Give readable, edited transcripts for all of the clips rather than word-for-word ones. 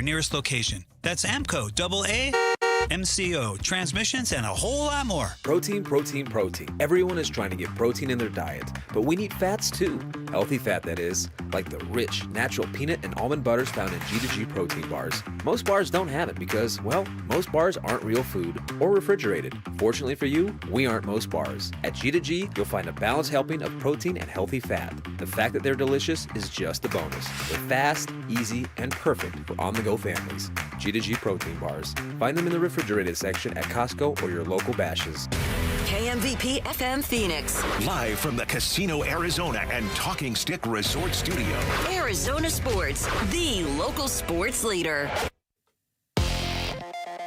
your nearest location. That's AMCO, double A, MCO, transmissions, and a whole lot more. Protein, protein, protein. Everyone is trying to get protein in their diet, but we need fats too. Healthy fat, that is, like the rich, natural peanut and almond butters found in G2G protein bars. Most bars don't have it because, well, most bars aren't real food or refrigerated. Fortunately for you, we aren't most bars. At G2G, you'll find a balanced helping of protein and healthy fat. The fact that they're delicious is just a bonus. They're fast, easy, and perfect for on-the-go families. G2G protein bars. Find them in the refrigerated section at Costco or your local Bashes. KMVP FM Phoenix. Live from the Casino Arizona and Talking Stick Resort Studio. Arizona Sports, the local sports leader.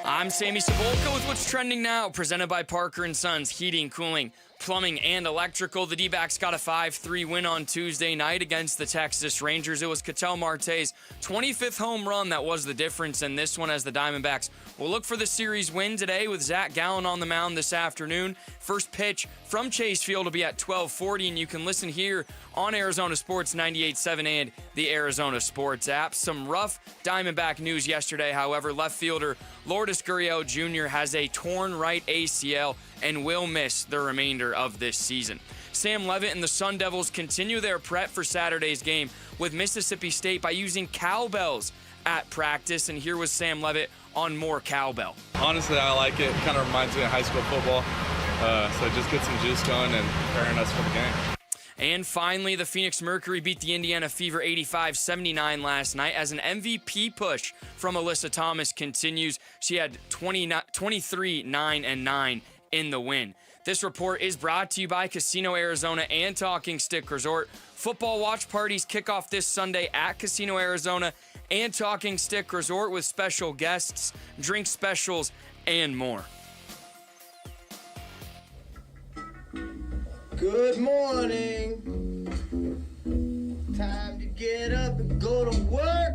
I'm Sammy Cebulka with what's trending now, presented by Parker & Sons Heating, Cooling, Plumbing, and Electrical. The Dbacks got a 5-3 win on Tuesday night against the Texas Rangers. It was Ketel Marte's 25th home run that was the difference in this one, as the Diamondbacks will look for the series win today with Zack Gallon on the mound this afternoon. First pitch from Chase Field will be at 12:40, and you can listen here on Arizona Sports 98.7 and the Arizona Sports app. Some rough Diamondback news yesterday, however. Left fielder Lourdes Gurriel Jr. has a torn right ACL and will miss the remainder of this season. Sam Levitt and the Sun Devils continue their prep for Saturday's game with Mississippi State by using cowbells at practice, and here was Sam Levitt on more cowbell. Honestly, I like it. It kind of reminds me of high school football, so just get some juice going and preparing us for the game. And finally, the Phoenix Mercury beat the Indiana Fever 85-79 last night as an MVP push from Alyssa Thomas continues. She had 23, 9, and 9 in the win. This report is brought to you by Casino Arizona and Talking Stick Resort. Football watch parties kick off this Sunday at Casino Arizona and Talking Stick Resort with special guests, drink specials, and more. Good morning. Time to get up and go to work.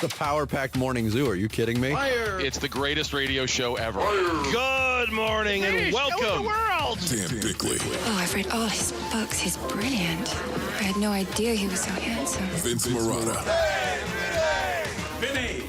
The power-packed morning zoo. Are you kidding me? Fire. It's the greatest radio show ever. Fire. Good morning and welcome. The world. Dan Bickley. Oh, I've read all his books. He's brilliant. I had no idea he was so handsome. Vince Marotta. Hey, Vinny.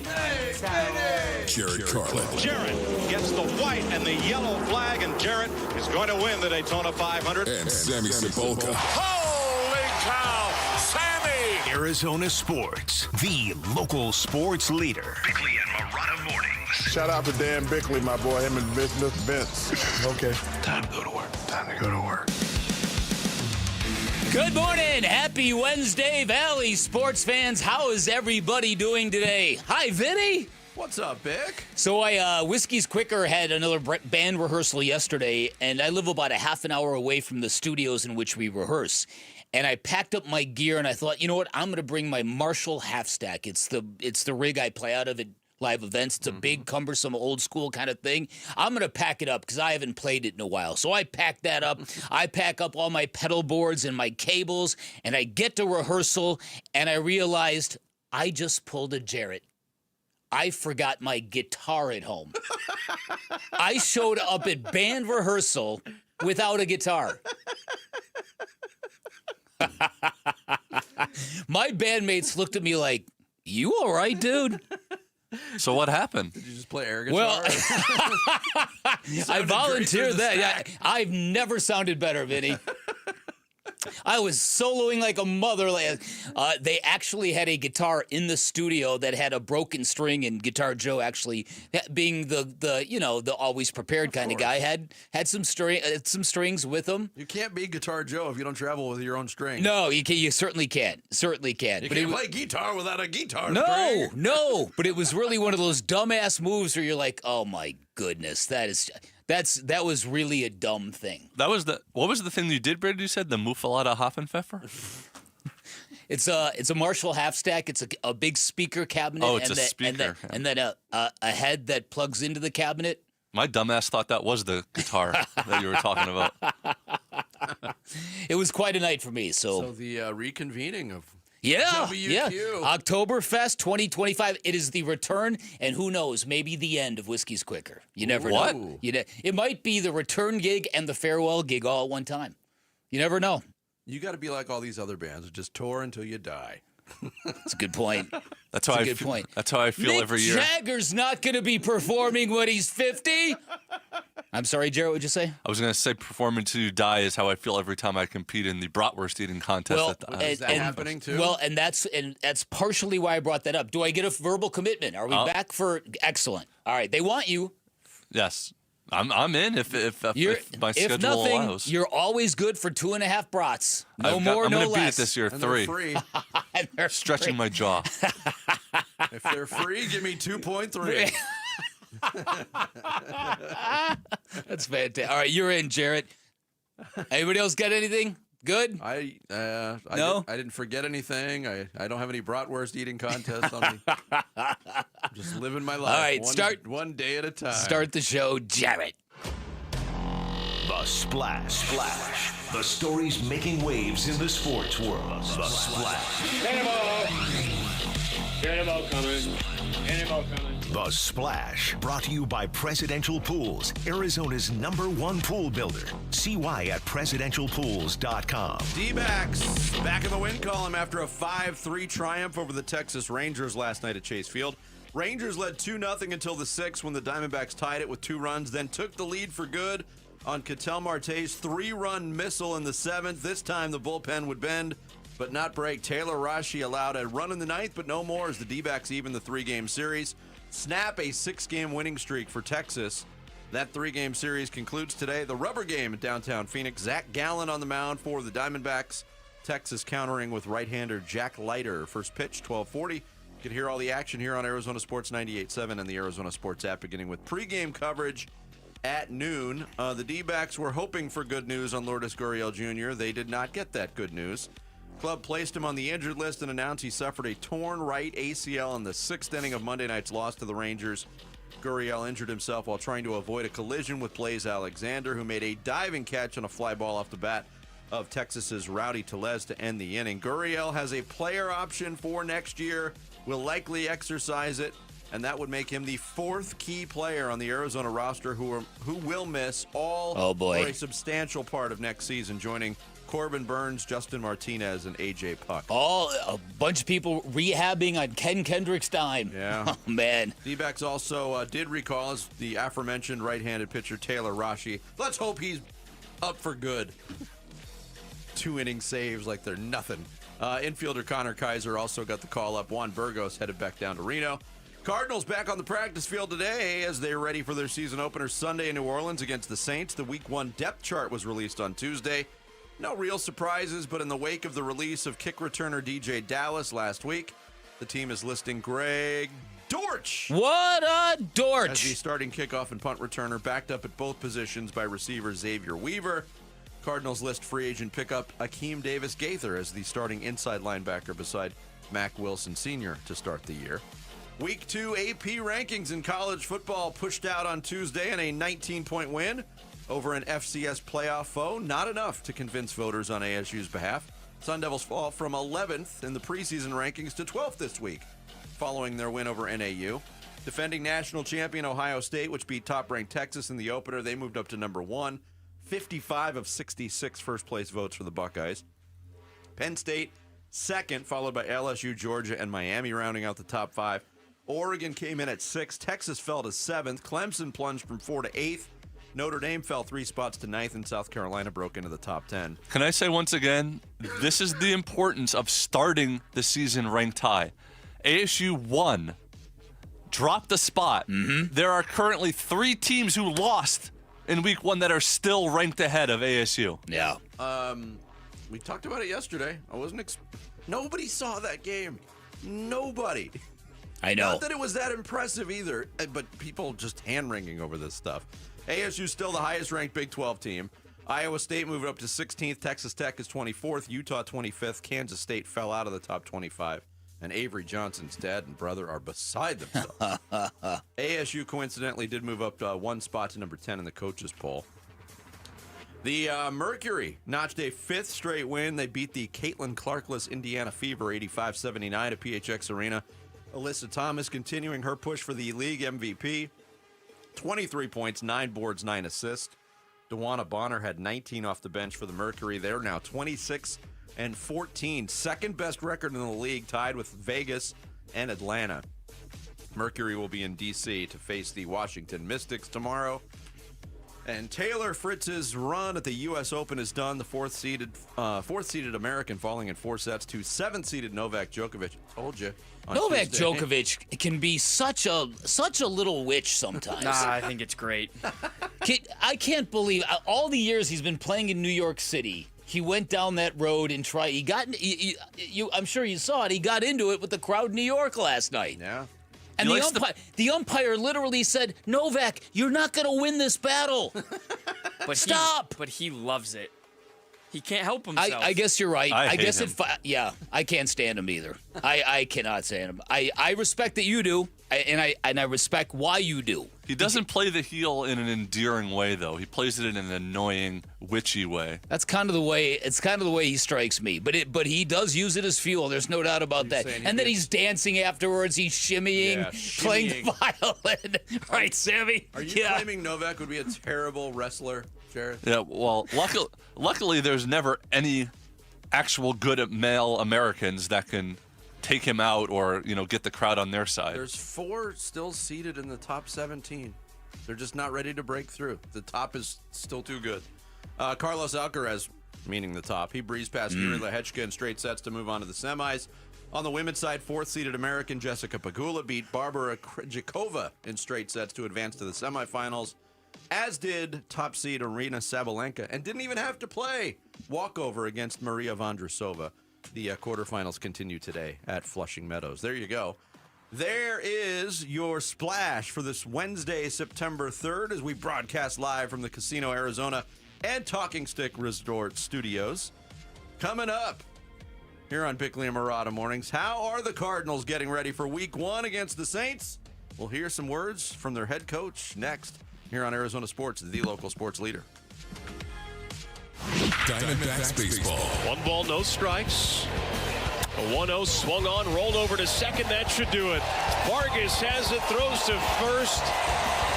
Jared Carlin. Jared gets the white and the yellow flag, and Jared is going to win the Daytona 500. And Sammy Cebulka. Holy cow, Sammy! Arizona Sports, the local sports leader. Bickley and Marotta mornings. Shout out to Dan Bickley, my boy, him and Mr. Vince. Okay. Time to go to work. Time to go to work. Good morning. Happy Wednesday, Valley sports fans. How is everybody doing today? Hi, Vinny. What's up, Bick? So Whiskey's Quicker had another band rehearsal yesterday, and I live about a half an hour away from the studios in which we rehearse. And I packed up my gear, and I thought, you know what? I'm going to bring my Marshall half stack. It's the rig I play out of at live events. It's a big, cumbersome, old school kind of thing. I'm going to pack it up because I haven't played it in a while. So I pack that up. I pack up all my pedal boards and my cables, and I get to rehearsal, and I realized I just pulled a Jarrett. I forgot my guitar at home. I showed up at band rehearsal without a guitar. My bandmates looked at me like, you all right, dude? So what happened? Did you just play air guitar? Well, I volunteered that. Yeah, I've never sounded better, Vinny. I was soloing like a mother. They actually had a guitar in the studio that had a broken string, and Guitar Joe, actually being the always prepared kind of guy, had some strings with him. You can't be Guitar Joe if you don't travel with your own strings. No, you certainly can't. Certainly can't. You can't play guitar without a guitar string. No. But it was really one of those dumbass moves where you're like, oh my goodness, that was really a dumb thing. What was the thing you did, Brad? You said the Muffalata Hoffenpfeffer? It's a Marshall half stack. It's a big speaker cabinet. Oh, it's a speaker. And then a head that plugs into the cabinet. My dumbass thought that was the guitar that you were talking about. It was quite a night for me. So the reconvening of Yeah, WQ. yeah. Oktoberfest 2025. It is the return, and who knows, maybe the end of Whiskey's Quicker. You never know. It might be the return gig and the farewell gig all at one time. You never know. You got to be like all these other bands, just tour until you die. That's a good point. That's how I feel Mick every year. Jagger's not going to be performing when he's 50. I'm sorry, Jared, what'd you say? I was going to say performing till you die is how I feel every time I compete in the bratwurst eating contest. Well, is that happening too? Well, and that's partially why I brought that up. Do I get a verbal commitment? Are we back for excellent? All right, they want you. Yes. I'm in if my schedule if nothing, allows. You're always good for 2.5 brats. No more, no less. I'm going to beat it this year, And 3. they're free. And they're Stretching my jaw. If they're free, give me 2.3. That's fantastic. All right, you're in, Jarrett. Anybody else got anything? Good? I No? I didn't forget anything. I don't have any bratwurst eating contests on me. I'm just living my life. All right, start one day at a time. Start the show, Jarrett. The Splash. The stories making waves in the sports world. The Splash. Cannonball coming. The Splash, brought to you by Presidential Pools, Arizona's #1 pool builder. See why at presidentialpools.com. Dbacks back in the win column after a 5-3 triumph over the Texas Rangers last night at Chase Field. Rangers led 2-0 until the 6th when the Diamondbacks tied it with 2 runs, then took the lead for good on Ketel Marte's 3-run missile in the 7th. This time the bullpen would bend but not break. Taylor Rashi allowed a run in the 9th, but no more as the D-backs even the 3-game series. Snap a 6-game winning streak for Texas. That 3-game series concludes today. The rubber game at downtown Phoenix. Zack Gallon on the mound for the Diamondbacks. Texas countering with right-hander Jack Leiter. First pitch, 12:40. You can hear all the action here on Arizona Sports 98.7 and the Arizona Sports app, beginning with pregame coverage at noon. The D-backs were hoping for good news on Lourdes Gurriel Jr. They did not get that good news. Club placed him on the injured list and announced he suffered a torn right ACL in the 6th inning of Monday night's loss to the Rangers. Gurriel injured himself while trying to avoid a collision with Blaze Alexander, who made a diving catch on a fly ball off the bat of Texas's Rowdy Tellez to end the inning. Gurriel has a player option for next year, will likely exercise it, and that would make him the 4th key player on the Arizona roster who will miss all or a substantial part of next season, joining Corbin Burns, Justin Martinez, and A.J. Puck. A bunch of people rehabbing on Ken Kendrick's dime. Yeah. Oh, man. D-backs also did recall as the aforementioned right-handed pitcher Taylor Rashi. Let's hope he's up for good. 2-inning saves like they're nothing. Infielder Connor Kaiser also got the call up. Juan Burgos headed back down to Reno. Cardinals back on the practice field today as they're ready for their season opener Sunday in New Orleans against the Saints. The Week 1 depth chart was released on Tuesday. No real surprises, but in the wake of the release of kick returner DJ Dallas last week, the team is listing Greg Dortch. What a Dortch! As the starting kickoff and punt returner, backed up at both positions by receiver Xavier Weaver. Cardinals list free agent pickup Akeem Davis Gaither as the starting inside linebacker beside Mac Wilson Sr. to start the year. Week 2 AP rankings in college football pushed out on Tuesday in a 19-point win over an FCS playoff foe. Not enough to convince voters on ASU's behalf. Sun Devils fall from 11th in the preseason rankings to 12th this week, following their win over NAU. Defending national champion Ohio State, which beat top-ranked Texas in the opener, they moved up to number 1. 55 of 66 first-place votes for the Buckeyes. Penn State, second, followed by LSU, Georgia, and Miami, rounding out the top 5. Oregon came in at 6th. Texas fell to 7th. Clemson plunged from 4 to 8th. Notre Dame fell 3 spots to 9th, and South Carolina broke into the top 10. Can I say once again, this is the importance of starting the season ranked high. ASU won, dropped a spot. There are currently 3 teams who lost in Week 1 that are still ranked ahead of ASU. Yeah. We talked about it yesterday. Nobody saw that game. Nobody. I know. Not that it was that impressive either, but people just hand-wringing over this stuff. ASU still the highest-ranked Big 12 team. Iowa State moved up to 16th. Texas Tech is 24th. Utah 25th. Kansas State fell out of the top 25. And Avery Johnson's dad and brother are beside themselves. ASU coincidentally did move up 1 spot to number 10 in the coaches poll. The Mercury notched a 5th straight win. They beat the Caitlin Clarkless Indiana Fever 85-79 at PHX Arena. Alyssa Thomas continuing her push for the league MVP. 23 points, 9 boards, 9 assists. DeWanna Bonner had 19 off the bench for the Mercury. They're now 26 2-14. Second best record in the league, tied with Vegas and Atlanta. Mercury will be in D.C. to face the Washington Mystics tomorrow. And Taylor Fritz's run at the U.S. Open is done. The fourth-seeded American falling in 4 sets to 7th-seeded Novak Djokovic. Told you. Novak Djokovic can be such a little witch sometimes. Nah, I think it's great. I can't believe all the years he's been playing in New York City. He went down that road and tried. I'm sure you saw it. He got into it with the crowd in New York last night. Yeah. And the umpire literally said, "Novak, you're not going to win this battle." Stop. But he loves it. He can't help himself. I guess you're right. I hate him. I can't stand him either. I cannot stand him. I respect that you do, and I respect why you do. He doesn't play the heel in an endearing way, though. He plays it in an annoying, witchy way. That's kind of the way. It's kind of the way he strikes me. But he does use it as fuel. There's no doubt about that. And then he's dancing afterwards. He's shimmying, playing the violin. Right, Sammy? Are you claiming Novak would be a terrible wrestler, Jared? Yeah. Well, luckily, there's never any actual good male Americans that can take him out or get the crowd on their side. There's 4 still seated in the top 17. They're just not ready to break through. The top is still too good. Carlos Alcaraz, meaning the top, he breezed past Yuri Lehechka in straight sets to move on to the semis. On the women's side, 4th-seeded American Jessica Pegula beat Barbara Krejcikova in straight sets to advance to the semifinals, as did top seed Arina Sabalenka, and didn't even have to play walkover against Maria Vondrousova. The quarterfinals continue today at Flushing Meadows. There you go. There is your splash for this Wednesday, September 3rd, as we broadcast live from the Casino Arizona and Talking Stick Resort Studios. Coming up here on Bickley and Murata Mornings, how are the Cardinals getting ready for Week 1 against the Saints? We'll hear some words from their head coach next here on Arizona Sports, the local sports leader. Diamondbacks baseball. 1 ball, no strikes. A 1-0 swung on, rolled over to second. That should do it. Vargas has it, throws to first.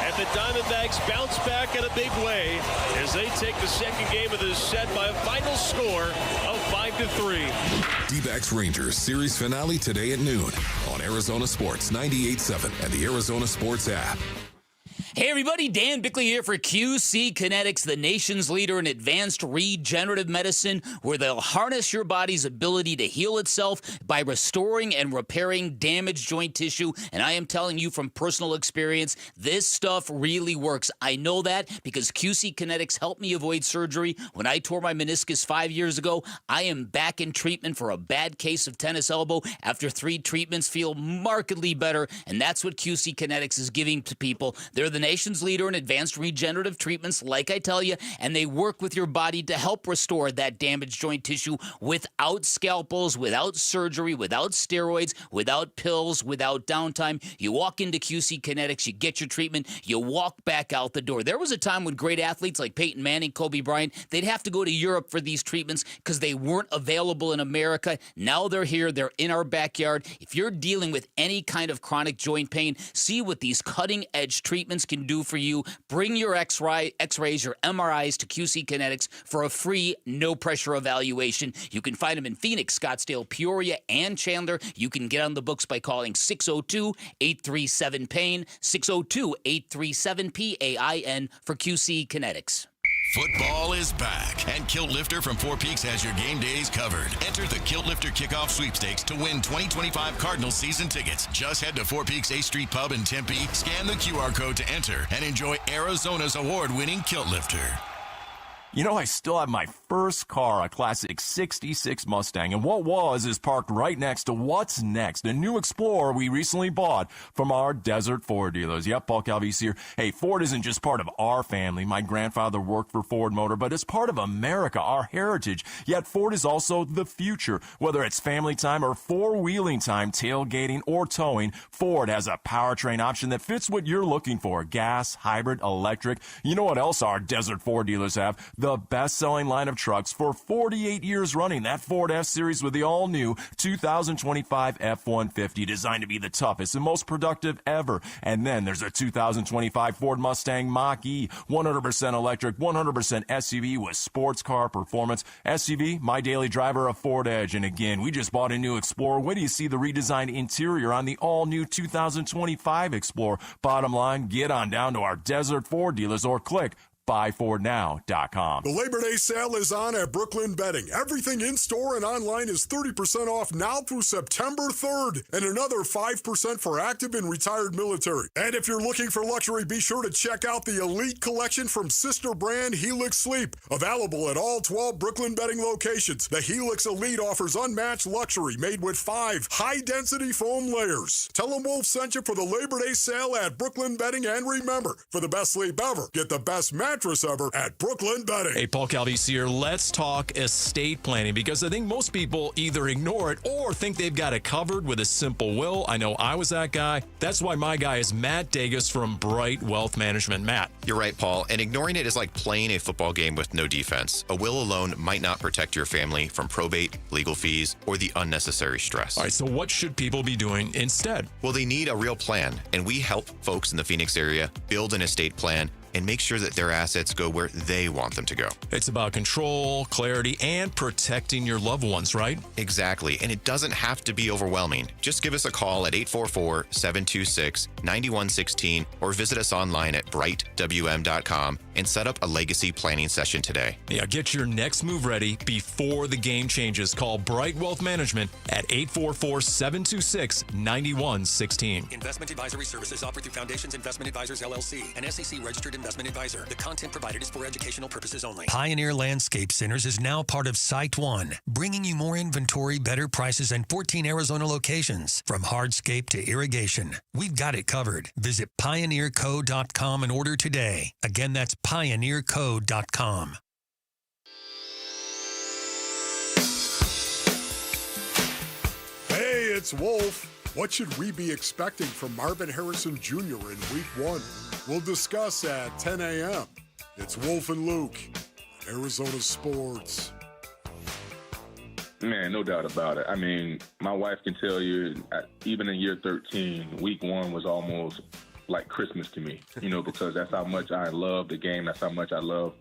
And the Diamondbacks bounce back in a big way as they take the second game of this set by a final score of 5-3. Dbacks Rangers series finale today at noon on Arizona Sports 98.7 and the Arizona Sports app. Hey everybody, Dan Bickley here for QC Kinetics, the nation's leader in advanced regenerative medicine, where they'll harness your body's ability to heal itself by restoring and repairing damaged joint tissue. And I am telling you from personal experience, this stuff really works. I know that because QC Kinetics helped me avoid surgery when I tore my meniscus 5 years ago. I am back in treatment for a bad case of tennis elbow. After 3 treatments, feel markedly better, and that's what QC Kinetics is giving to people. They're the nation's leader in advanced regenerative treatments, like I tell you, and they work with your body to help restore that damaged joint tissue without scalpels, without surgery, without steroids, without pills, without downtime. You walk into QC Kinetics, you get your treatment, you walk back out the door. There was a time when great athletes like Peyton Manning, Kobe Bryant, they'd have to go to Europe for these treatments because they weren't available in America. Now they're here, they're in our backyard. If you're dealing with any kind of chronic joint pain, see what these cutting-edge treatments can do for you. Bring your X-rays, your MRIs to QC Kinetics for a free, no-pressure evaluation. You can find them in Phoenix, Scottsdale, Peoria, and Chandler. You can get on the books by calling 602-837-PAIN, 602-837-PAIN for QC Kinetics. Football is back, and Kilt Lifter from Four Peaks has your game days covered. Enter the Kilt Lifter Kickoff Sweepstakes to win 2025 Cardinals season tickets. Just head to Four Peaks 8th Street Pub in Tempe, scan the QR code to enter, and enjoy Arizona's award-winning Kilt Lifter. You know, I still have my first car, a classic 66 Mustang, and what was is parked right next to what's next, a new Explorer we recently bought from our Desert Ford dealers. Yep, Paul Calvise here. Hey, Ford isn't just part of our family. My grandfather worked for Ford Motor, but it's part of America, our heritage. Yet Ford is also the future. Whether it's family time or four-wheeling time, tailgating or towing, Ford has a powertrain option that fits what you're looking for. Gas, hybrid, electric. You know what else our Desert Ford dealers have? the best-selling line of trucks for 48 years running. That Ford F-Series with the all-new 2025 F-150, designed to be the toughest and most productive ever. And then there's a 2025 Ford Mustang Mach-E, 100% electric, 100% SUV with sports car performance. SUV, my daily driver, a Ford Edge. And again, we just bought a new Explorer. Wait till you see the redesigned interior on the all-new 2025 Explorer. Bottom line, get on down to our Desert Ford dealers or click buyfordnow.com. The Labor Day sale is on at Brooklyn Bedding. Everything in-store and online is 30% off now through September 3rd, and another 5% for active and retired military. And if you're looking for luxury, be sure to check out the Elite Collection from sister brand Helix Sleep. Available at all 12 Brooklyn Bedding locations, the Helix Elite offers unmatched luxury made with 5 high-density foam layers. Tell them Wolf sent you for the Labor Day sale at Brooklyn Bedding, and remember, for the best sleep ever, get the best mattress ever at Brooklyn Bedding. Hey, Paul Calvese here. Let's talk estate planning, because I think most people either ignore it or think they've got it covered with a simple will. I know I was that guy. That's why my guy is Matt Dagas from Bright Wealth Management. Matt. You're right, Paul. And ignoring it is like playing a football game with no defense. A will alone might not protect your family from probate, legal fees, or the unnecessary stress. All right, so what should people be doing instead? Well, they need a real plan, and we help folks in the Phoenix area build an estate plan and make sure that their assets go where they want them to go. It's about control, clarity, and protecting your loved ones, right? Exactly, and it doesn't have to be overwhelming. Just give us a call at 844-726-9116 or visit us online at brightwm.com and set up a legacy planning session today. Yeah, get your next move ready before the game changes. Call Bright Wealth Management at 844-726-9116. Investment advisory services offered through Foundations Investment Advisors, LLC, an SEC-registered investment advisor. The content provided is for educational purposes only. Pioneer Landscape Centers is now part of Site One, bringing you more inventory, better prices, and 14 Arizona locations. From hardscape to irrigation, we've got it covered. Visit pioneerco.com and order today. Again, that's pioneerco.com. Hey, it's Wolf. What should we be expecting from Marvin Harrison Jr. in Week 1? We'll discuss at 10 a.m. It's Wolf and Luke, Arizona Sports. Man, no doubt about it. I mean, my wife can tell you, even in year 13, Week 1 was almost like Christmas to me, because that's how much I love the game. That's how much I love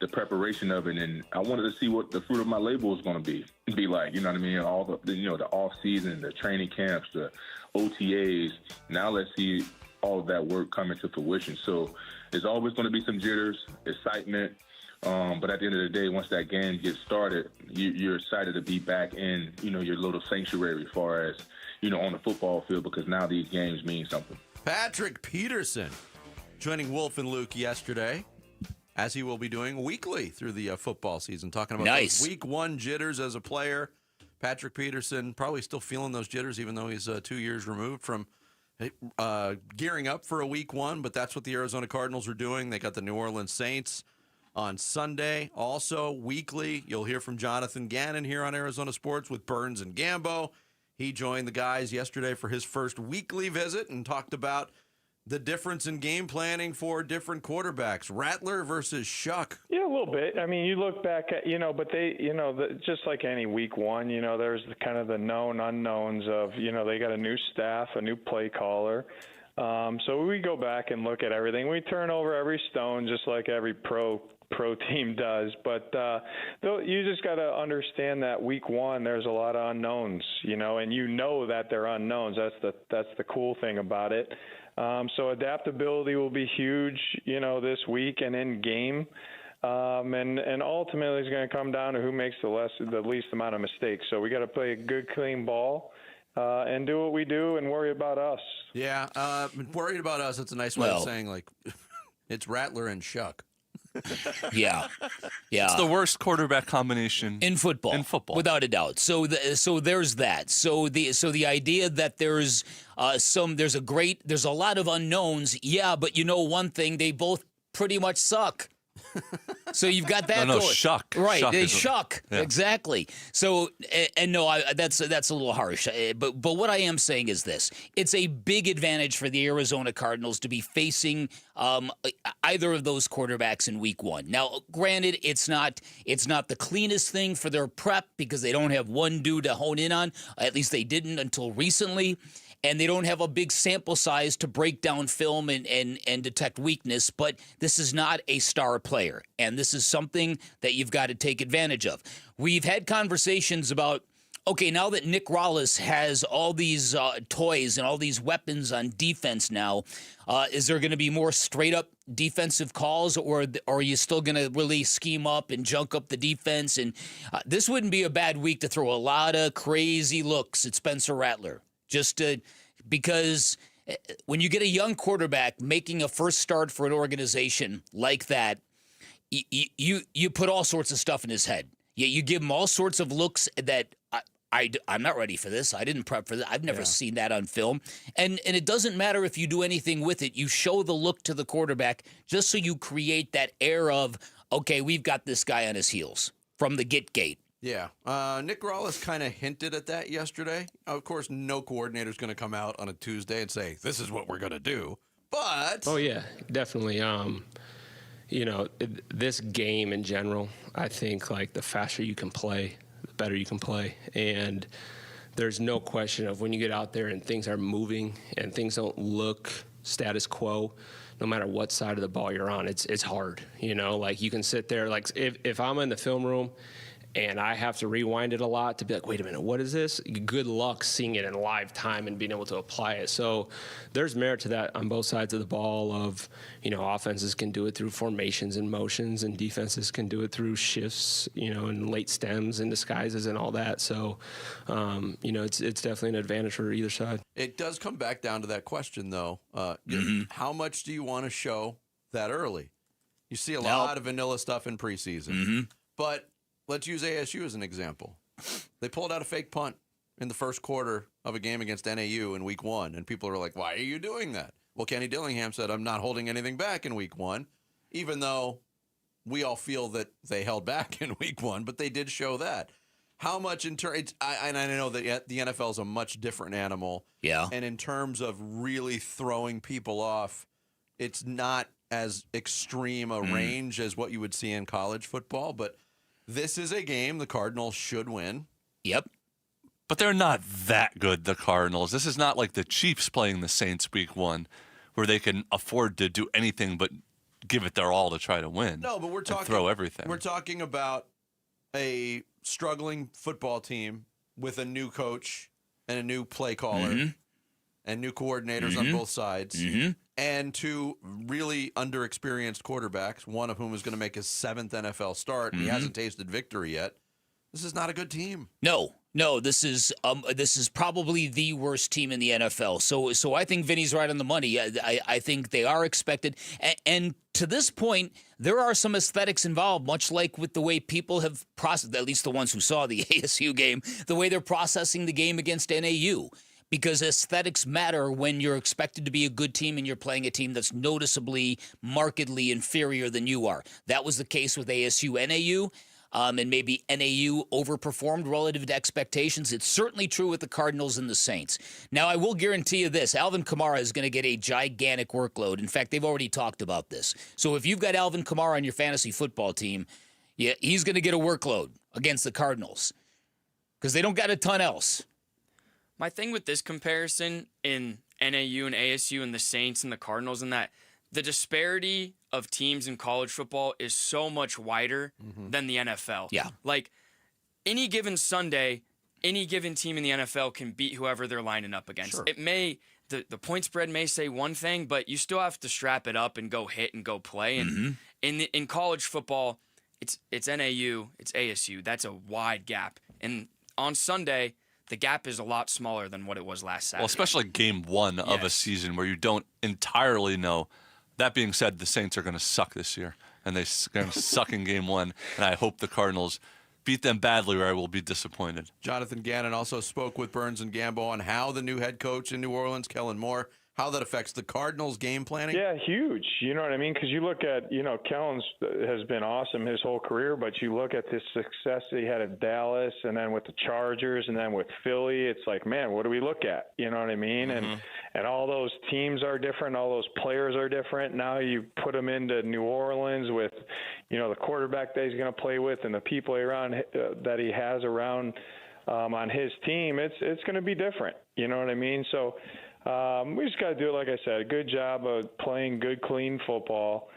the preparation of it. And I wanted to see what the fruit of my labor was going to be like, you know what I mean? All the off season, the training camps, the OTAs. Now let's see all of that work coming to fruition. So there's always going to be some jitters, excitement. But at the end of the day, once that game gets started, you're excited to be back in, your little sanctuary as far as, on the football field, because now these games mean something. Patrick Peterson joining Wolf and Luke yesterday, as he will be doing weekly through the football season, talking about those Week 1 jitters as a player. Patrick Peterson probably still feeling those jitters, even though he's 2 years removed from gearing up for a Week 1, but that's what the Arizona Cardinals are doing. They got the New Orleans Saints on Sunday. Also, weekly, you'll hear from Jonathan Gannon here on Arizona Sports with Burns and Gambo. He joined the guys yesterday for his first weekly visit and talked about the difference in game planning for different quarterbacks, Rattler versus Shuck. Yeah, a little bit. I mean, you look back at, but they, just like any Week 1, there's kind of the known unknowns of, they got a new staff, a new play caller. So we go back and look at everything. We turn over every stone just like every pro team does. But you just got to understand that Week 1, there's a lot of unknowns, and that they're unknowns. That's the cool thing about it. So adaptability will be huge, this week and in game. And ultimately it's going to come down to who makes the least amount of mistakes. So we got to play a good, clean ball. And do what we do and worry about us. Yeah, worried about us. It's a nice way of saying, it's Rattler and Shuck. Yeah. It's the worst quarterback combination in football, without a doubt. So there's that. So the idea that there's a lot of unknowns. Yeah, but one thing, they both pretty much suck. So you've got that No, going. shuck. Right, Shuck they is- shuck. Yeah. Exactly. So, and no, that's a little harsh. But what I am saying is this. It's a big advantage for the Arizona Cardinals to be facing either of those quarterbacks in week one. Now, granted, it's not the cleanest thing for their prep because they don't have one dude to hone in on. At least they didn't until recently. And they don't have a big sample size to break down film and detect weakness, but this is not a star player, and this is something that you've got to take advantage of. We've had conversations about, okay, now that Nick Rallis has all these toys and all these weapons on defense now, is there going to be more straight-up defensive calls, or are you still going to really scheme up and junk up the defense? And this wouldn't be a bad week to throw a lot of crazy looks at Spencer Rattler. Because when you get a young quarterback making a first start for an organization like that, you put all sorts of stuff in his head. You give him all sorts of looks that I'm not ready for this. I didn't prep for that. I've never seen that on film. And it doesn't matter if you do anything with it. You show the look to the quarterback just so you create that air of, okay, we've got this guy on his heels from the get-gate. Yeah. Nick Rallis kind of hinted at that yesterday. Of course, no coordinator's going to come out on a Tuesday and say, this is what we're going to do. But... Oh, yeah, definitely. This game in general, I think, like, the faster you can play, the better you can play. And there's no question of when you get out there and things are moving and things don't look status quo, no matter what side of the ball you're on, it's hard. Like, you can sit there, like, if I'm in the film room and I have to rewind it a lot to be like, wait a minute, what is this? Good luck seeing it in live time and being able to apply it. So there's merit to that on both sides of the ball of, offenses can do it through formations and motions, and defenses can do it through shifts, and late stems and disguises and all that. So, it's definitely an advantage for either side. It does come back down to that question, though. How much do you want to show that early? You see a lot of vanilla stuff in preseason. But let's use ASU as an example. They pulled out a fake punt in the first quarter of a game against NAU in week one, and people are like, why are you doing that? Well, Kenny Dillingham said, I'm not holding anything back in week one, even though we all feel that they held back in week one, but they did show that. How much in terms, and I know that the NFL is a much different animal. Yeah. And in terms of really throwing people off, it's not as extreme a range as what you would see in college football, but this is a game the Cardinals should win. Yep. But they're not that good, the Cardinals. This is not like the Chiefs playing the Saints week one, where they can afford to do anything but give it their all to try to win. No, but we're talking throw everything. We're talking about a struggling football team with a new coach and a new play caller and new coordinators on both sides. And two really underexperienced quarterbacks, one of whom is going to make his 7th NFL start, and he hasn't tasted victory yet. This is not a good team. No, this is probably the worst team in the NFL. So I think Vinny's right on the money. I think they are expected, and to this point, there are some aesthetics involved, much like with the way people have processed, at least the ones who saw the ASU game, the way they're processing the game against NAU. Because aesthetics matter when you're expected to be a good team and you're playing a team that's noticeably, markedly inferior than you are. That was the case with ASU NAU, and maybe NAU overperformed relative to expectations. It's certainly true with the Cardinals and the Saints. Now, I will guarantee you this. Alvin Kamara is going to get a gigantic workload. In fact, they've already talked about this. So if you've got Alvin Kamara on your fantasy football team, yeah, he's going to get a workload against the Cardinals because they don't got a ton else. My thing with this comparison in NAU and ASU and the Saints and the Cardinals and that the disparity of teams in college football is so much wider than the NFL. Yeah. Like any given Sunday, any given team in the NFL can beat whoever they're lining up against. Sure. It may the point spread may say one thing, but you still have to strap it up and go hit and go play. And in college football, it's NAU, it's ASU. That's a wide gap. And on Sunday, the gap is a lot smaller than what it was last Saturday. Well, especially game one of a season where you don't entirely know. That being said, the Saints are going to suck this year, and they're going to suck in game one, and I hope the Cardinals beat them badly or I will be disappointed. Jonathan Gannon also spoke with Burns and Gambo on how the new head coach in New Orleans, Kellen Moore, how that affects the Cardinals' game planning? Yeah, huge. You know what I mean? Because you look at, Kellen has been awesome his whole career, but you look at this success that he had at Dallas and then with the Chargers and then with Philly, it's like, man, what do we look at? You know what I mean? Mm-hmm. And all those teams are different. All those players are different. Now you put them into New Orleans with, the quarterback that he's going to play with and the people around that he has around on his team. It's going to be different. You know what I mean? So we just got to do it, like I said, a good job of playing good, clean football,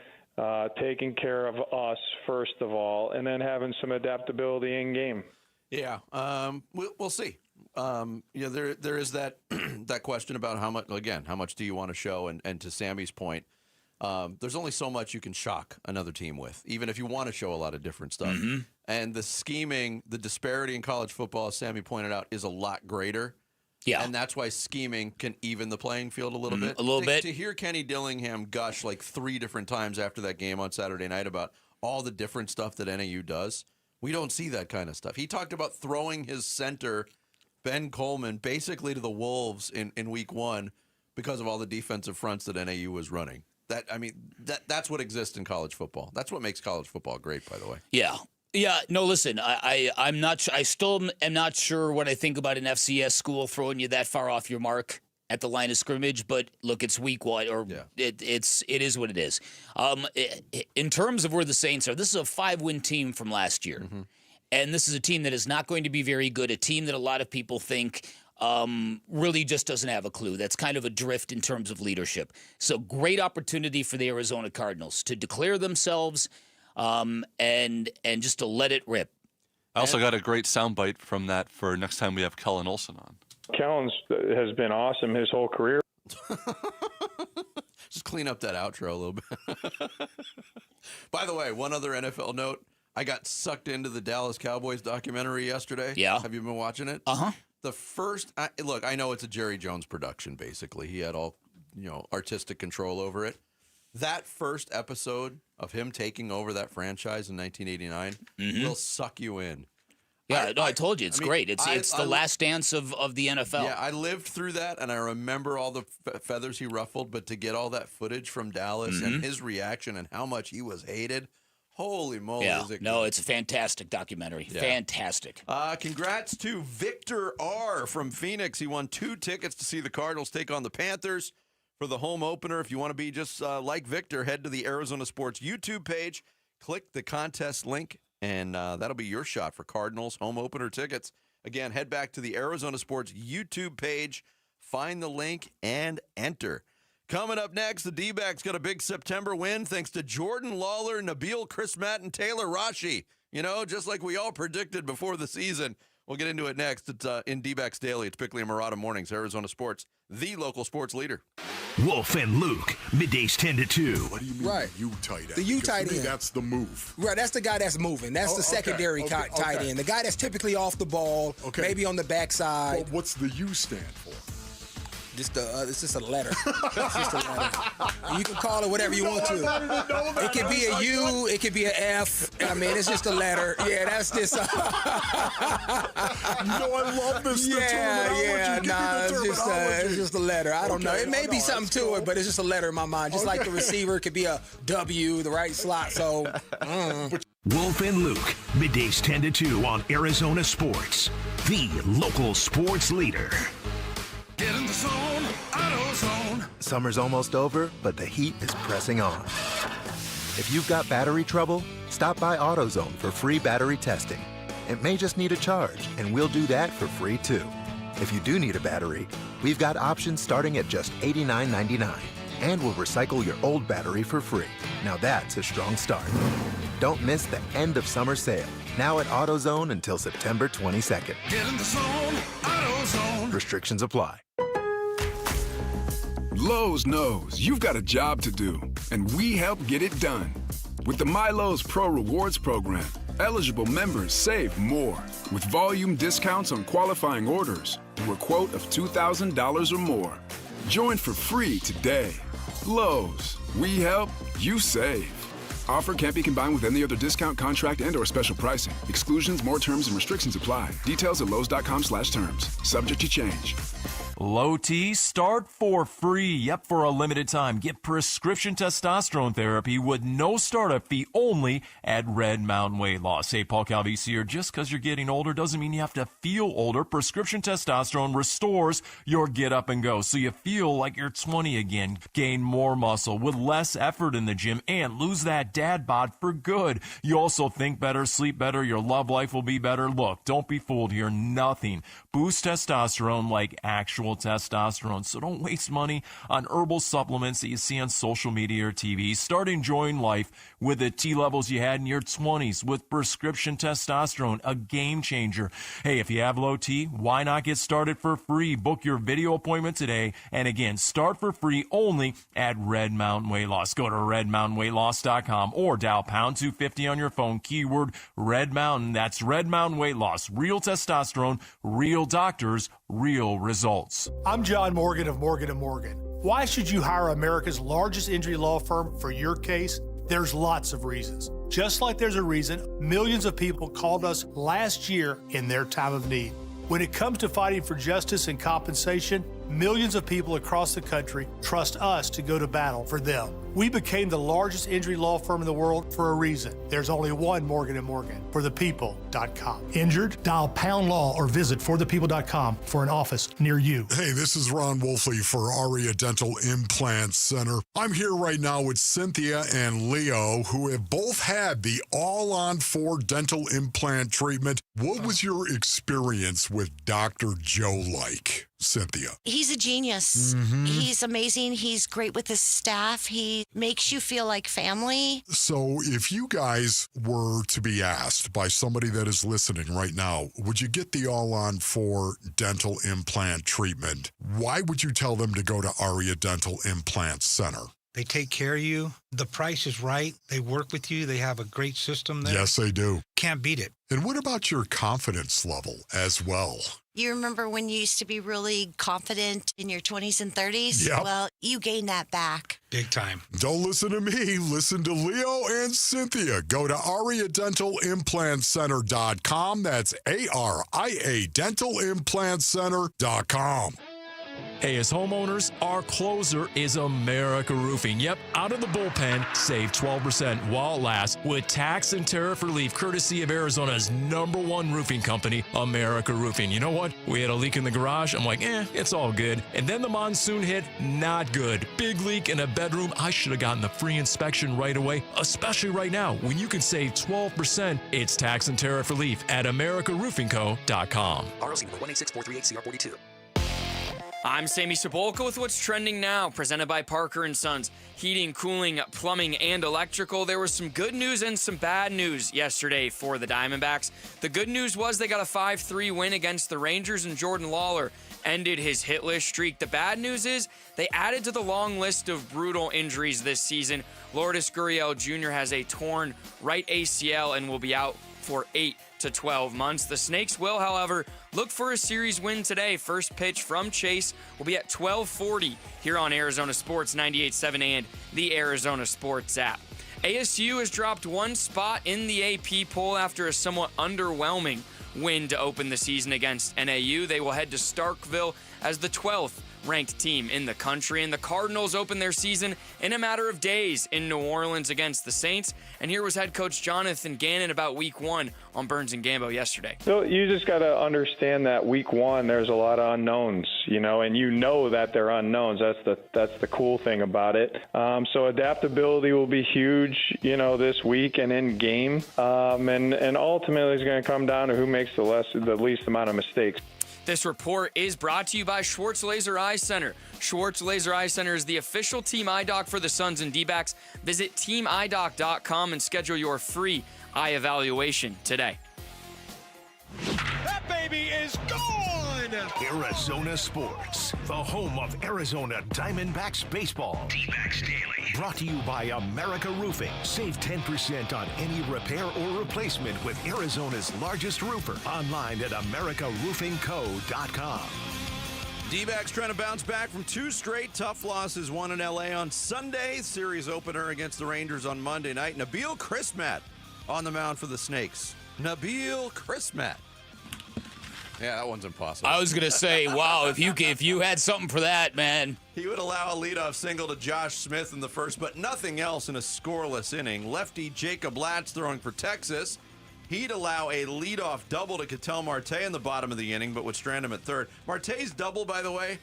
taking care of us first of all, and then having some adaptability in game. Yeah, we'll see. There is that that question about how much do you want to show? And to Sammy's point, there's only so much you can shock another team with, even if you want to show a lot of different stuff. Mm-hmm. And the scheming, the disparity in college football, as Sammy pointed out, is a lot greater. Yeah. And that's why scheming can even the playing field a little bit. A little bit. To hear Kenny Dillingham gush like 3 different times after that game on Saturday night about all the different stuff that NAU does, we don't see that kind of stuff. He talked about throwing his center, Ben Coleman, basically to the Wolves in week 1 because of all the defensive fronts that NAU was running. That's what exists in college football. That's what makes college football great, by the way. Yeah. Yeah, no, listen, I'm not. I still am not sure what I think about an FCS school throwing you that far off your mark at the line of scrimmage. But look, it's week 1, or it is what it is. In terms of where the Saints are, this is a 5-win team from last year, and this is a team that is not going to be very good. A team that a lot of people think really just doesn't have a clue. That's kind of adrift in terms of leadership. So great opportunity for the Arizona Cardinals to declare themselves. And just to let it rip. I also got a great soundbite from that for next time we have Kellen Olson on. Kellen has been awesome his whole career. Just clean up that outro a little bit. By the way, one other NFL note. I got sucked into the Dallas Cowboys documentary yesterday. Yeah. Have you been watching it? Uh-huh. The first, look, I know it's a Jerry Jones production, basically. He had all, artistic control over it. That first episode of him taking over that franchise in 1989 will suck you in. Yeah, I told you, it's great. It's the last dance of the NFL. Yeah, I lived through that, and I remember all the feathers he ruffled, but to get all that footage from Dallas and his reaction and how much he was hated, holy moly. Yeah, it's a fantastic documentary. Yeah. Fantastic. Congrats to Victor R. from Phoenix. He won 2 tickets to see the Cardinals take on the Panthers. For the home opener, if you want to be just like Victor, head to the Arizona Sports YouTube page, click the contest link, and that'll be your shot for Cardinals home opener tickets. Again, head back to the Arizona Sports YouTube page, find the link, and enter. Coming up next, the Dbacks got a big September win thanks to Jordan Lawler, Nabil Crismatt, and Taylor Rashi. Just like we all predicted before the season. We'll get into it next. It's in Dbacks Daily. It's Bickley and Murata Mornings, Arizona Sports, the local sports leader. Wolf and Luke, middays 10 to 2. What do you mean, U tight end? The U tight end. That's the move. Right, that's the guy that's moving. That's the secondary tight end. The guy that's typically off the ball, maybe on the backside. Well, what's the U stand for? It's just a letter. It's just a letter. You can call it whatever you want to. It could be a U. It could be an F. I mean, it's just a letter. Yeah, that's just. I love this. It's just a letter. I don't know. It may be something to it, but it's just a letter in my mind. Just like the receiver, it could be a W, the right slot. So. Wolf and Luke, middays 10 to 2 on Arizona Sports, the local sports leader. Get in the zone, AutoZone. Summer's almost over, but the heat is pressing on. If you've got battery trouble, stop by AutoZone for free battery testing. It may just need a charge, and we'll do that for free too. If you do need a battery, we've got options starting at just $89.99, and we'll recycle your old battery for free. Now that's a strong start. Don't miss the end of summer sale, now at AutoZone until September 22nd. Get in the zone, AutoZone. Restrictions apply. Lowe's knows you've got a job to do, and we help get it done. With the MyLowe's Pro Rewards program, eligible members save more with volume discounts on qualifying orders through a quote of $2,000 or more. Join for free today. Lowe's, we help, you save. Offer can't be combined with any other discount, contract, and/or special pricing. Exclusions, more terms, and restrictions apply. Details at Lowe's.com/terms. Subject to change. Low T, start for free. Yep, for a limited time. Get prescription testosterone therapy with no startup fee only at Red Mountain Weight Loss. Hey, Paul Calvisi here. Just because you're getting older doesn't mean you have to feel older. Prescription testosterone restores your get up and go, so you feel like you're 20 again. Gain more muscle with less effort in the gym and lose that dad bod for good. You also think better, sleep better, your love life will be better. Look, don't be fooled here. Nothing boosts testosterone like actual testosterone. So don't waste money on herbal supplements that you see on social media or TV. Start enjoying life with the T levels you had in your 20s with prescription testosterone, a game changer. Hey, if you have low T, why not get started for free? Book your video appointment today. And again, start for free only at Red Mountain Weight Loss. Go to redmountainweightloss.com or dial pound 250 on your phone, keyword Red Mountain. That's Red Mountain Weight Loss. Real testosterone, real doctors, real results. I'm John Morgan of Morgan & Morgan. Why should you hire America's largest injury law firm for your case? There's lots of reasons. Just like there's a reason millions of people called us last year in their time of need. When it comes to fighting for justice and compensation, millions of people across the country trust us to go to battle for them. We became the largest injury law firm in the world for a reason. There's only one Morgan & Morgan, forthepeople.com. Injured? Dial pound law or visit forthepeople.com for an office near you. Hey, this is Ron Wolfley for Aria Dental Implant Center. I'm here right now with Cynthia and Leo, who have both had the all-on-4 dental implant treatment. What was your experience with Dr. Joe like? Cynthia. He's a genius. He's amazing. He's great with his staff. He makes you feel like family. So if you guys were to be asked by somebody that is listening right now, would you get the all-on-4 dental implant treatment? Why would you tell them to go to Aria Dental Implant Center? They take care of you. The price is right. They work with you. They have a great system there. Yes, they do. Can't beat it. And what about your confidence level as well? You remember when you used to be really confident in your 20s and 30s? Yep. Well, you gained that back. Big time. Don't listen to me. Listen to Leo and Cynthia. Go to AriaDentalImplantCenter.com. That's ARIA DentalImplantCenter.com. Hey, as homeowners, our closer is America Roofing. Yep, out of the bullpen, save 12% while it lasts with tax and tariff relief courtesy of Arizona's #1 roofing company, America Roofing. You know what? We had a leak in the garage. I'm like, it's all good. And then the monsoon hit, not good. Big leak in a bedroom. I should have gotten the free inspection right away, especially right now when you can save 12%. It's tax and tariff relief at AmericaRoofingCo.com. ROC number 186438CR42. I'm Sammy Cebulka with what's trending now, presented by Parker & Sons. Heating, cooling, plumbing, and electrical. There was some good news and some bad news yesterday for the Diamondbacks. The good news was they got a 5-3 win against the Rangers, and Jordan Lawler ended his hitless streak. The bad news is they added to the long list of brutal injuries this season. Lourdes Gurriel Jr. has a torn right ACL and will be out for 8 to 12 months. The Snakes will, however, look for a series win today. First pitch from Chase will be at 12:40 here on Arizona Sports 98.7 and the Arizona Sports app. ASU has dropped one spot in the AP poll after a somewhat underwhelming win to open the season against NAU. They will head to Starkville as the 12th ranked team in the country, and the Cardinals open their season in a matter of days in New Orleans against the Saints. And here was head coach Jonathan Gannon about week 1 on Burns and Gambo yesterday. So you just got to understand that week 1 there's a lot of unknowns, and you know that they're unknowns. That's the cool thing about it. So adaptability will be huge, this week and in game, and ultimately it's going to come down to who makes the least amount of mistakes. This report is brought to you by Schwartz Laser Eye Center. Schwartz Laser Eye Center is the official team eye doc for the Suns and Dbacks. Visit teamidoc.com and schedule your free eye evaluation today. That baby is gone! Arizona Sports, the home of Arizona Diamondbacks baseball. Dbacks Daily. Brought to you by America Roofing. Save 10% on any repair or replacement with Arizona's largest roofer. Online at AmericaRoofingCo.com. D-backs trying to bounce back from 2 straight tough losses, one in L.A. on Sunday, series opener against the Rangers on Monday night. Nabil Crismatt on the mound for the Snakes. Nabil Crismatt. Yeah, that one's impossible. I was going to say, wow, if you had something for that, man. He would allow a leadoff single to Josh Smith in the first, but nothing else in a scoreless inning. Lefty Jacob Latz throwing for Texas. He'd allow a leadoff double to Ketel Marte in the bottom of the inning, but would strand him at third. Marte's double, by the way,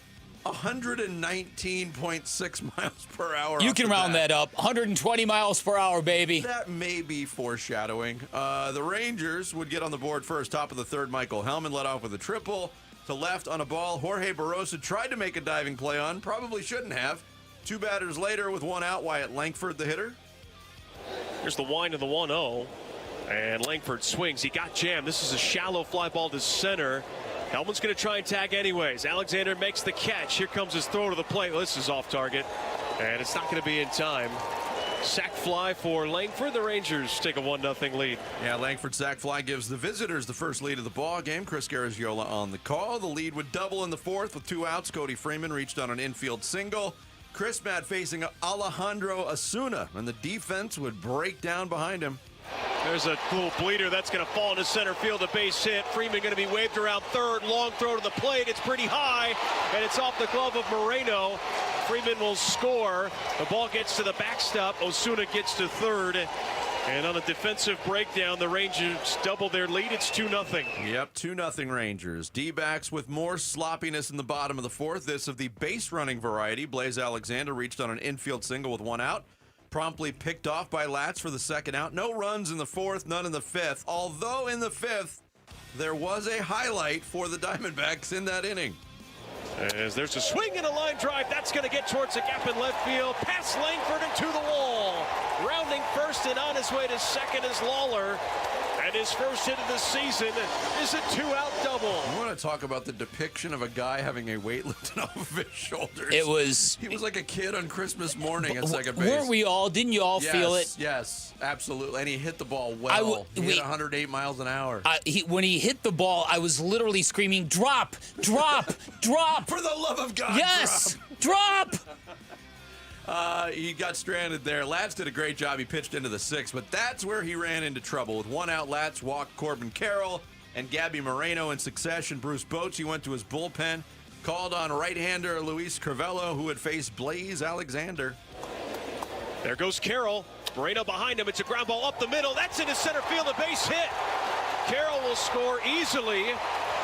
119.6 miles per hour. You can round that up. 120 miles per hour, baby. That may be foreshadowing. The Rangers would get on the board first. Top of the third, Michael Hellman led off with a triple. To left on a ball, Jorge Barrosa tried to make a diving play on. Probably shouldn't have. Two batters later with one out, Wyatt Langford, the hitter. Here's the wind of the 1-0. And Langford swings. He got jammed. This is a shallow fly ball to center. Hellman's going to try and tag anyways. Alexander makes the catch. Here comes his throw to the plate. Well, this is off target. And it's not going to be in time. Sac fly for Langford. The Rangers take a 1-0 lead. Yeah, Langford's sac fly gives the visitors the first lead of the ball game. Chris Garagiola on the call. The lead would double in the fourth with 2 outs. Cody Freeman reached on an infield single. Crismatt facing Alejandro Osuna, and the defense would break down behind him. There's a little bleeder that's going to fall into center field. A base hit. Freeman going to be waved around third. Long throw to the plate. It's pretty high, and it's off the glove of Moreno. Freeman will score. The ball gets to the backstop. Osuna gets to third. And on a defensive breakdown, the Rangers double their lead. It's 2-0. Yep, 2-0 Rangers. Dbacks with more sloppiness in the bottom of the fourth. This of the base running variety. Blaze Alexander reached on an infield single with 1 out. Promptly picked off by Latz for the second out. No runs in the fourth, none in the fifth. Although in the fifth, there was a highlight for the Diamondbacks in that inning. As there's a swing and a line drive, that's going to get towards the gap in left field. Past Langford and to the wall. Rounding first and on his way to second is Lawler. And his first hit of the season is a 2-out double. I want to talk about the depiction of a guy having a weight lifted off of his shoulders. It was... He was like a kid on Christmas morning at second base. Weren't we all? Didn't you all feel it? Yes, absolutely. And he hit the ball well. He hit 108 miles an hour. When he hit the ball, I was literally screaming, drop, drop, drop. For the love of God, yes, drop. He got stranded there. Latz did a great job. He pitched into the sixth, but that's where he ran into trouble. With 1 out, Latz walked Corbin Carroll and Gabby Moreno in succession. Bruce Bochy went to his bullpen, called on right-hander Luis Crivello, who had faced Blaze Alexander. There goes Carroll. Moreno behind him. It's a ground ball up the middle. That's into center field. A base hit. Carroll will score easily.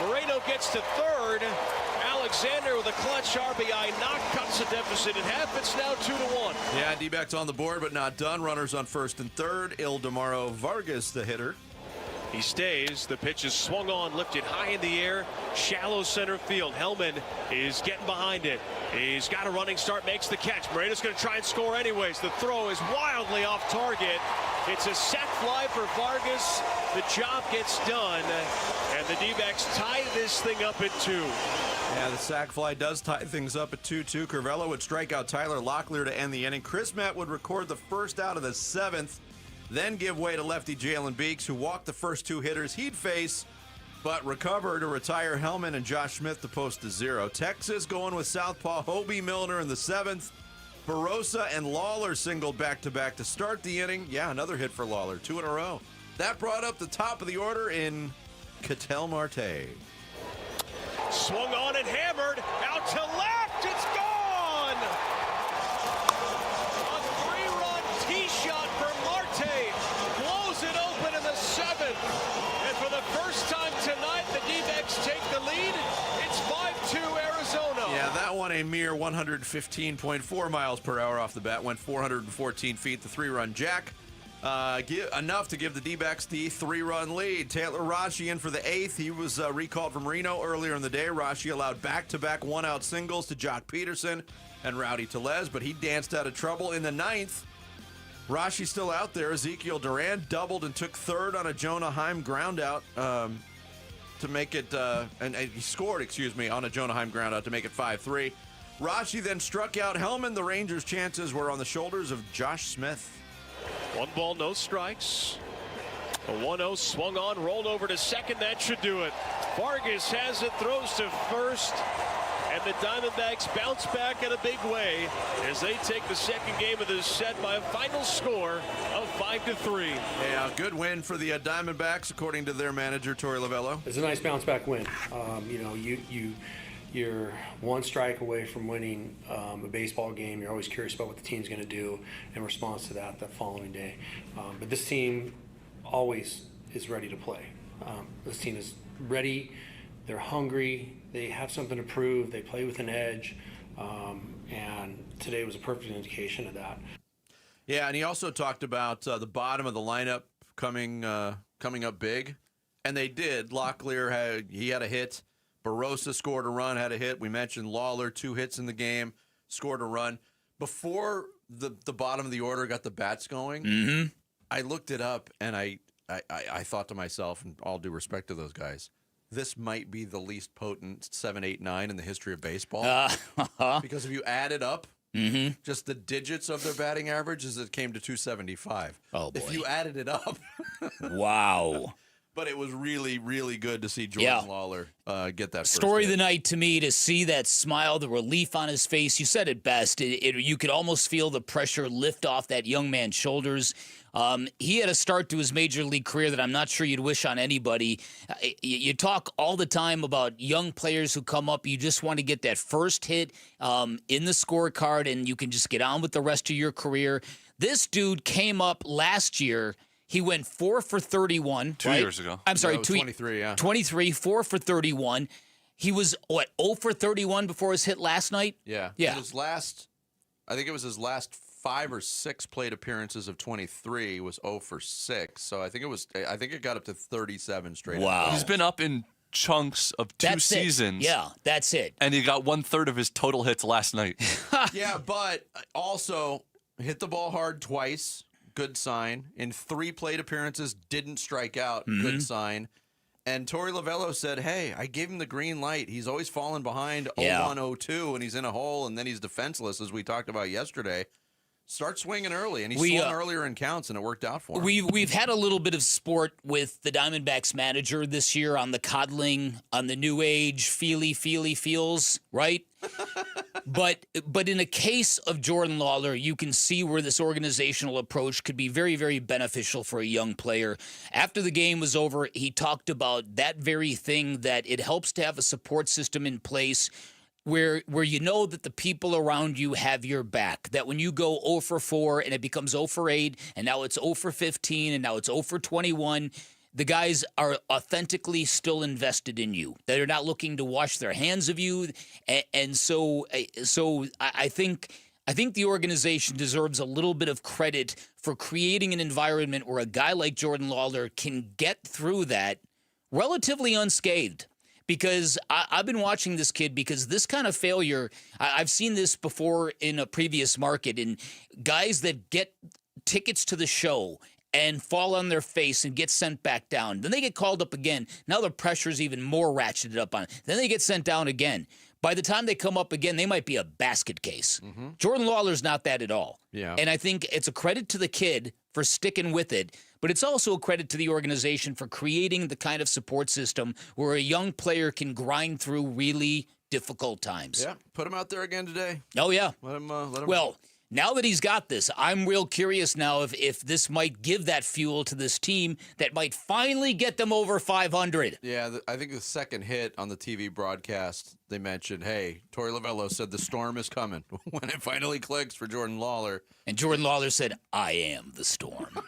Moreno gets to third. Alexander with a clutch RBI knock cuts the deficit in half. It's now 2-1. Yeah, D-backs on the board, but not done. Runners on first and third. Ildemaro Vargas, the hitter. He stays. The pitch is swung on, lifted high in the air. Shallow center field. Hellman is getting behind it. He's got a running start, makes the catch. Moreno's going to try and score anyways. The throw is wildly off target. It's a sac fly for Vargas. The job gets done, and the D-backs tie this thing up at 2. Yeah, the sac fly does tie things up at 2-2. Crivello would strike out Tyler Locklear to end the inning. Crismatt would record the first out of the 7th, then give way to lefty Jalen Beeks, who walked the first 2 hitters he'd face, but recover to retire Hellman and Josh Smith to post to 0. Texas going with southpaw Hobie Milner in the 7th. Barrosa and Lawler singled back-to-back to start the inning. Yeah, another hit for Lawler, 2 in a row. That brought up the top of the order in Ketel Marte. Swung on and hammered. Out to left. It's gone. A 3-run tee shot for Marte. Blows it open in the 7th. And for the first time tonight, the D-backs take the lead. It's 5-2 Arizona. Yeah, that one a mere 115.4 miles per hour off the bat. Went 414 feet. The 3-run jack. Enough to give the D-backs the 3-run lead. Taylor Rashi in for the 8th. He was recalled from Reno earlier in the day. Rashi allowed back-to-back 1-out singles to Jock Peterson and Rowdy Tellez, but he danced out of trouble in the 9th. Rashi still out there. Ezekiel Duran doubled and took third on a Jonah Heim groundout to make it, and he scored, on a Jonah Heim groundout to make it 5-3. Rashi then struck out Hellman. The Rangers' chances were on the shoulders of Josh Smith. 1 ball, no strikes. A 1-0 swung on, rolled over to second. That should do it. Vargas has it, throws to first, And the Diamondbacks bounce back in a big way as they take the second game of this set by a final score of 5-3. Yeah, good win for the Diamondbacks, according to their manager, Torey Lovullo. It's a nice bounce back win. You're one strike away from winning a baseball game. You're always curious about what the team's going to do in response to that the following day. But this team always is ready to play. This team is ready. They're hungry. They have something to prove. They play with an edge. And today was a perfect indication of that. Yeah, and he also talked about the bottom of the lineup coming up big, and they did. Locklear had a hit. Barossa scored a run, had a hit. We mentioned Lawler, 2 hits in the game, scored a run. Before the bottom of the order got the bats going, I looked it up, and I thought to myself, and all due respect to those guys, this might be the least potent 7, 8, 9 in the history of baseball. Because if you add it up, just the digits of their batting averages, it came to 275. Oh, boy. If you added it up. Wow. But it was really, really good to see Jordan Lawler get that first story of hit. the night to me, to see that smile, the relief on his face. You said it best. You could almost feel the pressure lift off that young man's shoulders. He had a start to his major league career that I'm not sure you'd wish on anybody. You talk all the time about young players who come up. You just want to get that first hit in the scorecard, and you can just get on with the rest of your career. This dude came up last year. He went 4 for 31. 2 years ago. I'm sorry, 23, yeah. 23, 4 for 31. He was, 0 for 31 before his hit last night? Yeah. Yeah. I think it was his last 5 or 6 plate appearances of 23 was 0 for 6. So I think it got up to 37 straight. Wow. He's been up in chunks of 2 seasons. Yeah, that's it. And he got 1/3 of his total hits last night. Yeah, but also hit the ball hard twice. Good sign. In 3 plate appearances, didn't strike out. Good sign. And Torey Lovullo said, hey, I gave him the green light. He's always fallen behind 0-1, 0-2, and he's in a hole, and then he's defenseless, as we talked about yesterday. Start swinging early, and he swung earlier in counts, and it worked out for him. We've had a little bit of sport with the Diamondbacks manager this year on the coddling, on the new age, feels, right? But in a case of Jordan Lawler, you can see where this organizational approach could be very, very beneficial for a young player. After the game was over, he talked about that very thing, that it helps to have a support system in place where you know that the people around you have your back, that when you go 0 for 4 and it becomes 0 for 8, and now it's 0 for 15, and now it's 0 for 21, the guys are authentically still invested in you. They're not looking to wash their hands of you. And so I think the organization deserves a little bit of credit for creating an environment where a guy like Jordan Lawler can get through that relatively unscathed. Because I've been watching this kid, because this kind of failure, I've seen this before in a previous market, in guys that get tickets to the show and fall on their face and get sent back down. Then they get called up again. Now the pressure's even more ratcheted up on it. Then they get sent down again. By the time they come up again, they might be a basket case. Jordan Lawler's not that at all. Yeah. And I think it's a credit to the kid for sticking with it, but it's also a credit to the organization for creating the kind of support system where a young player can grind through really difficult times. Yeah, put him out there again today. Oh, yeah. Let him. Well, now that he's got this, I'm real curious now if this might give that fuel to this team that might finally get them over 500. Yeah, I think the second hit on the TV broadcast, they mentioned, hey, Torey Lovullo said the storm is coming when it finally clicks for Jordan Lawler. And Jordan Lawler said, I am the storm.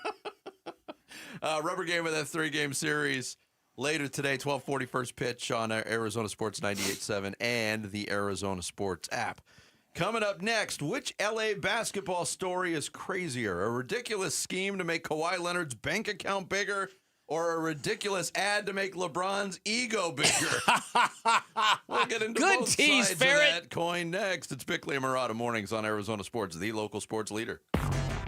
Rubber game of that 3-game series. Later today, 12:40 first pitch on Arizona Sports 98.7 and the Arizona Sports app. Coming up next, which LA basketball story is crazier? A ridiculous scheme to make Kawhi Leonard's bank account bigger, or a ridiculous ad to make LeBron's ego bigger? We'll get into Good both tease, sides Ferret. of that coin next. It's Bickley and Murata Mornings on Arizona Sports, the local sports leader.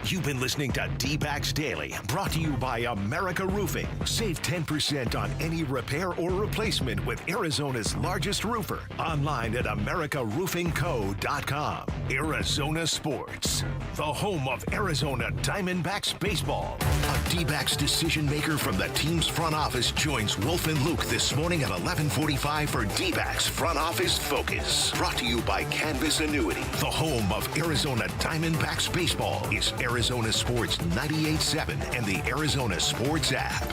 You've been listening to Dbacks Daily, brought to you by America Roofing. Save 10% on any repair or replacement with Arizona's largest roofer. Online at americaroofingco.com. Arizona Sports, the home of Arizona Diamondbacks baseball. A Dbacks decision maker from the team's front office joins Wolf and Luke this morning at 11:45 for Dbacks Front Office Focus. Brought to you by Canvas Annuity. The home of Arizona Diamondbacks baseball is Arizona Sports 98.7 and the Arizona Sports app.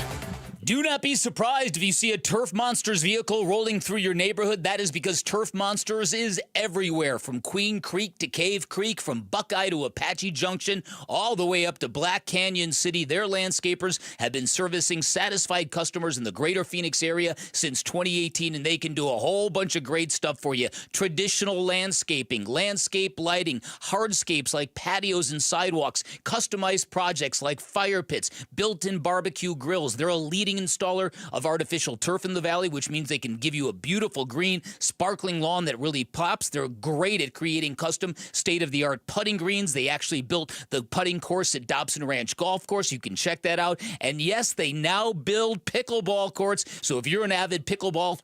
Do not be surprised if you see a Turf Monsters vehicle rolling through your neighborhood. That is because Turf Monsters is everywhere, from Queen Creek to Cave Creek, from Buckeye to Apache Junction, all the way up to Black Canyon City. Their landscapers have been servicing satisfied customers in the greater Phoenix area since 2018, and they can do a whole bunch of great stuff for you. Traditional landscaping, landscape lighting, hardscapes like patios and sidewalks, customized projects like fire pits, built-in barbecue grills. They're a leading installer of artificial turf in the valley, which means they can give you a beautiful green, sparkling lawn that really pops. They're great at creating custom state-of-the-art putting greens. They actually built the putting course at Dobson Ranch Golf Course. You can check that out. And yes, they now build pickleball courts. So if you're an avid pickleball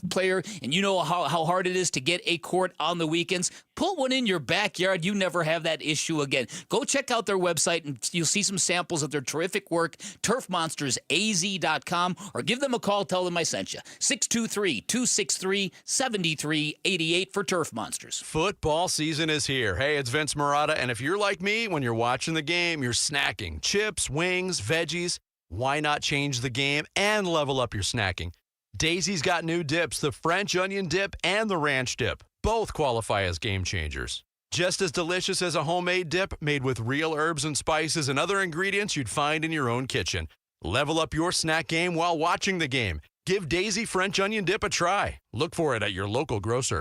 player and you know how hard it is to get a court on the weekends, put one in your backyard. You never have that issue again. Go check out their website and you'll see some samples of their terrific work, turfmonstersaz.com, or give them a call. Tell them I sent you. 623-263-7388 for Turf Monsters. Football season is here. Hey, it's Vince Marotta, and if you're like me, when you're watching the game, you're snacking chips, wings, veggies. Why not change the game and level up your snacking? Daisy's got new dips, the French onion dip and the ranch dip. Both qualify as game changers. Just as delicious as a homemade dip made with real herbs and spices and other ingredients you'd find in your own kitchen. Level up your snack game while watching the game. Give Daisy French onion dip a try. Look for it at your local grocer.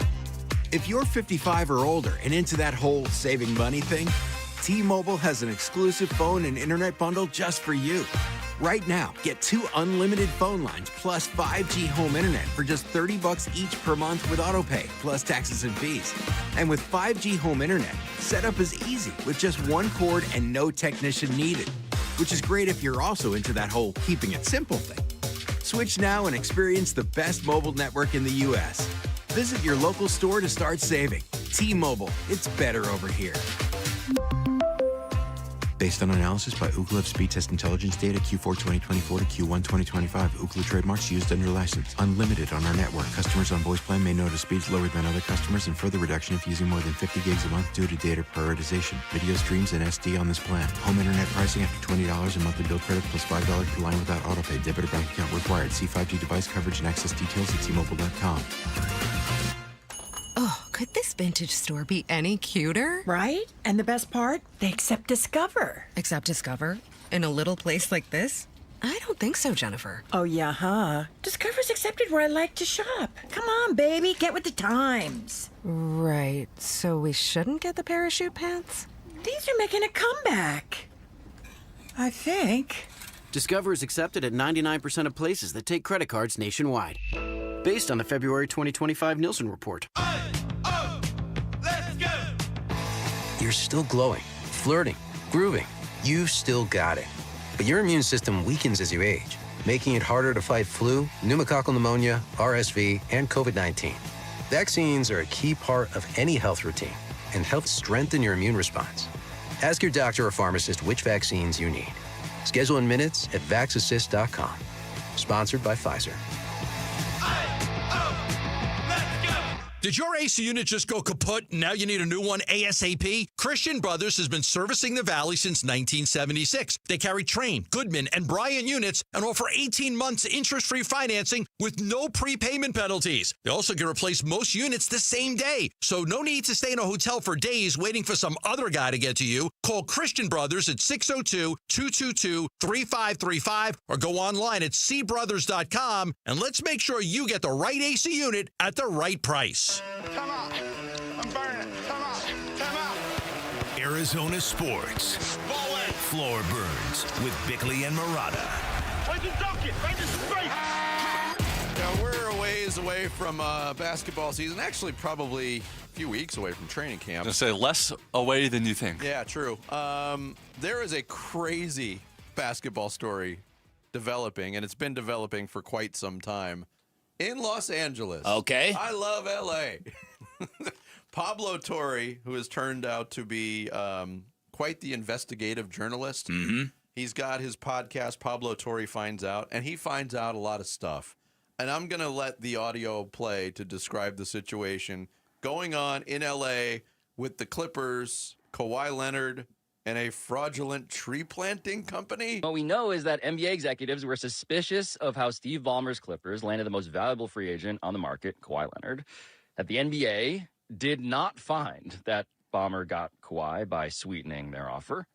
If you're 55 or older and into that whole saving money thing, T-Mobile has an exclusive phone and internet bundle just for you. Right now, get 2 unlimited phone lines plus 5G home internet for just $30 each per month with AutoPay, plus taxes and fees. And with 5G home internet, setup is easy with just one cord and no technician needed, which is great if you're also into that whole keeping it simple thing. Switch now and experience the best mobile network in the U.S. Visit your local store to start saving. T-Mobile, it's better over here. Based on analysis by Ookla of speed test intelligence data Q4 2024 to Q1 2025. Ookla trademarks used under license. Unlimited on our network. Customers on voice plan may notice speeds lower than other customers and further reduction if using more than 50 gigs a month due to data prioritization. Video streams and SD on this plan. Home internet pricing after $20 a monthly bill credit plus $5 per line without autopay. Debit or bank account required. See 5G device coverage and access details at T-Mobile.com. Oh, could this vintage store be any cuter? Right? And the best part? They accept Discover. Accept Discover? In a little place like this? I don't think so, Jennifer. Oh, yeah, huh? Discover's accepted where I like to shop. Come on, baby, get with the times. Right, so we shouldn't get the parachute pants? These are making a comeback. I think. Discover is accepted at 99% of places that take credit cards nationwide. Based on the February 2025 Nielsen report. Let's go! You're still glowing, flirting, grooving. You still got it. But your immune system weakens as you age, making it harder to fight flu, pneumococcal pneumonia, RSV, and COVID-19. Vaccines are a key part of any health routine and help strengthen your immune response. Ask your doctor or pharmacist which vaccines you need. Schedule in minutes at vaxassist.com. Sponsored by Pfizer. Did your AC unit just go kaput and now you need a new one ASAP? Christian Brothers has been servicing the Valley since 1976. They carry Train, Goodman, and Bryant units and offer 18 months interest-free financing with no prepayment penalties. They also can replace most units the same day, so no need to stay in a hotel for days waiting for some other guy to get to you. Call Christian Brothers at 602-222-3535 or go online at cbrothers.com and let's make sure you get the right AC unit at the right price. Come on. I'm burning. Come on. Come on. Arizona Sports. Floor Burns with Bickley and Marotta. Now, we're a ways away from basketball season. Actually, probably a few weeks away from training camp. I was going to say less away than you think. Yeah, true. There is a crazy basketball story developing, and it's been developing for quite some time. In Los Angeles. Okay. I love L.A. Pablo Torre, who has turned out to be quite the investigative journalist. He's got his podcast, Pablo Torre Finds Out, and he finds out a lot of stuff. And I'm going to let the audio play to describe the situation going on in L.A. with the Clippers, Kawhi Leonard, and a fraudulent tree planting company. What we know is that NBA executives were suspicious of how Steve Ballmer's Clippers landed the most valuable free agent on the market, Kawhi Leonard, that the NBA did not find that Ballmer got Kawhi by sweetening their offer.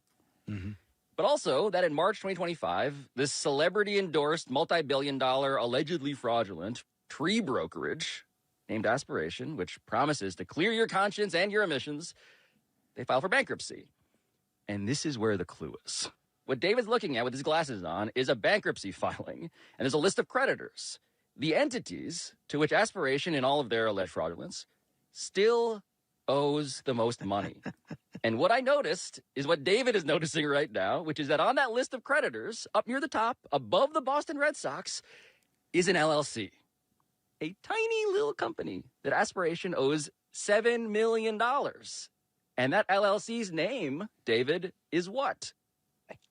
But also that in March 2025, this celebrity-endorsed, multi-billion-dollar, allegedly fraudulent tree brokerage named Aspiration, which promises to clear your conscience and your emissions, they file for bankruptcy. And this is where the clue is. What David's looking at with his glasses on is a bankruptcy filing, and there's a list of creditors. The entities to which Aspiration and all of their alleged fraudulence still owes the most money. And what I noticed is what David is noticing right now, which is that on that list of creditors, up near the top, above the Boston Red Sox, is an LLC. A tiny little company that Aspiration owes $7 million. And that LLC's name, David, is what?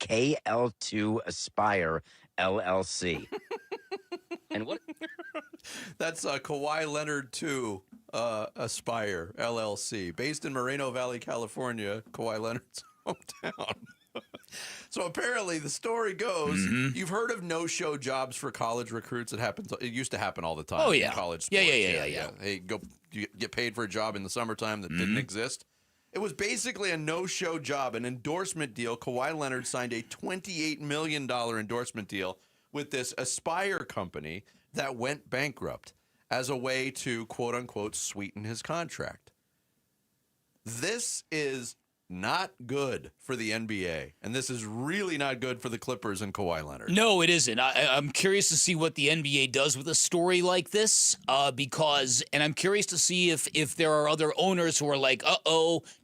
KL2 Aspire LLC. And what? That's Kawhi Leonard 2 Aspire LLC, based in Moreno Valley, California, Kawhi Leonard's hometown. So apparently the story goes, you've heard of no-show jobs for college recruits. It used to happen all the time. Oh, yeah. In college sports. Yeah. Hey, you get paid for a job in the summertime that didn't exist. It was basically a no-show job, an endorsement deal. Kawhi Leonard signed a $28 million endorsement deal with this Aspire company that went bankrupt as a way to, quote-unquote, sweeten his contract. This is not good for the NBA, and this is really not good for the Clippers and Kawhi Leonard. No, it isn't. I'm curious to see what the NBA does with a story like this, and I'm curious to see if there are other owners who are like,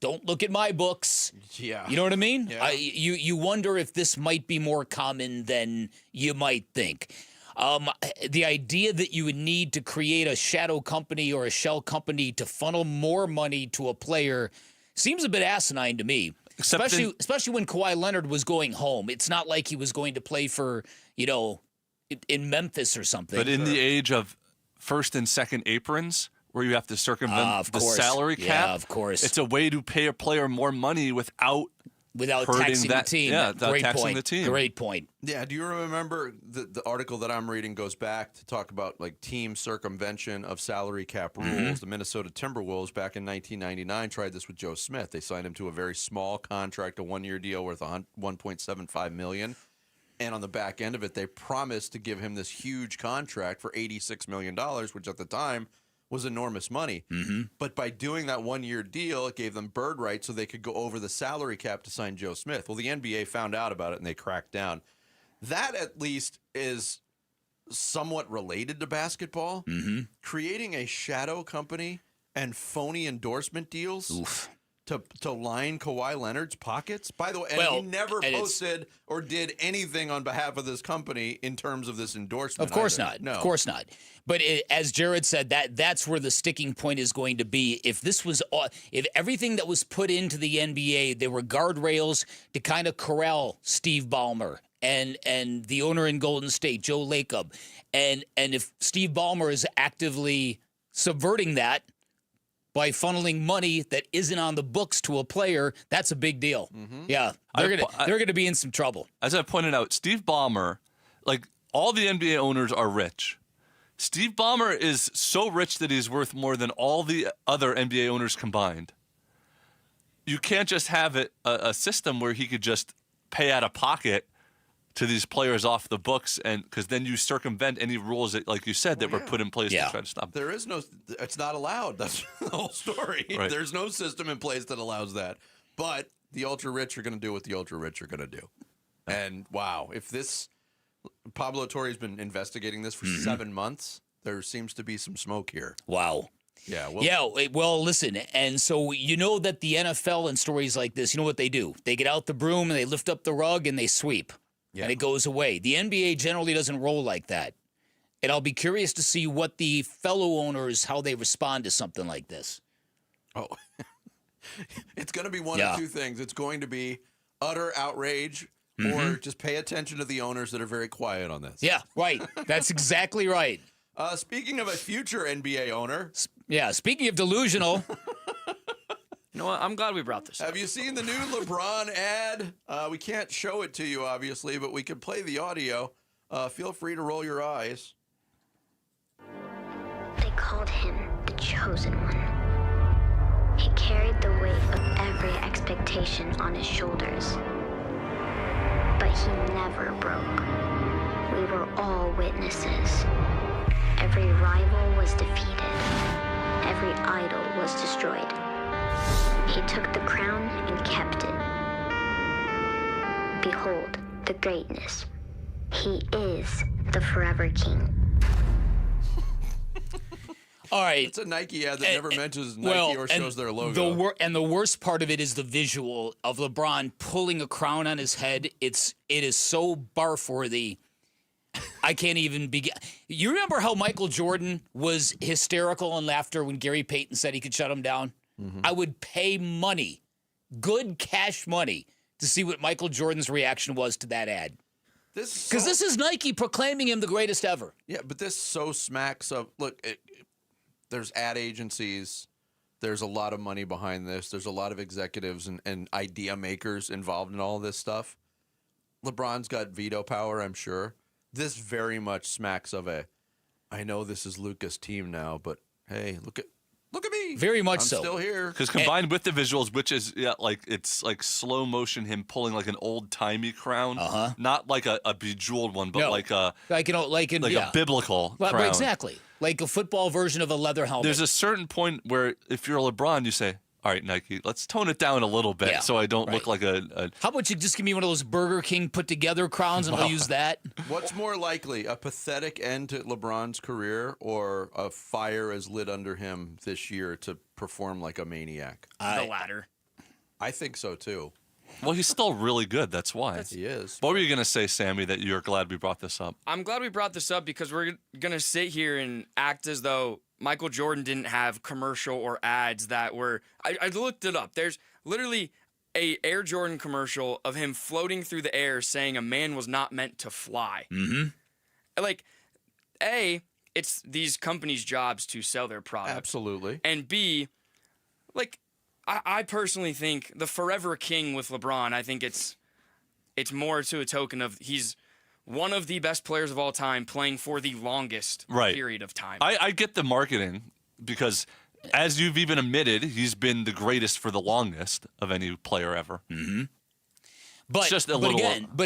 don't look at my books. Yeah. You know what I mean? Yeah. You wonder if this might be more common than you might think. The idea that you would need to create a shadow company or a shell company to funnel more money to a player seems a bit asinine to me, especially when Kawhi Leonard was going home. It's not like he was going to play for, in Memphis or something. But in the age of first and second aprons, where you have to circumvent the salary cap, yeah, of course, it's a way to pay a player more money without taxing the team. Yeah, without taxing the team. Great point. Yeah, do you remember the article that I'm reading goes back to talk about like team circumvention of salary cap rules. The Minnesota Timberwolves back in 1999 tried this with Joe Smith. They signed him to a very small contract, a one-year deal worth $1.75 million. And on the back end of it, they promised to give him this huge contract for $86 million, which at the time was enormous money. But by doing that one-year deal, it gave them bird rights so they could go over the salary cap to sign Joe Smith. Well, the NBA found out about it, and they cracked down. That, at least, is somewhat related to basketball. Creating a shadow company and phony endorsement deals to line Kawhi Leonard's pockets. By the way, he never posted or did anything on behalf of this company in terms of this endorsement. Of course either. not. No. Of course not. But as Jared said, that's where the sticking point is going to be. If everything that was put into the NBA, there were guardrails to kind of corral Steve Ballmer and the owner in Golden State, Joe Lacob, and if Steve Ballmer is actively subverting that by funneling money that isn't on the books to a player, that's a big deal. Yeah, they're gonna be in some trouble. As I pointed out, Steve Ballmer, like all the NBA owners are rich. Steve Ballmer is so rich that he's worth more than all the other NBA owners combined. You can't just have a system where he could just pay out of pocket to these players off the books, and because then you circumvent any rules that, like you said, that were put in place to try to stop. There is no, it's not allowed. That's the whole story. Right. There's no system in place that allows that. But the ultra rich are going to do what the ultra rich are going to do. And wow, if this, Pablo Torre's been investigating this for 7 months. There seems to be some smoke here. Wow. Yeah. Well, listen, and so you know that the NFL in stories like this, you know what they do? They get out the broom and they lift up the rug and they sweep. Yeah. And it goes away. The NBA generally doesn't roll like that. And I'll be curious to see what the fellow owners, how they respond to something like this. Oh, it's going to be one of two things. It's going to be utter outrage or just pay attention to the owners that are very quiet on this. Yeah, right. That's exactly right. Speaking of a future NBA owner. Speaking of delusional. You know what? I'm glad we brought this up. Have you seen the new LeBron ad? We can't show it to you, obviously, but we can play the audio. Feel free to roll your eyes. They called him the Chosen One. He carried the weight of every expectation on his shoulders. But he never broke. We were all witnesses. Every rival was defeated. Every idol was destroyed. He took the crown and kept it. Behold the greatness. He is the Forever King. All right. It's a Nike ad that never mentions Nike or shows their logo. The worst part of it is the visual of LeBron pulling a crown on his head. It is so barf-worthy. I can't even begin. You remember how Michael Jordan was hysterical in laughter when Gary Payton said he could shut him down? Mm-hmm. I would pay money, good cash money, to see what Michael Jordan's reaction was to that ad. Because this is Nike proclaiming him the greatest ever. Yeah, but this so smacks of, look, there's ad agencies. There's a lot of money behind this. There's a lot of executives and idea makers involved in all this stuff. LeBron's got veto power, I'm sure. This very much smacks of I know this is Luka's team now, but hey, look at me. Very much I'm so. Still here. Because combined with the visuals, which is it's like slow motion, him pulling like an old timey crown, not like a bejeweled one, but like a biblical crown. Right, exactly, like a football version of a leather helmet. There's a certain point where if you're LeBron, you say, "All right, Nike, let's tone it down a little bit, so I don't look like a." How about you just give me one of those Burger King put together crowns, and I'll use that. What's more likely, a pathetic end to LeBron's career, or a fire is lit under him this year to perform like a maniac? The latter. I think so too. Well, he's still really good. That's why he is. What were you going to say, Sammy? That you're glad we brought this up? I'm glad we brought this up because we're going to sit here and act as though Michael Jordan didn't have commercial or ads that were. I looked it up. There's literally a Air Jordan commercial of him floating through the air saying a man was not meant to fly. Mm-hmm. Like, A, it's these companies' jobs to sell their product. Absolutely. And B, like, I personally think the Forever King with LeBron, I think it's more to a token of he's one of the best players of all time playing for the longest period of time. I get the marketing because, as you've even admitted, he's been the greatest for the longest of any player ever. Mm-hmm. But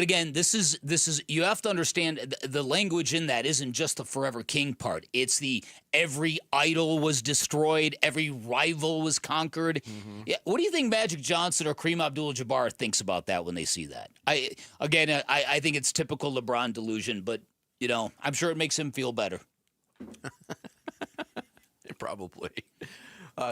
again, this is you have to understand the language in that isn't just the Forever King part. It's the every idol was destroyed, every rival was conquered. Mm-hmm. Yeah, what do you think Magic Johnson or Kareem Abdul-Jabbar thinks about that when they see that? I think it's typical LeBron delusion, but I'm sure it makes him feel better. Probably.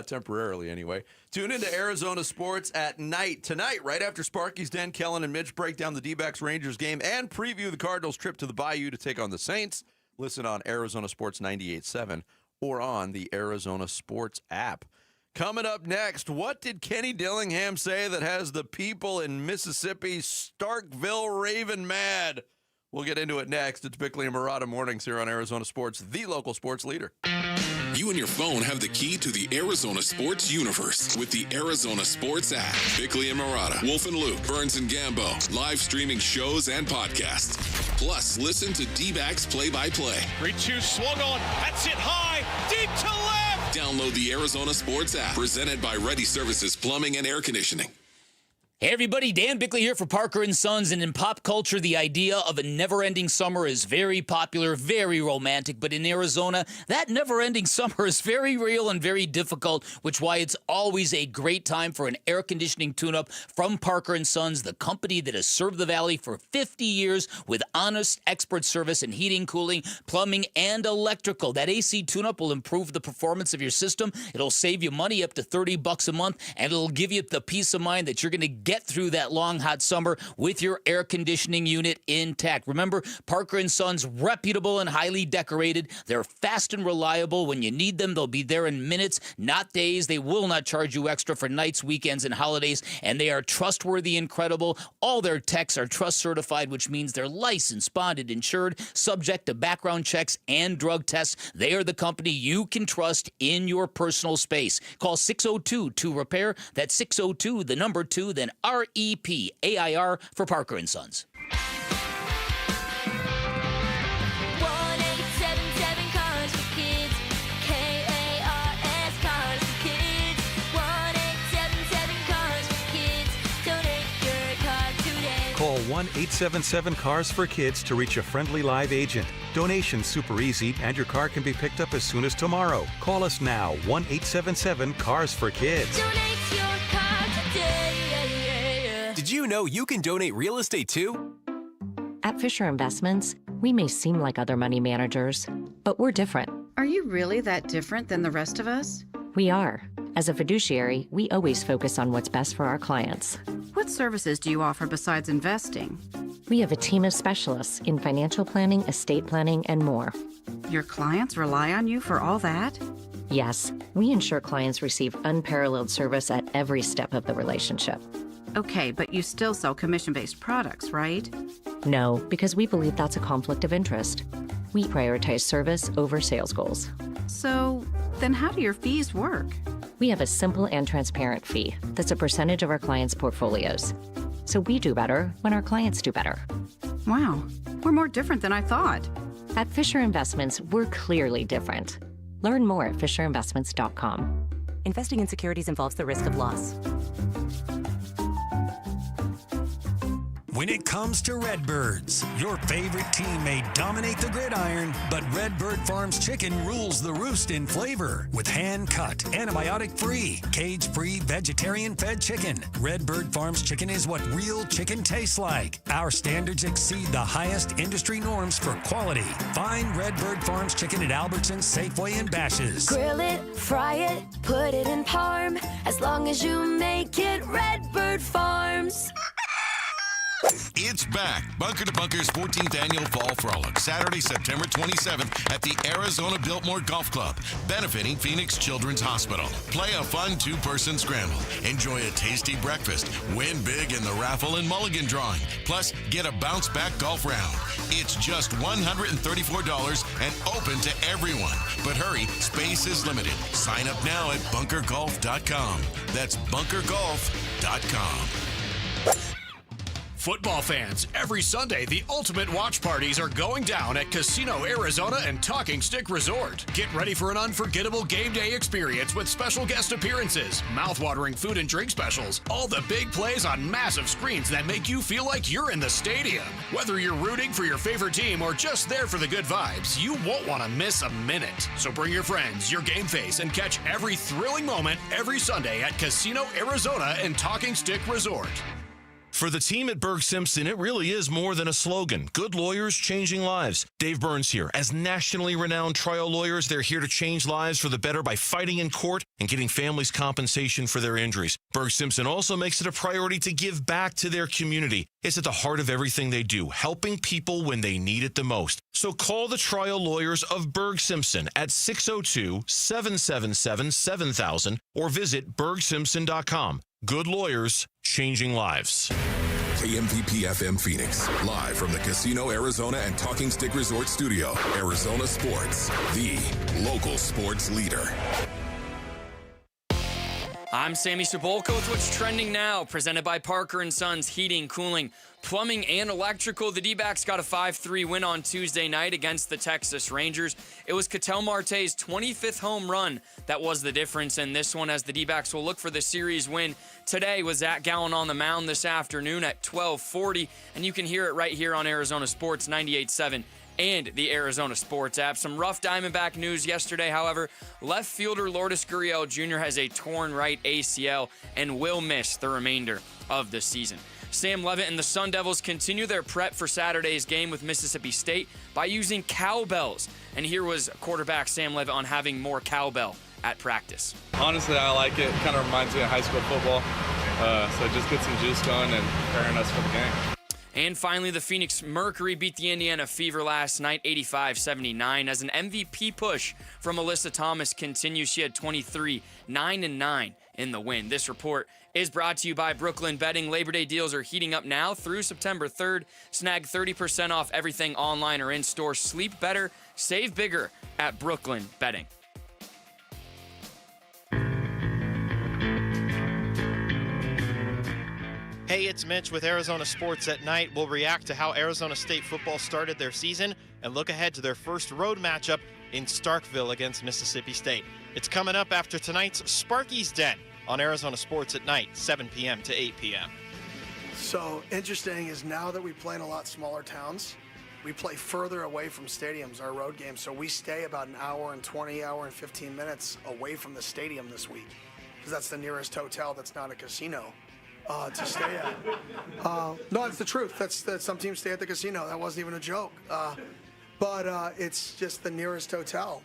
Temporarily, anyway. Tune into Arizona Sports at night tonight, right after Sparky's Den. Kellen and Mitch break down the Dbacks Rangers game and preview the Cardinals' trip to the Bayou to take on the Saints. Listen on Arizona Sports 98.7 or on the Arizona Sports app. Coming up next, what did Kenny Dillingham say that has the people in Mississippi, Starkville, raving mad? We'll get into it next. It's Bickley and Murata Mornings here on Arizona Sports, the local sports leader. You and your phone have the key to the Arizona sports universe with the Arizona Sports app. Bickley and Murata, Wolf and Luke, Burns and Gambo, live streaming shows and podcasts. Plus, listen to Dbacks play-by-play. 3-2 swung on. That's it high. Deep to left. Download the Arizona Sports app, presented by Ready Services Plumbing and Air Conditioning. Hey everybody, Dan Bickley here for Parker & Sons, and in pop culture, the idea of a never-ending summer is very popular, very romantic, but in Arizona, that never-ending summer is very real and very difficult, which is why it's always a great time for an air conditioning tune-up from Parker & Sons, the company that has served the Valley for 50 years with honest expert service in heating, cooling, plumbing, and electrical. That AC tune-up will improve the performance of your system, it'll save you money up to $30 a month, and it'll give you the peace of mind that you're going to get get through that long, hot summer with your air conditioning unit intact. Remember, Parker & Sons, reputable and highly decorated. They're fast and reliable. When you need them, they'll be there in minutes, not days. They will not charge you extra for nights, weekends, and holidays, and they are trustworthy and credible. All their techs are trust certified, which means they're licensed, bonded, insured, subject to background checks and drug tests. They are the company you can trust in your personal space. Call 602-2-REPAIR. That's 602, the number 2, then REPAIR for Parker & Sons. 1-877 Cars for Kids. K-A-R-S Cars for Kids. 1-877 Cars for Kids. Donate your car today. Call 1-877-CARS-FOR-KIDS to reach a friendly live agent. Donation's super easy, and your car can be picked up as soon as tomorrow. Call us now, 1-877-CARS-FOR-KIDS. Donate your car today. Did you know you can donate real estate too? At Fisher Investments, we may seem like other money managers, but we're different. Are you really that different than the rest of us? We are. As a fiduciary, we always focus on what's best for our clients. What services do you offer besides investing? We have a team of specialists in financial planning, estate planning, and more. Your clients rely on you for all that? Yes, we ensure clients receive unparalleled service at every step of the relationship. Okay, but you still sell commission-based products, right? No, because we believe that's a conflict of interest. We prioritize service over sales goals. So, then how do your fees work? We have a simple and transparent fee that's a percentage of our clients' portfolios. So we do better when our clients do better. Wow, we're more different than I thought. At Fisher Investments, we're clearly different. Learn more at FisherInvestments.com. Investing in securities involves the risk of loss. When it comes to Redbirds, your favorite team may dominate the gridiron, but Redbird Farms chicken rules the roost in flavor. With hand-cut, antibiotic-free, cage-free, vegetarian-fed chicken, Redbird Farms chicken is what real chicken tastes like. Our standards exceed the highest industry norms for quality. Find Redbird Farms chicken at Albertsons, Safeway, and Bash's. Grill it, fry it, put it in parm. As long as you make it Redbird Farms. It's back. Bunker to Bunker's 14th annual Fall Frolic, Saturday, September 27th at the Arizona Biltmore Golf Club, benefiting Phoenix Children's Hospital. Play a fun two-person scramble, enjoy a tasty breakfast, win big in the raffle and mulligan drawing, plus get a bounce-back golf round. It's just $134 and open to everyone. But hurry, space is limited. Sign up now at bunkergolf.com. That's bunkergolf.com. Football fans, every Sunday, the ultimate watch parties are going down at Casino Arizona and Talking Stick Resort. Get ready for an unforgettable game day experience with special guest appearances, mouthwatering food and drink specials, all the big plays on massive screens that make you feel like you're in the stadium. Whether you're rooting for your favorite team or just there for the good vibes, you won't want to miss a minute. So bring your friends, your game face, and catch every thrilling moment every Sunday at Casino Arizona and Talking Stick Resort. For the team at Berg Simpson, it really is more than a slogan. Good lawyers changing lives. Dave Burns here. As nationally renowned trial lawyers, they're here to change lives for the better by fighting in court and getting families compensation for their injuries. Berg Simpson also makes it a priority to give back to their community. It's at the heart of everything they do, helping people when they need it the most. So call the trial lawyers of Berg Simpson at 602-777-7000 or visit bergsimpson.com. Good lawyers, changing lives. KMPP FM Phoenix, live from the Casino Arizona and Talking Stick Resort Studio. Arizona Sports, the local sports leader. I'm Sammy Cebulka with what's trending now, presented by Parker & Sons Heating, Cooling, Plumbing, and Electrical. The Dbacks got a 5-3 win on Tuesday night against the Texas Rangers. It was Ketel Marte's 25th home run that was the difference in this one, as the Dbacks will look for the series win today with Zack Gallon on the mound this afternoon at 12:40, and you can hear it right here on Arizona Sports 98.7 and the Arizona Sports app. Some rough Diamondback news yesterday, however. Left fielder Lourdes Gurriel Jr. has a torn right ACL and will miss the remainder of the season. Sam Levitt and the Sun Devils continue their prep for Saturday's game with Mississippi State by using cowbells. And here was quarterback Sam Levitt on having more cowbell at practice. Honestly, I like it. Kind of reminds me of high school football. So just get some juice going and preparing us for the game. And finally, the Phoenix Mercury beat the Indiana Fever last night, 85-79, as an MVP push from Alyssa Thomas continues. She had 23, 9-9 in the win. This report is brought to you by Brooklyn Betting. Labor Day deals are heating up now through September 3rd. Snag 30% off everything online or in-store. Sleep better, save bigger at Brooklyn Betting. Hey, it's Mitch with Arizona Sports at Night. We'll react to how Arizona State football started their season and look ahead to their first road matchup in Starkville against Mississippi State. It's coming up after tonight's Sparky's Den on Arizona Sports at Night, 7 p.m. to 8 p.m. So interesting is now that we play in a lot smaller towns, we play further away from stadiums, our road games. So we stay about an hour and 20, hour and 15 minutes away from the stadium this week because that's the nearest hotel that's not a casino. To stay at. No, it's the truth. That's some teams stay at the casino. That wasn't even a joke. But it's just the nearest hotel.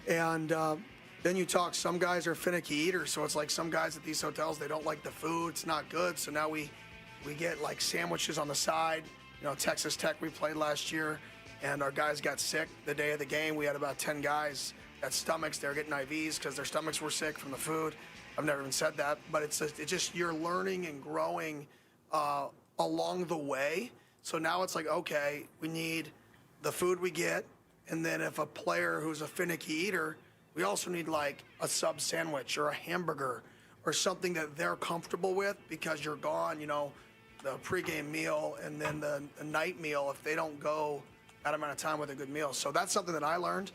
And then you talk, some guys are finicky eaters. So it's like some guys at these hotels, they don't like the food. It's not good. So now we get like sandwiches on the side. You know, Texas Tech, we played last year, and our guys got sick the day of the game. We had about 10 guys that stomachs. They were getting IVs because their stomachs were sick from the food. I've never even said that, but it's just you're learning and growing along the way. So now it's like, okay, we need the food we get, and then if a player who's a finicky eater, we also need like a sub sandwich or a hamburger or something that they're comfortable with because you're gone, you know, the pregame meal and then the night meal if they don't go that amount of time with a good meal. So that's something that I learned.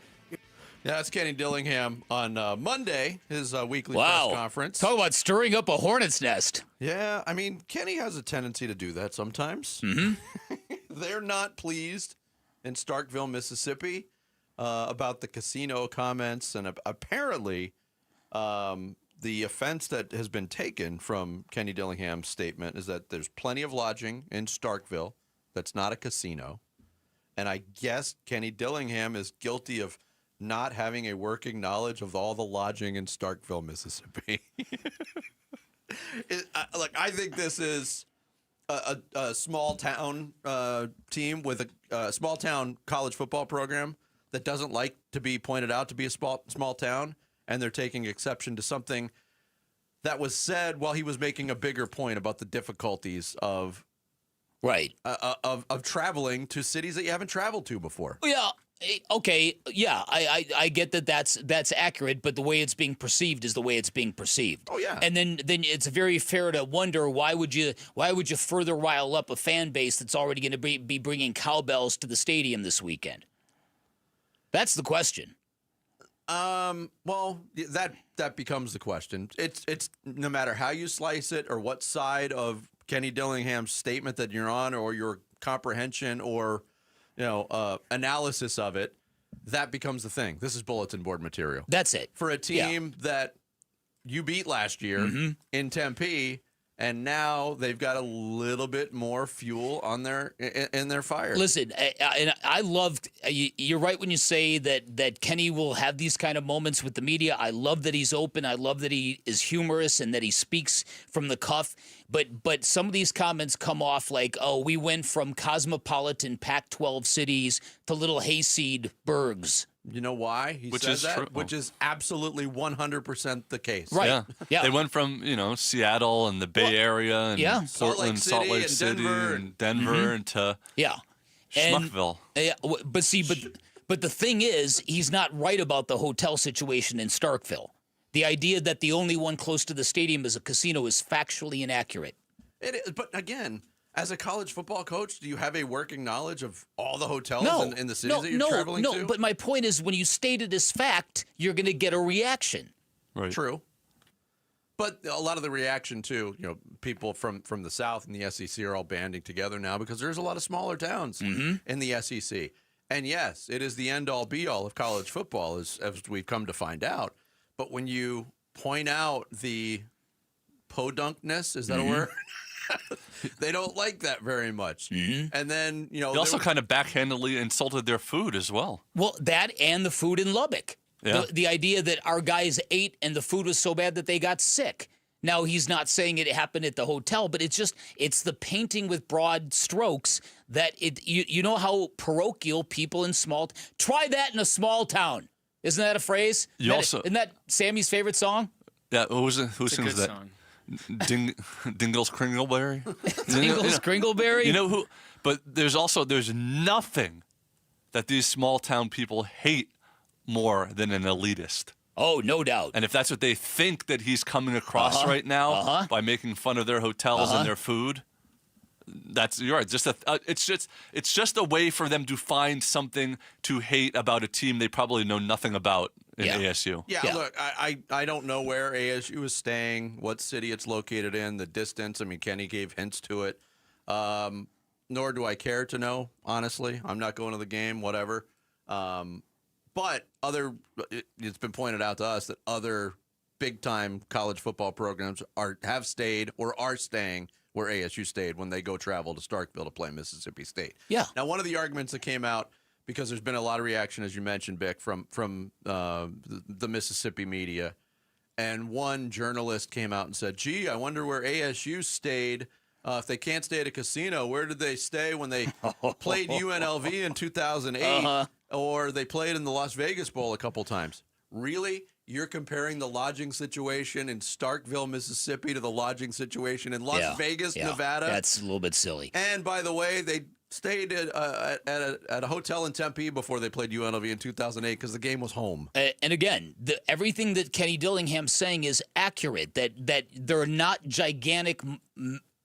Yeah, that's Kenny Dillingham on Monday, his weekly press conference. Talk about stirring up a hornet's nest. Yeah, I mean, Kenny has a tendency to do that sometimes. Mm-hmm. They're not pleased in Starkville, Mississippi, about the casino comments, and apparently the offense that has been taken from Kenny Dillingham's statement is that there's plenty of lodging in Starkville that's not a casino, and I guess Kenny Dillingham is guilty of not having a working knowledge of all the lodging in Starkville, Mississippi. I think this is a small town team with a small town college football program that doesn't like to be pointed out to be a small town, and they're taking exception to something that was said while he was making a bigger point about the difficulties of traveling to cities that you haven't traveled to before. Yeah. Okay, yeah, I get that that's accurate, but the way it's being perceived is the way it's being perceived. Oh yeah, and then it's very fair to wonder why would you further rile up a fan base that's already going to be bringing cowbells to the stadium this weekend? That's the question. Well, that becomes the question. It's no matter how you slice it or what side of Kenny Dillingham's statement that you're on or your comprehension or analysis of it, that becomes the thing. This is bulletin board material. That's it. For a team that you beat last year in Tempe, and now they've got a little bit more fuel on in their fire. Listen, and I loved. You're right when you say that Kenny will have these kind of moments with the media. I love that he's open. I love that he is humorous and that he speaks from the cuff. But some of these comments come off like, oh, we went from cosmopolitan Pac-12 cities to little hayseed burgs. You know why he says that? True. Which is absolutely 100% the case. Right. Yeah. They went from, Seattle and the Bay Area and Portland, Salt Lake City and Denver into Schmuckville. But the thing is, he's not right about the hotel situation in Starkville. The idea that the only one close to the stadium is a casino is factually inaccurate. It is, but again, as a college football coach, do you have a working knowledge of all the hotels in the cities that you're traveling to? No, but my point is when you state it as fact, you're going to get a reaction. Right. True. But a lot of the reaction to, people from the South and the SEC are all banding together now because there's a lot of smaller towns in the SEC. And yes, it is the end-all, be-all of college football, as we've come to find out. But when you point out the podunkness, is that a word? They don't like that very much. And then, they also kind of backhandedly insulted their food as well. Well, that and the food in Lubbock. Yeah. The idea that our guys ate and the food was so bad that they got sick. Now, he's not saying it happened at the hotel, but it's the painting with broad strokes that you know how parochial people in try that in a small town. Isn't that a phrase? Isn't that Sammy's favorite song? Yeah, who sings that? Song. Dingles Kringleberry? Dingles Kringleberry? You know who? But there's nothing that these small town people hate more than an elitist. Oh, no doubt. And if that's what they think that he's coming across right now by making fun of their hotels and their food, you're right. It's just a way for them to find something to hate about a team they probably know nothing about in ASU. Yeah, look, I don't know where ASU is staying, what city it's located in, the distance. I mean, Kenny gave hints to it. Nor do I care to know, honestly. I'm not going to the game, whatever. But it's been pointed out to us that other big-time college football programs have stayed or are staying where ASU stayed when they go travel to Starkville to play Mississippi State. Yeah. Now, one of the arguments that came out, because there's been a lot of reaction, as you mentioned, Bick, from the Mississippi media, and one journalist came out and said, gee, I wonder where ASU stayed. If they can't stay at a casino, where did they stay when they played UNLV in 2008 or they played in the Las Vegas Bowl a couple times? Really? You're comparing the lodging situation in Starkville, Mississippi to the lodging situation in Las Vegas, Nevada? That's a little bit silly. And by the way, they stayed at a hotel in Tempe before they played UNLV in 2008 because the game was home. And again, everything that Kenny Dillingham's saying is accurate, that they're not gigantic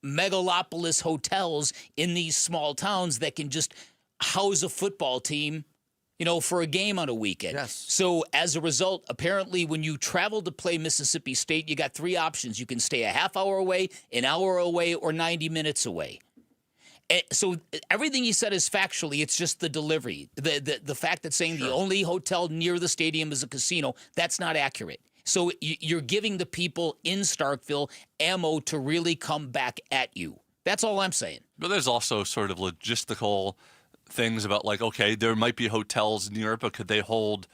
megalopolis hotels in these small towns that can just house a football team, for a game on a weekend. Yes. So as a result, apparently when you travel to play Mississippi State, you got three options. You can stay a half hour away, an hour away, or 90 minutes away. So everything he said is factually, it's just the delivery. The fact that saying the only hotel near the stadium is a casino, that's not accurate. So you're giving the people in Starkville ammo to really come back at you. That's all I'm saying. But there's also sort of logistical things about, like, okay, there might be hotels near it, but could they hold,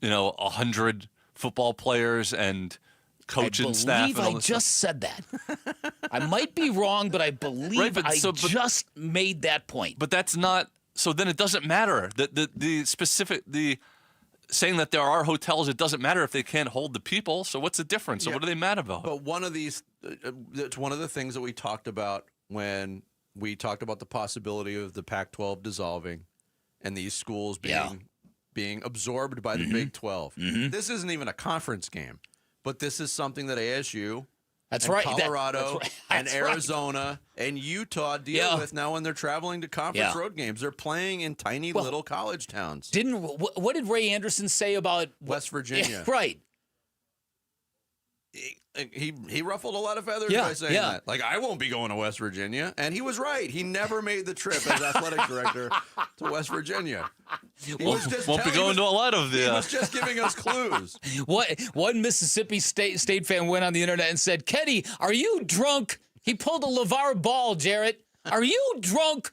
100 football players and coach and staff? I believe I just said that. I might be wrong, but I believe I just made that point. But that's not. So then it doesn't matter. The saying that there are hotels, it doesn't matter if they can't hold the people. So what's the difference? So what are they mad about? But one of these, it's one of the things that we talked about when we talked about the possibility of the Pac-12 dissolving and these schools being absorbed by the Big 12. This isn't even a conference game, but this is something that ASU, Colorado, and Arizona and Utah deal with now when they're traveling to conference road games. They're playing in tiny little college towns. What did Ray Anderson say about West Virginia? Right. He ruffled a lot of feathers by saying that. Like, I won't be going to West Virginia. And he was right. He never made the trip as athletic director toEst Virginia. He won't be going to a lot of the... He was just giving us clues. One Mississippi State fan went on the internet and said, Kenny, are you drunk? He pulled a LeVar Ball, Jarrett. Are you drunk?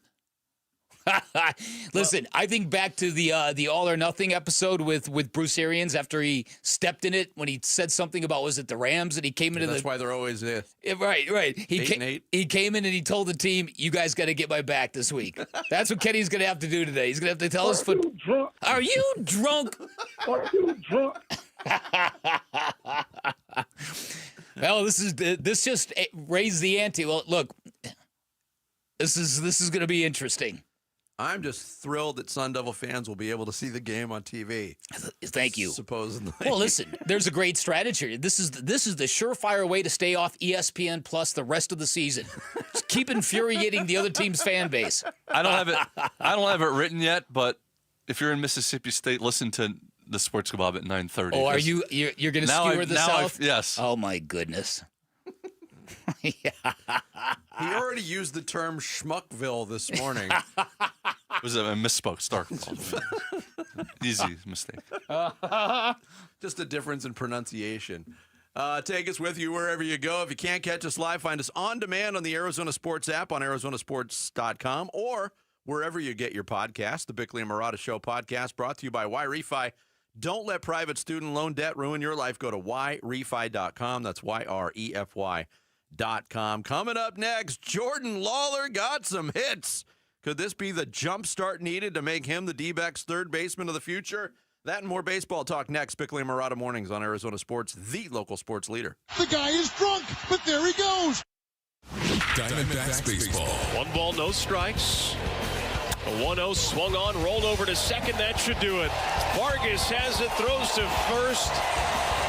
Listen, I think back to the All or Nothing episode with Bruce Arians after he stepped in it when he said something about, was it the Rams, and he came into That's why they're always there. Right. He 8-8. came in and he told the team, you guys got to get my back this week. That's what Kenny's going to have to do today. He's going to have to tell us. Are you drunk? Are you drunk? Well, this just raised the ante. Well, look, this is going to be interesting. I'm just thrilled that Sun Devil fans will be able to see the game on TV. Thank you. Supposedly. Well, listen, there's a great strategy. This is the surefire way to stay off ESPN Plus the rest of the season. Just keep infuriating the other team's fan base. I don't have it written yet, but if you're in Mississippi State, listen to the Sports Kebab at 9:30. Oh, are you're going to skewer the South? Yes. Oh my goodness. He already used the term Schmuckville this morning. Was it a misspoke? Starkville. Easy mistake. Just a difference in pronunciation. Take us with you wherever you go. If you can't catch us live, find us on demand on the Arizona Sports app on arizonasports.com or wherever you get your podcast. The Bickley and Marotta Show podcast brought to you by Yrefy. Don't let private student loan debt ruin your life. Go to YREFI.com. That's YREFY.com. Coming up next, Jordan Lawler got some hits. Could this be the jump start needed to make him the D-backs third baseman of the future? That and more baseball talk next. Bickley and Murata Mornings on Arizona Sports, the local sports leader. The guy is drunk, but there he goes. Diamondbacks baseball. 1 ball, no strikes. A 1-0 swung on, rolled over to second. That should do it. Vargas has it, throws to first.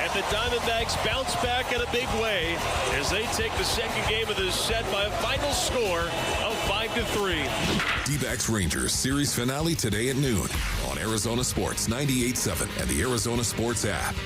And the Diamondbacks bounce back in a big way as they take the second game of this set by a final score of 5-3. Dbacks Rangers series finale today at noon on Arizona Sports 98.7 and the Arizona Sports app.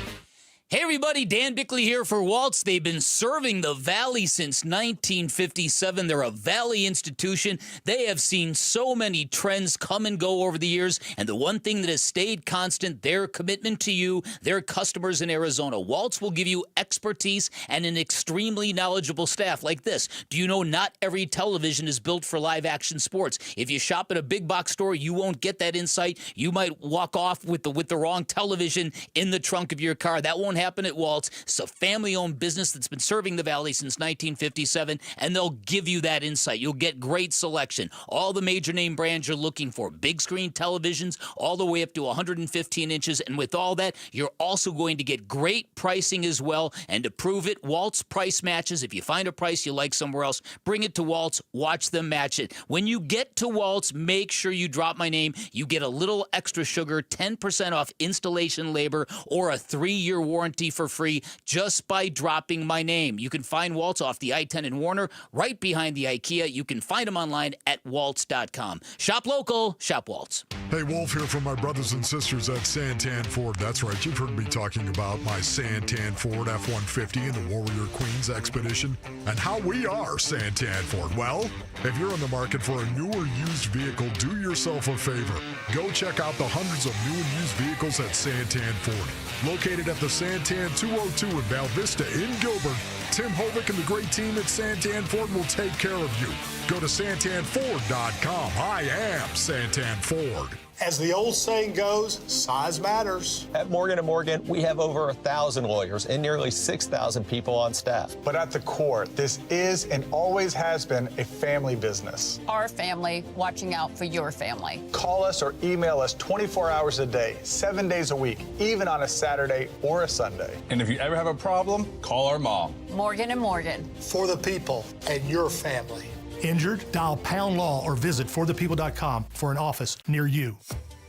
Hey everybody, Dan Bickley here for Waltz. They've been serving the Valley since 1957. They're a Valley institution. They have seen so many trends come and go over the years, and the one thing that has stayed constant, their commitment to you, their customers in Arizona. Waltz will give you expertise and an extremely knowledgeable staff like this. Do you know not every television is built for live action sports? If you shop at a big box store, you won't get that insight. You might walk off with the wrong television in the trunk of your car. That won't happen at Waltz. It's a family-owned business that's been serving the Valley since 1957, and they'll give you that insight. You'll get great selection. All the major name brands you're looking for. Big screen televisions all the way up to 115 inches, and with all that, you're also going to get great pricing as well. And to prove it, Waltz price matches. If you find a price you like somewhere else, bring it to Waltz. Watch them match it. When you get to Waltz, make sure you drop my name. You get a little extra sugar, 10% off installation labor, or a 3-year warranty for free just by dropping my name. You can find Waltz off the I-10 in Warner, right behind the IKEA. You can find them online at waltz.com. Shop local, shop Waltz. Hey, Wolf here from my brothers and sisters at Santan Ford. That's right, you've heard me talking about my Santan Ford F-150 and the Warrior Queens Expedition and how we are Santan Ford. Well, if you're in the market for a new or used vehicle, do yourself a favor. Go check out the hundreds of new and used vehicles at Santan Ford. Located at the Santan 202 in Val Vista in Gilbert, Tim Hovick and the great team at Santan Ford will take care of you. Go to santanford.com. I am Santan Ford. As the old saying goes, size matters. At Morgan & Morgan, we have over 1,000 lawyers and nearly 6,000 people on staff. But at the core, this is and always has been a family business. Our family watching out for your family. Call us or email us 24 hours a day, 7 days a week, even on a Saturday or a Sunday. And if you ever have a problem, call our mom. Morgan & Morgan. For the people and your family. Injured? Dial Pound Law or visit forthepeople.com for an office near you.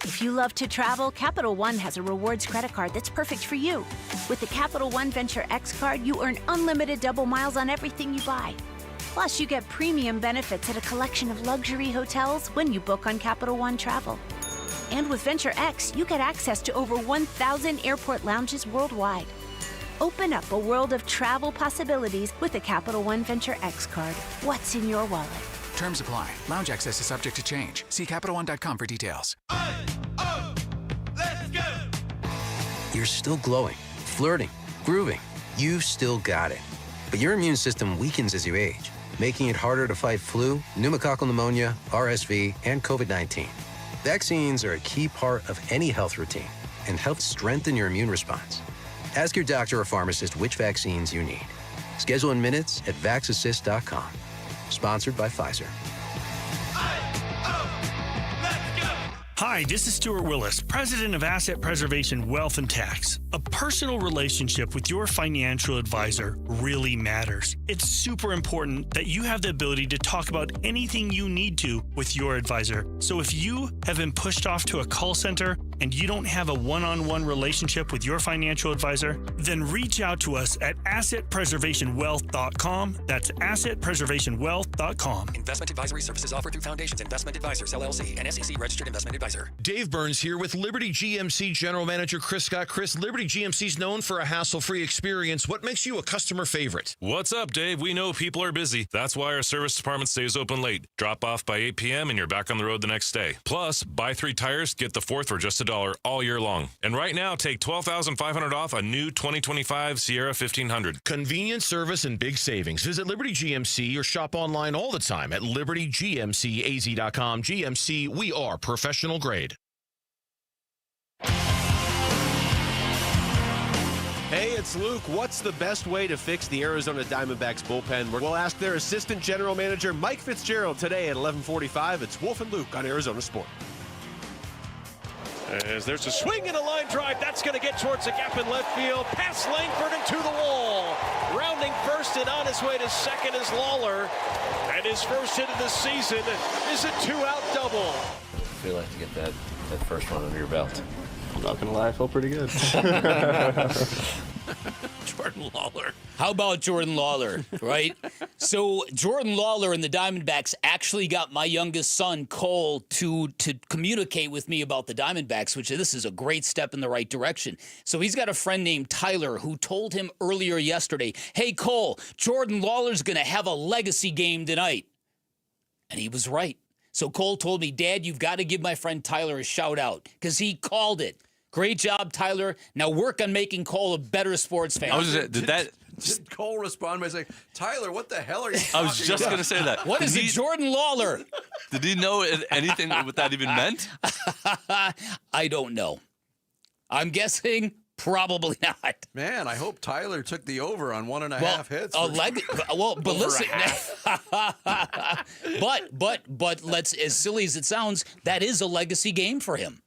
If you love to travel, Capital One has a rewards credit card that's perfect for you. With the Capital One Venture X card, you earn unlimited double miles on everything you buy. Plus, you get premium benefits at a collection of luxury hotels when you book on Capital One Travel. And with Venture X, you get access to over 1,000 airport lounges worldwide. Open up a world of travel possibilities with a Capital One Venture X card. What's in your wallet? Terms apply. Lounge access is subject to change. See CapitalOne.com for details. Let's go! You're still glowing, flirting, grooving. You've still got it. But your immune system weakens as you age, making it harder to fight flu, pneumococcal pneumonia, RSV, and COVID-19. Vaccines are a key part of any health routine and help strengthen your immune response. Ask your doctor or pharmacist which vaccines you need. Schedule in minutes at vaxassist.com. Sponsored by Pfizer. Hi, this is Stuart Willis, President of Asset Preservation Wealth and Tax. A personal relationship with your financial advisor really matters. It's super important that you have the ability to talk about anything you need to with your advisor. So if you have been pushed off to a call center and you don't have a one-on-one relationship with your financial advisor, then reach out to us at assetpreservationwealth.com. That's assetpreservationwealth.com. Investment advisory services offered through Foundations Investment Advisors, LLC, an SEC registered investment advisor. Dave Burns here with Liberty GMC General Manager Chris Scott. Chris, Liberty GMC is known for a hassle-free experience. What makes you a customer favorite? What's up, Dave? We know people are busy. That's why our service department stays open late. Drop off by 8 p.m. and you're back on the road the next day. Plus, buy 3 tires, get the 4th for just $1 all year long. And right now, take $12,500 off a new 2025 Sierra 1500. Convenient service and big savings. Visit Liberty GMC or shop online all the time at libertygmcaz.com. GMC, we are professional grade. Hey, it's Luke. What's the best way to fix the Arizona Diamondbacks bullpen? We'll ask their assistant general manager, Mike Fitzgerald, today at 11:45. It's Wolf and Luke on Arizona Sport. As there's a swing and a line drive, that's going to get towards the gap in left field. Past Langford and to the wall. Rounding first and on his way to second is Lawler. And his first hit of the season is a 2-out double. I feel like to get that first one under your belt. I'm not going to lie, I felt pretty good. Jordan Lawler. How about Jordan Lawler, right? So Jordan Lawler and the Diamondbacks actually got my youngest son, Cole, to communicate with me about the Diamondbacks, which this is a great step in the right direction. So he's got a friend named Tyler who told him earlier yesterday, hey, Cole, Jordan Lawler's going to have a legacy game tonight. And he was right. So Cole told me, Dad, you've got to give my friend Tyler a shout out because he called it. Great job, Tyler. Now work on making Cole a better sports fan. Did Cole respond by saying, Tyler, what the hell are you talking about? I was just going to say that. What is it, Jordan Lawler? Did he know anything what that even meant? I don't know. I'm guessing probably not. Man, I hope Tyler took the over on 1.5 hits. But listen. but let's, as silly as it sounds, that is a legacy game for him.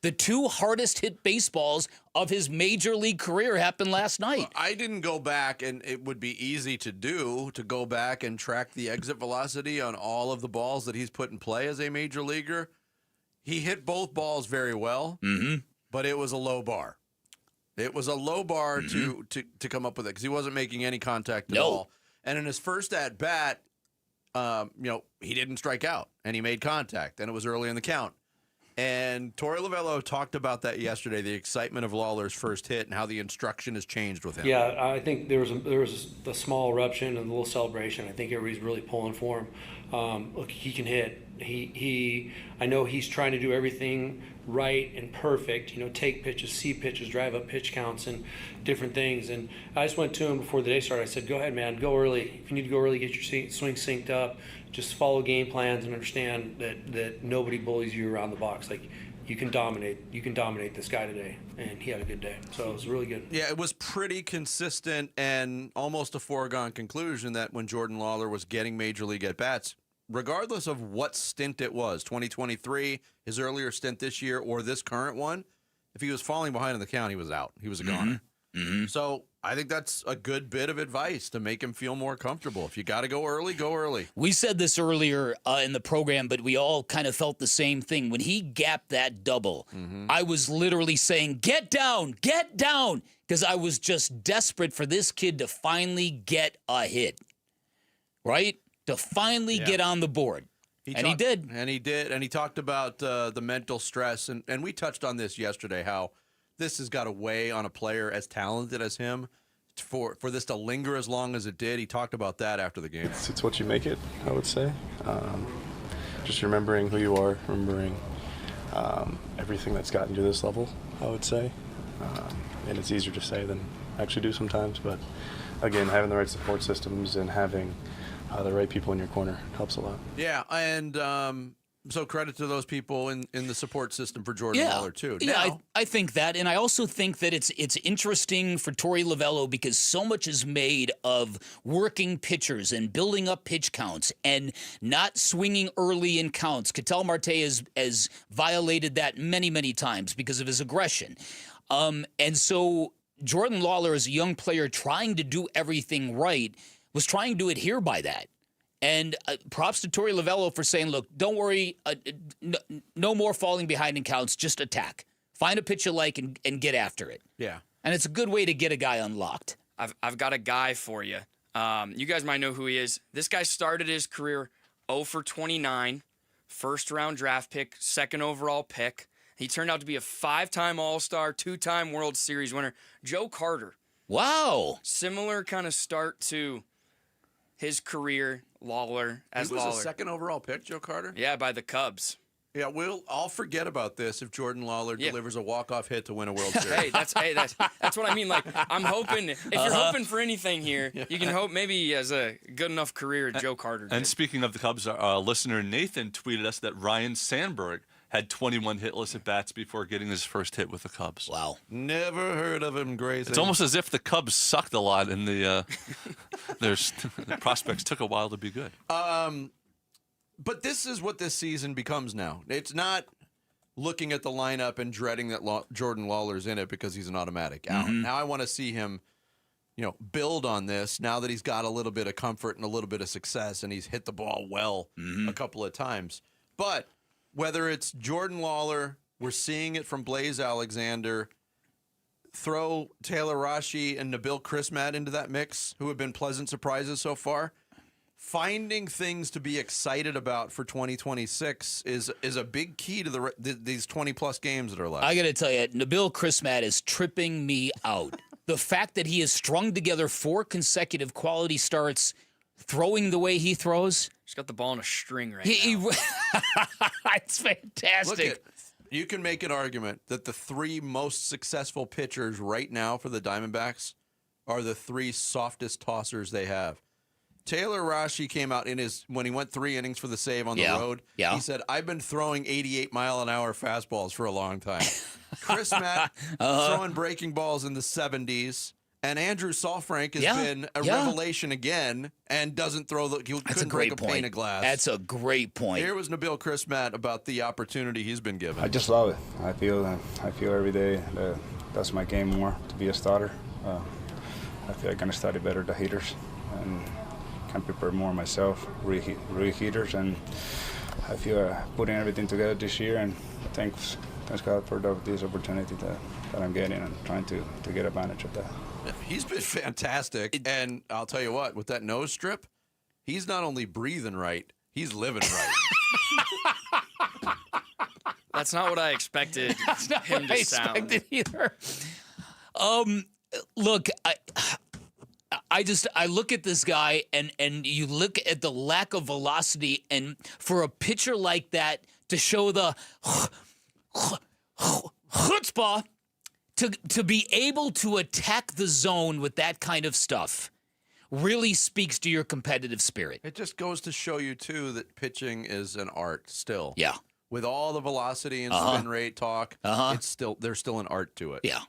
The two hardest hit baseballs of his major league career happened last night. Well, I didn't go back, and it would be easy to go back and track the exit velocity on all of the balls that he's put in play as a major leaguer. He hit both balls very well, but it was a low bar. It was a low bar to come up with it because he wasn't making any contact at all. And in his first at bat, he didn't strike out, and he made contact, and it was early in the count. And Torey Lovello talked about that yesterday, the excitement of Lawler's first hit and how the instruction has changed with him. Yeah, I think there was a small eruption and a little celebration. I think everybody's really pulling for him. Look, he can hit. I know he's trying to do everything right and perfect. Take pitches, see pitches, drive up pitch counts, and different things. And I just went to him before the day started. I said, "Go ahead, man. Go early. If you need to go early, get your swing synced up. Just follow game plans and understand that nobody bullies you around the box. Like you can dominate. You can dominate this guy today." And he had a good day. So it was really good. Yeah, it was pretty consistent and almost a foregone conclusion that when Jordan Lawler was getting major league at bats, regardless of what stint it was, 2023, his earlier stint this year, or this current one, if he was falling behind in the count, he was out. He was a goner. So I think that's a good bit of advice to make him feel more comfortable. If you got to go early, go early. We said this earlier in the program, but we all kind of felt the same thing. When he gapped that double, I was literally saying, get down, because I was just desperate for this kid to finally get a hit, right? To finally get on the board. He did. And he did. And he talked about the mental stress. And we touched on this yesterday, how this has got to weigh on a player as talented as him for this to linger as long as it did. He talked about that after the game. It's what you make it, I would say. Just remembering who you are, remembering everything that's gotten you to this level, I would say. And it's easier to say than actually do sometimes. But again, having the right support systems and having the right people in your corner helps a lot. Yeah, and so credit to those people in the support system for Jordan Lawler, too. Yeah, I think that. And I also think that it's interesting for Torey Lovello because so much is made of working pitchers and building up pitch counts and not swinging early in counts. Ketel Marte has violated that many, many times because of his aggression. And so Jordan Lawler, as a young player trying to do everything right, was trying to adhere by that. And props to Torey Lovello for saying, look, don't worry, no more falling behind in counts, just attack. Find a pitch you like and get after it. Yeah. And it's a good way to get a guy unlocked. I've got a guy for you. You guys might know who he is. This guy started his career 0 for 29, first-round draft pick, second overall pick. He turned out to be a 5-time All-Star, 2-time World Series winner, Joe Carter. Wow. Similar kind of start to his career, Lawler. He was a second overall pick, Joe Carter? Yeah, by the Cubs. Yeah, I'll forget about this if Jordan Lawler delivers a walk-off hit to win a World Series. That's what I mean. Like, I'm hoping, if you're hoping for anything here, you can hope maybe he has a good enough career as Joe Carter did. And speaking of the Cubs, our listener Nathan tweeted us that Ryan Sandberg had 21 hitless at-bats before getting his first hit with the Cubs. Wow. Never heard of him grazing. It's almost as if the Cubs sucked a lot and the prospects took a while to be good. But this is what this season becomes now. It's not looking at the lineup and dreading that Jordan Lawler's in it because he's an automatic out. Now I want to see him, build on this now that he's got a little bit of comfort and a little bit of success and he's hit the ball well a couple of times. But whether it's Jordan Lawler, we're seeing it from Blaze Alexander, throw Taylor Rashi and Nabil Crismatt into that mix, who have been pleasant surprises so far. Finding things to be excited about for 2026 is a big key to these 20-plus games that are left. I got to tell you, Nabil Crismatt is tripping me out. The fact that he has strung together 4 consecutive quality starts, throwing the way he throws. He's got the ball on a string right now. It's fantastic. You can make an argument that the 3 most successful pitchers right now for the Diamondbacks are the 3 softest tossers they have. Taylor Rashi came out when he went 3 innings for the save on the road. Yeah. He said, I've been throwing 88-mile-an-hour fastballs for a long time. Crismatt throwing breaking balls in the 70s. And Andrew Saalfrank has been a revelation again and doesn't throw couldn't break a pane of glass. That's a great point. Here was Nabil Crismatt about the opportunity he's been given. I just love it. I feel every day that that's my game more, to be a starter. I feel I'm going to study better the hitters and can prepare more myself, reheaters, and I feel putting everything together this year, and thanks God for this opportunity that I'm getting and trying to get advantage of that. He's been fantastic, and I'll tell you what, with that nose strip, he's not only breathing right, he's living right. That's not what I expected That's not him what to I sound. expected either. Look, I look at this guy and you look at the lack of velocity, and for a pitcher like that to show the chutzpah to be able to attack the zone with that kind of stuff really speaks to your competitive spirit. It just goes to show you, too, that pitching is an art still. Yeah. With all the velocity and spin rate talk, there's still an art to it. Yeah.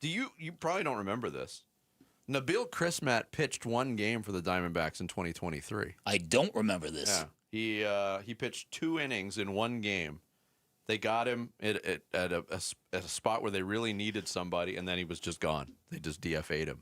You probably don't remember this. Nabil Crismatt pitched 1 game for the Diamondbacks in 2023. I don't remember this. Yeah. He pitched 2 innings in 1 game. They got him at a spot where they really needed somebody, and then he was just gone. They just DFA'd him.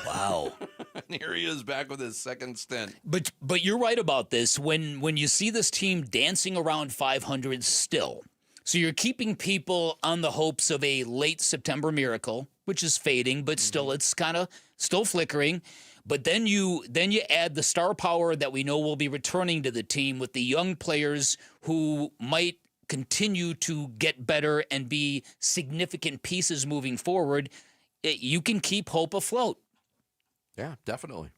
Wow. And here he is back with his second stint. But you're right about this. When you see this team dancing around 500 still, so you're keeping people on the hopes of a late September miracle, which is fading, but still it's kind of still flickering. But then you add the star power that we know will be returning to the team with the young players who might continue to get better and be significant pieces moving forward. You can keep hope afloat. Yeah, definitely.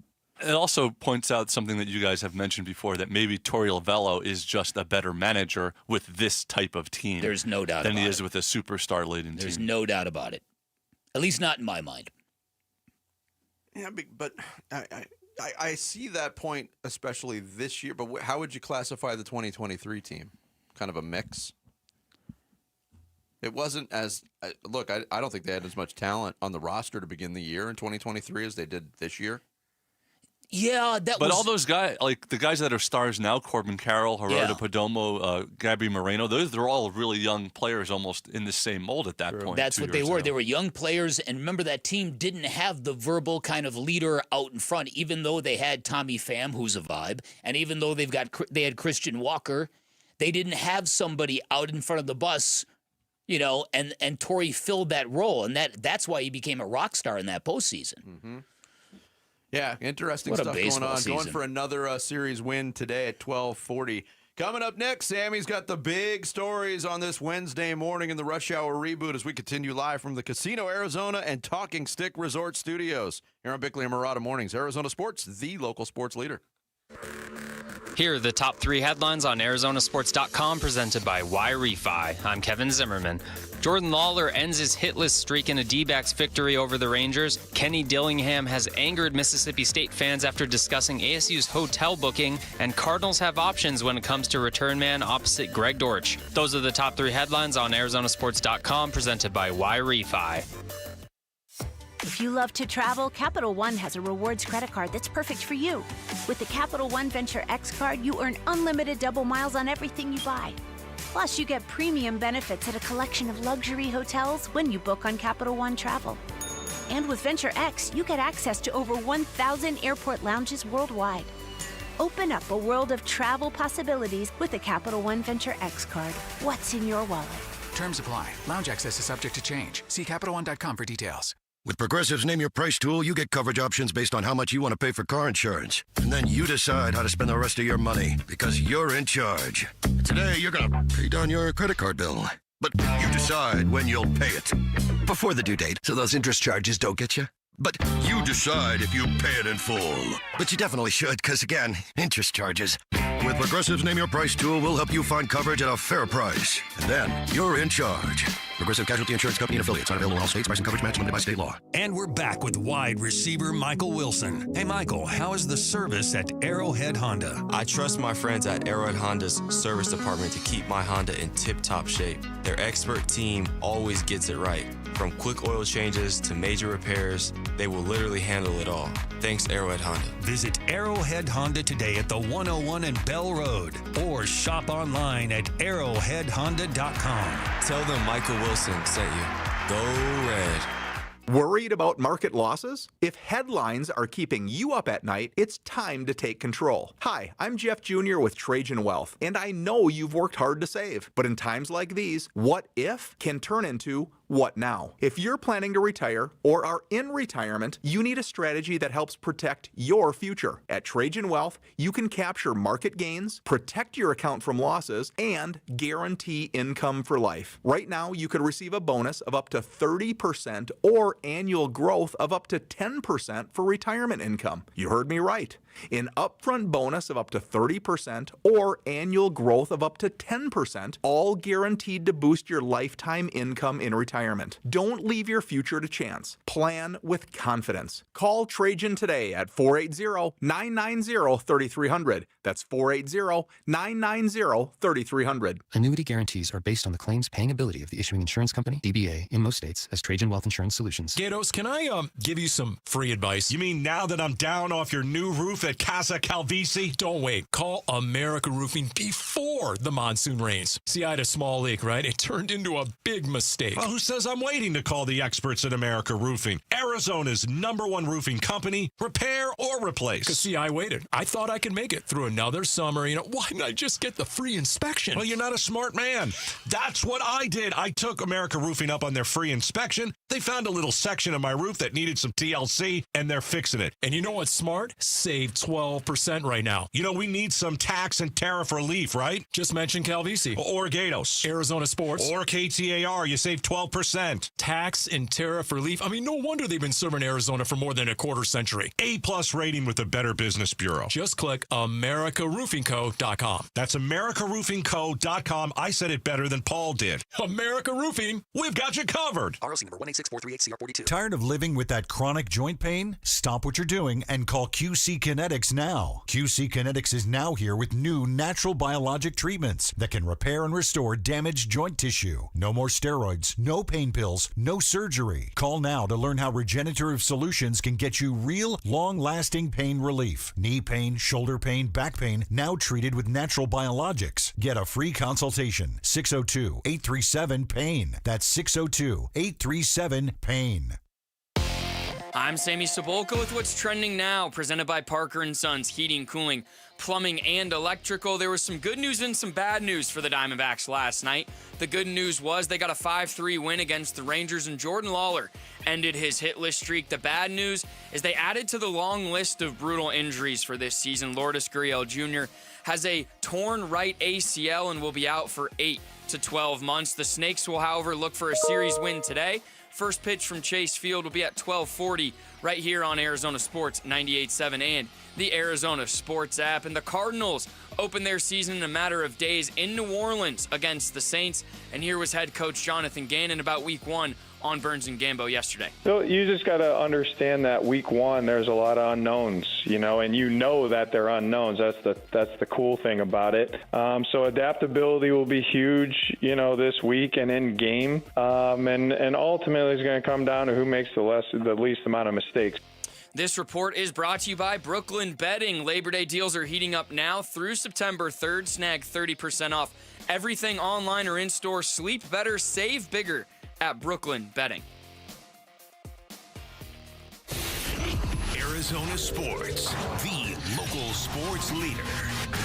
It also points out something that you guys have mentioned before, that maybe Torey Lovello is just a better manager with this type of team. There's no doubt than about he is it. with a superstar-laden team. There's no doubt about it. At least not in my mind. Yeah, but I see that point, especially this year. But how would you classify the 2023 team? Kind of a mix? It wasn't as look. I don't think they had as much talent on the roster to begin the year in 2023 as they did this year. Yeah, But all those guys, like the guys that are stars now, Corbin Carroll, Gerardo Perdomo, Gabby Moreno, they're all really young players, almost in the same mold at that point. That's what they were. They were young players, and remember that team didn't have the verbal kind of leader out in front, even though they had Tommy Pham, who's a vibe, and even though they had Christian Walker, they didn't have somebody out in front of the bus, and Torey filled that role, and that's why he became a rock star in that postseason. Mm-hmm. Yeah, interesting What a stuff going baseball on. season. Going for another series win today at 12:40. Coming up next, Sammy's got the big stories on this Wednesday morning in the Rush Hour Reboot as we continue live from the Casino Arizona and Talking Stick Resort Studios. Here on Bickley and Murata Mornings, Arizona Sports, the local sports leader. Here are the top 3 headlines on ArizonaSports.com presented by Y-Refi. I'm Kevin Zimmerman. Jordan Lawler ends his hitless streak in a Dbacks victory over the Rangers. Kenny Dillingham has angered Mississippi State fans after discussing ASU's hotel booking. And Cardinals have options when it comes to return man opposite Greg Dortch. Those are the top 3 headlines on ArizonaSports.com presented by Y-Refi. If you love to travel, Capital One has a rewards credit card that's perfect for you. With the Capital One Venture X card, you earn unlimited double miles on everything you buy. Plus, you get premium benefits at a collection of luxury hotels when you book on Capital One Travel. And with Venture X, you get access to over 1,000 airport lounges worldwide. Open up a world of travel possibilities with the Capital One Venture X card. What's in your wallet? Terms apply. Lounge access is subject to change. See CapitalOne.com for details. With Progressive's Name Your Price tool, you get coverage options based on how much you want to pay for car insurance. And then you decide how to spend the rest of your money, because you're in charge. Today, you're going to pay down your credit card bill. But you decide when you'll pay it. Before the due date, so those interest charges don't get you. But you decide if you pay it in full. But you definitely should, because again, interest charges. With Progressive's Name Your Price tool, we'll help you find coverage at a fair price. And then you're in charge. Progressive Casualty Insurance Company and affiliates. Not available in all states. Price and coverage match limited by state law. And we're back with wide receiver Michael Wilson. Hey, Michael, how is the service at Arrowhead Honda? I trust my friends at Arrowhead Honda's service department to keep my Honda in tip-top shape. Their expert team always gets it right. From quick oil changes to major repairs, they will literally handle it all. Thanks, Arrowhead Honda. Visit Arrowhead Honda today at the 101 and Bell Road, or shop online at arrowheadhonda.com. Tell them Michael Wilson sent you. Go Red. Worried about market losses? If headlines are keeping you up at night, it's time to take control. Hi, I'm Jeff Jr. with Trajan Wealth, and I know you've worked hard to save. But in times like these, what if can turn into what now? If you're planning to retire or are in retirement, you need a strategy that helps protect your future. At Trajan Wealth, you can capture market gains, protect your account from losses, and guarantee income for life. Right now, you could receive a bonus of up to 30% or annual growth of up to 10% for retirement income. You heard me right. An upfront bonus of up to 30% or annual growth of up to 10%, all guaranteed to boost your lifetime income in retirement. Don't leave your future to chance. Plan with confidence. Call Trajan today at 480-990-3300. That's 480-990-3300. Annuity guarantees are based on the claims paying ability of the issuing insurance company, DBA, in most states as Trajan Wealth Insurance Solutions. Gatos, can I give you some free advice? You mean now that I'm down off your new roof at Casa Calvisi? Don't wait. Call America Roofing before the monsoon rains. See, I had a small leak, right? It turned into a big mistake. Well, who says I'm waiting to call the experts at America Roofing? Arizona's #1 roofing company. Repair or replace. Because, see, I waited. I thought I could make it through another summer. You know, why didn't I just get the free inspection? Well, you're not a smart man. That's what I did. I took America Roofing up on their free inspection. They found a little section of my roof that needed some TLC, and they're fixing it. And you know what's smart? Save 12% right now. You know, we need some tax and tariff relief, right? Just mention Calvisi. Or Gatos. Arizona Sports. Or KTAR. You save 12%. Tax and tariff relief. I mean, no wonder they've been serving Arizona for more than a quarter century. A+ rating with the Better Business Bureau. Just click AmericaRoofingCo.com. That's AmericaRoofingCo.com. I said it better than Paul did. America Roofing. We've got you covered. ROC number 186438442. Tired of living with that chronic joint pain? Stop what you're doing and call QC Kinetics now. QC Kinetics is now here with new natural biologic treatments that can repair and restore damaged joint tissue. No more steroids, no pain pills, no surgery. Call now to learn how regenerative solutions can get you real, long-lasting pain relief. Knee pain, shoulder pain, back pain, now treated with natural biologics. Get a free consultation. 602-837-PAIN. That's 602-837-PAIN. I'm Sammy Sabolka with what's trending now, presented by Parker & Sons Heating, Cooling, Plumbing, and Electrical. There was some good news and some bad news for the Diamondbacks last night. The good news was they got a 5-3 win against the Rangers, and Jordan Lawler ended his hitless streak. The bad news is they added to the long list of brutal injuries for this season. Lourdes Gurriel Jr. has a torn right ACL and will be out for 8 to 12 months. The Snakes will, however, look for a series win today First pitch from Chase Field will be at 12:40 right here on Arizona Sports 98.7 and the Arizona Sports app. And the Cardinals open their season in a matter of days in New Orleans against the Saints. And here was head coach Jonathan Gannon about Week 1 on Burns and Gambo yesterday. So you just got to understand that Week 1 there's a lot of unknowns, and you know that they're unknowns. That's the cool thing about it. So adaptability will be huge, this week and in game, and ultimately it's going to come down to who makes the least amount of mistakes. This report is brought to you by Brooklyn Bedding. Labor Day deals are heating up now through September 3rd. Snag 30% off everything online or in-store. Sleep better, save bigger at Brooklyn Bedding. Arizona Sports, the local sports leader.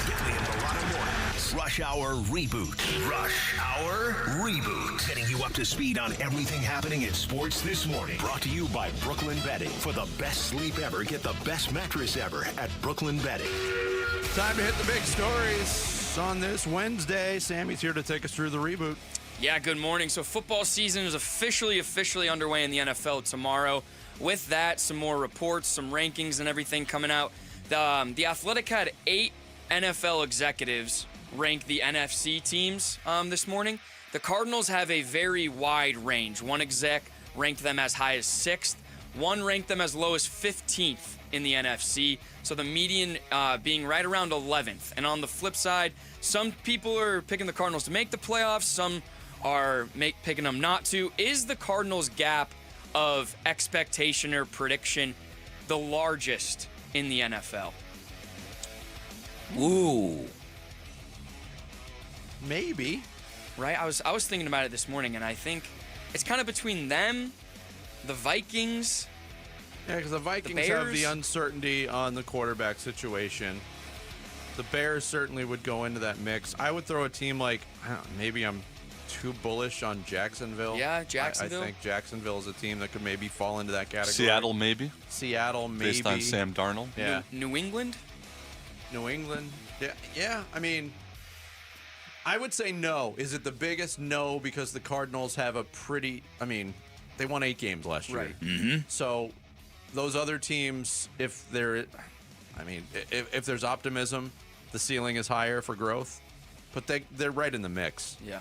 Bickley and Milano Mornings. Rush Hour Reboot. Rush Hour Reboot. Getting you up to speed on everything happening in sports this morning. Brought to you by Brooklyn Bedding. For the best sleep ever, get the best mattress ever at Brooklyn Bedding. Time to hit the big stories on this Wednesday. Sammy's here to take us through the reboot. Yeah, good morning. So football season is officially underway in the NFL tomorrow. With that, some more reports, some rankings and everything coming out. The Athletic had 8 NFL executives rank the NFC teams this morning. The Cardinals have a very wide range. One exec ranked them as high as 6th. One ranked them as low as 15th in the NFC. So the median being right around 11th. And on the flip side, some people are picking the Cardinals to make the playoffs. Some are picking them not to. Is the Cardinals' gap of expectation or prediction the largest in the NFL? Ooh. Maybe. Right? I was thinking about it this morning, and I think it's kind of between them, the Vikings. Yeah, because the Vikings have the uncertainty on the quarterback situation. The Bears certainly would go into that mix. I would throw a team like, maybe I'm too bullish on Jacksonville. Yeah, Jacksonville. I think Jacksonville is a team that could maybe fall into that category. Seattle, maybe. Based on Sam Darnold. Yeah. New England. Yeah. I mean, I would say no. Is it the biggest? No, because the Cardinals have they won 8 games last year. Right. Mm-hmm. So those other teams, if there's optimism, the ceiling is higher for growth. But they're right in the mix. Yeah.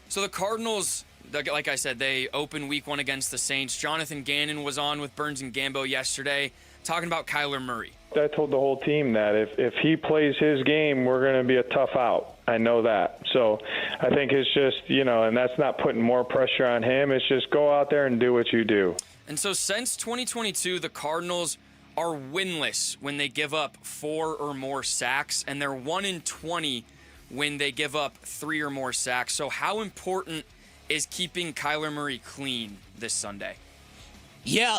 So the Cardinals, like I said, they open Week 1 against the Saints. Jonathan Gannon was on with Burns and Gambo yesterday talking about Kyler Murray. I told the whole team that if he plays his game, we're going to be a tough out. I know that. So I think it's just, and that's not putting more pressure on him. It's just go out there and do what you do. And so since 2022, the Cardinals are winless when they give up 4 or more sacks, and they're 1-20 when they give up 3 or more sacks. So how important is keeping Kyler Murray clean this Sunday? Yeah,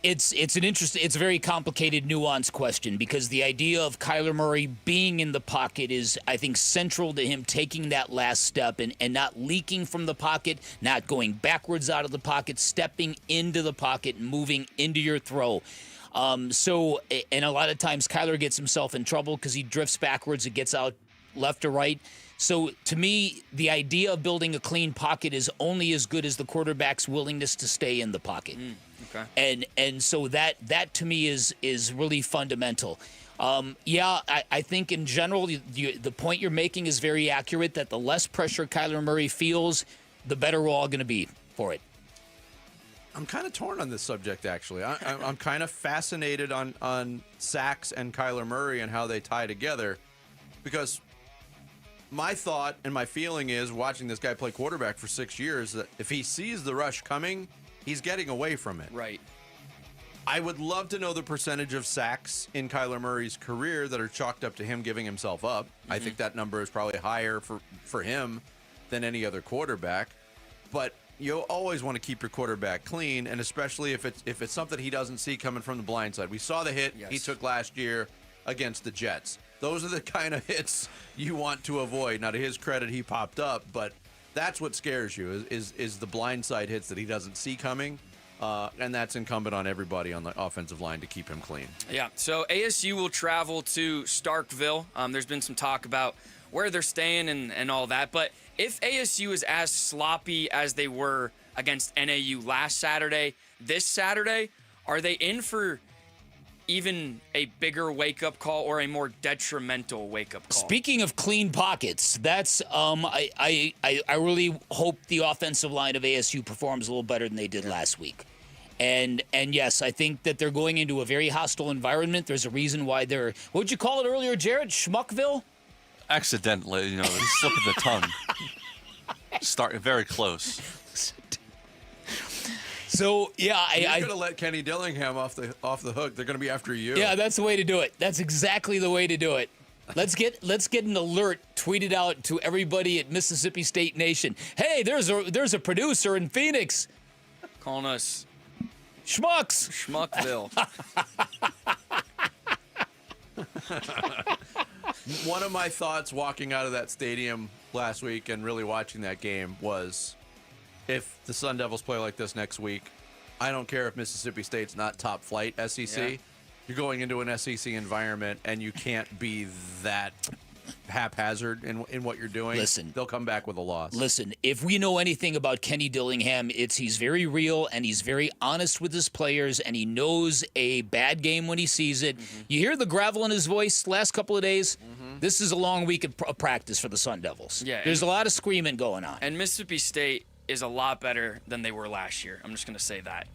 it's a very complicated, nuanced question, because the idea of Kyler Murray being in the pocket is, I think, central to him taking that last step and not leaking from the pocket, not going backwards out of the pocket, stepping into the pocket and moving into your throw. And a lot of times Kyler gets himself in trouble because he drifts backwards, it gets out left or right. So to me, the idea of building a clean pocket is only as good as the quarterback's willingness to stay in the pocket. Okay. And so that to me is really fundamental. I think in general, the point you're making is very accurate, that the less pressure Kyler Murray feels, the better we're all going to be for it. I'm kind of torn on this subject, actually. I'm kind of fascinated on sacks and Kyler Murray and how they tie together, because my thought and my feeling is, watching this guy play quarterback for 6 years, that if he sees the rush coming, he's getting away from it. Right. I would love to know the percentage of sacks in Kyler Murray's career that are chalked up to him giving himself up. Mm-hmm. I think that number is probably higher for him than any other quarterback. But you always want to keep your quarterback clean, and especially if it's something he doesn't see coming from the blind side. We saw the hit he took last year against the Jets. Those are the kind of hits you want to avoid. Now, to his credit, he popped up, but that's what scares you is the blindside hits that he doesn't see coming, and that's incumbent on everybody on the offensive line to keep him clean. Yeah, so ASU will travel to Starkville. There's been some talk about where they're staying and all that, but if ASU is as sloppy as they were against NAU last Saturday, this Saturday, are they in for even a bigger wake-up call or a more detrimental wake-up call? Speaking of clean pockets, that's I really hope the offensive line of ASU performs a little better than they did last week. And yes, I think that they're going into a very hostile environment. There's a reason why they're, what would you call it earlier, Jared? Schmuckville? Accidentally, the slip of the tongue. Start very close. So yeah, You're going to let Kenny Dillingham off the hook. They're going to be after you. Yeah, that's the way to do it. That's exactly the way to do it. Let's get an alert tweeted out to everybody at Mississippi State Nation. Hey, there's a producer in Phoenix calling us schmucks. Schmuckville. One of my thoughts walking out of that stadium last week and really watching that game was, if the Sun Devils play like this next week, I don't care if Mississippi State's not top flight SEC. Yeah. You're going into an SEC environment, and you can't be that haphazard in what you're doing. Listen, they'll come back with a loss. Listen, if we know anything about Kenny Dillingham, it's he's very real and he's very honest with his players, and he knows a bad game when he sees it. Mm-hmm. You hear the gravel in his voice the last couple of days. Mm-hmm. This is a long week of practice for the Sun Devils. Yeah, there's a lot of screaming going on. And Mississippi State is a lot better than they were last year. I'm just going to say that.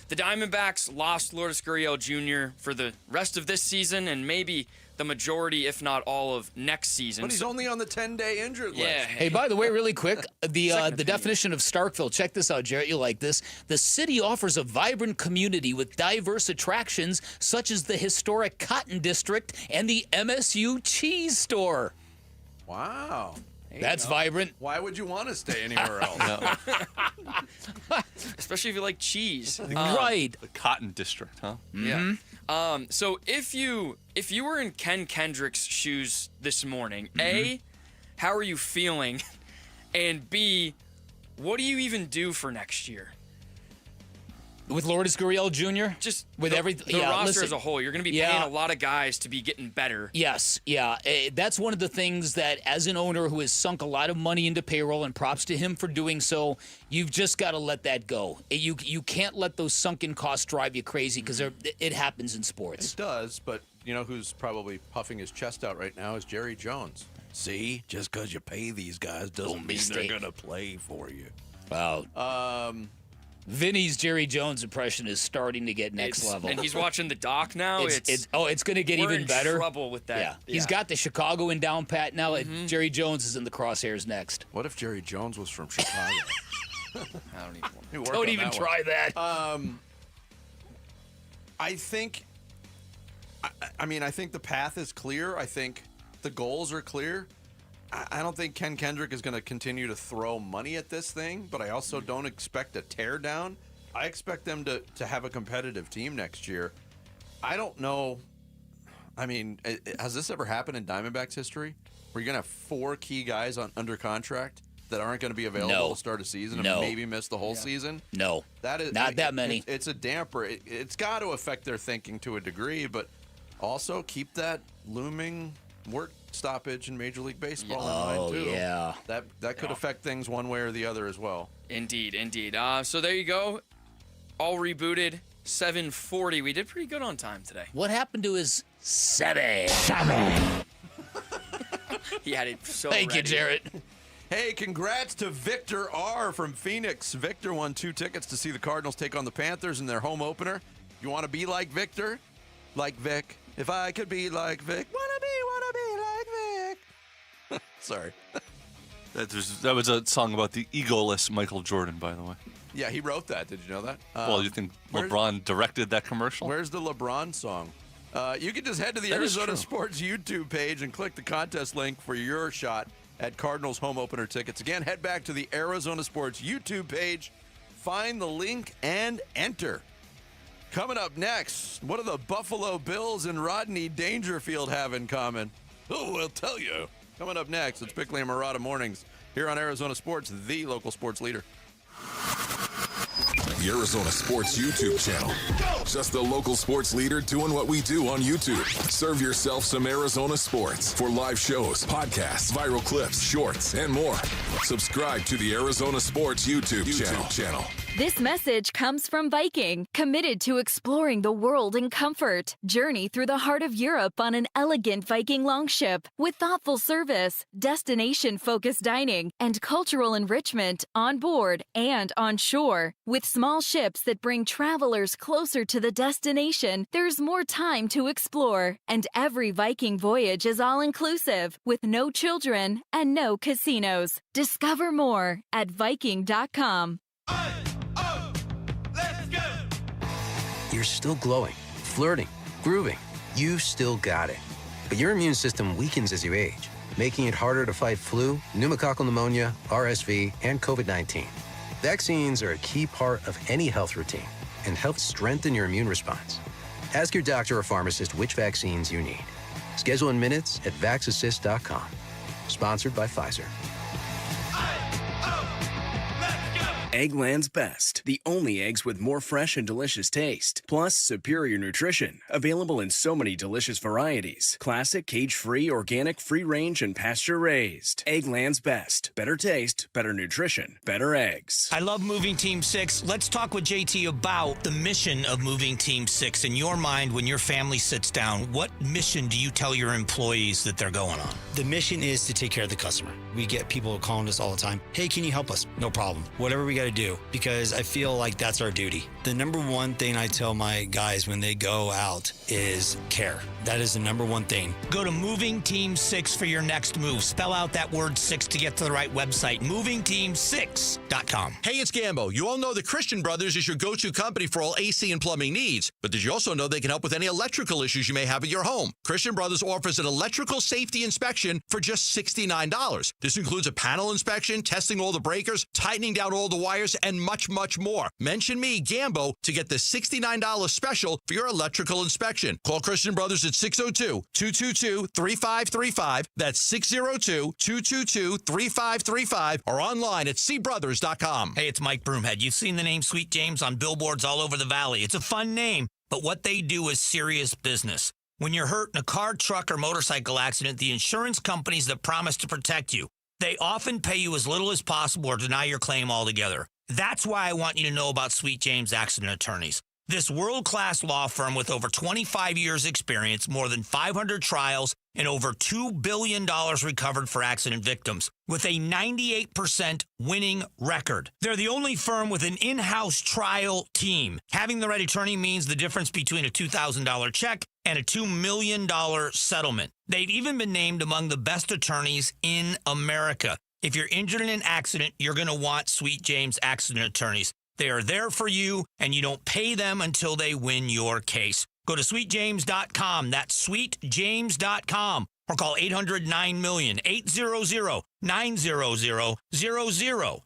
The Diamondbacks lost Lourdes Gurriel Jr. for the rest of this season and maybe the majority, if not all, of next season. But he's only on the 10-day injured list. Yeah. Hey, by the way, really quick, the definition of Starkville, check this out, Jarrett, you like this. The city offers a vibrant community with diverse attractions such as the historic Cotton District and the MSU Cheese Store. Wow. That's vibrant. Why would you want to stay anywhere else? Especially if you like cheese. Right. The Cotton District, huh? Yeah. So if you were in Ken Kendrick's shoes this morning, A, how are you feeling? And B, what do you even do for next year? With Lourdes Gurriel Jr.? Just with everything. The roster as a whole. You're going to be paying a lot of guys to be getting better. Yes, yeah. That's one of the things that, as an owner who has sunk a lot of money into payroll, and props to him for doing so, you've just got to let that go. You can't let those sunken costs drive you crazy, because it happens in sports. It does, but you know who's probably puffing his chest out right now is Jerry Jones. See, just because you pay these guys doesn't mean they're going to play for you. Wow. Vinny's Jerry Jones impression is starting to get next level. And he's watching the doc now. It's going to get even better. We're in trouble with that. Yeah. He's got the Chicago in down pat now. And Jerry Jones is in the crosshairs next. What if Jerry Jones was from Chicago? Don't even try that. I think the path is clear. I think the goals are clear. I don't think Ken Kendrick is going to continue to throw money at this thing, but I also don't expect a tear down. I expect them to have a competitive team next year. I don't know. I mean, has this ever happened in Diamondbacks history? Where you're going to have 4 key guys under contract that aren't going to be available to start a season and maybe miss the whole season? No. That is not that many. It's a damper. It's got to affect their thinking to a degree, but also keep that looming work stoppage in Major League Baseball in mind too. Yeah. That could affect things one way or the other as well. Indeed. So there you go. All rebooted. 7:40. We did pretty good on time today. What happened to his 7? He had it so Thank you, Jarrett. Hey, congrats to Victor R. from Phoenix. Victor won 2 tickets to see the Cardinals take on the Panthers in their home opener. You want to be like Victor? Like Vic. If I could be like Vic. Wanna be like Vic. Sorry. That was a song about the egoless Michael Jordan, by the way. Yeah, he wrote that. Did you know that? Well, you think LeBron directed that commercial? Where's the LeBron song? You can just head to the Arizona Sports YouTube page and click the contest link for your shot at Cardinals home opener tickets. Again, head back to the Arizona Sports YouTube page, find the link, and enter. Coming up next, what do the Buffalo Bills and Rodney Dangerfield have in common? Oh, we'll tell you. Coming up next, it's Bickley and Murata Mornings here on Arizona Sports, the local sports leader. the Arizona Sports YouTube channel. Just the local sports leader doing what we do on YouTube. Serve yourself some Arizona sports for live shows, podcasts, viral clips, shorts, and more. Subscribe to the Arizona Sports YouTube channel. This message comes from Viking, committed to exploring the world in comfort. Journey through the heart of Europe on an elegant Viking longship with thoughtful service, destination-focused dining, and cultural enrichment on board and on shore. With small ships that bring travelers closer to the destination, there's more time to explore. And every Viking voyage is all-inclusive, with no children and no casinos. Discover more at Viking.com. You're still glowing, flirting, grooving. You still got it. But your immune system weakens as you age, making it harder to fight flu, pneumococcal pneumonia, RSV, and COVID-19. Vaccines are a key part of any health routine and help strengthen your immune response. Ask your doctor or pharmacist which vaccines you need. Schedule in minutes at vaxassist.com. Sponsored by Pfizer. Eggland's Best, the only eggs with more fresh and delicious taste, plus superior nutrition, available in so many delicious varieties. Classic, cage-free, organic, free-range, and pasture-raised. Eggland's Best. Better taste, better nutrition, better eggs. I love Moving Team 6. Let's talk with JT about the mission of Moving Team 6. In your mind, when your family sits down, what mission do you tell your employees that they're going on? The mission is to take care of the customer. We get people calling us all the time. Hey, can you help us? No problem. Whatever we got to do, because I feel like that's our duty. The number one thing I tell my guys when they go out is care. That is the number one thing. Go to Moving Team 6 for your next move. Spell out that word 6 to get to the right website. MovingTeam6.com. Hey, it's Gambo. You all know that Christian Brothers is your go-to company for all AC and plumbing needs. But did you also know they can help with any electrical issues you may have at your home? Christian Brothers offers an electrical safety inspection for just $69. This includes a panel inspection, testing all the breakers, tightening down all the wires, and much, much more. Mention me, Gambo, to get the $69 special for your electrical inspection. Call Christian Brothers at 602-222-3535. That's 602-222-3535 or online at cbrothers.com. Hey, it's Mike Broomhead. You've seen the name Sweet James on billboards all over the valley. It's a fun name, but what they do is serious business. When you're hurt in a car, truck, or motorcycle accident, the insurance companies that promise to protect you, they often pay you as little as possible or deny your claim altogether. That's why I want you to know about Sweet James Accident Attorneys. This world-class law firm with over 25 years experience, more than 500 trials, and over $2 billion recovered for accident victims, with a 98% winning record. They're the only firm with an in-house trial team. Having the right attorney means the difference between a $2,000 check and a $2 million settlement. They've even been named among the best attorneys in America. If you're injured in an accident, you're going to want Sweet James Accident Attorneys. They are there for you, and you don't pay them until they win your case. Go to sweetjames.com. That's sweetjames.com. Or call 800-9-MILLION, 800-900-0000.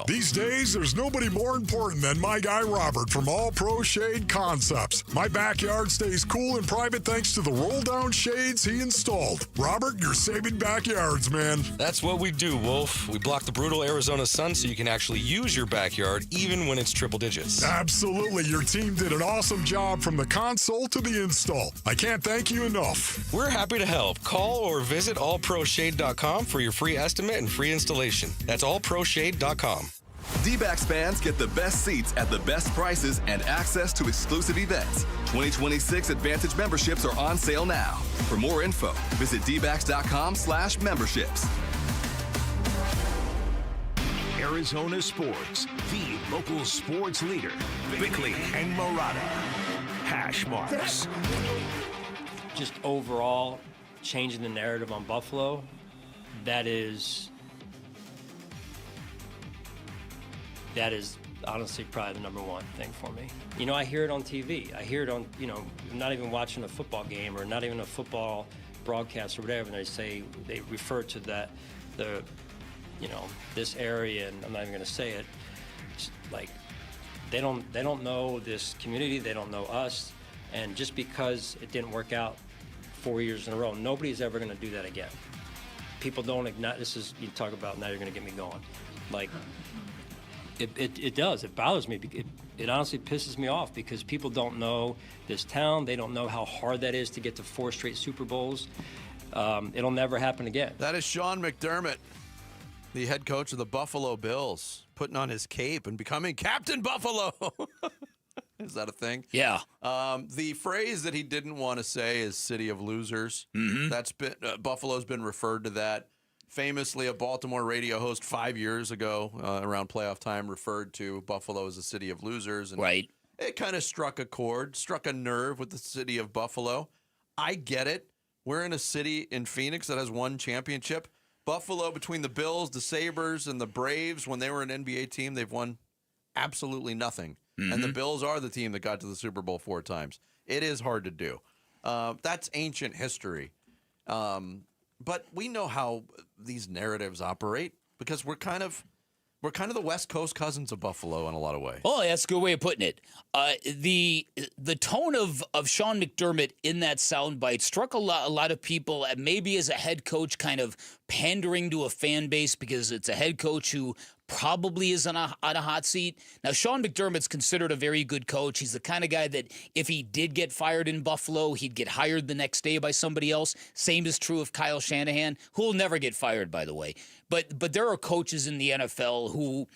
These days, there's nobody more important than my guy Robert from All Pro Shade Concepts. My backyard stays cool and private thanks to the roll-down shades he installed. Robert, you're saving backyards, man. That's what we do, Wolf. We block the brutal Arizona sun so you can actually use your backyard even when it's triple digits. Absolutely. Your team did an awesome job from the console to the install. I can't thank you enough. We're happy to help. Call or visit allproshade.com for your free estimate and free installation. That's allproshade.com. Dbacks fans get the best seats at the best prices and access to exclusive events. 2026 Advantage memberships are on sale now. For more info, visit dbacks.com/memberships. Arizona Sports, the local sports leader. Bickley and Murata. Hash marks. Just overall, changing the narrative on Buffalo, that is honestly probably the number one thing for me. You know, I hear it on TV. I hear it on, not even watching a football game or not even a football broadcast or whatever, and they refer to that, this area, and I'm not even going to say it. It's like they don't know this community, they don't know us, and just because it didn't work out 4 years in a row, nobody's ever going to do that again. People don't ignite. This is, you talk about, now you're going to get me going. Like, It does. It bothers me. It honestly pisses me off because people don't know this town. They don't know how hard that is to get to 4 straight Super Bowls. It'll never happen again. That is Sean McDermott, the head coach of the Buffalo Bills, putting on his cape and becoming Captain Buffalo. Is that a thing? Yeah. The phrase that he didn't want to say is "City of Losers." Mm-hmm. That's been Buffalo's been referred to that. Famously, a Baltimore radio host 5 years ago, around playoff time, referred to Buffalo as a city of losers. And right. It kind of struck a nerve with the city of Buffalo. I get it. We're in a city in Phoenix that has one championship. Buffalo, between the Bills, the Sabres, and the Braves, when they were an NBA team, they've won absolutely nothing. Mm-hmm. And the Bills are the team that got to the Super Bowl 4 times. It is hard to do. That's ancient history. But we know how these narratives operate because we're kind of the West Coast cousins of Buffalo in a lot of ways. Oh, that's a good way of putting it. The tone of Sean McDermott in that soundbite struck a lot of people, maybe as a head coach kind of pandering to a fan base because it's a head coach who probably is on a hot seat. Now, Sean McDermott's considered a very good coach. He's the kind of guy that if he did get fired in Buffalo, he'd get hired the next day by somebody else. Same is true of Kyle Shanahan, who will never get fired, by the way. But there are coaches in the NFL who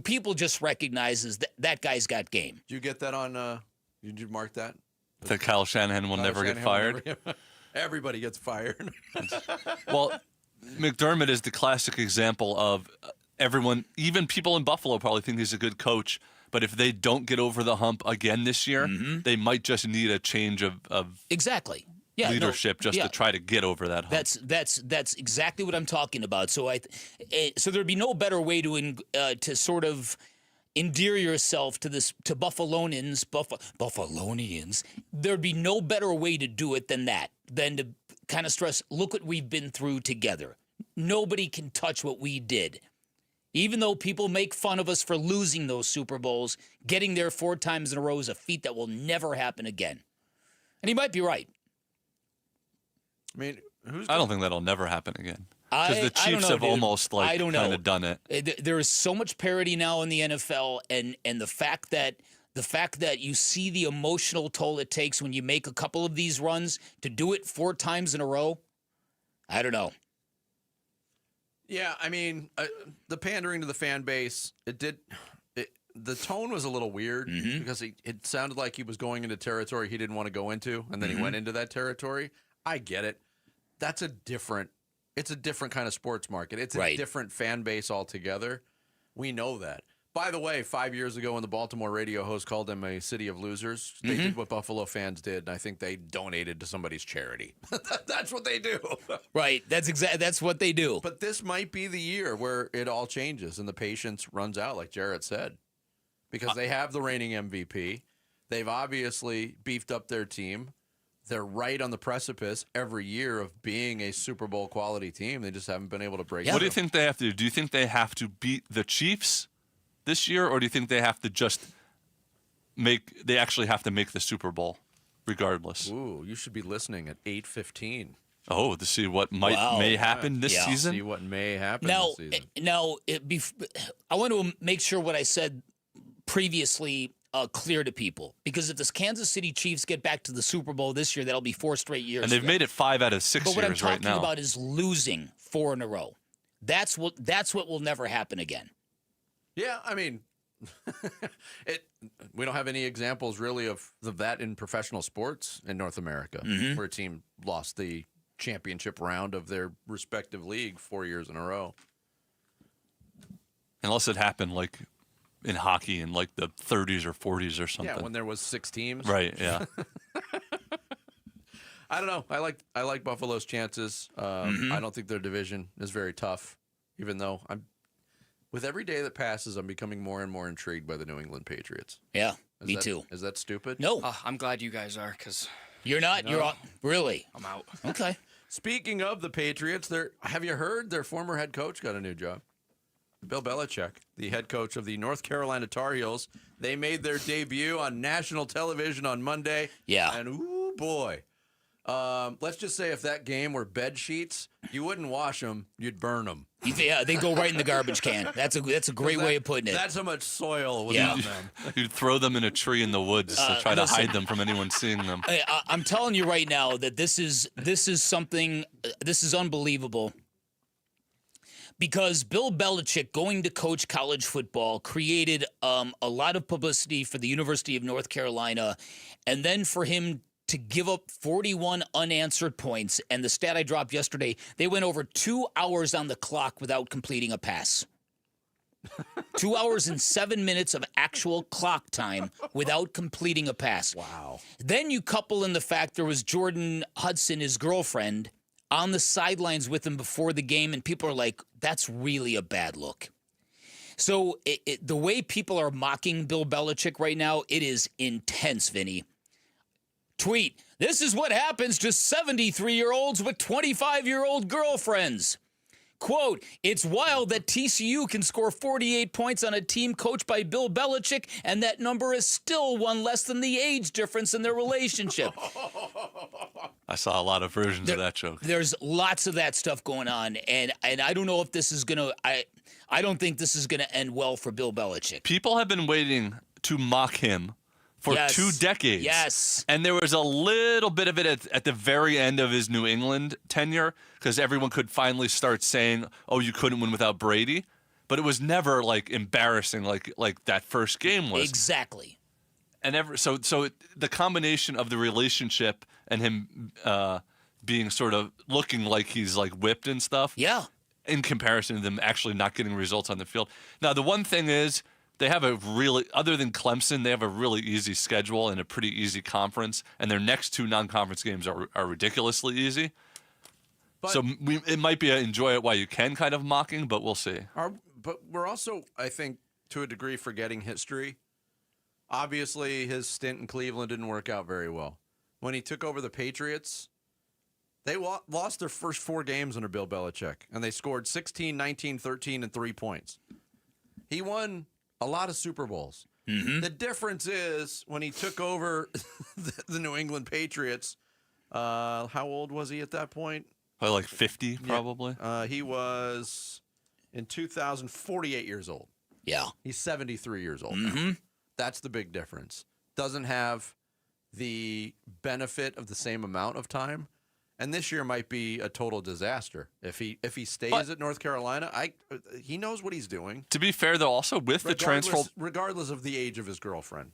people just recognize as that guy's got game. Did you get that on? Did you mark that? That Kyle Shanahan will never get fired. Everybody gets fired. Well, McDermott is the classic example of everyone, even people in Buffalo probably think he's a good coach, but if they don't get over the hump again this year, they might just need a change of exactly leadership to try to get over that hump. That's exactly what I'm talking about. So so there'd be no better way to sort of endear yourself to Buffalonians. There'd be no better way to do it than to kind of stress, look what we've been through together. Nobody can touch what we did. Even though people make fun of us for losing those Super Bowls, getting there 4 times in a row is a feat that will never happen again. And he might be right. I mean, I don't think that'll never happen again. Because the Chiefs have almost kind of done it. There is so much parity now in the NFL, and the fact that you see the emotional toll it takes when you make a couple of these runs to do it 4 times in a row, I don't know. Yeah, I mean, the pandering to the fan base, the tone was a little weird because it sounded like he was going into territory he didn't want to go into, and then he went into that territory. I get it. It's a different kind of sports market. It's a different fan base altogether. We know that. By the way, 5 years ago when the Baltimore radio host called them a city of losers, they did what Buffalo fans did, and I think they donated to somebody's charity. That's what they do. Right. That's what they do. But this might be the year where it all changes and the patience runs out, like Jarrett said, because they have the reigning MVP. They've obviously beefed up their team. They're right on the precipice every year of being a Super Bowl quality team. They just haven't been able to break. What do you think they have to do? Do you think they have to beat the Chiefs this year, or do you think they have to just actually have to make the Super Bowl regardless? Ooh, you should be listening at 8:15. Oh, to see what may happen this season? See what may happen this season. Now, I want to make sure what I said previously clear to people, because if the Kansas City Chiefs get back to the Super Bowl this year, that'll be 4 straight years. And they've made it 5 out of 6 but years right now. But what I'm talking about is losing 4 in a row. That's what will never happen again. Yeah, I mean, we don't have any examples really of that in professional sports in North America, where a team lost the championship round of their respective league 4 years in a row. Unless it happened like in hockey in like the 30s or 40s or something. Yeah, when there was 6 teams. Right, yeah. I don't know. I like Buffalo's chances. I don't think their division is very tough, even though with every day that passes, I'm becoming more and more intrigued by the New England Patriots. Yeah, me too. Is that stupid? No. I'm glad you guys are, because you're not. No. You're on, really. I'm out. Okay. Speaking of the Patriots, have you heard their former head coach got a new job? Bill Belichick, the head coach of the North Carolina Tar Heels. They made their debut on national television on Monday. Yeah. And ooh, boy. Let's just say if that game were bed sheets, you wouldn't wash them, you'd burn them. Yeah, they go right in the garbage can. That's a great way of putting it. That's how much soil was on them. You'd throw them in a tree in the woods to try to hide them from anyone seeing them. I'm telling you right now that this is something. This is unbelievable. Because Bill Belichick going to coach college football created a lot of publicity for the University of North Carolina, and then for him to give up 41 unanswered points. And the stat I dropped yesterday, they went over 2 hours on the clock without completing a pass. 2 hours and 7 minutes of actual clock time without completing a pass. Wow. Then you couple in the fact there was Jordan Hudson, his girlfriend, on the sidelines with him before the game, and people are like, that's really a bad look. So the way people are mocking Bill Belichick right now, it is intense, Vinny. Tweet, this is what happens to 73-year-olds with 25-year-old girlfriends. Quote, it's wild that TCU can score 48 points on a team coached by Bill Belichick, and that number is still one less than the age difference in their relationship. I saw a lot of versions of that joke. There's lots of that stuff going on, and I don't know if this is going to I don't think this is going to end well for Bill Belichick. People have been waiting to mock him for 2 decades. Yes. And there was a little bit of it at the very end of his New England tenure because everyone could finally start saying, oh, you couldn't win without Brady. But it was never, like, embarrassing like that first game was. Exactly. And so the combination of the relationship and him being sort of looking like he's, like, whipped and stuff. Yeah. In comparison to them actually not getting results on the field. Now, the one thing is, they have other than Clemson, they have a really easy schedule and a pretty easy conference, and their next 2 non-conference games are ridiculously easy. But, so it might be enjoy it while you can kind of mocking, but we'll see. But we're also, I think, to a degree, forgetting history. Obviously, his stint in Cleveland didn't work out very well. When he took over the Patriots, they lost their first 4 games under Bill Belichick, and they scored 16, 19, 13, and 3 points. He won a lot of Super Bowls. Mm-hmm. The difference is when he took over the New England Patriots, how old was he at that point? Probably like 50, probably. Yeah. He was, in 2000, 48 years old. Yeah. He's 73 years old. Mm-hmm. That's the big difference. Doesn't have the benefit of the same amount of time. And this year might be a total disaster if he stays at North Carolina. He knows what he's doing. To be fair, though, also with the transfer, regardless of the age of his girlfriend,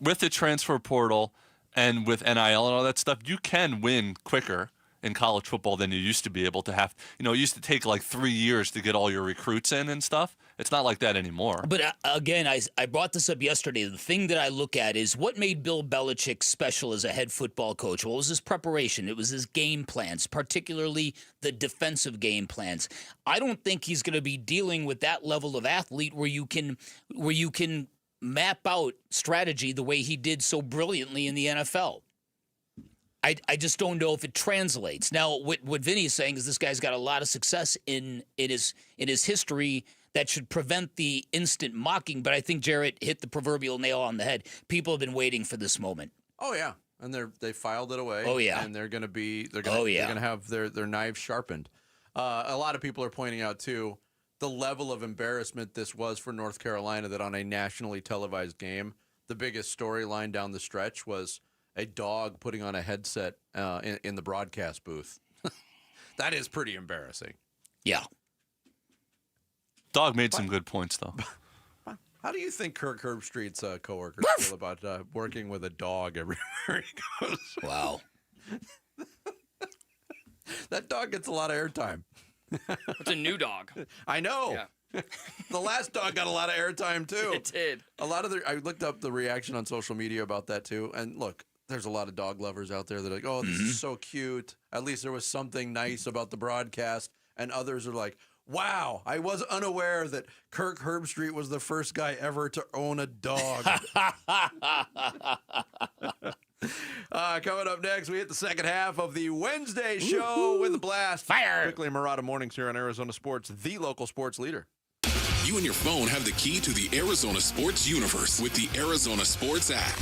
with the transfer portal and with NIL and all that stuff, you can win quicker in college football than you used to be able to have. You know, it used to take like 3 years to get all your recruits in and stuff. It's not like that anymore. But again, I brought this up yesterday. The thing that I look at is what made Bill Belichick special as a head football coach. Well, it was his preparation. It was his game plans, particularly the defensive game plans. I don't think he's going to be dealing with that level of athlete where you can map out strategy the way he did so brilliantly in the NFL. I just don't know if it translates. Now, what Vinny is saying is this guy's got a lot of success in his history that should prevent the instant mocking. But I think Jarrett hit the proverbial nail on the head. People have been waiting for this moment. Oh yeah, and they filed it away. Oh yeah, and they're going to have their knives sharpened. A lot of people are pointing out too the level of embarrassment this was for North Carolina. That on a nationally televised game, the biggest storyline down the stretch was a dog putting on a headset in the broadcast booth. That is pretty embarrassing. Yeah. Dog made some good points, though. How do you think Kirk Herbstreit's coworkers feel about working with a dog everywhere he goes? Wow. That dog gets a lot of airtime. It's a new dog. I know. Yeah. The last dog got a lot of airtime, too. It did. I looked up the reaction on social media about that, too. And look, there's a lot of dog lovers out there that are like, oh, this is so cute. At least there was something nice about the broadcast. And others are like, wow, I was unaware that Kirk Herbstreit was the first guy ever to own a dog. Coming up next, we hit the second half of the Wednesday show with a blast. Fire! Bickley and Murata Mornings here on Arizona Sports, the local sports leader. You and your phone have the key to the Arizona sports universe with the Arizona Sports app.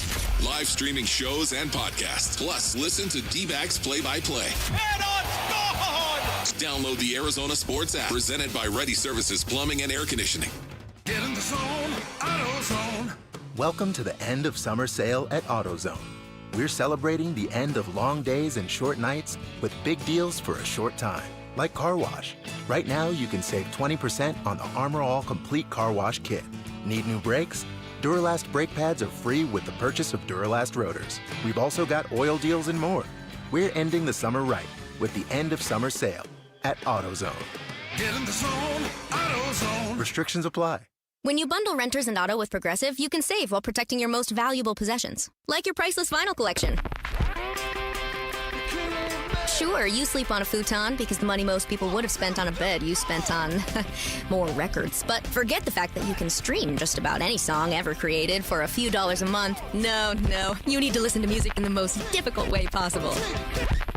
Live streaming shows and podcasts. Plus, listen to Dbacks play-by-play. And on score! Download the Arizona Sports app, presented by Ready Services Plumbing and Air Conditioning. Get in the zone, AutoZone. Welcome to the end of summer sale at AutoZone. We're celebrating the end of long days and short nights with big deals for a short time, like car wash. Right now, you can save 20% on the Armor All Complete Car Wash Kit. Need new brakes? Duralast brake pads are free with the purchase of Duralast rotors. We've also got oil deals and more. We're ending the summer right with the end of summer sale at AutoZone. Get in the zone, AutoZone. Restrictions apply. When you bundle renters and auto with Progressive, you can save while protecting your most valuable possessions, like your priceless vinyl collection. Sure, you sleep on a futon because the money most people would have spent on a bed you spent on more records. But forget the fact that you can stream just about any song ever created for a few dollars a month. No, you need to listen to music in the most difficult way possible.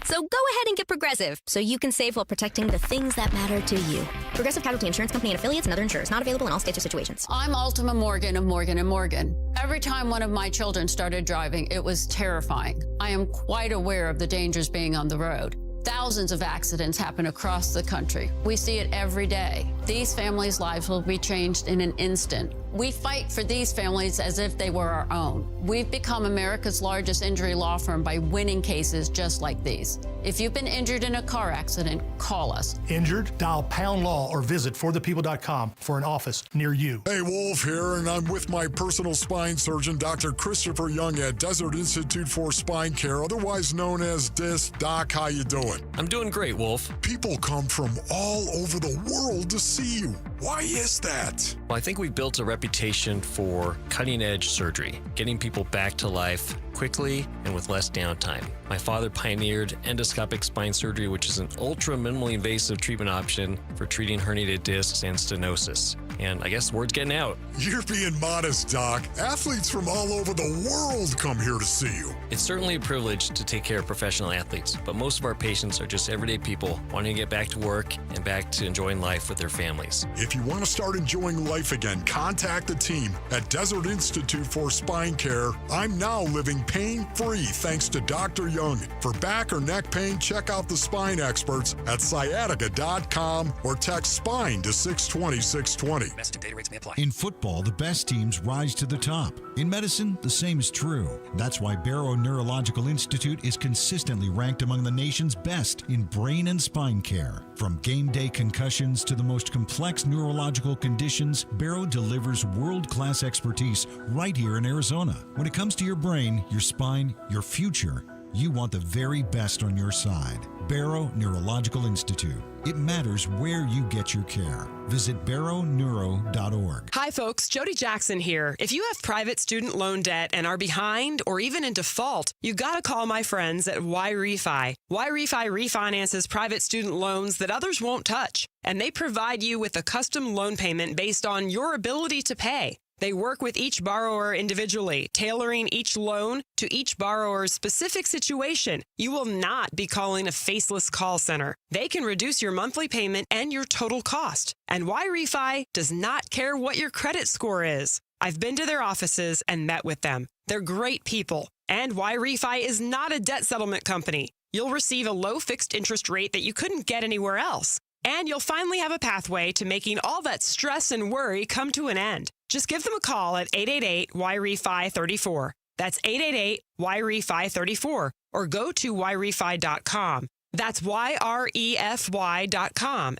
So go ahead and get Progressive so you can save while protecting the things that matter to you. Progressive Casualty Insurance Company and affiliates and other insurers. Not available in all states or situations. I'm Ultima Morgan of Morgan & Morgan. Every time one of my children started driving, it was terrifying. I am quite aware of the dangers being on the road. Thousands of accidents happen across the country. We see it every day. These families' lives will be changed in an instant. We fight for these families as if they were our own. We've become America's largest injury law firm by winning cases just like these. If you've been injured in a car accident, call us. Injured? Dial #law or visit forthepeople.com for an office near you. Hey, Wolf here, and I'm with my personal spine surgeon, Dr. Christopher Young at Desert Institute for Spine Care, otherwise known as DIS. Doc, how you doing? I'm doing great, Wolf. People come from all over the world to see you. Why is that? Well, I think we've built a reputation for cutting-edge surgery, getting people back to life quickly and with less downtime. My father pioneered endoscopic spine surgery, which is an ultra minimally invasive treatment option for treating herniated discs and stenosis. And I guess the word's getting out. You're being modest, Doc. Athletes from all over the world come here to see you. It's certainly a privilege to take care of professional athletes, but most of our patients are just everyday people wanting to get back to work and back to enjoying life with their families. If you want to start enjoying life again, contact the team at Desert Institute for Spine Care. I'm now living pain-free thanks to Dr. Young. For back or neck pain, check out the spine experts at sciatica.com or text SPINE to 620-620. Message and data rates may apply. In football, the best teams rise to the top. In medicine, the same is true. That's why Barrow Neurological Institute is consistently ranked among the nation's best in brain and spine care. From game day concussions to the most complex neurological conditions, Barrow delivers world-class expertise right here in Arizona. When it comes to your brain, your spine, your future, you want the very best on your side. Barrow Neurological Institute. It matters where you get your care. Visit barrowneuro.org. Hi, folks. Jody Jackson here. If you have private student loan debt and are behind or even in default, you got to call my friends at YRefi. YRefi refinances private student loans that others won't touch, and they provide you with a custom loan payment based on your ability to pay. They work with each borrower individually, tailoring each loan to each borrower's specific situation. You will not be calling a faceless call center. They can reduce your monthly payment and your total cost. And YRefi does not care what your credit score is. I've been to their offices and met with them. They're great people. And YRefi is not a debt settlement company. You'll receive a low fixed interest rate that you couldn't get anywhere else. And you'll finally have a pathway to making all that stress and worry come to an end. Just give them a call at 888-YRefi-34. That's 888-YRefi-34. Or go to YRefi.com. That's YREFY.com.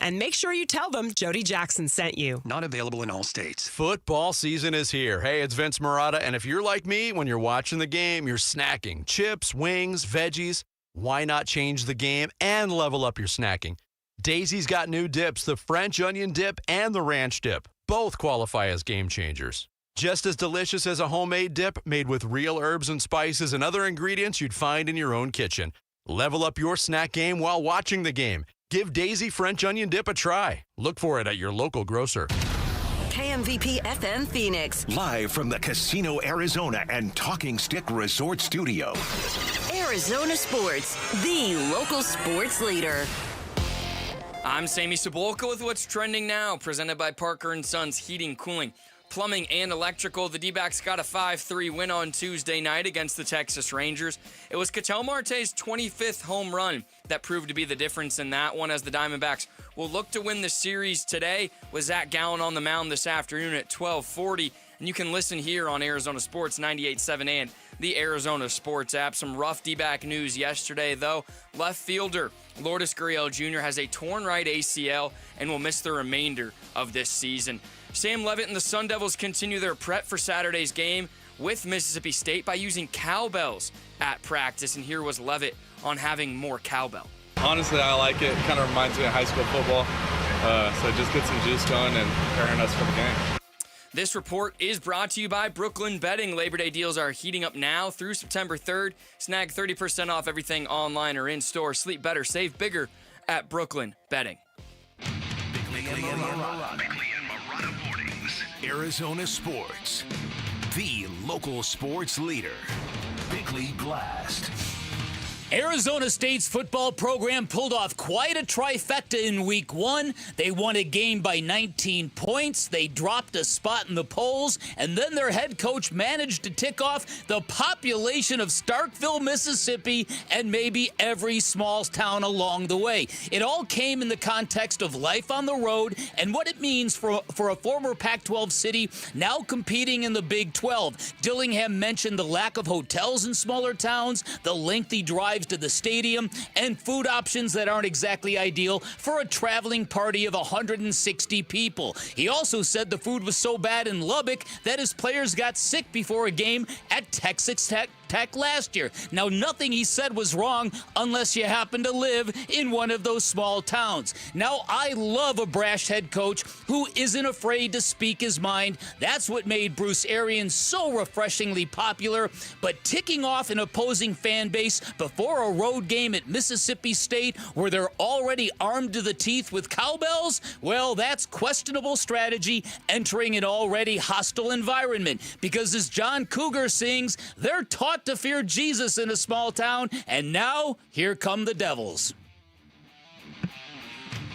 And make sure you tell them Jody Jackson sent you. Not available in all states. Football season is here. Hey, it's Vince Marotta. And if you're like me, when you're watching the game, you're snacking chips, wings, veggies. Why not change the game and level up your snacking? Daisy's got new dips, the French onion dip and the ranch dip. Both qualify as game changers. Just as delicious as a homemade dip made with real herbs and spices and other ingredients you'd find in your own kitchen. Level up your snack game while watching the game. Give Daisy French onion dip a try. Look for it at your local grocer. KMVP FM Phoenix. Live from the Casino Arizona and Talking Stick Resort Studio. Arizona Sports, the local sports leader. I'm Sammy Cebulka with what's trending now, presented by Parker & Sons Heating, Cooling, Plumbing, and Electrical. The D-backs got a 5-3 win on Tuesday night against the Texas Rangers. It was Ketel Marte's 25th home run that proved to be the difference in that one, as the Diamondbacks will look to win the series today with Zack Gallon on the mound this afternoon at 12:40. And you can listen here on Arizona Sports 98.7 and the Arizona Sports app. Some rough D-back news yesterday, though. Left fielder Lourdes Gurriel Jr. has a torn right ACL and will miss the remainder of this season. Sam Levitt and the Sun Devils continue their prep for Saturday's game with Mississippi State by using cowbells at practice. And here was Levitt on having more cowbell. Honestly, I like it. It kind of reminds me of high school football. So just get some juice going and preparing us for the game. This report is brought to you by Brooklyn Betting. Labor Day deals are heating up now through September 3rd. Snag 30% off everything online or in-store. Sleep better, save bigger at Brooklyn Betting. Bickley and Marotta Mornings. Arizona Sports. The local sports leader. Bickley Blast. Arizona State's football program pulled off quite a trifecta in week one. They won a game by 19 points. They dropped a spot in the polls. And then their head coach managed to tick off the population of Starkville, Mississippi, and maybe every small town along the way. It all came in the context of life on the road and what it means for a former Pac-12 city now competing in the Big 12. Dillingham mentioned the lack of hotels in smaller towns, the lengthy drives to the stadium, and food options that aren't exactly ideal for a traveling party of 160 people. He also said the food was so bad in Lubbock that his players got sick before a game at Texas Tech last year. Now, nothing he said was wrong unless you happen to live in one of those small towns. Now, I love a brash head coach who isn't afraid to speak his mind. That's what made Bruce Arians so refreshingly popular. But ticking off an opposing fan base before a road game at Mississippi State where they're already armed to the teeth with cowbells, well, that's questionable strategy entering an already hostile environment. Because as John Cougar sings, they're taught to fear Jesus in a small town, and now here come the Devils.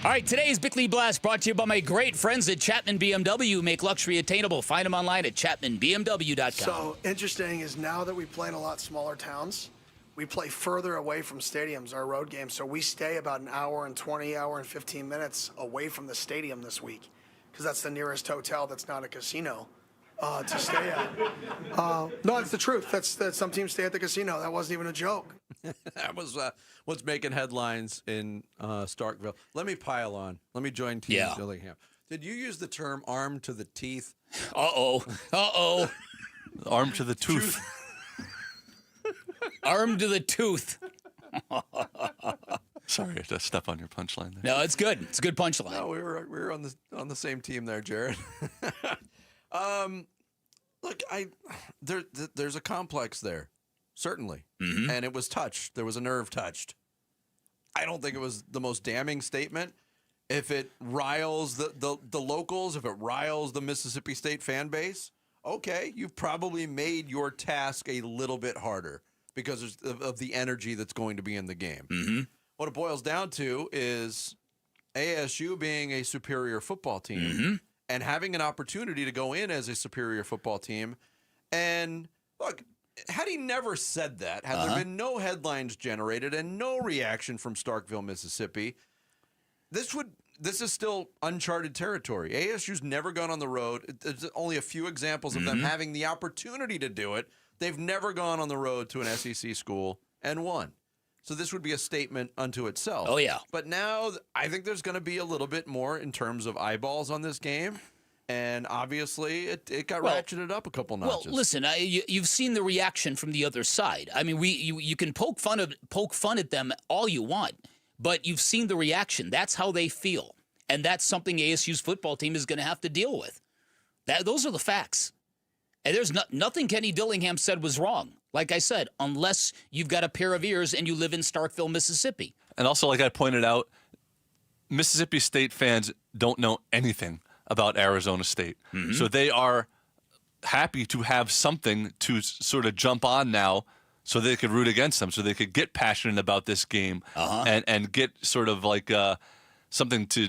All right, today's Bickley Blast brought to you by my great friends at Chapman BMW, who make luxury attainable. Find them online at chapmanbmw.com. So interesting is now that we play in a lot smaller towns, we play further away from stadiums, our road games. So we stay about an hour and 20, hour and 15 minutes away from the stadium this week because that's the nearest hotel that's not a casino. To stay at. No, it's the truth. That's some teams stay at the casino. That wasn't even a joke. That was what's making headlines in Starkville. Let me pile on. Let me join Team Dillingham. Did you use the term armed to the teeth? Uh-oh. Armed to the tooth. Armed to the tooth. Sorry to step on your punchline there. No, it's good. It's a good punchline. No, we were on the same team there, Jared. Look, there's a complex there, certainly, and it was touched. There was a nerve touched. I don't think it was the most damning statement. If it riles the locals, if it riles the Mississippi State fan base, okay, you've probably made your task a little bit harder because of the energy that's going to be in the game. What it boils down to is ASU being a superior football team. And having an opportunity to go in as a superior football team. And look, had he never said that, had there been no headlines generated and no reaction from Starkville, Mississippi, this is still uncharted territory. ASU's never gone on the road. There's only a few examples of them having the opportunity to do it. They've never gone on the road to an SEC school and won. So this would be a statement unto itself. Oh, yeah. But now I think there's going to be a little bit more in terms of eyeballs on this game. And obviously it got ratcheted up a couple notches. Well, listen, you've seen the reaction from the other side. I mean, you can poke fun at them all you want, but you've seen the reaction. That's how they feel. And that's something ASU's football team is going to have to deal with. Those are the facts. And there's nothing Kenny Dillingham said was wrong. Like I said, unless you've got a pair of ears and you live in Starkville, Mississippi. And also, like I pointed out, Mississippi State fans don't know anything about Arizona State. So they are happy to have something to sort of jump on now so they could root against them, so they could get passionate about this game and get sort of like something to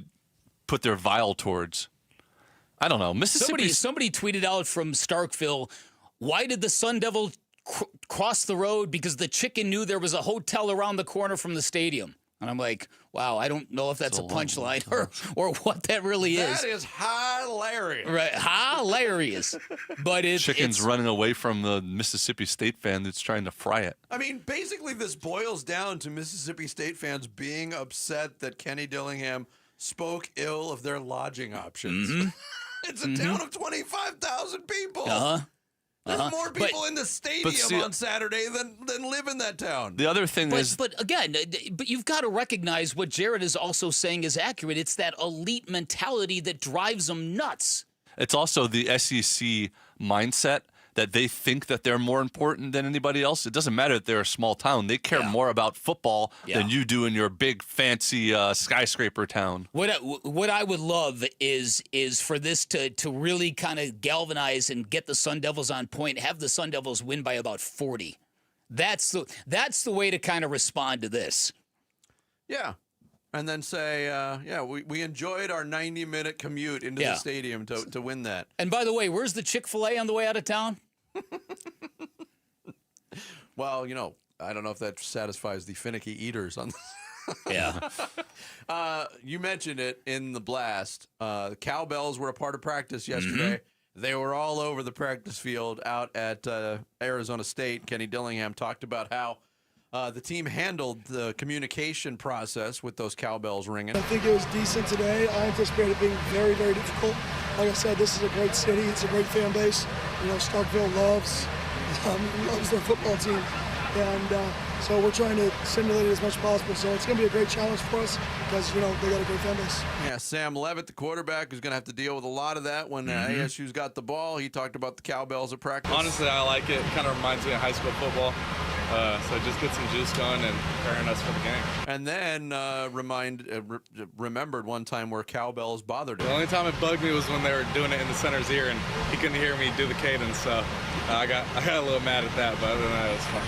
put their vial towards. I don't know. Mississippi. Somebody tweeted out from Starkville, why did the Sun Devil cross the road? Because the chicken knew there was a hotel around the corner from the stadium. And I'm like, wow, I don't know if that's a punchline or what that really is. That is hilarious. Right, hilarious. But Chicken's running away from the Mississippi State fan that's trying to fry it. I mean, basically this boils down to Mississippi State fans being upset that Kenny Dillingham spoke ill of their lodging options. Mm-hmm. It's a town of 25,000 people. Uh-huh. There's more people in the stadium on Saturday than live in that town. The other thing is... But again, you've got to recognize what Jared is also saying is accurate. It's that elite mentality that drives them nuts. It's also the SEC mindset that they think that they're more important than anybody else. It doesn't matter that they're a small town. They care more about football than you do in your big, fancy skyscraper town. What I would love is for this to really kind of galvanize and get the Sun Devils on point, have the Sun Devils win by about 40. That's the way to kind of respond to this. Yeah. And then say, we enjoyed our 90-minute commute into the stadium to win that. And by the way, where's the Chick-fil-A on the way out of town? Well, I don't know if that satisfies the finicky eaters on Yeah. You mentioned it in the blast. The cowbells were a part of practice yesterday. Mm-hmm. They were all over the practice field out at Arizona State. Kenny Dillingham talked about how the team handled the communication process with those cowbells ringing. I think it was decent today. I anticipate it being very, very difficult. Like I said, this is a great city. It's a great fan base. Starkville loves their football team. And so we're trying to simulate it as much as possible. So it's going to be a great challenge for us because, they got a great fan base. Yeah, Sam Levitt, the quarterback, is going to have to deal with a lot of that when ASU's got the ball. He talked about the cowbells at practice. Honestly, I like it. It kind of reminds me of high school football. So just get some juice going and preparing us for the game. And then remembered one time where cowbells bothered him. The only time it bugged me was when they were doing it in the center's ear and he couldn't hear me do the cadence. So I got a little mad at that, but other than that, it was fun.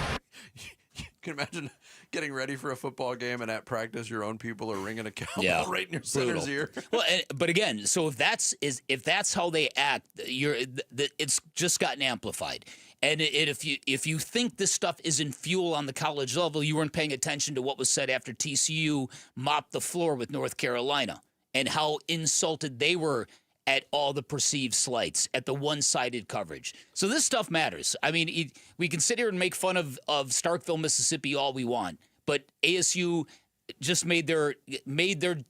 You can imagine getting ready for a football game and at practice your own people are ringing a cowbell right in your center's ear. Well, but again, so if that's how they act, it's just gotten amplified. And if you think this stuff isn't fuel on the college level, you weren't paying attention to what was said after TCU mopped the floor with North Carolina and how insulted they were at all the perceived slights, at the one-sided coverage. So this stuff matters. I mean, we can sit here and make fun of Starkville, Mississippi all we want, but ASU just made their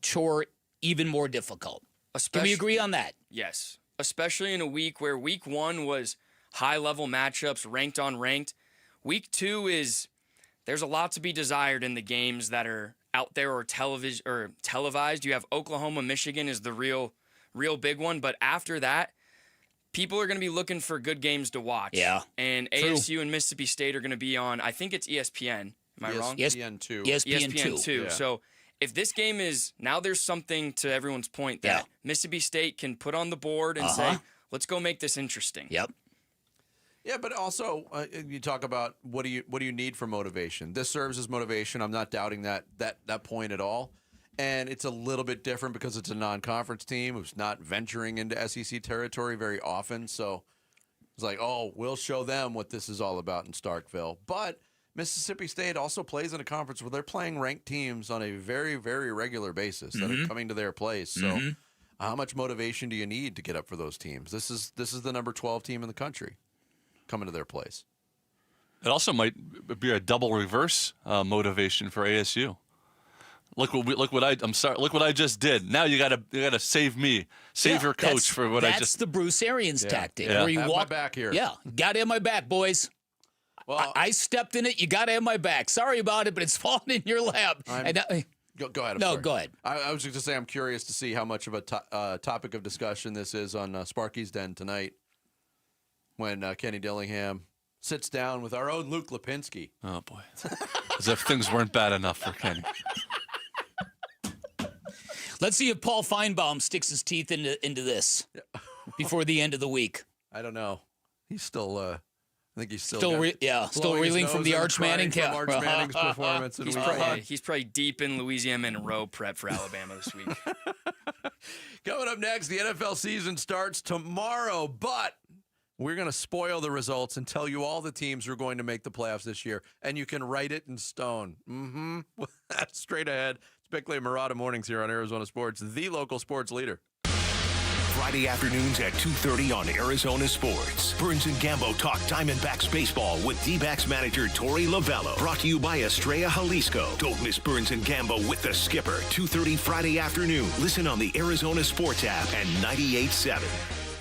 chore even more difficult. Can we agree on that? Yes, especially in a week where week 1 was high-level matchups, ranked on ranked. Week 2 there's a lot to be desired in the games that are out there or televised. You have Oklahoma, Michigan is the real big one, but after that, people are going to be looking for good games to watch. Yeah. And True. ASU and Mississippi State are going to be on, I think it's ESPN. Am I wrong? ESPN2. ESPN2. Yeah. So if this game now there's something to everyone's point that Mississippi State can put on the board and say, let's go make this interesting. Yep. Yeah, but also you talk about what do you need for motivation? This serves as motivation. I'm not doubting that point at all. And it's a little bit different because it's a non-conference team who's not venturing into SEC territory very often. So it's like, we'll show them what this is all about in Starkville. But Mississippi State also plays in a conference where they're playing ranked teams on a very, very regular basis that are coming to their place. So how much motivation do you need to get up for those teams? This is the number 12 team in the country coming to their place. It also might be a double reverse motivation for ASU. Look what I just did. Now you gotta save me, your coach for what I just. That's the Bruce Arians tactic, Yeah. where you Have walk my back here. Yeah, gotta have my back, boys. Well, I stepped in it. You gotta have my back. Sorry about it, but it's falling in your lap. Go ahead. Go ahead. I was just gonna say I'm curious to see how much of a topic of discussion this is on Sparky's Den tonight, when Kenny Dillingham sits down with our own Luke Lipinski. Oh boy, as if things weren't bad enough for Kenny. Let's see if Paul Feinbaum sticks his teeth into this before the end of the week. I don't know. He's still I think he's still reeling from the Arch Manning's performance. He's probably deep in Louisiana Monroe prep for Alabama this week. Coming up next, the NFL season starts tomorrow, but we're going to spoil the results and tell you all the teams who are going to make the playoffs this year, and you can write it in stone. That's straight ahead. It's Bickley and Murata Mornings here on Arizona Sports, the local sports leader. Friday afternoons at 2:30 on Arizona Sports. Burns and Gambo talk Diamondbacks baseball with Dbacks manager Torey Lovello. Brought to you by Estrella Jalisco. Don't miss Burns and Gambo with the skipper. 2:30 Friday afternoon. Listen on the Arizona Sports app and 98.7.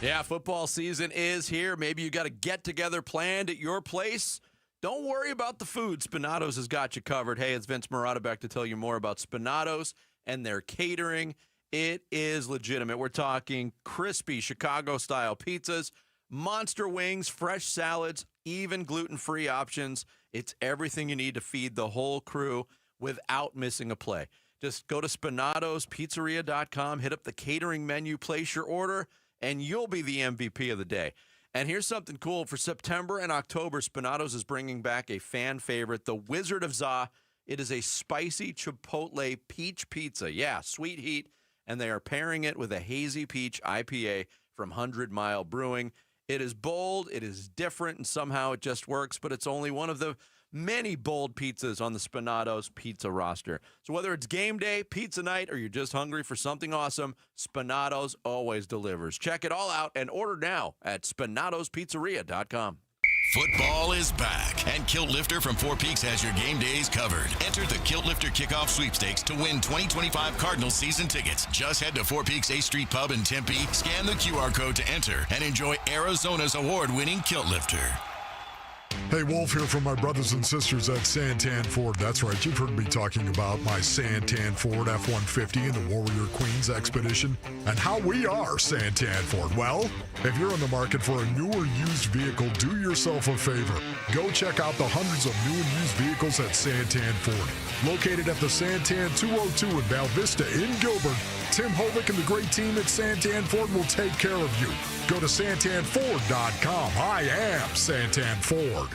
Yeah, football season is here. Maybe you got a get-together planned at your place. Don't worry about the food. Spinato's has got you covered. Hey, it's Vince Murata back to tell you more about Spinato's and their catering. It is legitimate. We're talking crispy Chicago-style pizzas, monster wings, fresh salads, even gluten-free options. It's everything you need to feed the whole crew without missing a play. Just go to SpinatosPizzeria.com, hit up the catering menu, place your order, and you'll be the MVP of the day. And here's something cool. For September and October, Spinato's is bringing back a fan favorite, the Wizard of Za. It is a spicy chipotle peach pizza. Yeah, sweet heat. And they are pairing it with a hazy peach IPA from 100 Mile Brewing. It is bold, it is different, and somehow it just works, but it's only one of the many bold pizzas on the Spinato's pizza roster. So whether it's game day, pizza night, or you're just hungry for something awesome, Spinato's always delivers. Check it all out and order now at SpinatosPizzeria.com. Football is back, and Kilt Lifter from Four Peaks has your game days covered. Enter the Kilt Lifter Kickoff Sweepstakes to win 2025 Cardinals season tickets. Just head to Four Peaks 8th Street Pub in Tempe, scan the QR code to enter, and enjoy Arizona's award-winning Kilt Lifter. Hey, Wolf here from my brothers and sisters at Santan Ford. That's right, you've heard me talking about my Santan Ford F-150 and the Warrior Queens Expedition and how we are Santan Ford. Well, if you're in the market for a new or used vehicle, do yourself a favor. Go check out the hundreds of new and used vehicles at Santan Ford. Located at the Santan 202 in Val Vista in Gilbert, Tim Hovick and the great team at Santan Ford will take care of you. Go to SantanFord.com. I am Santan Ford.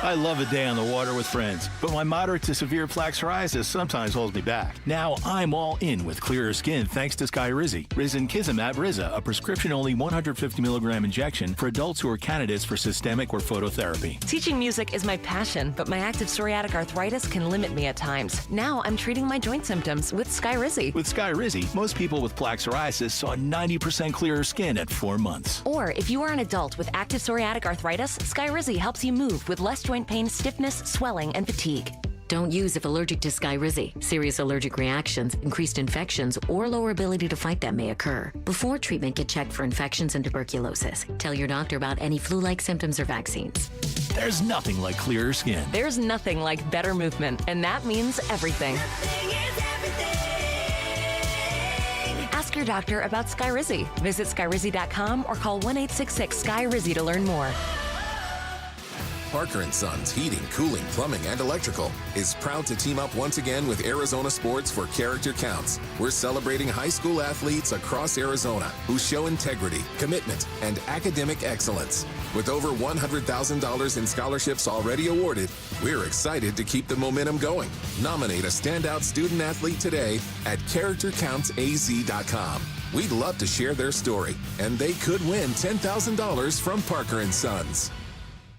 I love a day on the water with friends, but my moderate to severe plaque psoriasis sometimes holds me back. Now I'm all in with clearer skin thanks to Skyrizi. Risankizumab Riza, a prescription-only 150 milligram injection for adults who are candidates for systemic or phototherapy. Teaching music is my passion, but my active psoriatic arthritis can limit me at times. Now I'm treating my joint symptoms with Skyrizi. With Skyrizi, most people with plaque psoriasis saw 90% clearer skin at 4 months. Or if you are an adult with active psoriatic arthritis, Skyrizi helps you move with less joint pain, stiffness, swelling, and fatigue. Don't use if allergic to Skyrizi. Serious allergic reactions, increased infections, or lower ability to fight them may occur. Before treatment, get checked for infections and tuberculosis. Tell your doctor about any flu-like symptoms or vaccines. There's nothing like clearer skin. There's nothing like better movement, and that means everything. Ask your doctor about Skyrizi. Visit Skyrizi.com or call 1-866-SKY-RIZZI to learn more. Parker & Sons Heating, Cooling, Plumbing, and Electrical is proud to team up once again with Arizona Sports for Character Counts. We're celebrating high school athletes across Arizona who show integrity, commitment, and academic excellence. With over $100,000 in scholarships already awarded, we're excited to keep the momentum going. Nominate a standout student athlete today at CharacterCountsAZ.com. We'd love to share their story, and they could win $10,000 from Parker & Sons.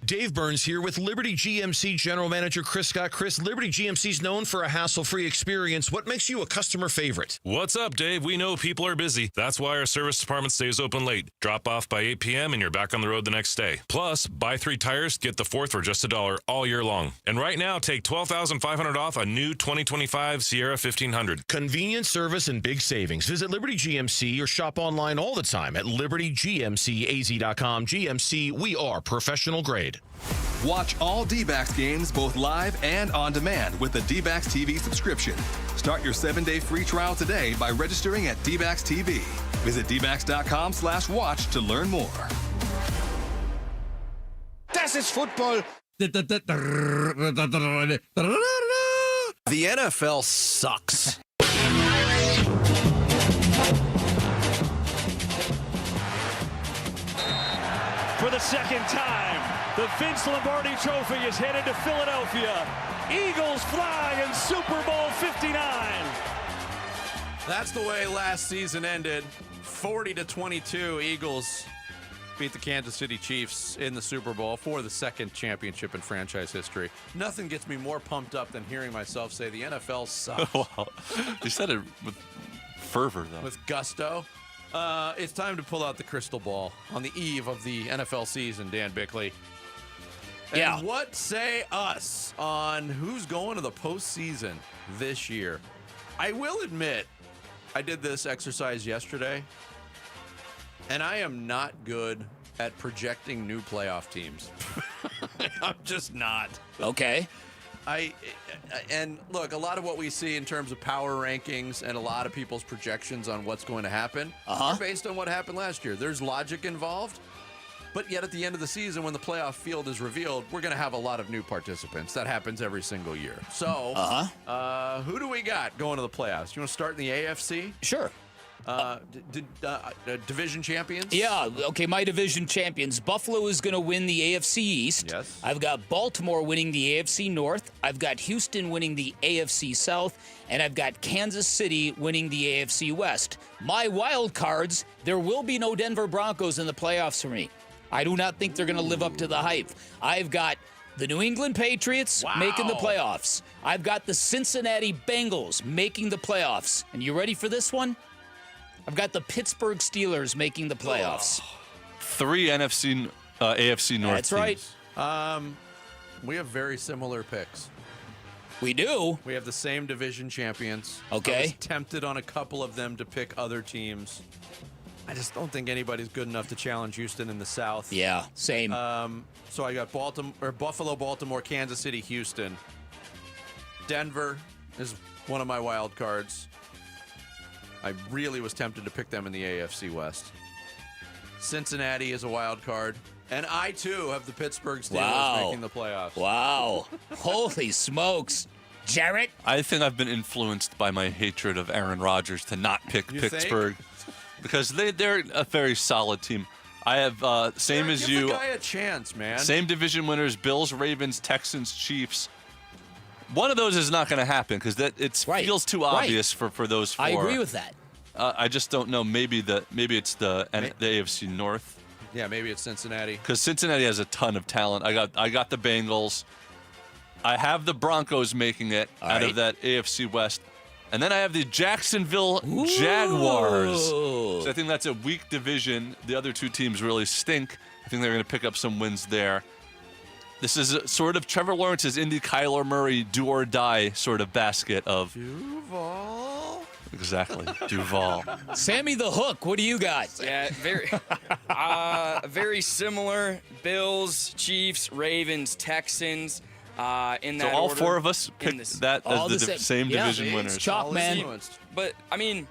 Dave Burns here with Liberty GMC General Manager Chris Scott. Chris, Liberty GMC is known for a hassle-free experience. What makes you a customer favorite? What's up, Dave? We know people are busy. That's why our service department stays open late. Drop off by 8 p.m. and you're back on the road the next day. Plus, buy 3 tires, get the 4th for just $1 all year long. And right now, take $12,500 off a new 2025 Sierra 1500. Convenient service and big savings. Visit Liberty GMC or shop online all the time at LibertyGMCAZ.com. GMC, we are professional grade. Watch all Dbacks games both live and on demand with the Dbacks TV subscription. Start your 7-day free trial today by registering at Dbacks TV. Visit Dbacks.com/watch to learn more. Das ist Football. The NFL sucks. For the second time, The Vince Lombardi Trophy is headed to Philadelphia. Eagles fly in Super Bowl 59. That's the way last season ended. 40-22, Eagles beat the Kansas City Chiefs in the Super Bowl for the second championship in franchise history. Nothing gets me more pumped up than hearing myself say the NFL sucks. Wow. You said it with fervor, though. With gusto. It's time to pull out the crystal ball on the eve of the NFL season, Dan Bickley. And what say us on who's going to the postseason this year? I will admit, I did this exercise yesterday, and I am not good at projecting new playoff teams. I'm just not. Okay. And look, a lot of what we see in terms of power rankings and a lot of people's projections on what's going to happen are based on what happened last year. There's logic involved, but yet at the end of the season, when the playoff field is revealed, we're going to have a lot of new participants. That happens every single year. So, who do we got going to the playoffs? You want to start in the AFC? Sure. Division champions? Yeah, okay, my division champions. Buffalo is going to win the AFC East. Yes. I've got Baltimore winning the AFC North. I've got Houston winning the AFC South. And I've got Kansas City winning the AFC West. My wild cards, there will be no Denver Broncos in the playoffs for me. I do not think they're going to live up to the hype. I've got the New England Patriots making the playoffs. I've got the Cincinnati Bengals making the playoffs. And you ready for this one? I've got the Pittsburgh Steelers making the playoffs. 3 AFC North That's right. We have very similar picks. We do? We have the same division champions. Okay. I was tempted on a couple of them to pick other teams. I just don't think anybody's good enough to challenge Houston in the South. Yeah, same. So I got Buffalo, Baltimore, Kansas City, Houston. Denver is one of my wild cards. I really was tempted to pick them in the AFC West. Cincinnati is a wild card. And I, too, have the Pittsburgh Steelers making the playoffs. Wow. Holy smokes. Jarrett? I think I've been influenced by my hatred of Aaron Rodgers to not pick Pittsburgh. Because they're a very solid team. I have, same as you. Give the guy a chance, man. Same division winners, Bills, Ravens, Texans, Chiefs. One of those is not going to happen because feels too obvious for those 4. I agree with that. I just don't know. Maybe it's the AFC North. Yeah, maybe it's Cincinnati. Because Cincinnati has a ton of talent. I got the Bengals. I have the Broncos making it out of that AFC West. And then I have the Jacksonville Jaguars. So I think that's a weak division. The other 2 teams really stink. I think they're going to pick up some wins there. This is sort of Trevor Lawrence's Indy Kyler Murray do or die sort of basket of Duval. Exactly, Duval. Sammy the Hook, what do you got? Yeah, very similar. Bills, Chiefs, Ravens, Texans. In that so all order. 4 of us picked that as the same division winners. Chalk, man. But I mean,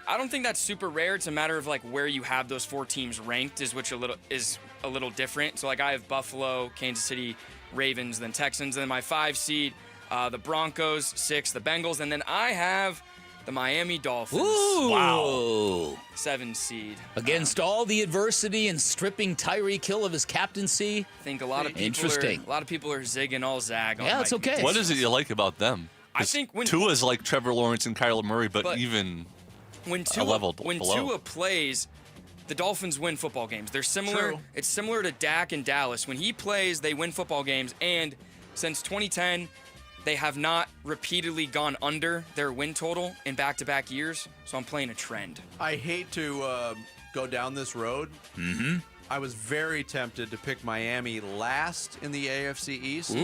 I don't think that's super rare. It's a matter of like where you have those 4 teams ranked is a little different. So like I have Buffalo, Kansas City, Ravens, then Texans, then my 5 seed, the Broncos, 6, the Bengals, and then I have the Miami Dolphins. Ooh. Wow. 7 seed. Against all the adversity and stripping Tyreek Hill of his captaincy. I think a lot of people are zigging all zag on it's okay. What is it you like about them? I think when Tua's like Trevor Lawrence and Kyler Murray, but even when Tua plays, the Dolphins win football games. They're similar. True. It's similar to Dak and Dallas. When he plays, they win football games. And since 2010, they have not repeatedly gone under their win total in back-to-back years. So I'm playing a trend. I hate to go down this road. Mm-hmm. I was very tempted to pick Miami last in the AFC East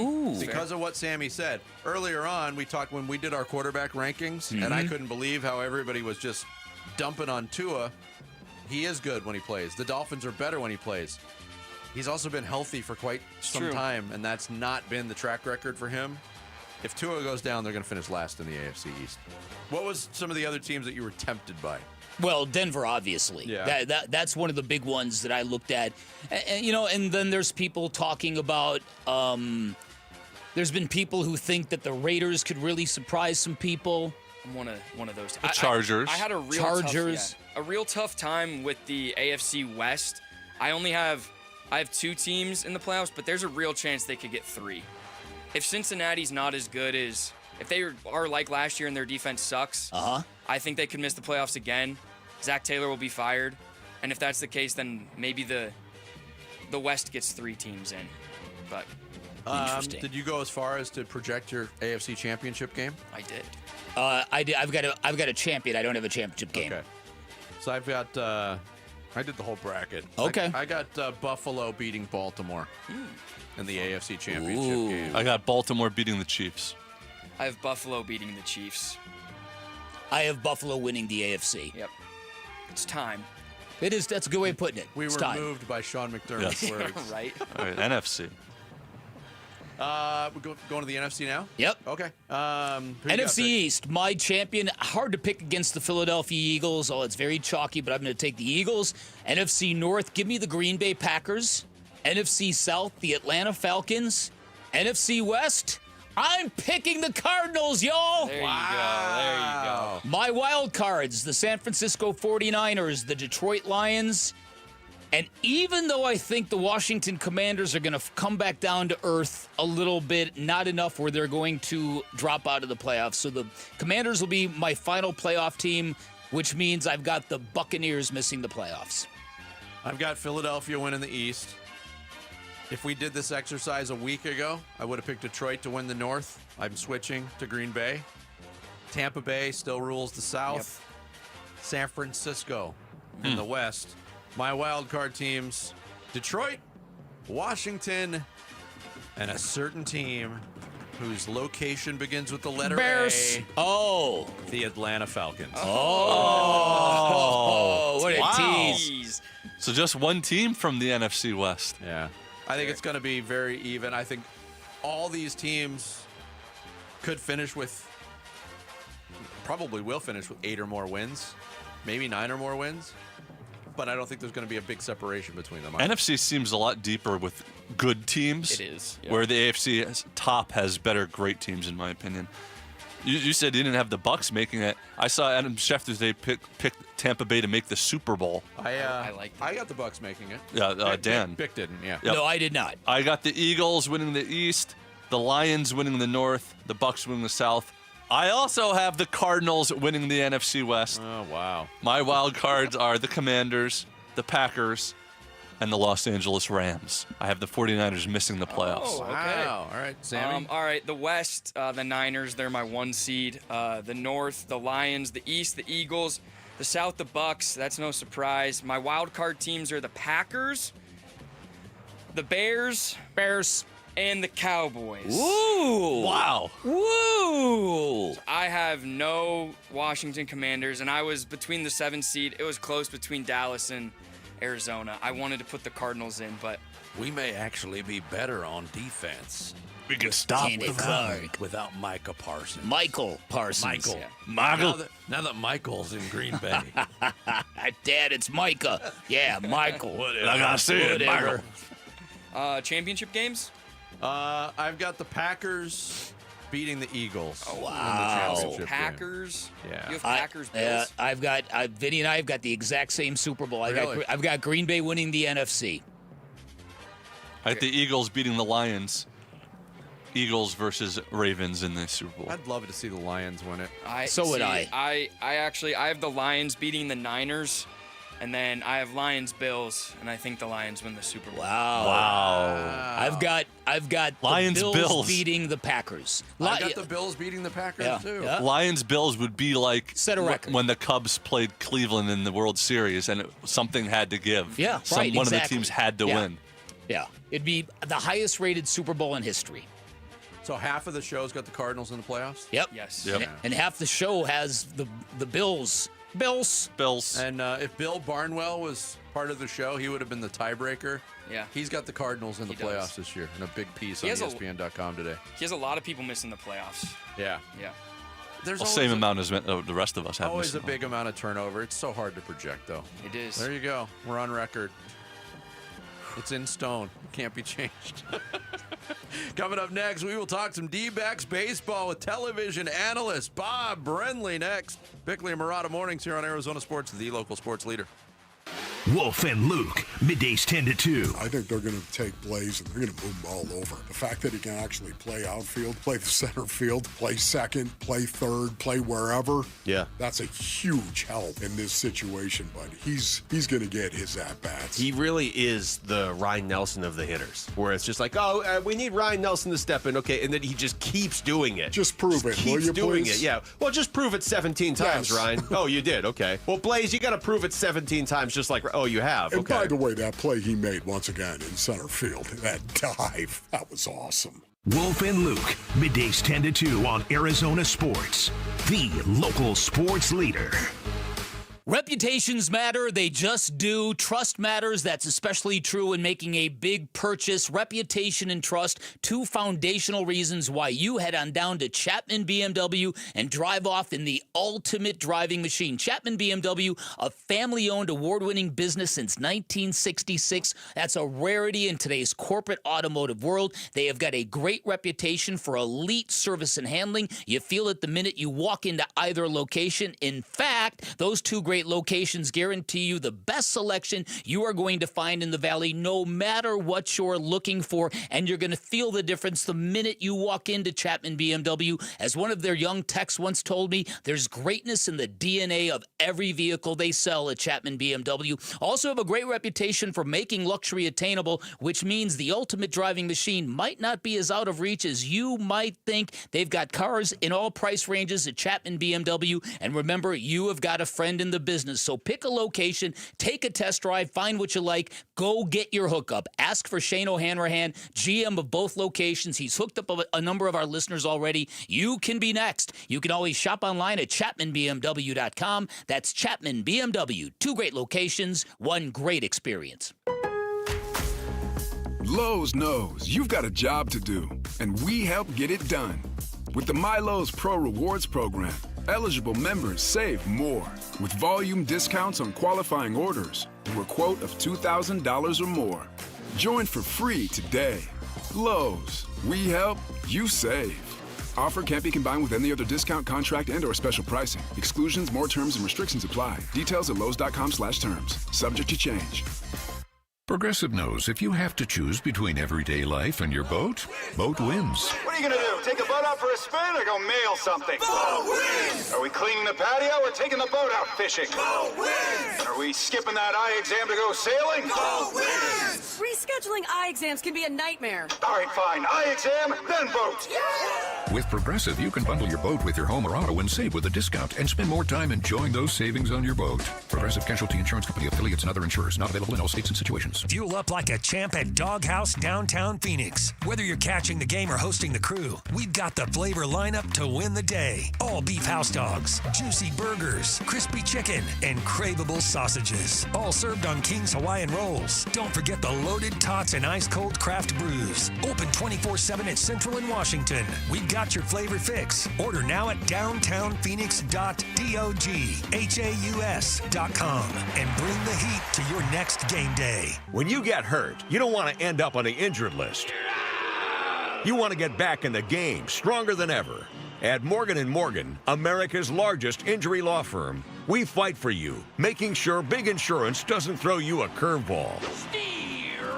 because of what Sammy said. Earlier on, we talked when we did our quarterback rankings, and I couldn't believe how everybody was just dumping on Tua. He is good when he plays. The Dolphins are better when he plays. He's also been healthy for quite some time, and that's not been the track record for him. If Tua goes down, they're going to finish last in the AFC East. What was some of the other teams that you were tempted by? Well, Denver, obviously. Yeah. That's one of the big ones that I looked at. And then there's people talking about there's been people who think that the Raiders could really surprise some people. I'm one of those. The Chargers. I had a real tough time with the AFC West. I only have I have 2 teams in the playoffs, but there's a real chance they could get 3. If Cincinnati's not as good as, if they are like last year and their defense sucks, I think they could miss the playoffs again. Zach Taylor will be fired. And if that's the case, then maybe the West gets 3 teams in. But interesting. Did you go as far as to project your AFC Championship game? I did. I did. I've got a champion. I don't have a championship game. Okay. So I've got. I did the whole bracket. Okay. I got Buffalo beating Baltimore in the AFC Championship game. I got Baltimore beating the Chiefs. I have Buffalo beating the Chiefs. I have Buffalo winning the AFC. Yep. It's time. It is. That's a good way of putting it. We It's were time. moved by Sean McDermott's Yes. words. Right. All right, NFC. We're going to the NFC now? Yep. Okay. Who you got NFC picked? East, my champion. Hard to pick against the Philadelphia Eagles. Oh, it's very chalky, but I'm going to take the Eagles. NFC North, give me the Green Bay Packers. NFC South, the Atlanta Falcons. NFC West, I'm picking the Cardinals, y'all. There you go. There you go. My wild cards, the San Francisco 49ers, the Detroit Lions. And even though I think the Washington Commanders are going to come back down to earth a little bit, not enough where they're going to drop out of the playoffs. So the Commanders will be my final playoff team, which means I've got the Buccaneers missing the playoffs. I've got Philadelphia winning the East. If we did this exercise a week ago, I would have picked Detroit to win the North. I'm switching to Green Bay. Tampa Bay still rules the South. Yep. San Francisco in the West. My wild card teams, Detroit, Washington, and a certain team whose location begins with the letter Bears. A. Oh. The Atlanta Falcons. Oh, what a tease. So just one team from the NFC West. Yeah. I think it's going to be very even. I think all these teams could finish with, probably will finish with 8 or more wins, maybe 9 or more wins. But I don't think there's going to be a big separation between them. NFC seems a lot deeper with good teams. It is. Yeah. Where the AFC top has better great teams, in my opinion. You said you didn't have the Bucks making it. I saw Adam Schefter today pick Tampa Bay to make the Super Bowl. I like that. I got the Bucks making it. Yeah, Dan. Bick didn't, yeah. Yep. No, I did not. I got the Eagles winning the East, the Lions winning the North, the Bucks winning the South. I also have the Cardinals winning the NFC West. Oh, wow. My wild cards are the Commanders, the Packers, and the Los Angeles Rams. I have the 49ers missing the playoffs. Oh, okay. Wow. All right, Sammy. All right, the West, the Niners, they're my 1 seed. The North, the Lions. The East, the Eagles. The South, the Bucks. That's no surprise. My wild card teams are the Packers, the Bears, and the Cowboys. Ooh. Wow. Woo. I have no Washington Commanders, and I was between the 7 seed. It was close between Dallas and Arizona. I wanted to put the Cardinals in, but we may actually be better on defense. We can stop without Micah Parsons. Michael Parsons. Michael. Michael. Now that Michael's in Green Bay. Dad, it's Micah. Yeah, Michael. Whatever. I gotta see it, Michael. Championship games? I've got the Packers beating the Eagles. Oh, in the wow. championship Packers? game. Yeah. You have Packers, Bills? I've got Vinny and I have got the exact same Super Bowl. Really? I've got Green Bay winning the NFC. I had the Eagles beating the Lions. Eagles versus Ravens in the Super Bowl. I'd love to see the Lions win it. I have the Lions beating the Niners, and then I have Lions Bills, and I think the Lions win the Super Bowl. Wow. I've got Lions the Bills beating the Packers. I got the Bills beating the Packers too. Yeah. Lions Bills would be like Set a record. when the Cubs played Cleveland in the World Series, and something had to give. Yeah, right, One of the exactly. teams had to win. Yeah, it'd be the highest rated Super Bowl in history. So half of the show's got the Cardinals in the playoffs? Yep. Yes. Yep. And half the show has the Bills. Bills. And if Bill Barnwell was part of the show, he would have been the tiebreaker. Yeah. He's got the Cardinals in the He playoffs does. this year in a big piece He on has a- ESPN.com today. He has a lot of people missing the playoffs. Yeah. Yeah. There's Well, always same a- amount as the rest of us have. Always a missed. big amount of turnover. It's so hard to project, though. It is. There you go. We're on record. It's in stone. It can't be changed. Coming up next, we will talk some Dbacks baseball with television analyst Bob Brenly next. Bickley and Murata Mornings here on Arizona Sports, the local sports leader. Wolf and Luke, middays 10 to 2. I think they're going to take Blaze and they're going to move him all over. The fact that he can actually play outfield, play the center field, play second, play third, play wherever. Yeah. That's a huge help in this situation, but he's going to get his at-bats. He really is the Ryan Nelson of the hitters, where it's just like, we need Ryan Nelson to step in, okay, and then he just keeps doing it. Just prove it, will you, doing please? it, yeah. Well, just prove it 17 times, Yes. Ryan. Oh, you did, okay. Well, Blaze, you got to prove it 17 times, just like, oh, you have, And okay. by the way, that play he made once again in center field, that dive, that was awesome. Wolf and Luke, middays 10 to 2 on Arizona Sports, the local sports leader. Reputations matter. They just do. Trust matters. That's especially true in making a big purchase. Reputation and trust, two foundational reasons why you head on down to Chapman BMW and drive off in the ultimate driving machine. Chapman BMW, a family-owned, award-winning business since 1966. That's a rarity in today's corporate automotive world. They have got a great reputation for elite service and handling. You feel it the minute you walk into either location. In fact, those two great locations guarantee you the best selection you are going to find in the Valley, no matter what you're looking for, and you're going to feel the difference the minute you walk into Chapman BMW. As one of their young techs once told me, there's greatness in the DNA of every vehicle they sell at Chapman BMW. Also have a great reputation for making luxury attainable, which means the ultimate driving machine might not be as out of reach as you might think. They've got cars in all price ranges at Chapman BMW, and remember, you have got a friend in the business. So pick a location, take a test drive, find what you like, go get your hookup. Ask for Shane O'Hanrahan, GM of both locations. He's hooked up a number of our listeners already. You can be next. You can always shop online at ChapmanBMW.com. That's Chapman BMW. Two great locations, one great experience. Lowe's knows you've got a job to do, and we help get it done. With the MyLowe's Pro Rewards program, eligible members save more with volume discounts on qualifying orders through a quote of $2,000 or more. Join for free today. Lowe's, we help, you save. Offer can't be combined with any other discount, contract, and/or special pricing. Exclusions, more terms, and restrictions apply. Details at Lowe's.com/terms. Subject to change. Progressive knows if you have to choose between everyday life and your boat, boat wins. What are you going to do? Take the boat out for a spin or go mail something? Boat wins! Are we cleaning the patio or taking the boat out fishing? Boat wins! Are we skipping that eye exam to go sailing? Boat wins! Rescheduling eye exams can be a nightmare. All right, fine. Eye exam, then boat. Yeah! With Progressive, you can bundle your boat with your home or auto and save with a discount and spend more time enjoying those savings on your boat. Progressive Casualty Insurance Company, affiliates, and other insurers. Not available in all states and situations. Fuel up like a champ at Doghouse downtown Phoenix. Whether you're catching the game or hosting the crew, we've got the flavor lineup to win the day. All beef house dogs, juicy burgers, crispy chicken, and craveable sausages. All served on King's Hawaiian rolls. Don't forget the loaded tots and ice-cold craft brews. Open 24/7 at Central and Washington. We've got your flavor fix. Order now at downtownphoenix.doghaus.com and bring the heat to your next game day. When you get hurt, you don't want to end up on the injured list. You want to get back in the game stronger than ever. At Morgan & Morgan, America's largest injury law firm, we fight for you, making sure big insurance doesn't throw you a curveball.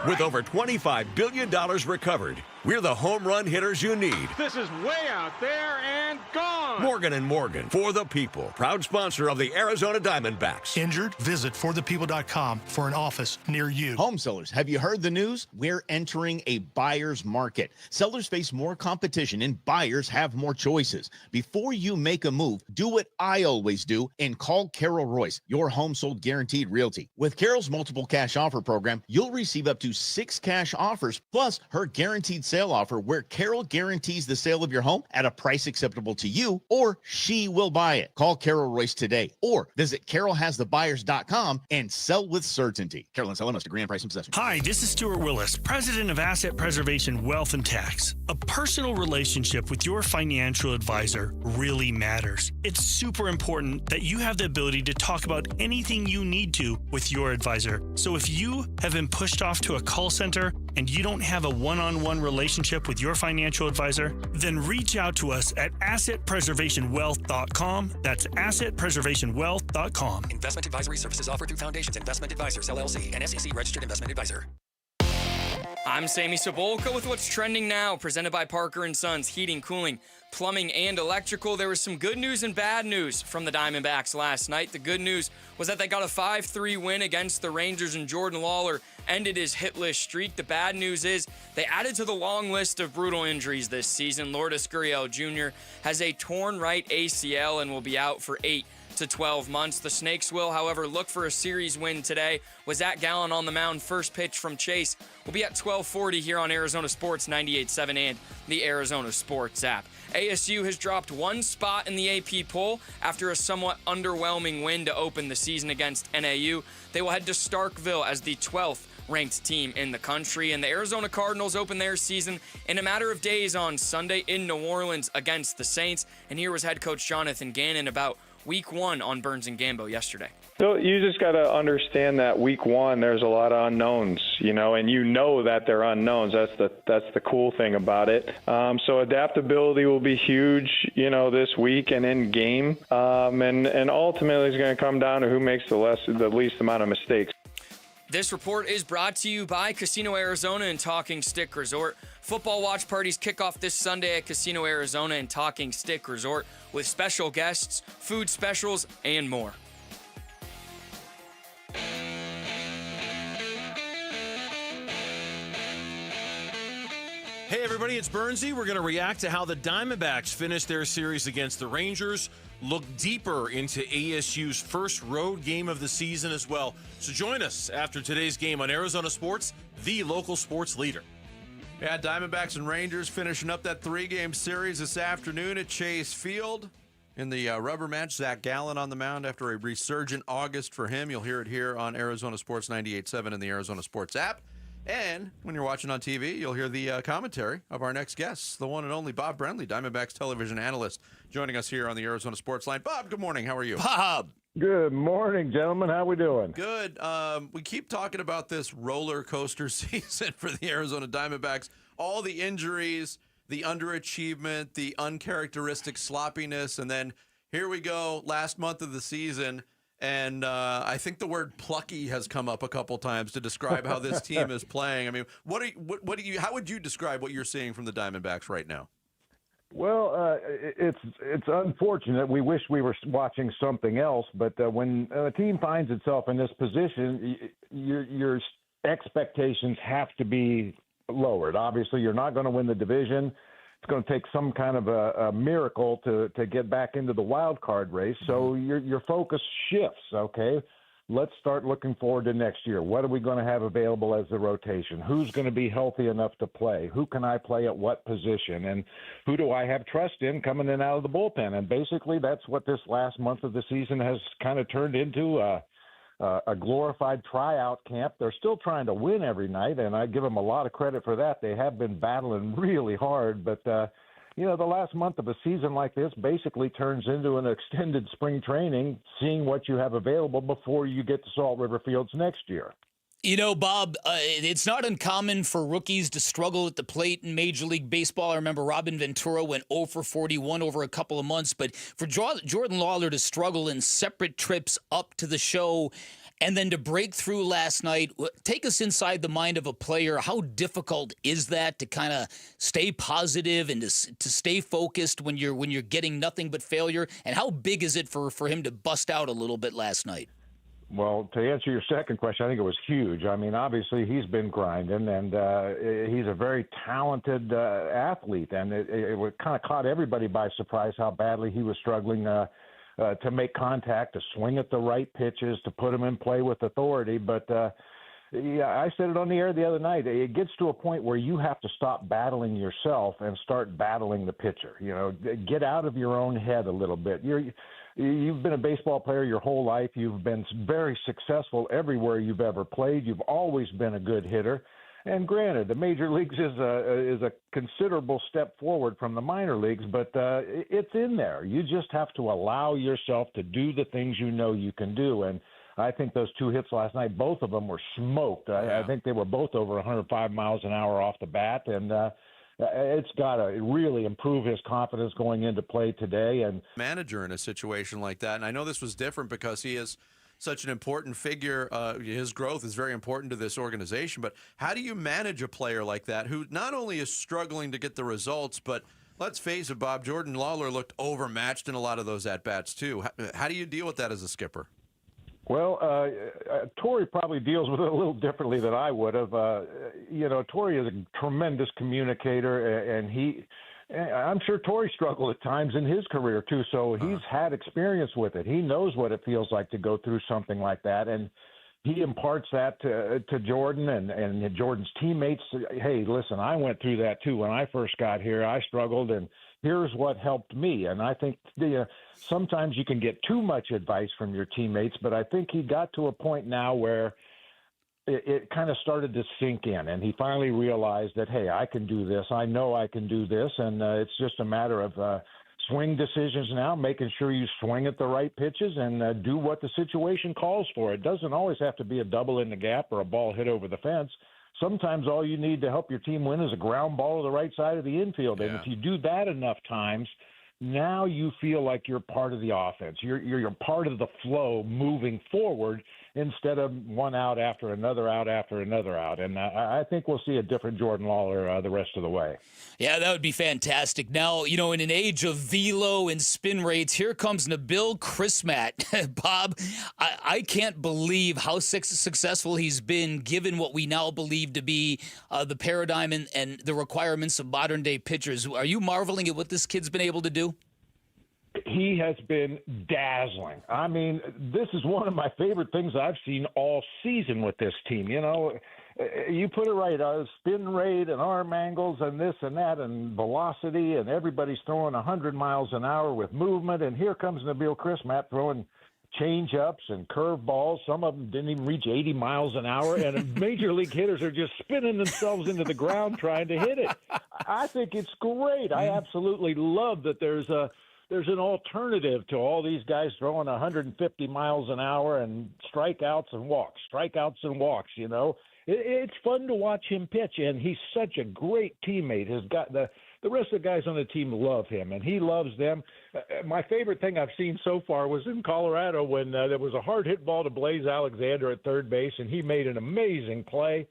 With over $25 billion recovered, we're the home run hitters you need. This is way out there and gone. Morgan & Morgan, for the people. Proud sponsor of the Arizona Diamondbacks. Injured? Visit forthepeople.com for an office near you. Home sellers, have you heard the news? We're entering a buyer's market. Sellers face more competition and buyers have more choices. Before you make a move, do what I always do and call Carol Royce, your home sold guaranteed realty. With Carol's multiple cash offer program, you'll receive up to 6 cash offers plus her guaranteed sale offer, where Carol guarantees the sale of your home at a price acceptable to you, or she will buy it. Call Carol Royce today or visit carolhasthebuyers.com and sell with certainty. Carol and seller must agree on price and possession. Hi, this is Stuart Willis, president of Asset Preservation Wealth and Tax. A personal relationship with your financial advisor really matters. It's super important that you have the ability to talk about anything you need to with your advisor. So if you have been pushed off to a call center, and you don't have a one-on-one relationship with your financial advisor, then reach out to us at assetpreservationwealth.com. That's assetpreservationwealth.com. Investment advisory services offered through Foundations Investment Advisors, LLC, an SEC registered investment advisor. I'm Sammy Sabolka with what's trending now, presented by Parker & Sons Heating, Cooling, Plumbing, and Electrical. There was some good news and bad news from the Diamondbacks last night. The good news was that they got a 5-3 win against the Rangers, and Jordan Lawler ended his hitless streak. The bad news is they added to the long list of brutal injuries this season. Lourdes Gurriel Jr. has a torn right ACL and will be out for 8 to 12 months. The Snakes will, however, look for a series win today with Zack Gallon on the mound. First pitch from Chase will be at 12:40 here on Arizona Sports 98.7 and the Arizona Sports app. ASU has dropped one spot in the AP poll after a somewhat underwhelming win to open the season against NAU. They will head to Starkville as the 12th ranked team in the country, and the Arizona Cardinals open their season in a matter of days on Sunday in New Orleans against the Saints. And here was head coach Jonathan Gannon about Week 1 on Burns and Gambo yesterday. So you just got to understand that Week 1 there's a lot of unknowns, and you know that they're unknowns. That's the cool thing about it. So adaptability will be huge, this week and in game, and ultimately it's going to come down to who makes the least amount of mistakes. This report is brought to you by Casino Arizona and Talking Stick Resort. Football watch parties kick off this Sunday at Casino Arizona and Talking Stick Resort with special guests, food specials, and more. Hey everybody, it's Burnsy. We're going to react to how the Diamondbacks finished their series against the Rangers, look deeper into ASU's first road game of the season as well. So join us after today's game on Arizona Sports, the local sports leader. Yeah, Diamondbacks and Rangers finishing up that 3-game series this afternoon at Chase Field. In the rubber match, Zack Gallon on the mound after a resurgent August for him. You'll hear it here on Arizona Sports 98.7 and the Arizona Sports app. And when you're watching on TV, you'll hear the commentary of our next guest, the one and only Bob Brenly, Diamondbacks television analyst, joining us here on the Arizona Sports Line. Bob, good morning. How are you? Bob! Good morning, gentlemen. How we doing? Good. We keep talking about this roller coaster season for the Arizona Diamondbacks. All the injuries, the underachievement, the uncharacteristic sloppiness, and then here we go, last month of the season. And I think the word plucky has come up a couple times to describe how this team is playing. I mean, how would you describe what you're seeing from the Diamondbacks right now? Well, it's unfortunate. We wish we were watching something else, but when a team finds itself in this position, your expectations have to be lowered. Obviously, you're not going to win the division. It's going to take some kind of a miracle to get back into the wild card race. So your focus shifts, okay? Let's start looking forward to next year. What are we going to have available as the rotation? Who's going to be healthy enough to play? Who can I play at what position? And who do I have trust in coming in out of the bullpen? And basically that's what this last month of the season has kind of turned into, a glorified tryout camp. They're still trying to win every night, and I give them a lot of credit for that. They have been battling really hard, but the last month of a season like this basically turns into an extended spring training, seeing what you have available before you get to Salt River Fields next year. Bob, it's not uncommon for rookies to struggle at the plate in Major League Baseball. I remember Robin Ventura went 0 for 41 over a couple of months. But for Jordan Lawler to struggle in separate trips up to the show and then to break through last night, take us inside the mind of a player. How difficult is that to kind of stay positive and to stay focused when you're getting nothing but failure? And how big is it for him to bust out a little bit last night? Well, to answer your second question, I think it was huge. I mean, obviously he's been grinding, and he's a very talented athlete, and it kind of caught everybody by surprise how badly he was struggling to make contact, to swing at the right pitches, to put him in play with authority. But yeah, I said it on the air the other night. It gets to a point where you have to stop battling yourself and start battling the pitcher. Get out of your own head a little bit. You've been a baseball player your whole life. You've been very successful everywhere you've ever played. You've always been a good hitter. And granted, the major leagues is a considerable step forward from the minor leagues, but it's in there. You just have to allow yourself to do the things you know you can do. And I think those 2 hits last night, both of them were smoked. I think they were both over 105 miles an hour off the bat, and it's got to really improve his confidence going into play today. And manager in a situation like that, and I know this was different because he is such an important figure. His growth is very important to this organization, but how do you manage a player like that who not only is struggling to get the results, but let's face it, Bob, Jordan Lawler looked overmatched in a lot of those at-bats too. How do you deal with that as a skipper? Well, Torrey probably deals with it a little differently than I would have. Torrey is a tremendous communicator, and I'm sure Torrey struggled at times in his career too, so he's had experience with it. He knows what it feels like to go through something like that, and he imparts that to Jordan and Jordan's teammates. Hey, listen, I went through that too when I first got here. I struggled, and here's what helped me. And I think sometimes you can get too much advice from your teammates, but I think he got to a point now where it kind of started to sink in, and he finally realized that, hey, I can do this. I know I can do this, and it's just a matter of swing decisions now, making sure you swing at the right pitches and do what the situation calls for. It doesn't always have to be a double in the gap or a ball hit over the fence. Sometimes all you need to help your team win is a ground ball to the right side of the infield. And if you do that enough times, now you feel like you're part of the offense. You're part of the flow moving forward instead of one out after another out after another out. And I think we'll see a different Jordan Lawler the rest of the way. Yeah, that would be fantastic. Now, in an age of velo and spin rates, here comes Nabil Crismatt. Bob, I can't believe how successful he's been given what we now believe to be the paradigm and the requirements of modern-day pitchers. Are you marveling at what this kid's been able to do? He has been dazzling. I mean, this is one of my favorite things I've seen all season with this team. You put it right, spin rate and arm angles and this and that and velocity, and everybody's throwing 100 miles an hour with movement. And here comes Nabil Crismatt throwing change-ups and curve balls. Some of them didn't even reach 80 miles an hour, and major league hitters are just spinning themselves into the ground trying to hit it. I think it's great. I absolutely love that there's an alternative to all these guys throwing 150 miles an hour and strikeouts and walks. It's fun to watch him pitch, and he's such a great teammate. Has got the rest of the guys on the team love him, and he loves them. My favorite thing I've seen so far was in Colorado when there was a hard hit ball to Blaze Alexander at third base, and he made an amazing play.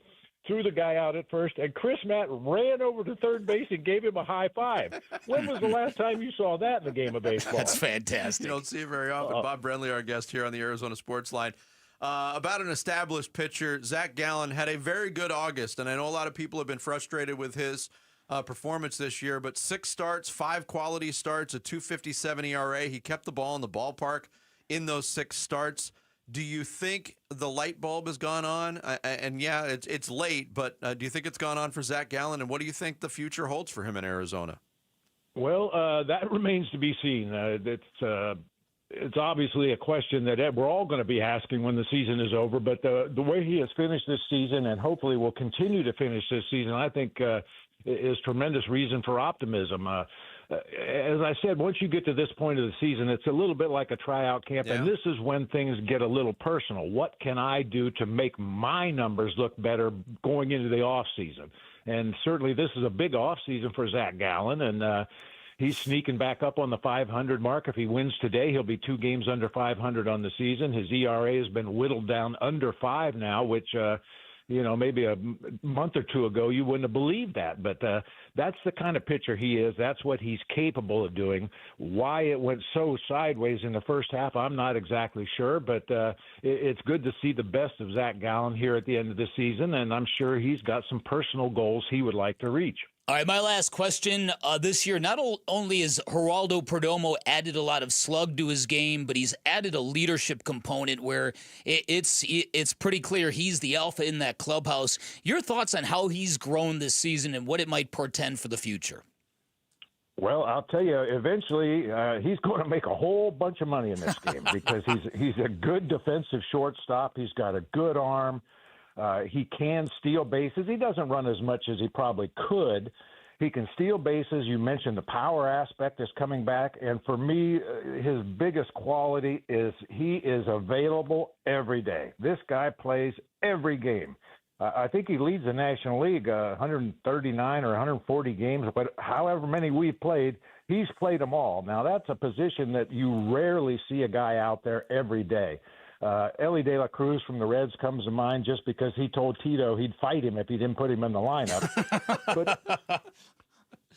Threw the guy out at first, and Crismatt ran over to third base and gave him a high five. When was the last time you saw that in the game of baseball? That's fantastic. You don't see it very often. Bob Brenly, our guest here on the Arizona Sports Line. About an established pitcher, Zack Gallon had a very good August, and I know a lot of people have been frustrated with his performance this year, but 6 starts, 5 quality starts, a 2.57 ERA. He kept the ball in the ballpark in those 6 starts. Do you think the light bulb has gone on? And yeah, it's late, but do you think it's gone on for Zack Gallon? And what do you think the future holds for him in Arizona? Well, that remains to be seen. It's obviously a question that we're all going to be asking when the season is over. But the way he has finished this season, and hopefully will continue to finish this season, I think is tremendous reason for optimism. As I said, once you get to this point of the season, it's a little bit like a tryout camp, and this is when things get a little personal. What can I do to make my numbers look better going into the off season? And certainly this is a big off season for Zack Gallon, and he's sneaking back up on the 500 mark. If he wins today, he'll be 2 games under 500 on the season. His ERA has been whittled down under 5 now, which maybe a month or 2 ago, you wouldn't have believed that. But that's the kind of pitcher he is. That's what he's capable of doing. Why it went so sideways in the first half, I'm not exactly sure. But it's good to see the best of Zack Gallon here at the end of the season, and I'm sure he's got some personal goals he would like to reach. All right, my last question. This year, not only has Geraldo Perdomo added a lot of slug to his game, but he's added a leadership component where it's pretty clear he's the alpha in that clubhouse. Your thoughts on how he's grown this season and what it might portend for the future? Well, I'll tell you, eventually he's going to make a whole bunch of money in this game because he's a good defensive shortstop. He's got a good arm. He can steal bases. He doesn't run as much as he probably could. He can steal bases. You mentioned the power aspect is coming back. And for me, his biggest quality is he is available every day. This guy plays every game. I think he leads the National League 139 or 140 games, but however many we've played, he's played them all. Now, that's a position that you rarely see a guy out there every day. Ellie De La Cruz from the Reds comes to mind just because he told Tito he'd fight him if he didn't put him in the lineup.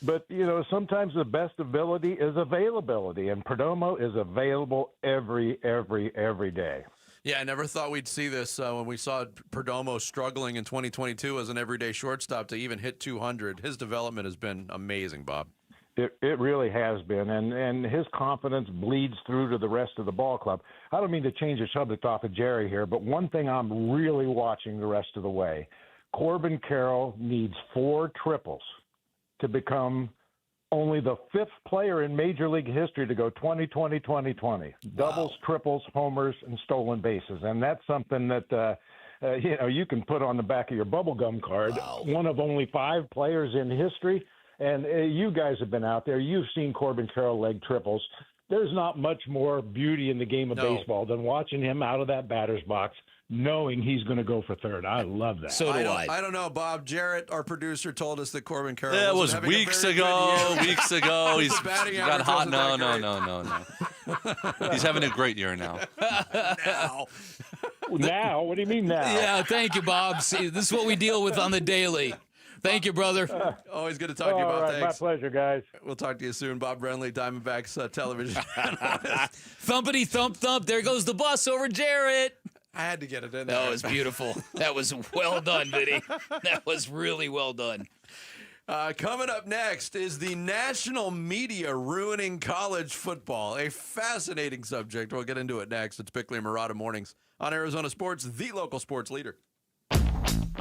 But, you know, sometimes the best ability is availability, and Perdomo is available every day. Yeah, I never thought we'd see this when we saw Perdomo struggling in 2022 as an everyday shortstop to even hit 200. His development has been amazing, Bob. It really has been, and his confidence bleeds through to the rest of the ball club. I don't mean to change the subject off of Jerry here, but one thing I'm really watching the rest of the way, Corbin Carroll needs 4 triples to become only the 5th player in Major League history to go 20-20-20-20. Doubles, triples, homers, and stolen bases. And that's something that, you can put on the back of your bubblegum card. Wow. One of only 5 players in history. And you guys have been out there. You've seen Corbin Carroll leg triples. There's not much more beauty in the game of baseball than watching him out of that batter's box, knowing he's going to go for third. I love that. So do I. I don't know, Bob. Jarrett, our producer, told us that Corbin Carroll that was weeks ago. Weeks ago. He's got hot. No. He's having a great year now. Now? What do you mean now? Yeah, thank you, Bob. See, this is what we deal with on the daily. Thank you, brother. Always good to talk to you about. Right, thanks. My pleasure, guys. We'll talk to you soon. Bob Brenly, Diamondbacks television. Thumpity thump thump. There goes the bus over Jarrett. I had to get it in there. That was beautiful. That was well done, Vinny. That was really well done. Coming up next is the national media ruining college football. A fascinating subject. We'll get into it next. It's Bickley and Murata Mornings on Arizona Sports, the local sports leader.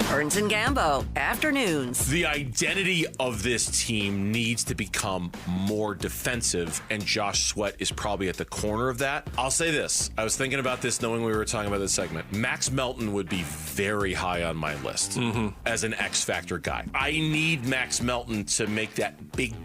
Burns and Gambo, afternoons. The identity of this team needs to become more defensive, and Josh Sweat is probably at the corner of that. I'll say this. I was thinking about this knowing we were talking about this segment. Max Melton would be very high on my list as an X-Factor guy. I need Max Melton to make that big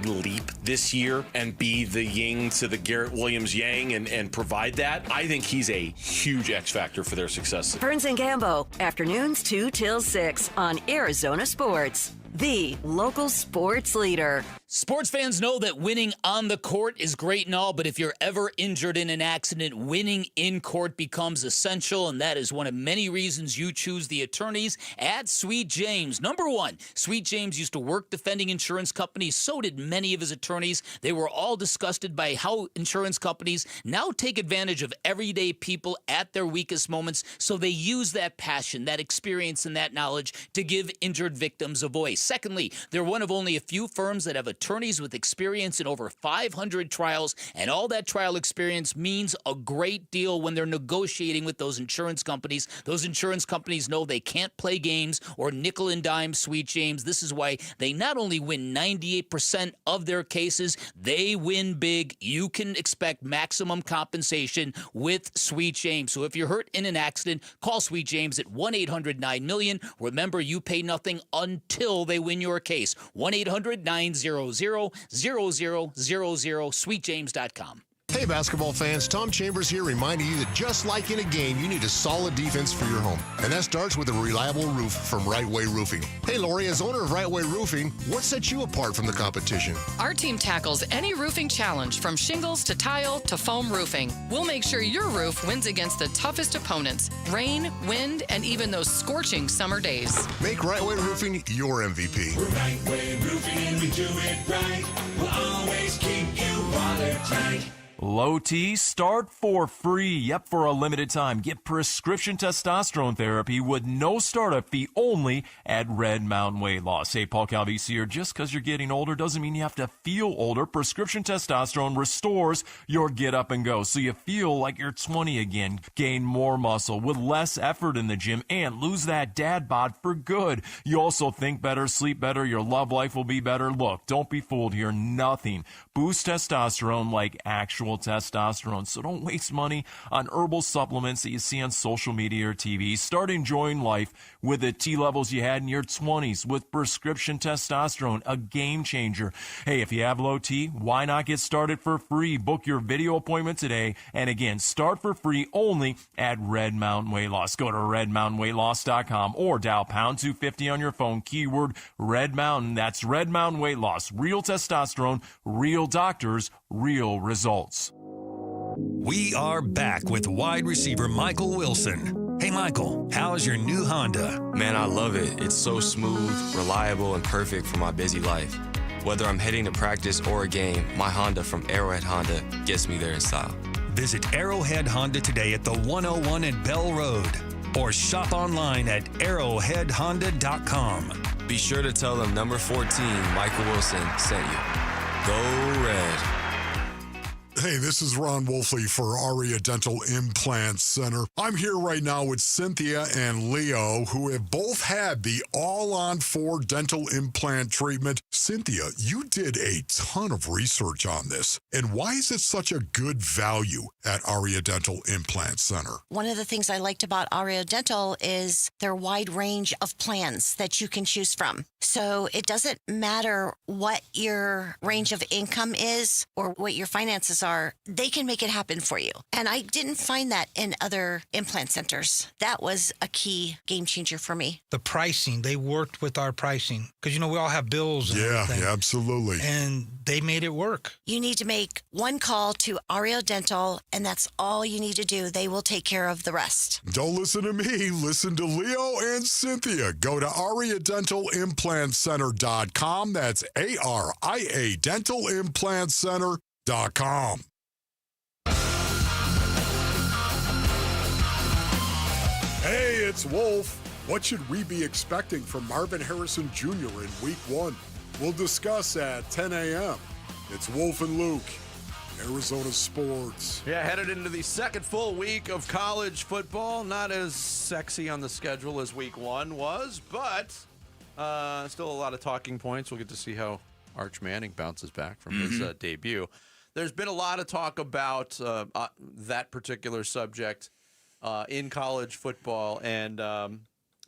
leap this year and be the yin to the Garrett Williams yang and provide that. I think he's a huge X-Factor for their success. Burns and Gambo, afternoons 2 till 6 on Arizona Sports, the local sports leader. Sports fans know that winning on the court is great and all, but if you're ever injured in an accident, winning in court becomes essential, and that is one of many reasons you choose the attorneys at Sweet James. Number 1, Sweet James used to work defending insurance companies. So did many of his attorneys. They were all disgusted by how insurance companies now take advantage of everyday people at their weakest moments, so they use that passion, that experience, and that knowledge to give injured victims a voice. Secondly, they're one of only a few firms that have attorneys with experience in over 500 trials, and all that trial experience means a great deal when they're negotiating with those insurance companies. Those insurance companies know they can't play games or nickel and dime Sweet James. This is why they not only win 98% of their cases, they win big. You can expect maximum compensation with Sweet James. So if you're hurt in an accident, call Sweet James at 1-800-9-MILLION. Remember, you pay nothing until they win your case. 1-800-900-0000, sweetjames.com. Hey, basketball fans, Tom Chambers here reminding you that just like in a game, you need a solid defense for your home. And that starts with a reliable roof from Right Way Roofing. Hey, Lori, as owner of Right Way Roofing, what sets you apart from the competition? Our team tackles any roofing challenge, from shingles to tile to foam roofing. We'll make sure your roof wins against the toughest opponents, rain, wind, and even those scorching summer days. Make Right Way Roofing your MVP. We're Right Way Roofing, we do it right. We'll always keep you watertight. Low T, start for free. Yep, for a limited time. Get prescription testosterone therapy with no startup fee only at Red Mountain Weight Loss. Hey, Paul Calvisi here. Just because you're getting older doesn't mean you have to feel older. Prescription testosterone restores your get up and go, so you feel like you're 20 again. Gain more muscle with less effort in the gym and lose that dad bod for good. You also think better, sleep better, your love life will be better. Look, don't be fooled here. Nothing boosts testosterone like actual actual testosterone. So don't waste money on herbal supplements that you see on social media or TV. Start enjoying life with the T levels you had in your 20s with prescription testosterone, a game changer. Hey, if you have low T, why not get started for free? Book your video appointment today. And again, start for free only at Red Mountain Weight Loss. Go to redmountainweightloss.com or dial pound 250 on your phone, keyword Red Mountain. That's Red Mountain Weight Loss. Real testosterone, real doctors, real results. We are back with wide receiver Michael Wilson. Hey, Michael, how's your new Honda? Man, I love it. It's so smooth, reliable, and perfect for my busy life. Whether I'm heading to practice or a game, my Honda from Arrowhead Honda gets me there in style. Visit Arrowhead Honda today at the 101 at Bell Road or shop online at arrowheadhonda.com. Be sure to tell them number 14, Michael Wilson, sent you. Go Red. Hey, this is Ron Wolfley for Aria Dental Implant Center. I'm here right now with Cynthia and Leo, who have both had the all-on-4 dental implant treatment. Cynthia, you did a ton of research on this. And why is it such a good value at Aria Dental Implant Center? One of the things I liked about Aria Dental is their wide range of plans that you can choose from. So it doesn't matter what your range of income is or what your finances are, they can make it happen for you. And I didn't find that in other implant centers. That was a key game changer for me. The pricing, they worked with our pricing because, you know, we all have bills. And everything. Yeah, absolutely. And they made it work. You need to make one call to Aria Dental, and that's all you need to do. They will take care of the rest. Don't listen to me. Listen to Leo and Cynthia. Go to AriaDentalImplantCenter.com. That's ARIA DentalImplantCenter.com. Hey, it's Wolf. What should we be expecting from Marvin Harrison Jr. in Week 1? We'll discuss at 10 a.m. It's Wolf and Luke, Arizona Sports. Yeah, headed into the second full week of college football. Not as sexy on the schedule as Week 1 was, but still a lot of talking points. We'll get to see how Arch Manning bounces back from his debut. There's been a lot of talk about that particular subject in college football, and a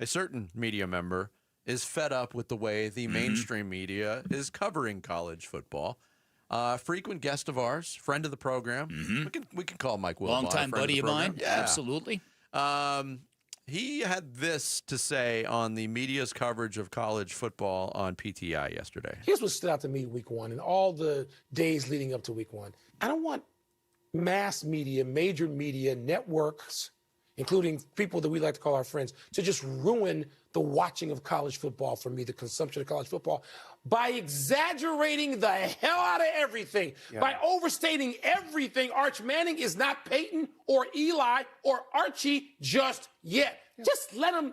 certain media member is fed up with the way the mainstream media is covering college football. Frequent guest of ours, friend of the program. We can call Mike Wilbon. Longtime buddy of mine. Yeah. Absolutely. He had this to say on the media's coverage of college football on PTI yesterday. Here's what stood out to me Week 1 and all the days leading up to Week 1. I don't want mass media, major media, networks, including people that we like to call our friends, to just ruin the watching of college football for me, the consumption of college football, by exaggerating the hell out of everything, by overstating everything. Arch Manning is not Peyton or Eli or Archie just yet. Just let him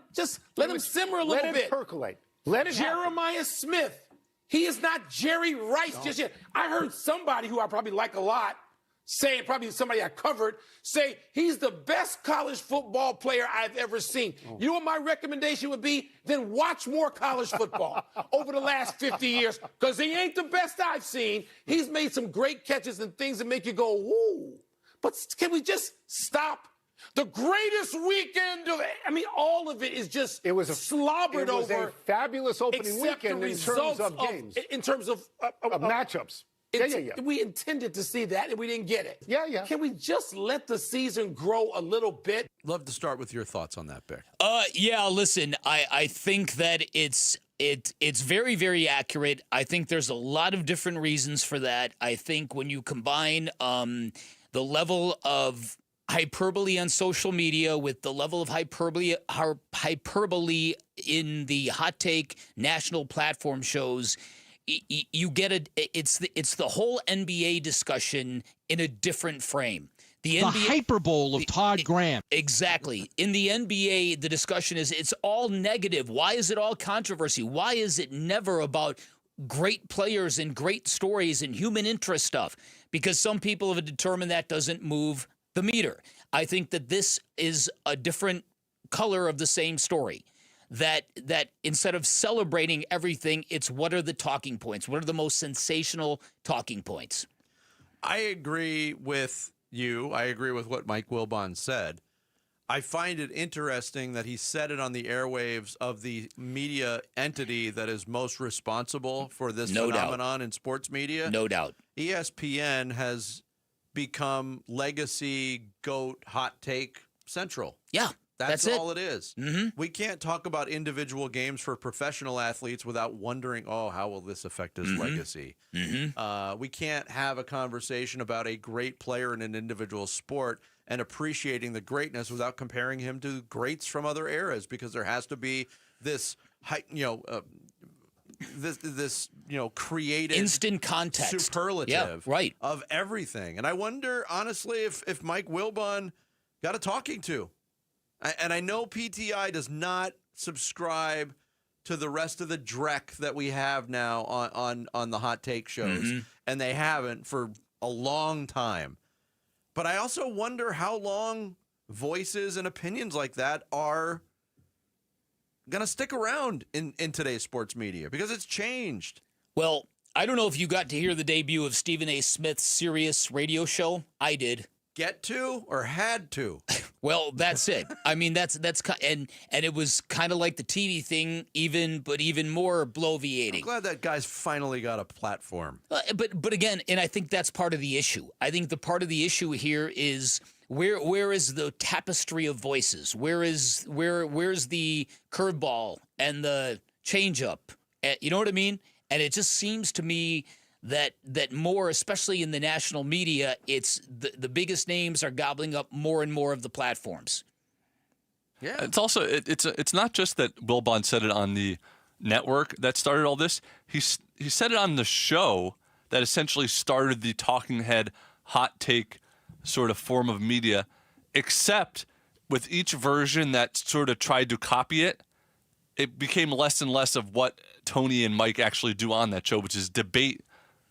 simmer a little bit. Let it percolate. Let it Jeremiah happen. Smith, he is not Jerry Rice just yet. I heard somebody who I probably like a lot saying, probably somebody I covered, say he's the best college football player I've ever seen. You know what my recommendation would be? Then watch more college football over the last 50 years, because he ain't the best I've seen. He's made some great catches and things that make you go, woo. But can we just stop? The greatest weekend of, all of it is just slobbered over. It was a fabulous opening weekend in terms of games. In terms of matchups. We intended to see that, and we didn't get it. Yeah. Can we just let the season grow a little bit? Love to start with your thoughts on that, Bick. Listen, I think that it's very, very accurate. I think there's a lot of different reasons for that. I think when you combine the level of hyperbole on social media with the level of hyperbole in the hot take national platform shows, you get it's the whole NBA discussion in a different frame. The NBA, hyperbole of Todd Graham. Exactly. In the NBA, the discussion is it's all negative. Why is it all controversy? Why is it never about great players and great stories and human interest stuff? Because some people have determined that doesn't move the meter. I think that this is a different color of the same story. That instead of celebrating everything, it's what are the talking points? What are the most sensational talking points? I agree with you. I agree with what Mike Wilbon said. I find it interesting that he said it on the airwaves of the media entity that is most responsible for this phenomenon in sports media. No doubt. ESPN has become legacy, GOAT, hot take central. Yeah. That's all it is. Mm-hmm. We can't talk about individual games for professional athletes without wondering, how will this affect his legacy? Mm-hmm. We can't have a conversation about a great player in an individual sport and appreciating the greatness without comparing him to greats from other eras, because there has to be this, created instant context superlative of everything. And I wonder, honestly, if Mike Wilbon got a talking to. And I know PTI does not subscribe to the rest of the dreck that we have now on the hot take shows, and they haven't for a long time. But I also wonder how long voices and opinions like that are going to stick around in today's sports media, because it's changed. Well, I don't know if you got to hear the debut of Stephen A. Smith's Sirius radio show. I did. Get to or had to? Well, that's it. I mean, that's and it was kind of like the TV thing, even more bloviating. I'm glad that guy's finally got a platform. But again, and I think that's part of the issue. I think the part of the issue here is where is the tapestry of voices? Where's the curveball and the changeup? You know what I mean? And it just seems to me that more, especially in the national media, it's the biggest names are gobbling up more and more of the platforms. Yeah, it's also it's not just that Wilbon said it on the network that started all this. He said it on the show that essentially started the talking head hot take sort of form of media, except with each version that sort of tried to copy it, it became less and less of what Tony and Mike actually do on that show, which is debate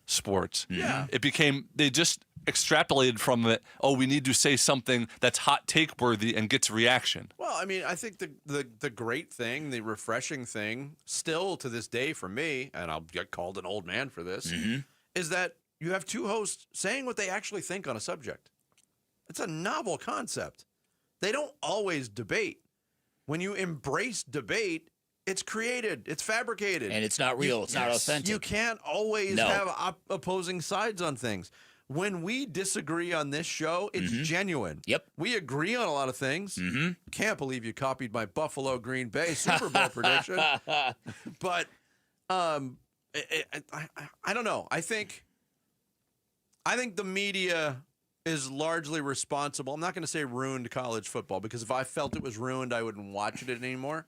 sports. Yeah. It became, they just extrapolated from it, we need to say something that's hot take worthy and gets reaction. Well, I mean, I think the great thing, the refreshing thing, still to this day for me, and I'll get called an old man for this, is that you have two hosts saying what they actually think on a subject. It's a novel concept. They don't always debate. When you embrace debate, it's created, it's fabricated. And it's not real, it's not authentic. You can't always have opposing sides on things. When we disagree on this show, it's genuine. Yep. We agree on a lot of things. Can't believe you copied my Buffalo Green Bay Super Bowl prediction. But I don't know. I think the media is largely responsible. I'm not going to say ruined college football, because if I felt it was ruined, I wouldn't watch it anymore.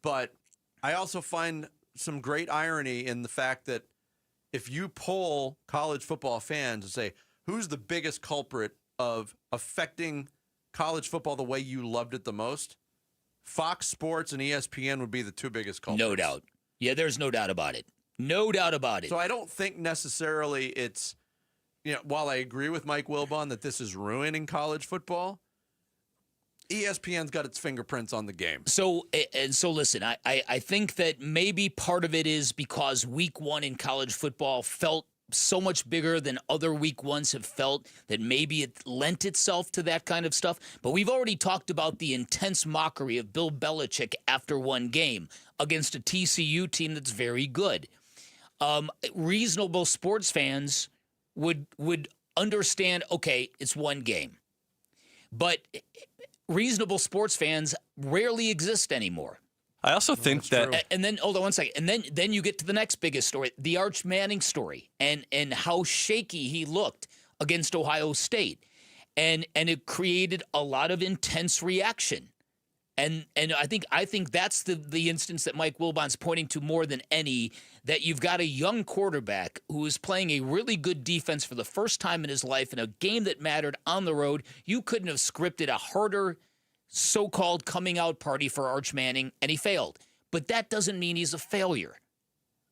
But I also find some great irony in the fact that if you poll college football fans and say, who's the biggest culprit of affecting college football the way you loved it the most, Fox Sports and ESPN would be the two biggest culprits. No doubt. Yeah, there's no doubt about it. No doubt about it. So I don't think necessarily it's, while I agree with Mike Wilbon that this is ruining college football, ESPN's got its fingerprints on the game. So listen, I think that maybe part of it is because week one in college football felt so much bigger than other week ones have felt, that maybe it lent itself to that kind of stuff. But we've already talked about the intense mockery of Bill Belichick after one game against a TCU team that's very good. Reasonable sports fans would understand, okay, it's one game. But reasonable sports fans rarely exist anymore. I also think that, and then hold on one second, and then you get to the next biggest story, the Arch Manning story, and how shaky he looked against Ohio State, and it created a lot of intense reaction, and I think that's the instance that Mike Wilbon's pointing to more than any, that you've got a young quarterback who is playing a really good defense for the first time in his life in a game that mattered on the road. You couldn't have scripted a harder so-called coming out party for Arch Manning, and he failed. But that doesn't mean he's a failure.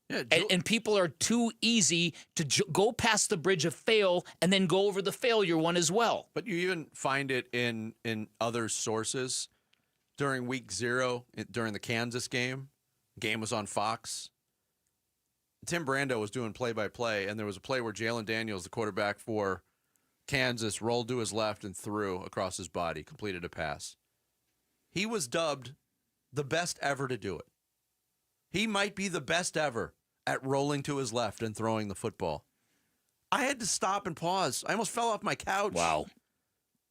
Yeah, and people are too easy to go past the bridge of fail and then go over the failure one as well. But you even find it in other sources. During week 0, during the Kansas game was on Fox. Tim Brando was doing play-by-play, and there was a play where Jalen Daniels, the quarterback for Kansas, rolled to his left and threw across his body, completed a pass. He was dubbed the best ever to do it. He might be the best ever at rolling to his left and throwing the football. I had to stop and pause. I almost fell off my couch. Wow.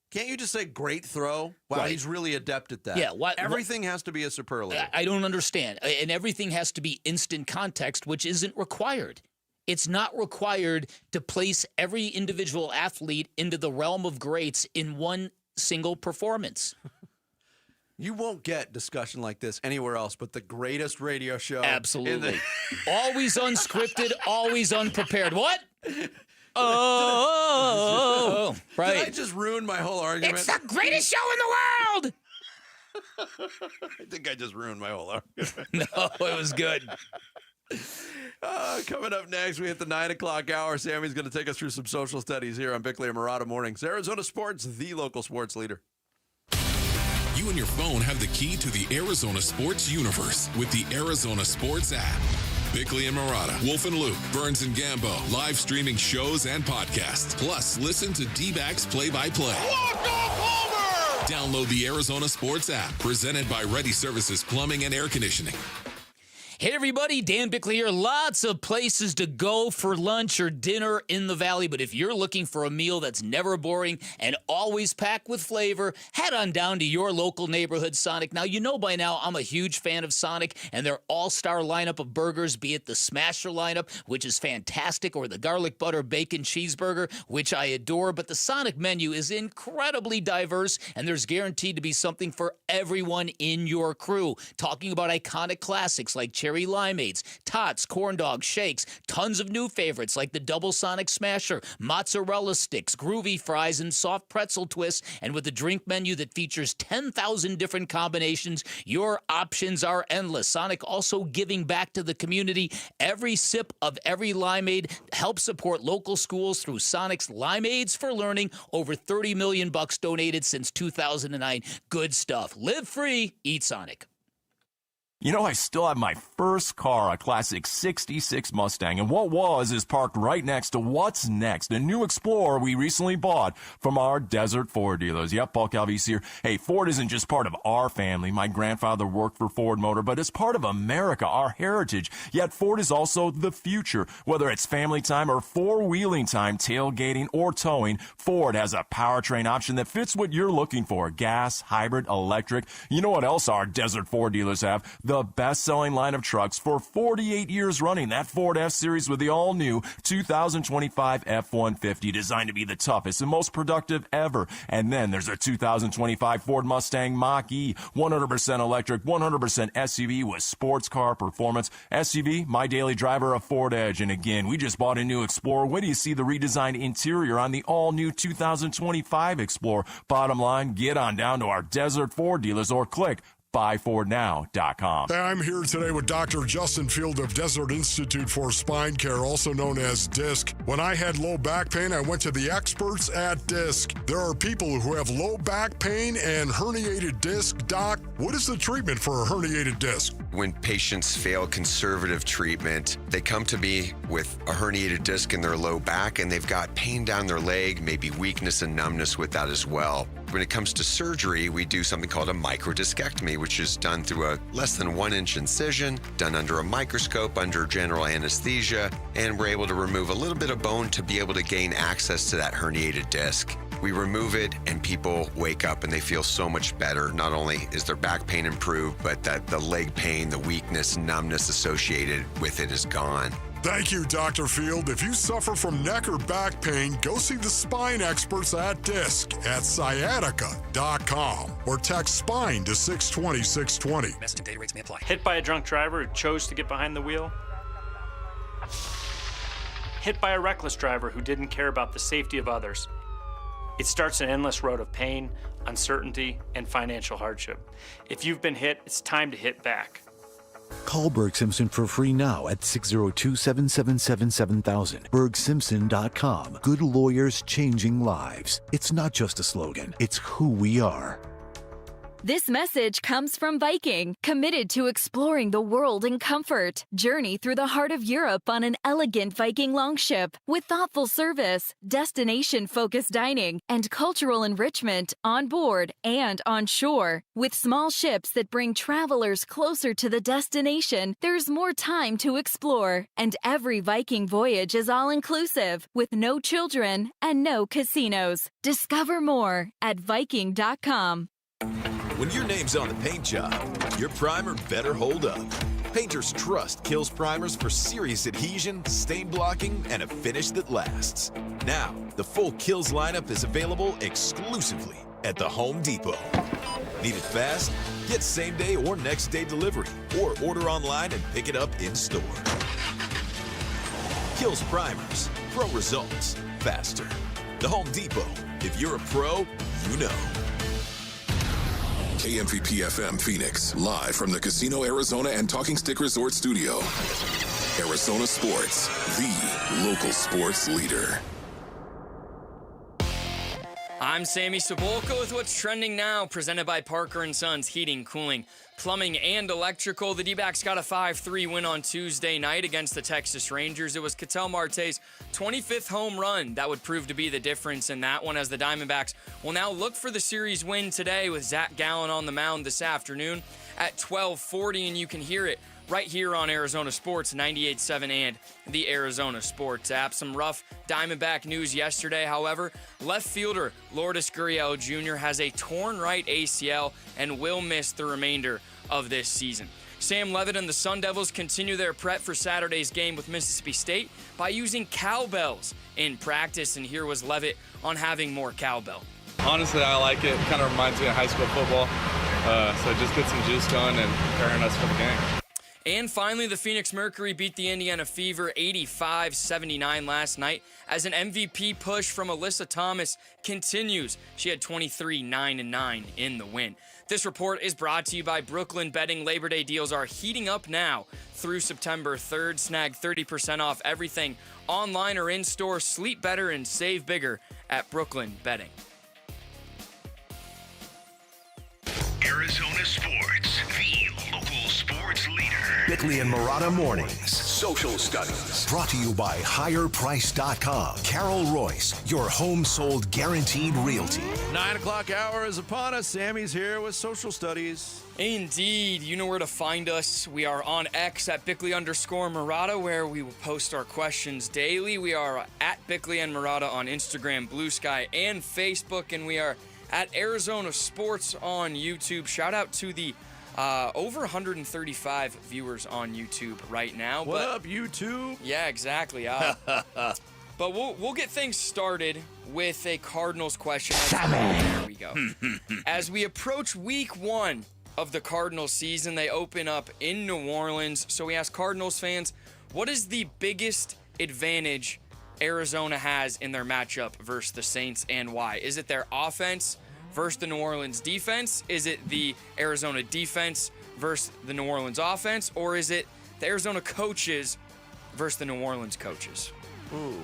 Can't you just say great throw? Wow, Right. he's really adept at that. Yeah, Everything has to be a superlative. I don't understand. And everything has to be instant context, which isn't required. It's not required to place every individual athlete into the realm of greats in one single performance. You won't get discussion like this anywhere else but the greatest radio show. Absolutely. Always unscripted, always unprepared. What? Oh, right. Did I just ruin my whole argument? It's the greatest show in the world. I think I just ruined my whole argument. No, it was good. Coming up next, we hit the 9 o'clock hour. Sammy's going to take us through some social studies here on Bickley and Murata Mornings. Arizona Sports, the local sports leader. You and your phone have the key to the Arizona sports universe with the Arizona Sports app. Bickley and Murata, Wolf and Luke, Burns and Gambo, live streaming shows and podcasts. Plus, listen to Dbacks play-by-play. Download the Arizona Sports app, presented by Ready Services Plumbing and Air Conditioning. Hey, everybody, Dan Bickley here. Lots of places to go for lunch or dinner in the Valley, but if you're looking for a meal that's never boring and always packed with flavor, head on down to your local neighborhood Sonic. Now, you know by now I'm a huge fan of Sonic and their all-star lineup of burgers, be it the Smasher lineup, which is fantastic, or the garlic butter bacon cheeseburger, which I adore, but the Sonic menu is incredibly diverse, and there's guaranteed to be something for everyone in your crew. Talking about iconic classics like cherry limeades, tots, corn dogs, shakes, tons of new favorites like the double Sonic Smasher, mozzarella sticks, groovy fries, and soft pretzel twists. And with a drink menu that features 10,000 different combinations, your options are endless. Sonic also giving back to the community. Every sip of every limeade helps support local schools through Sonic's Limeades for Learning. Over $30 million donated since 2009. Good stuff. Live free, eat Sonic. You know, I still have my first car, a classic 66 Mustang, and what is parked right next to what's next, a new Explorer we recently bought from our Desert Ford dealers. Yep, Paul Calvise here. Hey, Ford isn't just part of our family. My grandfather worked for Ford Motor, but it's part of America, our heritage. Yet Ford is also the future. Whether it's family time or four-wheeling time, tailgating or towing, Ford has a powertrain option that fits what you're looking for. Gas, hybrid, electric. You know what else our Desert Ford dealers have? The best-selling line of trucks for 48 years running. That Ford F-Series with the all-new 2025 F-150, designed to be the toughest and most productive ever. And then there's a 2025 Ford Mustang Mach-E, 100% electric, 100% SUV with sports car performance. SUV, my daily driver, a Ford Edge. And again, we just bought a new Explorer. Wait till you see the redesigned interior on the all-new 2025 Explorer. Bottom line, get on down to our Desert Ford dealers or click buyfordnow.com. Hey, I'm here today with Dr. Justin Field of Desert Institute for Spine Care, also known as DISC. When I had low back pain, I went to the experts at DISC. There are people who have low back pain and herniated disc. Doc, what is the treatment for a herniated disc? When patients fail conservative treatment, they come to me with a herniated disc in their low back, and they've got pain down their leg, maybe weakness and numbness with that as well. When it comes to surgery, we do something called a microdiscectomy, which is done through a less than 1-inch incision, done under a microscope, under general anesthesia, and we're able to remove a little bit of bone to be able to gain access to that herniated disc. We remove it and people wake up and they feel so much better. Not only is their back pain improved, but that the leg pain, the weakness, numbness associated with it is gone. Thank you, Dr. Field. If you suffer from neck or back pain, go see the spine experts at DISC at sciatica.com or text SPINE to 620-620. Message and data rates may apply. Hit by a drunk driver who chose to get behind the wheel. Hit by a reckless driver who didn't care about the safety of others. It starts an endless road of pain, uncertainty, and financial hardship. If you've been hit, it's time to hit back. Call Berg Simpson for free now at 602-777-7000. BergSimpson.com. Good lawyers changing lives. It's not just a slogan, it's who we are. This message comes from Viking, committed to exploring the world in comfort. Journey through the heart of Europe on an elegant Viking longship with thoughtful service, destination-focused dining, and cultural enrichment on board and on shore. With small ships that bring travelers closer to the destination, there's more time to explore. And every Viking voyage is all-inclusive, with no children and no casinos. Discover more at Viking.com. When your name's on the paint job, your primer better hold up. Painters trust Kills primers for serious adhesion, stain blocking, and a finish that lasts. Now, the full Kills lineup is available exclusively at the Home Depot. Need it fast? Get same-day or next-day delivery, or order online and pick it up in-store. Kills primers. Pro results. Faster. The Home Depot. If you're a pro, you know. KMVP FM Phoenix, live from the Casino Arizona and Talking Stick Resort Studio. Arizona Sports, the local sports leader. I'm Sammy Sabolka with what's trending now, presented by Parker & Sons Heating, Cooling, Plumbing, and Electrical. The Dbacks got a 5-3 win on Tuesday night against the Texas Rangers. It was Ketel Marte's 25th home run that would prove to be the difference in that one, as the Diamondbacks will now look for the series win today with Zack Gallon on the mound this afternoon at 12:40, and you can hear it right here on Arizona Sports 98.7 and the Arizona Sports app. Some rough Diamondback news yesterday, however. Left fielder Lourdes Gurriel Jr. has a torn right ACL and will miss the remainder of this season. Sam Levitt and the Sun Devils continue their prep for Saturday's game with Mississippi State by using cowbells in practice, and here was Levitt on having more cowbell. Honestly, I like it. Kind of reminds me of high school football, so just get some juice going and preparing us for the game. And finally, the Phoenix Mercury beat the Indiana Fever 85-79 last night as an MVP push from Alyssa Thomas continues. She had 23-9-9 in the win. This report is brought to you by Brooklyn Betting. Labor Day deals are heating up now through September 3rd. Snag 30% off everything online or in-store. Sleep better and save bigger at Brooklyn Betting. Arizona Sports, the local sports leader. Bickley and Marotta Mornings. Social Studies. Brought to you by HigherPrice.com. Carol Royce, your home sold guaranteed realty. 9 o'clock hour is upon us. Sammy's here with Social Studies. Indeed. You know where to find us. We are on X at Bickley_Marotta, where we will post our questions daily. We are at Bickley and Marotta on Instagram, Blue Sky, and Facebook, and we are at Arizona Sports on YouTube. Shout out to the over 135 viewers on YouTube right now. What up, YouTube? Yeah, exactly. But we'll get things started with a Cardinals question. There we go. As we approach week 1 of the Cardinals season, they open up in New Orleans. So we ask Cardinals fans, what is the biggest advantage Arizona has in their matchup versus the Saints, and why? Is it their offense versus the New Orleans defense? Is it the Arizona defense versus the New Orleans offense? Or is it the Arizona coaches versus the New Orleans coaches? Ooh.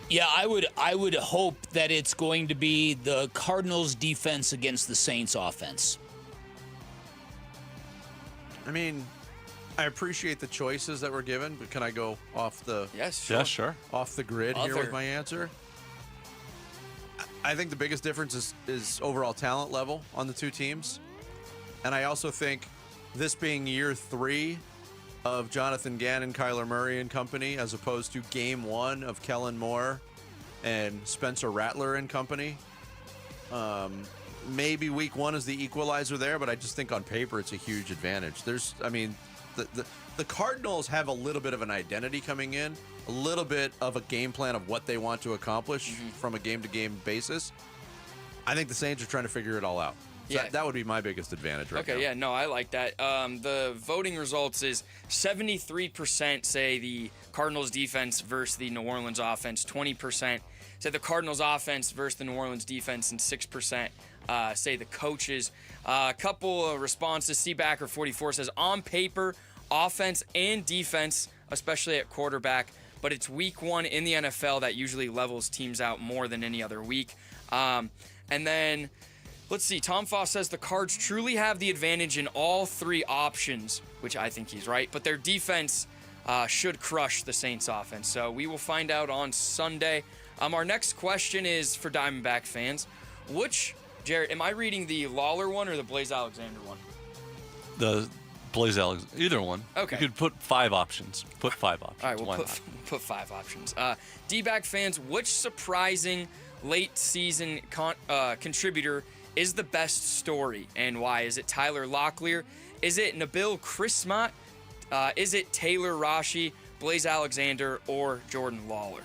Yeah, I would hope that it's going to be the Cardinals defense against the Saints offense. I mean, I appreciate the choices that were given, but can I go off the sure. Off the grid here with my answer? I think the biggest difference is overall talent level on the two teams. And I also think this being year 3 of Jonathan Gannon, Kyler Murray and company, as opposed to game 1 of Kellen Moore and Spencer Rattler and company. Maybe week 1 is the equalizer there, but I just think on paper it's a huge advantage. The Cardinals have a little bit of an identity coming in, a little bit of a game plan of what they want to accomplish from a game-to-game basis. I think the Saints are trying to figure it all out. So Yeah. that would be my biggest advantage right now. Okay, yeah, no, I like that. The voting results is 73% say the Cardinals defense versus the New Orleans offense, 20% say the Cardinals offense versus the New Orleans defense, and 6% say the coaches. A couple of responses. Cbacker44 says, on paper, offense and defense, especially at quarterback, but it's week 1 in the NFL that usually levels teams out more than any other week. And then Let's see. Tom Foss says the Cards truly have the advantage in all three options, which I think he's right. But their defense should crush the Saints offense. So we will find out on Sunday. Our next question is for Diamondback fans. Jared, am I reading the Lawler one or the Blaze Alexander one? The Blaze Alexander, either one. Okay. You could put 5 options. Put 5 options. All right, we'll put 5 options. D-back fans, which surprising late season contributor is the best story and why? Is it Tyler Locklear? Is it Nabil Crismatt? Is it Taylor Rashi, Blaze Alexander, or Jordan Lawler?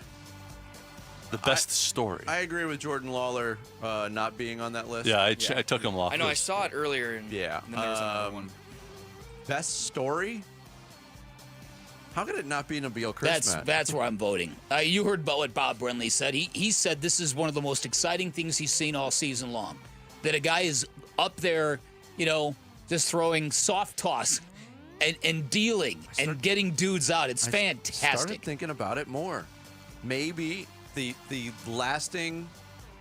The best story. I agree with Jordan Lawler not being on that list. Yeah, I took him off. I know, I saw it earlier. And then there was another one. Best story? How could it not be Nabil Crismatt? That's where I'm voting. You heard about what Bob Brenly said. He said this is one of the most exciting things he's seen all season long. That a guy is up there, just throwing soft toss and dealing and getting dudes out. It's fantastic. I started thinking about it more. Maybe the lasting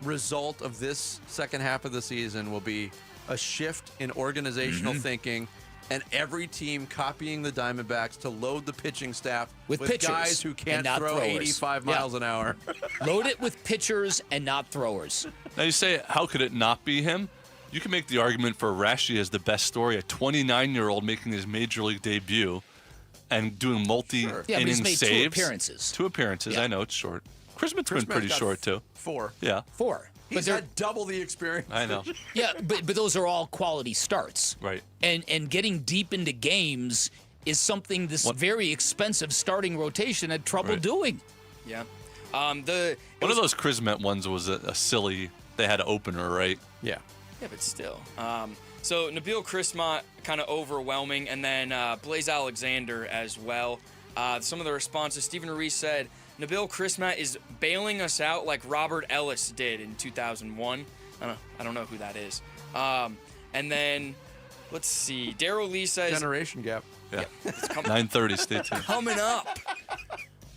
result of this second half of the season will be a shift in organizational thinking and every team copying the Diamondbacks to load the pitching staff with pitchers guys who can't throw throwers. 85 miles an hour. Load it with pitchers and not throwers. Now you say, how could it not be him? You can make the argument for Rashi as the best story, a 29-year-old making his major league debut and doing multi-inning saves. 2 appearances. 2 appearances. Yeah. I know it's short. Crismatt's been pretty short too. 4. Yeah. 4. He's had double the experience. I know. Yeah, but those are all quality starts. Right. And getting deep into games is something this very expensive starting rotation had trouble doing. Yeah. One of those Crismatt ones was a silly, they had an opener, right? Yeah. Yeah, but still. So Nabil Crismatt kind of overwhelming, and then Blaze Alexander as well. Some of the responses, Stephen Ruiz said, Nabil Crismatt is bailing us out like Robert Ellis did in 2001. I don't know who that is. And then, let's see. Daryl Lee says... Generation gap. Yeah. 9:30, stay tuned. Coming up.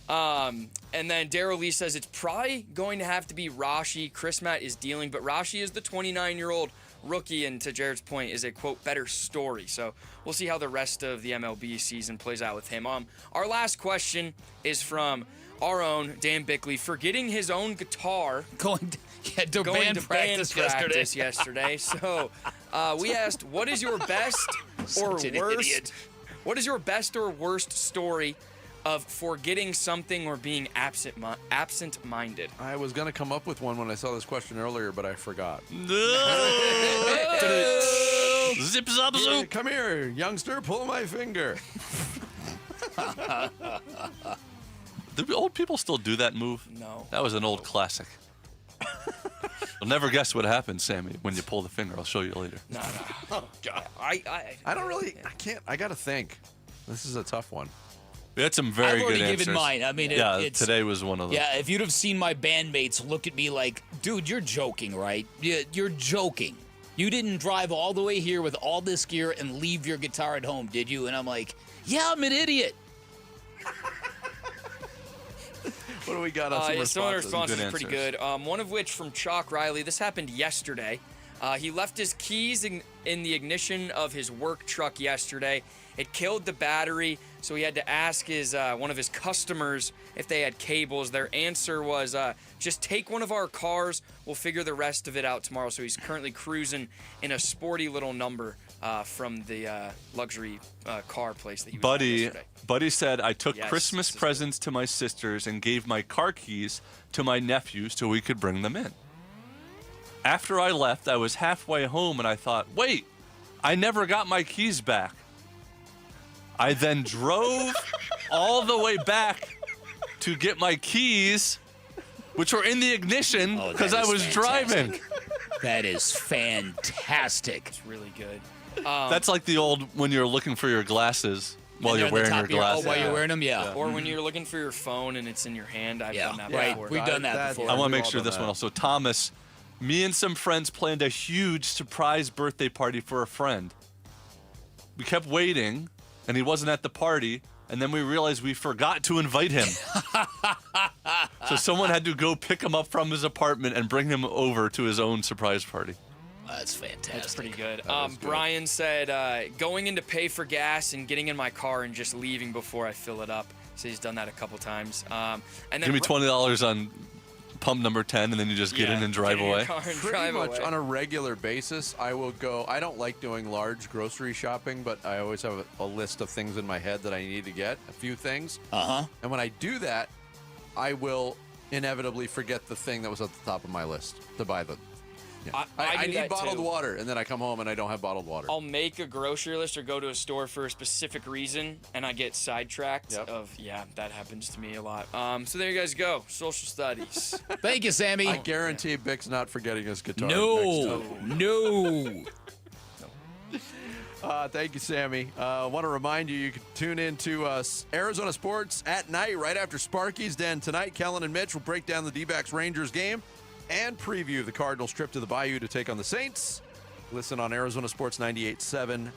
And then Daryl Lee says it's probably going to have to be Rashi. Crismatt is dealing, but Rashi is the 29-year-old rookie, and to Jared's point, is a, quote, better story. So we'll see how the rest of the MLB season plays out with him. Our last question is from our own Dan Bickley, forgetting his own guitar. Going to band practice yesterday. So we asked, what is your best or worst? What is your best or worst story of forgetting something or being absent-minded? I was going to come up with one when I saw this question earlier, but I forgot. Zip zop zoop. Yeah, come here, youngster, pull my finger. Do old people still do that move? No. That was an old classic. You'll never guess what happens, Sammy, when you pull the finger. I'll show you later. No. Oh, God. I don't really, I can't, I got to think. This is a tough one. We had some very good answers. I've already given mine. I mean, today was one of them. Yeah, if you'd have seen my bandmates look at me like, dude, you're joking, right? You're joking. You didn't drive all the way here with all this gear and leave your guitar at home, did you? And I'm like, yeah, I'm an idiot. What do we got on some responses? Some of the responses are pretty good. One of which from Chalk Riley. This happened yesterday. He left his keys in the ignition of his work truck yesterday. It killed the battery, so he had to ask one of his customers if they had cables. Their answer was, just take one of our cars. We'll figure the rest of it out tomorrow. So he's currently cruising in a sporty little number from the luxury car place that he was at yesterday. Buddy said, I took Christmas presents to my sisters and gave my car keys to my nephews so we could bring them in. After I left, I was halfway home and I thought, wait, I never got my keys back. I then drove all the way back to get my keys, which were in the ignition because I was driving. That is fantastic. It's really good. That's like the old when you're looking for your glasses while you're wearing your glasses. While you're wearing them, yeah. Or when you're looking for your phone and it's in your hand. I've done that before. We've done that before. I want to make sure this one also. Thomas, me and some friends planned a huge surprise birthday party for a friend. We kept waiting, and he wasn't at the party, and then we realized we forgot to invite him. So someone had to go pick him up from his apartment and bring him over to his own surprise party. That's fantastic. That's pretty good. Brian said, going in to pay for gas and getting in my car and just leaving before I fill it up. So he's done that a couple times. And then Give me $20 on pump number 10, and then you just get in and drive away. Pretty much on a regular basis, I will go. I don't like doing large grocery shopping, but I always have a list of things in my head that I need to get, a few things. And when I do that, I will inevitably forget the thing that was at the top of my list to buy the. Yeah. I do need that bottled too. water, and then I come home and I don't have bottled water. I'll make a grocery list or go to a store for a specific reason, and I get sidetracked that happens to me a lot. So there you guys go. Social studies. Thank you, Sammy. I guarantee Bick's not forgetting his guitar. No. Thank you, Sammy. I want to remind you can tune in to Arizona Sports at night right after Sparky's Den tonight. Kellen and Mitch will break down the Dbacks Rangers game and preview the Cardinals trip to the Bayou to take on the Saints. Listen on Arizona Sports 98.7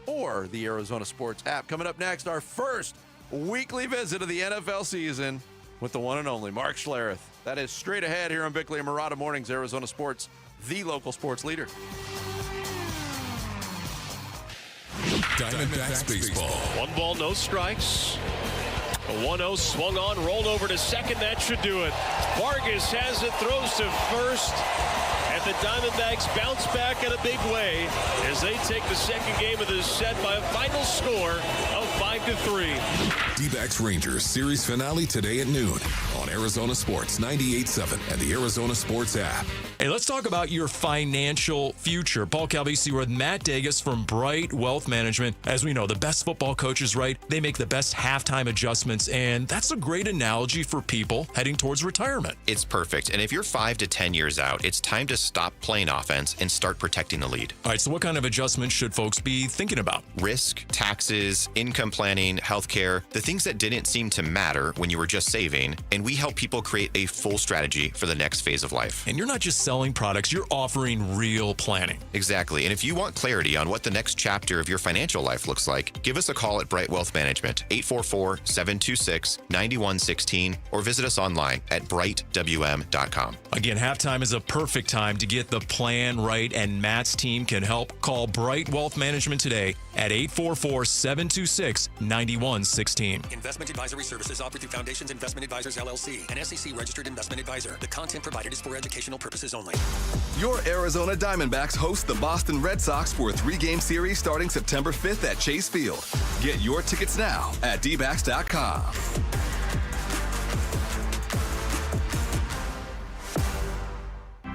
or the Arizona Sports app. Coming up next, our first weekly visit of the NFL season with the one and only Mark Schlerth. That is straight ahead here on Bickley and Murata Mornings, Arizona Sports, the local sports leader. Diamondbacks baseball. 1 ball, no strikes. A 1-0 swung on, rolled over to second. That should do it. Vargas has it, throws to first. And the Diamondbacks bounce back in a big way as they take the second game of this set by a final score of 5-3. Dbacks Rangers series finale today at noon on Arizona Sports 98.7 and the Arizona Sports app. Hey, let's talk about your financial future. Paul Calvisi with Matt Dagas from Bright Wealth Management. As we know, the best football coaches, right? They make the best halftime adjustments, and that's a great analogy for people heading towards retirement. It's perfect. And if you're 5 to 10 years out, it's time to stop playing offense and start protecting the lead. All right, so what kind of adjustments should folks be thinking about? Risk, taxes, income planning, healthcare, the things that didn't seem to matter when you were just saving, and we help people create a full strategy for the next phase of life. And you're not just selling products, you're offering real planning. Exactly. And if you want clarity on what the next chapter of your financial life looks like, give us a call at Bright Wealth Management, 844-726-9116, or visit us online at brightwm.com. Again, halftime is a perfect time to get the plan right, and Matt's team can help. Call Bright Wealth Management today at 844-726-9116. Investment advisory services offered through Foundations Investment Advisors, LLC, an SEC-registered investment advisor. The content provided is for educational purposes only. Your Arizona Diamondbacks host the Boston Red Sox for a 3-game series starting September 5th at Chase Field. Get your tickets now at Dbacks.com.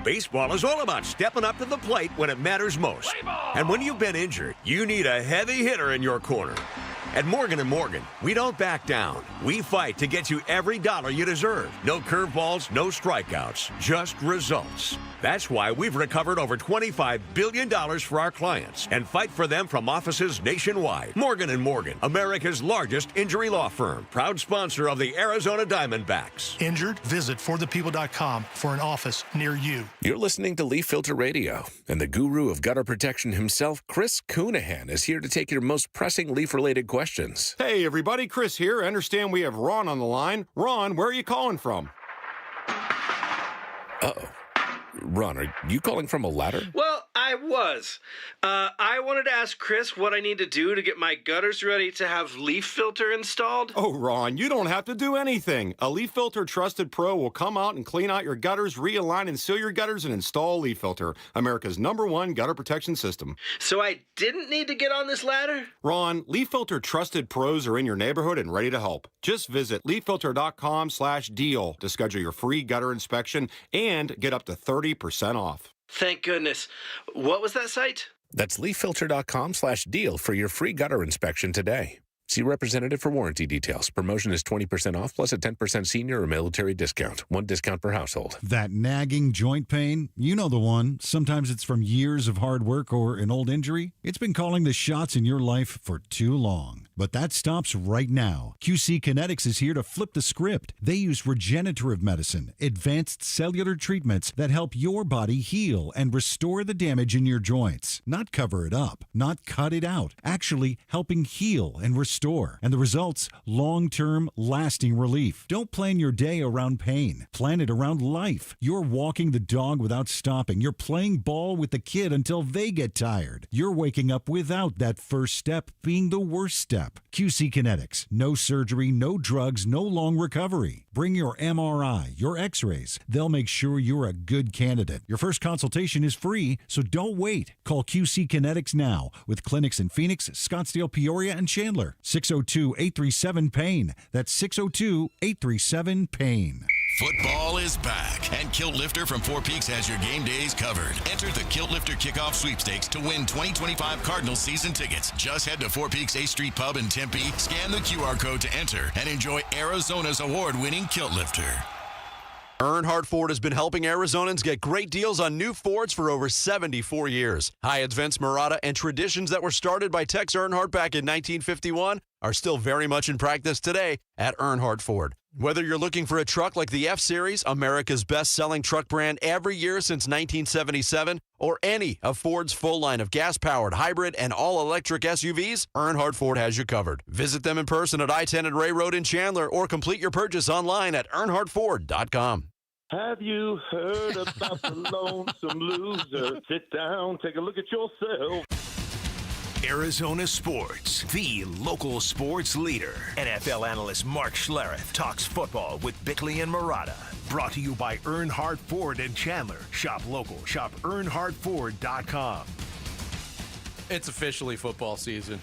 Baseball is all about stepping up to the plate when it matters most. And when you've been injured, you need a heavy hitter in your corner. At Morgan & Morgan, we don't back down. We fight to get you every dollar you deserve. No curveballs, no strikeouts, just results. That's why we've recovered over $25 billion for our clients and fight for them from offices nationwide. Morgan & Morgan, America's largest injury law firm. Proud sponsor of the Arizona Diamondbacks. Injured? Visit forthepeople.com for an office near you. You're listening to Leaf Filter Radio, and the guru of gutter protection himself, Chris Coonahan, is here to take your most pressing leaf-related questions. Hey, everybody, Chris here. I understand we have Ron on the line. Ron, where are you calling from? Uh-oh. Ron, are you calling from a ladder? Well, I was. I wanted to ask Chris what I need to do to get my gutters ready to have Leaf Filter installed. Oh, Ron, you don't have to do anything. A Leaf Filter Trusted Pro will come out and clean out your gutters, realign and seal your gutters, and install Leaf Filter, America's #1 gutter protection system. So I didn't need to get on this ladder? Ron, Leaf Filter Trusted Pros are in your neighborhood and ready to help. Just visit leaffilter.com/deal to schedule your free gutter inspection and get up to 30% off. Thank goodness. What was that site? That's leaffilter.com/deal for your free gutter inspection today. See representative for warranty details. Promotion is 20% off plus a 10% senior or military discount. 1 discount per household. That nagging joint pain, you know the one. Sometimes it's from years of hard work or an old injury. It's been calling the shots in your life for too long. But that stops right now. QC Kinetics is here to flip the script. They use regenerative medicine, advanced cellular treatments that help your body heal and restore the damage in your joints. Not cover it up, not cut it out. Actually helping heal and restore restore. And the results? Long-term, lasting relief. Don't plan your day around pain. Plan it around life. You're walking the dog without stopping. You're playing ball with the kid until they get tired. You're waking up without that first step being the worst step. QC Kinetics. No surgery, no drugs, no long recovery. Bring your MRI, your x-rays. They'll make sure you're a good candidate. Your first consultation is free, so don't wait. Call QC Kinetics now with clinics in Phoenix, Scottsdale, Peoria, and Chandler. 602-837-PAIN. That's 602-837-PAIN. Football is back, and Kilt Lifter from Four Peaks has your game days covered. Enter the Kilt Lifter Kickoff Sweepstakes to win 2025 Cardinals season tickets. Just head to Four Peaks A Street Pub in Tempe, scan the QR code to enter, and enjoy Arizona's award-winning Kilt Lifter. Earnhardt Ford has been helping Arizonans get great deals on new Fords for over 74 years. Hyatt's Vince Marotta and traditions that were started by Tex Earnhardt back in 1951 are still very much in practice today at Earnhardt Ford. Whether you're looking for a truck like the F-Series, America's best-selling truck brand every year since 1977, or any of Ford's full line of gas-powered, hybrid, and all-electric SUVs, Earnhardt Ford has you covered. Visit them in person at I-10 and Ray Road in Chandler, or complete your purchase online at earnhardtford.com. Have you heard about the lonesome loser? Sit down, take a look at yourself. Arizona Sports, the local sports leader. NFL analyst Mark Schlerth talks football with Bickley and Marotta. Brought to you by Earnhardt Ford in Chandler. Shop local. Shop earnhardtford.com. It's officially football season,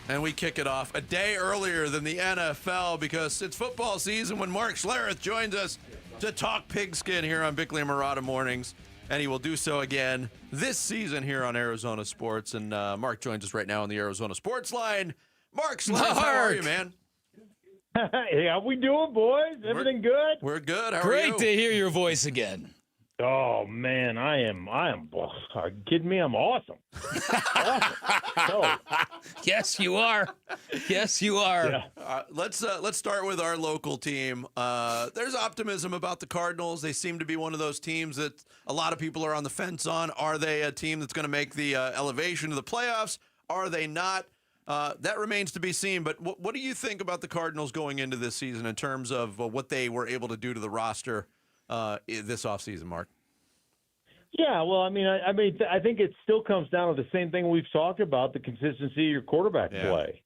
and we kick it off a day earlier than the NFL because it's football season when Mark Schlerth joins us to talk pigskin here on Bickley and Marotta mornings. And he will do so again this season here on Arizona Sports. And Mark joins us right now on the Arizona Sports line. Mark Schlerth, how are you, man? Hey, how we doing, boys? Everything good? We're good. How are you? Great to hear your voice again. Oh man, I am. Are you kidding me? I'm awesome. Awesome. So, yes, you are. Yes, you are. Yeah. Let's start with our local team. There's optimism about the Cardinals. They seem to be one of those teams that a lot of people are on the fence on. Are they a team that's going to make the elevation to the playoffs? Are they not? That remains to be seen. But what do you think about the Cardinals going into this season in terms of what they were able to do to the roster this offseason, Mark? Yeah, well, I think it still comes down to the same thing we've talked about, the consistency of your quarterback play.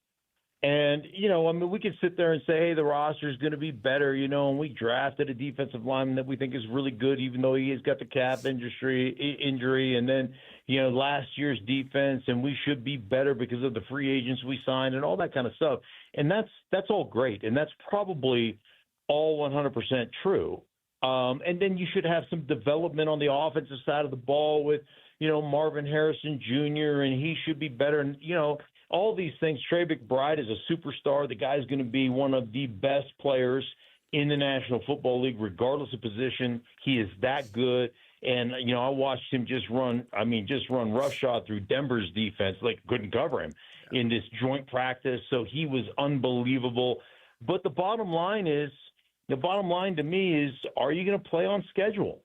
And, we could sit there and say, hey, the roster is going to be better, and we drafted a defensive lineman that we think is really good, even though he has got the cap injury. And then, last year's defense, and we should be better because of the free agents we signed and all that kind of stuff. And that's all great. And that's probably all 100% true. And then you should have some development on the offensive side of the ball with, Marvin Harrison Jr., and he should be better. And, all these things. Trey McBride is a superstar. The guy's going to be one of the best players in the National Football League, regardless of position. He is that good. And, I watched him just run roughshod through Denver's defense, couldn't cover him in this joint practice. So he was unbelievable. But the bottom line to me is, are you going to play on schedule?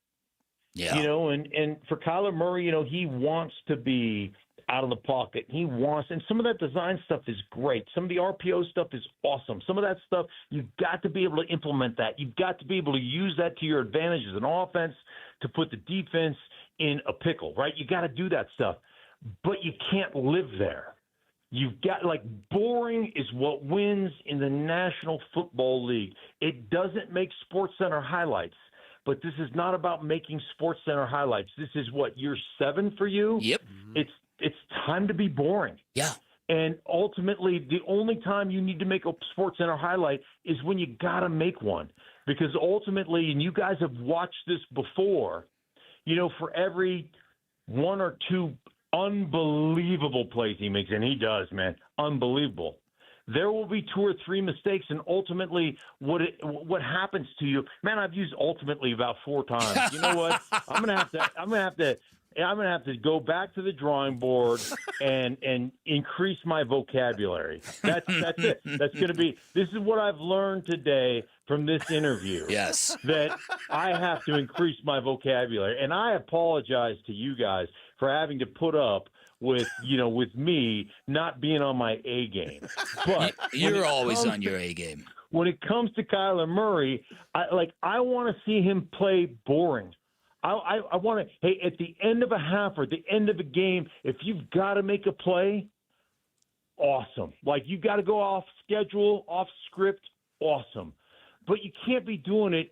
Yeah. And for Kyler Murray, he wants to be out of the pocket. And some of that design stuff is great. Some of the RPO stuff is awesome. Some of that stuff, you've got to be able to implement that. You've got to be able to use that to your advantage as an offense to put the defense in a pickle, right? You got to do that stuff. But you can't live there. You've got, boring is what wins in the National Football League. It doesn't make SportsCenter highlights. But this is not about making SportsCenter highlights. This is year 7 for you? Yep. It's time to be boring. Yeah. And ultimately, the only time you need to make a SportsCenter highlight is when you got to make one. Because ultimately, and you guys have watched this before, for every 1 or 2 unbelievable plays he makes, and he does, man, unbelievable, there will be 2 or 3 mistakes, and ultimately what happens to you, man, I've used ultimately about 4 times. You know what? I'm gonna have to go back to the drawing board and increase my vocabulary. That's it. This is what I've learned today from this interview. Yes. That I have to increase my vocabulary. And I apologize to you guys for having to put up with me not being on my A game. But you're always on your A game. When it comes to Kyler Murray, I want to see him play boring. I want to, hey, at the end of a half or at the end of a game, if you've got to make a play, awesome. Like, you got to go off schedule, off script, awesome. But you can't be doing it,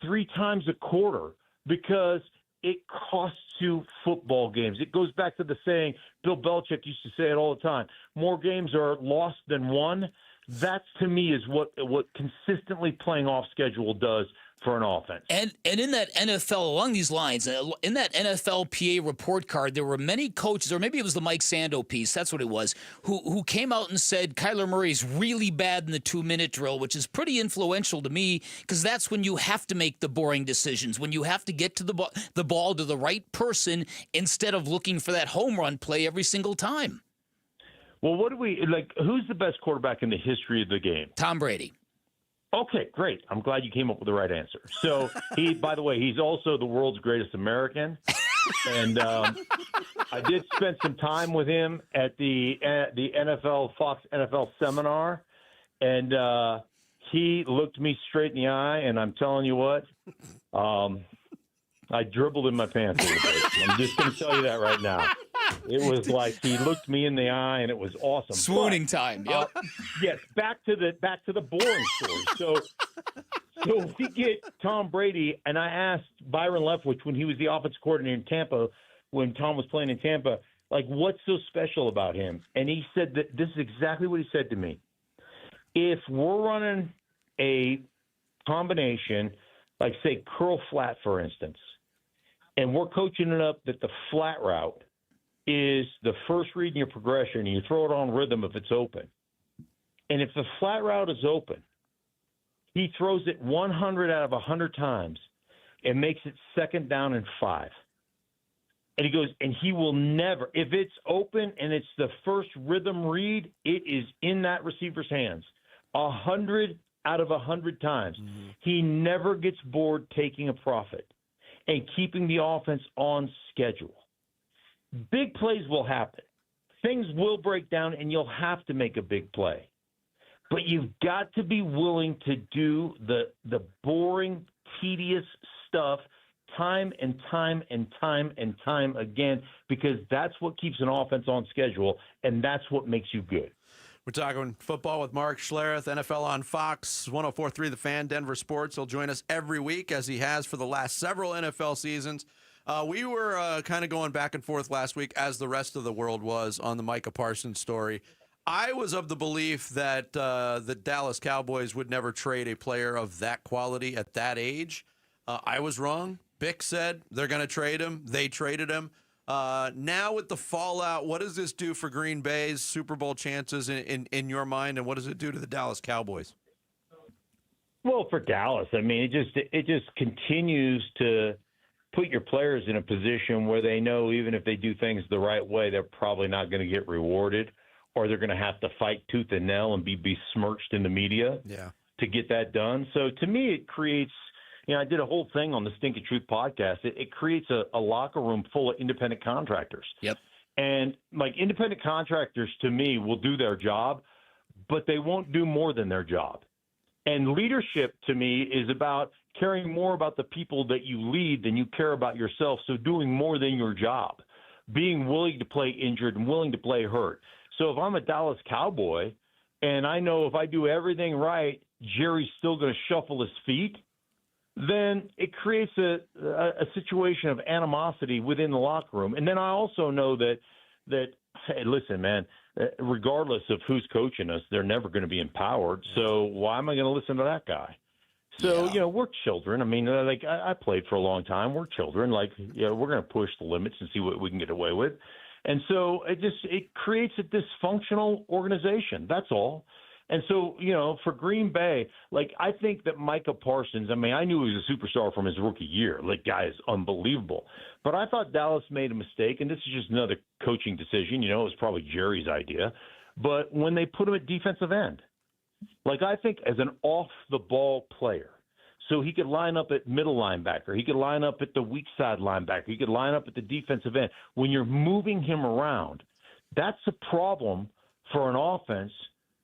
3 times a quarter, because it costs you football games. It goes back to the saying, Bill Belichick used to say it all the time, more games are lost than won. That, to me, is what consistently playing off schedule does for an offense. And in that NFL, along these lines, in that NFLPA report card, there were many coaches, or maybe it was the Mike Sando piece, that's what it was, who came out and said Kyler Murray's really bad in the 2-minute drill, which is pretty influential to me, because that's when you have to make the boring decisions, when you have to get to the ball to the right person instead of looking for that home run play every single time. Well, who's the best quarterback in the history of the game? Tom Brady. Okay, great. I'm glad you came up with the right answer. So by the way, he's also the world's greatest American. And I did spend some time with him at the NFL, Fox NFL seminar. And he looked me straight in the eye. And I'm telling you what, I dribbled in my pants a little bit. I'm just going to tell you that right now. It was like he looked me in the eye, and it was awesome. Swooning time. Yep. Yes. Back to the boring story. So we get Tom Brady, and I asked Byron Leftwich when he was the offensive coordinator in Tampa, when Tom was playing in Tampa, like, what's so special about him? And he said that this is exactly what he said to me. If we're running a combination, like say curl flat, for instance, and we're coaching it up that the flat route is the first read in your progression, and you throw it on rhythm if it's open. And if the flat route is open, he throws it 100 out of 100 times and makes it 2nd down and 5. And he goes, and he will never, if it's open and it's the first rhythm read, it is in that receiver's hands 100 out of 100 times. Mm-hmm. He never gets bored taking a profit and keeping the offense on schedule. Big plays will happen. Things will break down, and you'll have to make a big play. But you've got to be willing to do the boring, tedious stuff time and time and time and time again, because that's what keeps an offense on schedule, and that's what makes you good. We're talking football with Mark Schlerth, NFL on Fox, 104.3 The Fan, Denver Sports. He'll join us every week, as he has for the last several NFL seasons. We were kind of going back and forth last week, as the rest of the world was, on the Micah Parsons story. I was of the belief that the Dallas Cowboys would never trade a player of that quality at that age. I was wrong. Bick said they're going to trade him. They traded him. Now with the fallout, what does this do for Green Bay's Super Bowl chances in your mind, and what does it do to the Dallas Cowboys? Well, for Dallas, I mean, it just continues to put your players in a position where they know even if they do things the right way, they're probably not going to get rewarded, or they're going to have to fight tooth and nail and be besmirched in the media to get that done. So to me, it creates, I did a whole thing on the Stinking Truth podcast. It creates a locker room full of independent contractors. Yep. And like independent contractors, to me, will do their job, but they won't do more than their job. And leadership, to me, is about caring more about the people that you lead than you care about yourself. So doing more than your job, being willing to play injured and willing to play hurt. So if I'm a Dallas Cowboy and I know if I do everything right, Jerry's still going to shuffle his feet, then it creates a situation of animosity within the locker room. And then I also know that hey, listen, man, regardless of who's coaching us, they're never going to be empowered. So why am I going to listen to that guy? So, we're children. I mean, like I played for a long time. We're children. Like, we're going to push the limits and see what we can get away with. And so it creates a dysfunctional organization. That's all. And so, for Green Bay, like, I think that Micah Parsons, I mean, I knew he was a superstar from his rookie year. Like, guy is unbelievable. But I thought Dallas made a mistake, and this is just another coaching decision. It was probably Jerry's idea. But when they put him at defensive end, like, I think as an off-the-ball player, So he could line up at middle linebacker. He could line up at the weak side linebacker. He could line up at the defensive end. When you're moving him around, that's a problem for an offense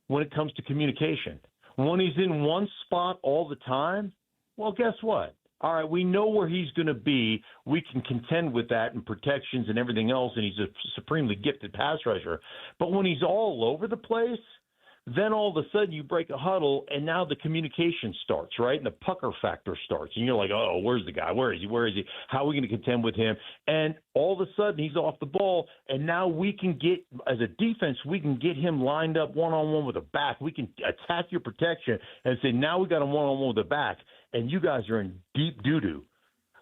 when it comes to communication. When he's in one spot all the time, well, guess what? All right, we know where he's going to be. We can contend with that and protections and everything else, and he's a supremely gifted pass rusher. But when he's all over the place, then all of a sudden you break a huddle, and now the communication starts, right? And the pucker factor starts. And you're like, oh, where's the guy? Where is he? Where is he? How are we going to contend with him? And all of a sudden he's off the ball, and now we can get, as a defense, we can get him lined up one-on-one with a back. We can attack your protection and say, now we got him one-on-one with a back, and you guys are in deep doo-doo.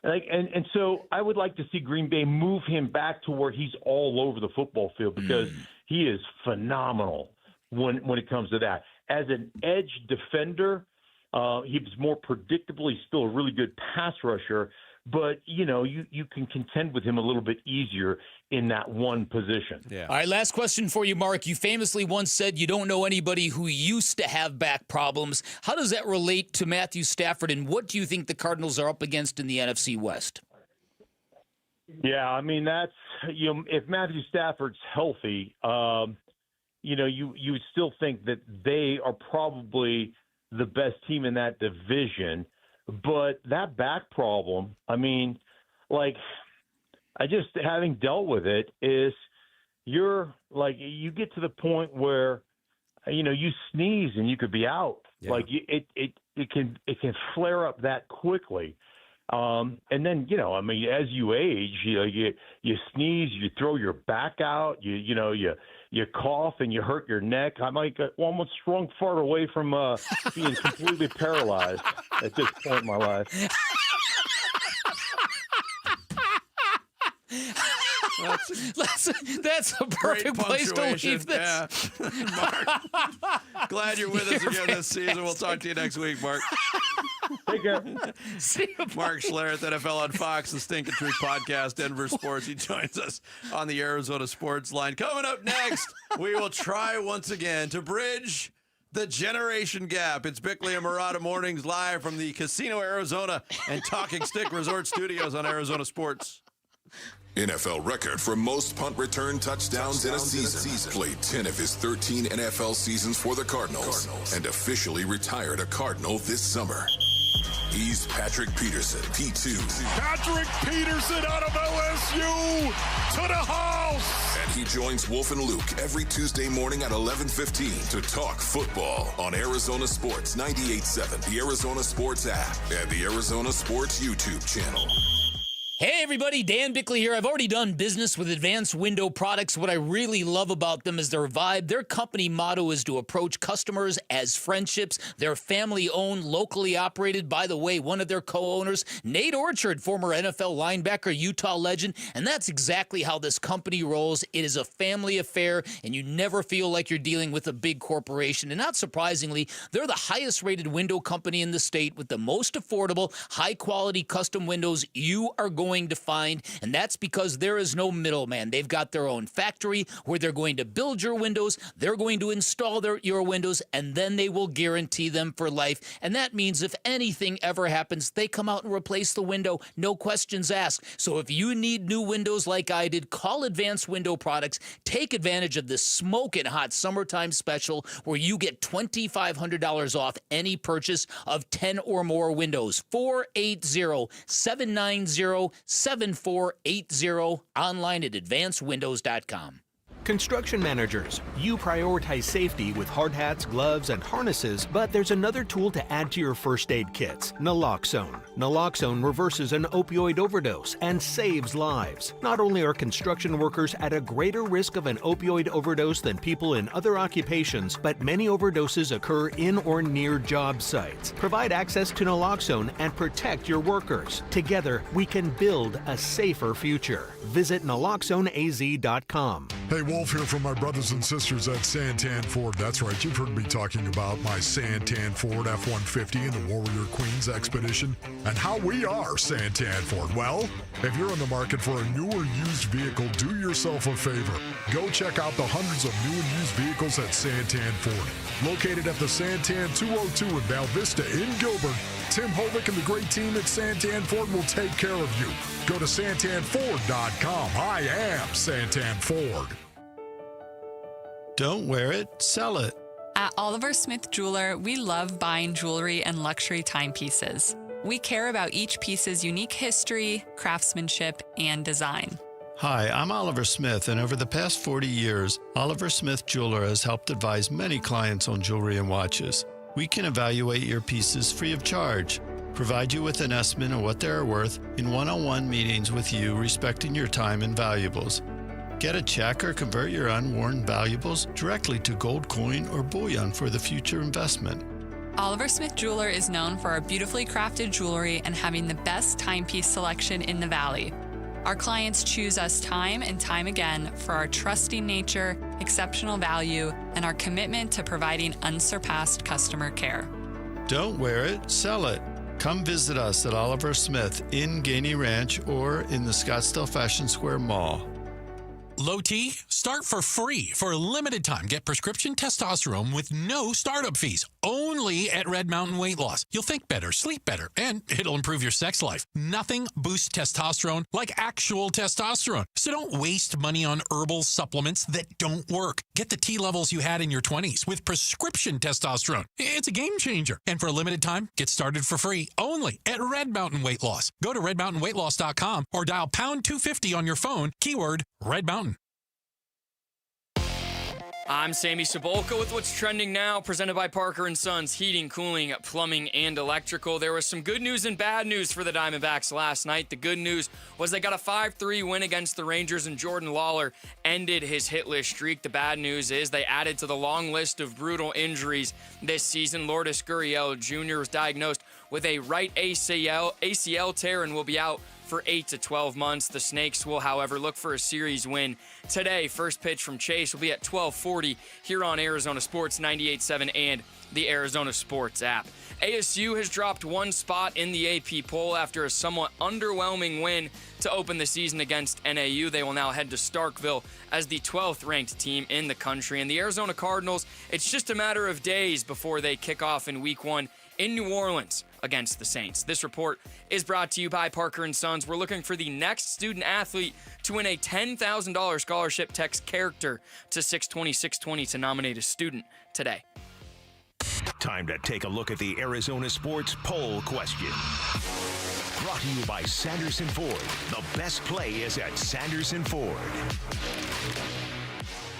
And so I would like to see Green Bay move him back to where he's all over the football field because he is phenomenal when it comes to that. As an edge defender, he's more predictable. He's still a really good pass rusher, but, you know, you can contend with him a little bit easier in that one position. Yeah. All right, last question for you, Mark. You famously once said you don't know anybody who used to have back problems. How does that relate to Matthew Stafford, and what do you think the Cardinals are up against in the NFC West? Yeah, I mean, that's, you know, if Matthew Stafford's healthy, you know, you would still think that they are probably the best team in that division. But that back problem, I mean, like, I just, having dealt with it, is you're like, you get to the point where, you know, you sneeze and you could be out. Yeah. Like, it can flare up that quickly. And then, you know, I mean, as you age, you sneeze, you throw your back out, you cough and you hurt your neck. I'm like almost sprung far away from being completely paralyzed at this point in my life. That's a perfect place to leave this. Yeah. Mark, glad you're with us again this season. We'll talk to you next week, Mark. Take care. See you, Mark Schlerth, NFL on Fox, the Stinkin' Truth Podcast, Denver Sports. He joins us on the Arizona Sports Line. Coming up next, we will try once again to bridge the generation gap. It's Bickley and Murata Mornings live from the Casino Arizona and Talking Stick Resort Studios on Arizona Sports. NFL record for most punt return touchdowns in a season. Played 10 of his 13 NFL seasons for the Cardinals and officially retired a Cardinal this summer. He's Patrick Peterson, P2. Patrick Peterson out of LSU to the house. And he joins Wolf and Luke every Tuesday morning at 11:15 to talk football on Arizona Sports 98.7, the Arizona Sports app, and the Arizona Sports YouTube channel. Hey everybody, Dan Bickley here. I've already done business with Advanced Window Products. What I really love about them is their vibe. Their company motto is to approach customers as friendships. They're family-owned, locally operated. By the way, one of their co-owners, Nate Orchard, former NFL linebacker, Utah legend, and that's exactly how this company rolls. It is a family affair, and you never feel like you're dealing with a big corporation. And not surprisingly, they're the highest-rated window company in the state with the most affordable, high-quality custom windows you are going to find, and that's because there is no middleman. They've got their own factory where they're going to build your windows, they're going to install your windows, and then they will guarantee them for life. And that means if anything ever happens, they come out and replace the window, no questions asked. So if you need new windows like I did, call Advanced Window Products. Take advantage of this smoking hot summertime special where you get $2,500 off any purchase of 10 or more windows. 480-790-7480, online at advancedwindows.com. Construction managers, you prioritize safety with hard hats, gloves, and harnesses, but there's another tool to add to your first aid kits, naloxone. Naloxone reverses an opioid overdose and saves lives. Not only are construction workers at a greater risk of an opioid overdose than people in other occupations, but many overdoses occur in or near job sites. Provide access to naloxone and protect your workers. Together, we can build a safer future. Visit naloxoneaz.com. Hey, Wolf here from my brothers and sisters at Santan Ford. That's right, you've heard me talking about my Santan Ford F-150 and the Warrior Queens Expedition and how we are Santan Ford. Well, if you're in the market for a new or used vehicle, do yourself a favor. Go check out the hundreds of new and used vehicles at Santan Ford. Located at the Santan 202 in Val Vista in Gilbert, Tim Hovick and the great team at Santan Ford will take care of you. Go to santanford.com. I am Santan Ford. Don't wear it, sell it. At Oliver Smith Jeweler, we love buying jewelry and luxury timepieces. We care about each piece's unique history, craftsmanship, and design. Hi, I'm Oliver Smith, and over the past 40 years, Oliver Smith Jeweler has helped advise many clients on jewelry and watches. We can evaluate your pieces free of charge, provide you with an estimate of what they are worth in one-on-one meetings with you, respecting your time and valuables. Get a check or convert your unworn valuables directly to gold coin or bullion for the future investment. Oliver Smith Jeweler is known for our beautifully crafted jewelry and having the best timepiece selection in the Valley. Our clients choose us time and time again for our trusting nature, exceptional value, and our commitment to providing unsurpassed customer care. Don't wear it, sell it. Come visit us at Oliver Smith in Gainey Ranch or in the Scottsdale Fashion Square Mall. Low T, start for free for a limited time. Get prescription testosterone with no startup fees. Only at Red Mountain Weight Loss. You'll think better, sleep better, and it'll improve your sex life. Nothing boosts testosterone like actual testosterone. So don't waste money on herbal supplements that don't work. Get the T levels you had in your 20s with prescription testosterone. It's a game changer. And for a limited time, get started for free only at Red Mountain Weight Loss. Go to redmountainweightloss.com or dial pound 250 on your phone, keyword Red Mountain. I'm Sammy Cebulka with what's trending now, presented by Parker & Sons Heating, Cooling, Plumbing, and Electrical. There was some good news and bad news for the Diamondbacks last night. The good news was they got a 5-3 win against the Rangers, and Jordan Lawler ended his hitless streak. The bad news is they added to the long list of brutal injuries this season. Lourdes Gurriel Jr. was diagnosed with a right ACL tear and will be out for 8 to 12 months. The Snakes will, however, look for a series win today. First pitch from Chase will be at 12:40 here on Arizona Sports 98.7 and the Arizona Sports app. ASU has dropped one spot in the AP poll after a somewhat underwhelming win to open the season against NAU. They will now head to Starkville as the 12th ranked team in the country. And the Arizona Cardinals, it's just a matter of days before they kick off in Week 1 in New Orleans against the Saints. This report is brought to you by Parker & Sons. We're looking for the next student athlete to win a $10,000 scholarship. Text character to 620-620 to nominate a student today. Time to take a look at the Arizona Sports Poll Question. Brought to you by Sanderson Ford. The best play is at Sanderson Ford.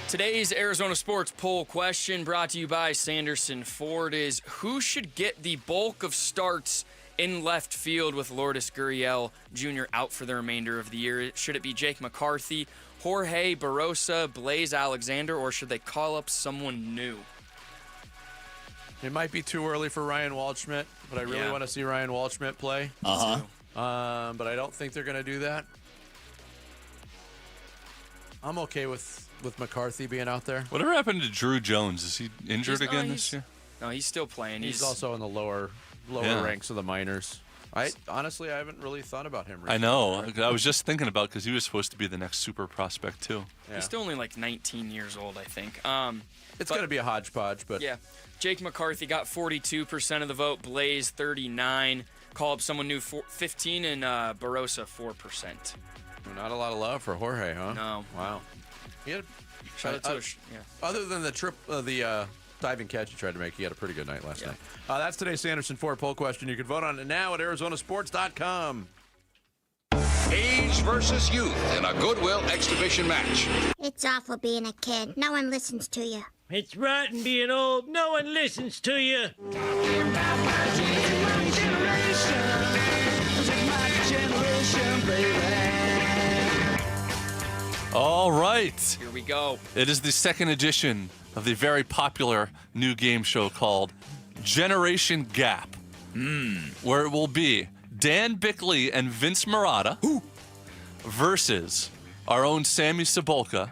Today's Arizona Sports Poll Question, brought to you by Sanderson Ford, is who should get the bulk of starts in left field with Lourdes Gurriel Jr. out for the remainder of the year? Should it be Jake McCarthy, Jorge Barrosa, Blaze Alexander, or should they call up someone new? It might be too early for Ryan Waldschmidt, but I really want to see Ryan Waldschmidt play. But I don't think they're going to do that. I'm okay with McCarthy being out there. Whatever happened to Drew Jones? Is he injured again this year? No, he's still playing. He's also in the lower ranks of the minors. I haven't really thought about him recently. I know. I was just thinking about because he was supposed to be the next super prospect too. Yeah. He's still only like 19 years old, I think. It's going to be a hodgepodge, but yeah. Jake McCarthy got 42% of the vote. Blaze 39. Call up someone new 15, and Barrosa 4%. Not a lot of love for Jorge, huh? No. Wow. He had Other than the diving catch he tried to make, he had a pretty good night last night. That's today's Sanderson Ford poll question. You can vote on it now at arizonasports.com. Age versus youth in a Goodwill exhibition match. It's awful being a kid. No one listens to you. It's rotten being old. No one listens to you. All right. Here we go. It is the second edition of the very popular new game show called Generation Gap, where it will be Dan Bickley and Vince Marotta versus our own Sammy Cebulka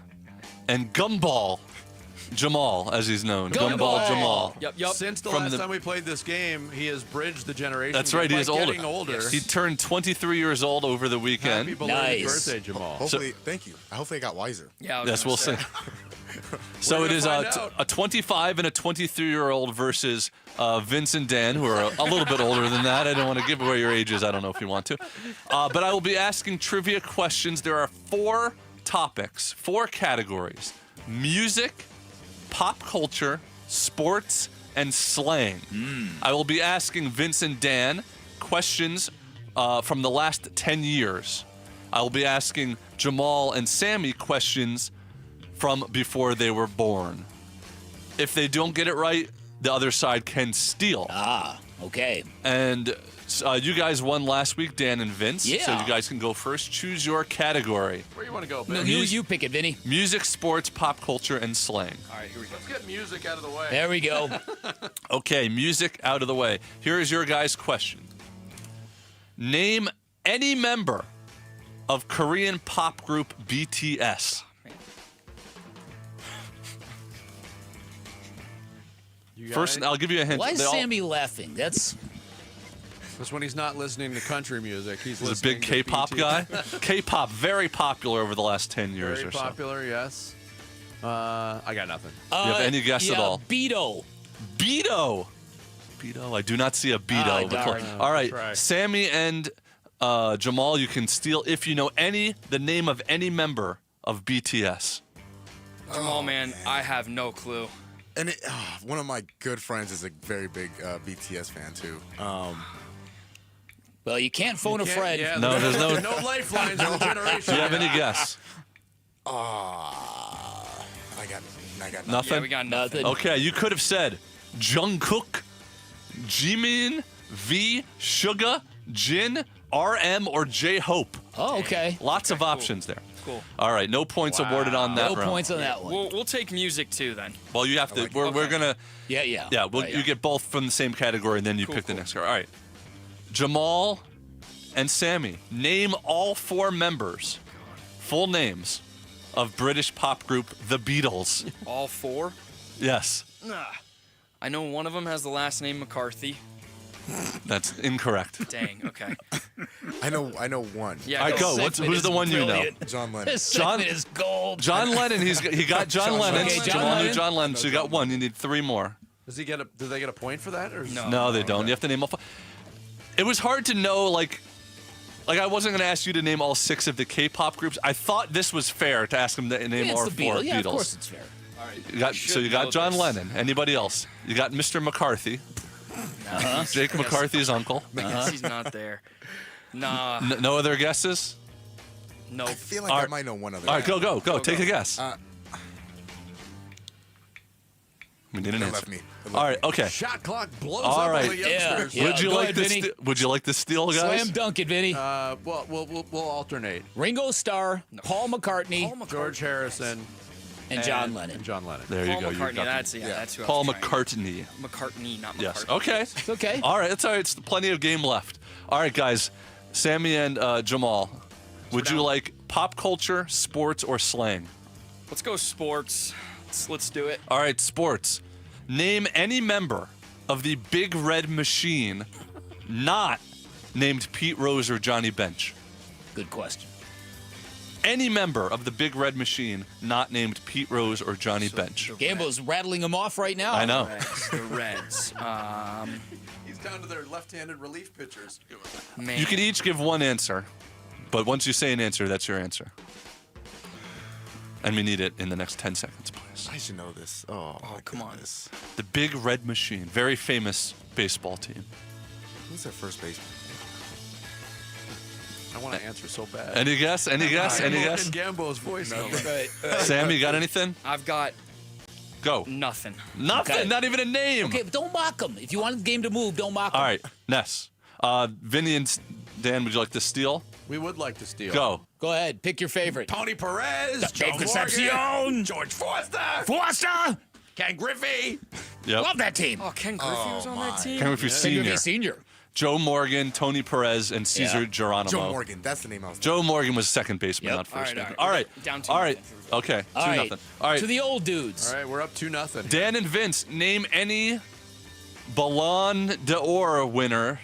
and Gumball Jamal, as he's known. Gumball Jamal. Yep. Since the last time we played this game, he has bridged the generation. That's right. He is older. Yes. He turned 23 years old over the weekend. Happy belated birthday, Jamal. Hopefully, thank you. I hopefully I got wiser. Yeah. Yes, we'll see. So it is a 25 and a 23-year-old versus Vince and Dan, who are a little bit older than that. I don't want to give away your ages. I don't know if you want to. But I will be asking trivia questions. There are 4 topics, 4 categories: music, pop culture, sports, and slang. I will be asking Vince and Dan questions from the last 10 years. I will be asking Jamal and Sammy questions from before they were born. If they don't get it right, the other side can steal. Okay. And you guys won last week, Dan and Vince. Yeah. So you guys can go first. Choose your category. Where you want to go, No, Ben? you pick it, Vinny. Music, sports, pop culture, and slang. All right, here we go. Let's get music out of the way. There we go. Okay, music out of the way. Here is your guys' question. Name any member of Korean pop group BTS. First, I'll give you a hint. Why is Sammy laughing? That's when he's not listening to country music. He's a listening big K-pop guy. K-pop, very popular over the last 10 years Very or so. popular, yes. I got nothing. Do you have any guess at all? Beto. Beto. I do not see a Beto. darn. All right, Try. Sammy and Jamal, you can steal if you know the name of any member of BTS. Jamal, man, I have no clue. And one of my good friends is a very big BTS fan too. Well, you can't phone a friend. Yeah, No, there's no lifelines in the generation. Do you have any guess? I got Nothing? Yeah, we got nothing. Okay, you could have said Jungkook, Jimin, V, Suga, Jin, RM, or J-Hope. Oh, okay. Lots of options there. Cool. All right, no points awarded on that No round. points on that one. We'll take music too then. Well, you have to. We're gonna. Yeah. Yeah, Right, you get both from the same category, and then you pick the next guy. All right, Jamal and Sammy, name all 4 members, full names, of British pop group The Beatles. All 4? Yes. I know one of them has the last name McCarthy. That's incorrect. Dang, okay. I know one. Yeah, All right, go. Who's the one you know? John Lennon. This segment is gold. John Lennon. He got John Lennon. Okay, John Jamal knew Lennon. John Lennon. So you got one. You need 3 more. Do they get a point for that? Or No, they don't. You have to name all 5. It was hard to know, like I wasn't going to ask you to name all 6 of the K-pop groups. I thought this was fair to ask him to name all 4 Beatles. Yeah, of course it's fair. All right. You got John Lennon. Anybody else? You got Mr. McCarthy. Jake McCarthy's uncle. He's not there. Nah. No other guesses? No. I feel like I might know one other. All right, go. Take a guess. We need an It answer. left me. All right, okay. Shot clock blows All up right. on the youngsters. Yeah. Would you Go like ahead, to? Vinny. Would you like to steal, guys? Slam dunk it, Vinny. Well, we'll alternate. Ringo Starr, Paul McCartney, George Harrison, and John Lennon. And John Lennon. There you Paul go. You McCartney. got That's who Paul I was trying. McCartney. McCartney, not McCartney. Yes. Okay. It's okay. All right. That's all right. It's plenty of game left. All right, guys. Sammy and Jamal. Would you like pop culture, sports, or slang? Let's go sports. Let's do it. All right, sports. Name any member of the Big Red Machine not named Pete Rose or Johnny Bench. Good question. Any member of the Big Red Machine not named Pete Rose or Johnny Bench. Gambo's rattling them off right now. I know. The Reds. He's down to their left-handed relief pitchers. Man. You can each give one answer, but once you say an answer, that's your answer. And we need it in the next 10 seconds, please. I should know this. Oh come on. The Big Red Machine, very famous baseball team. Who's their first baseman? I want to answer so bad. Any guess? Any guess? Any guess? In Gambo's voice. No. Sam, you got anything? I've got Go. nothing. Nothing. Okay. Not even a name. Okay, but don't mock them. If you want the game to move, don't mock them. All right, Ness. Vinny and Dan, would you like to steal? We would like to steal. Go. Go ahead. Pick your favorite. Tony Perez, Dave Joe Concepcion. Morgan, George Forster, Ken Griffey. Yep. Love that team. Oh, Ken Griffey was on that team. Ken Griffey Sr. Senior. Joe Morgan, Tony Perez, and Cesar Geronimo. Joe Morgan. That's the name I was. Joe Morgan was second baseman, Yep. not first. All right. All right. Down 2-0. All right. Okay. 2-0. All right. To the old dudes. All right, we're up 2-0. Dan and Vince, name any Ballon d'Or winner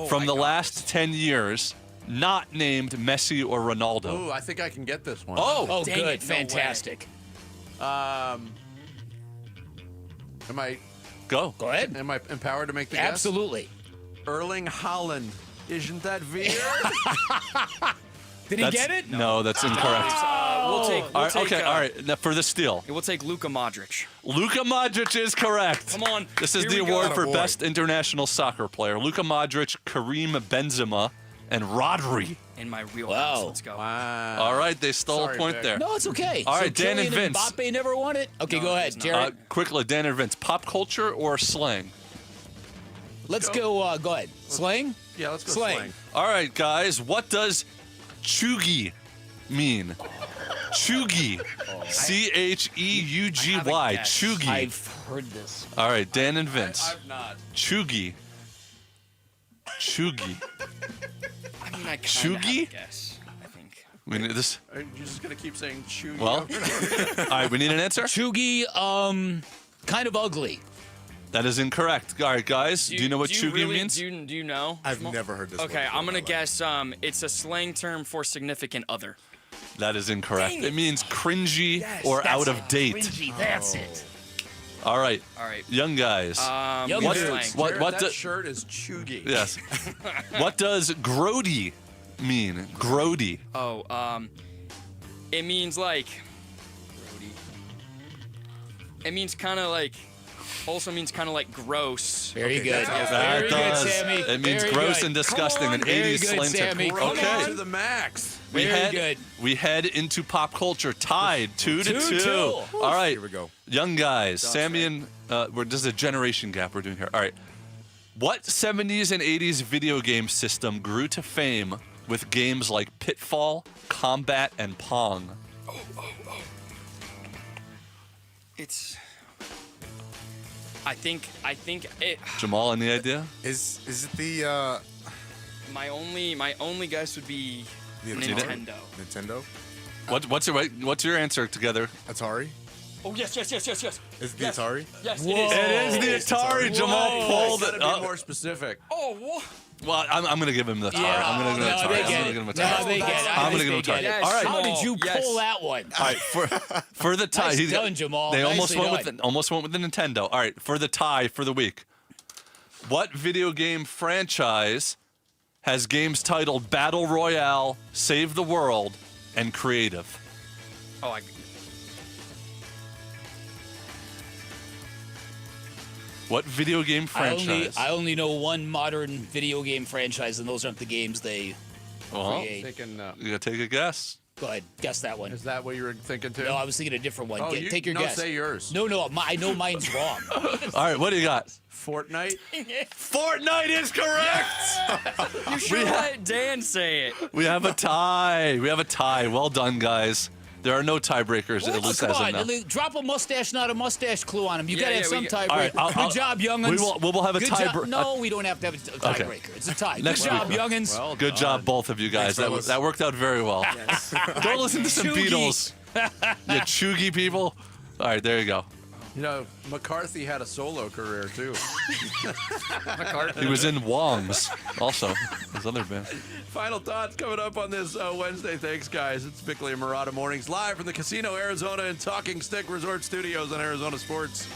from the last 10 years not named Messi or Ronaldo. Ooh, I think I can get this one. Oh, Oh, Dang good. it, no Fantastic. Am I... Go ahead. Am I empowered to make the guess? Absolutely. Erling Haaland. Isn't that weird? Did he get it? No, that's incorrect. We'll take. All right. Now for the steal. We'll take Luka Modric. Luka Modric is correct. Come on. This is Here the we go. award for Attaboy. best international soccer player. Luka Modric, Karim Benzema, and Rodri. In my wheelhouse. Wow. Let's go. All right, they stole Sorry, a point Vic. there. No, it's okay. All So right, Dan and Kylian Vince. Mbappe never won it? Okay, No, go ahead, he's not. Jared. Quickly, Dan and Vince. Pop culture or slang? Let's go. Go ahead. Slang? Yeah, let's go Slang. All right, guys. What does chuggy mean? Chuggy. Cheugy. guess. Chuggy. I've heard this. All right, Dan and Vince. I've not. Chuggy. Chuggy. I mean, I kind of Chuggy? guess. I think. We need this. Are you just going to keep saying chew? Well, all right, we need an answer. Chuggy, kind of ugly. That is incorrect. All right, guys. Do you know what chuggy really, means? Do you know? I've never heard this. Okay, word I'm before gonna in my life. guess. It's a slang term for significant other. That is incorrect. Dang It it. means cringy or out of date. Cringy, that's it. All right. All right. Young guys. Young what, dudes. what, Jared, what that do- shirt is chuggy. Yes. What does grody mean? Grody. Oh, it means like. It means kind of like. Also means kind of like gross. Very good. That Very does. good, Sammy. It means Very gross good. and disgusting. Come An on. 80s Very good, slang term. Sammy. Come Okay. To the max. We Very head, good. We head into pop culture, tied 2-2. 2-2. All right, Here we go. young guys, Sammy and there's a generation gap we're doing here. All right, what 70s and 80s video game system grew to fame with games like Pitfall, Combat, and Pong? It's. I think it. Jamal, any idea? Is it the My only guess would be the Nintendo. Nintendo? What's your answer together? Atari? Oh yes. Is it the Yes. Atari? Yes, Whoa. It is the Atari. Jamal pulled Gotta it be up. more specific. Oh what? Well, I'm gonna give him the Atari. Yeah. I'm gonna give him the No, Atari. they I'm get gonna it. give him a No, Atari. they get it. I I'm gonna think give him a they get Atari. it. Yes, All right. How did you Yes. pull that one? All right, for the tie, Nice done, Jamal. They Nicely done. almost went with the Nintendo. All right, for the tie for the week. What video game franchise has games titled Battle Royale, Save the World, and Creative? Oh, What video game franchise? I only know one modern video game franchise, and those aren't the games they create. Thinking, You gotta take a guess. Go ahead, guess that one. is that what you were thinking too? No, I was thinking a different one. Oh, Take your guess. say yours. No, I know mine's wrong. All right, what do you got? Fortnite. Fortnite is correct. you should let Dan say it. We have a tie. Well done, guys. There are no tiebreakers, at least Come as of on, now. drop a mustache, not a mustache clue on him. You gotta have some tiebreaker. All right, Good job, youngins. We will have a Good tie. job. No, we don't have to have a tiebreaker. It's a tie. Next Good job, week. youngins. Good job, both of you guys. Thanks, That worked out very well. Go listen to some Chuggy. Beatles. You chuggy people. All right, there you go. You know, McCarthy had a solo career too. He was in Wong's also, his other band. Final thoughts coming up on this Wednesday. Thanks, guys. It's Bickley and Murata Mornings live from the Casino Arizona and Talking Stick Resort Studios on Arizona Sports.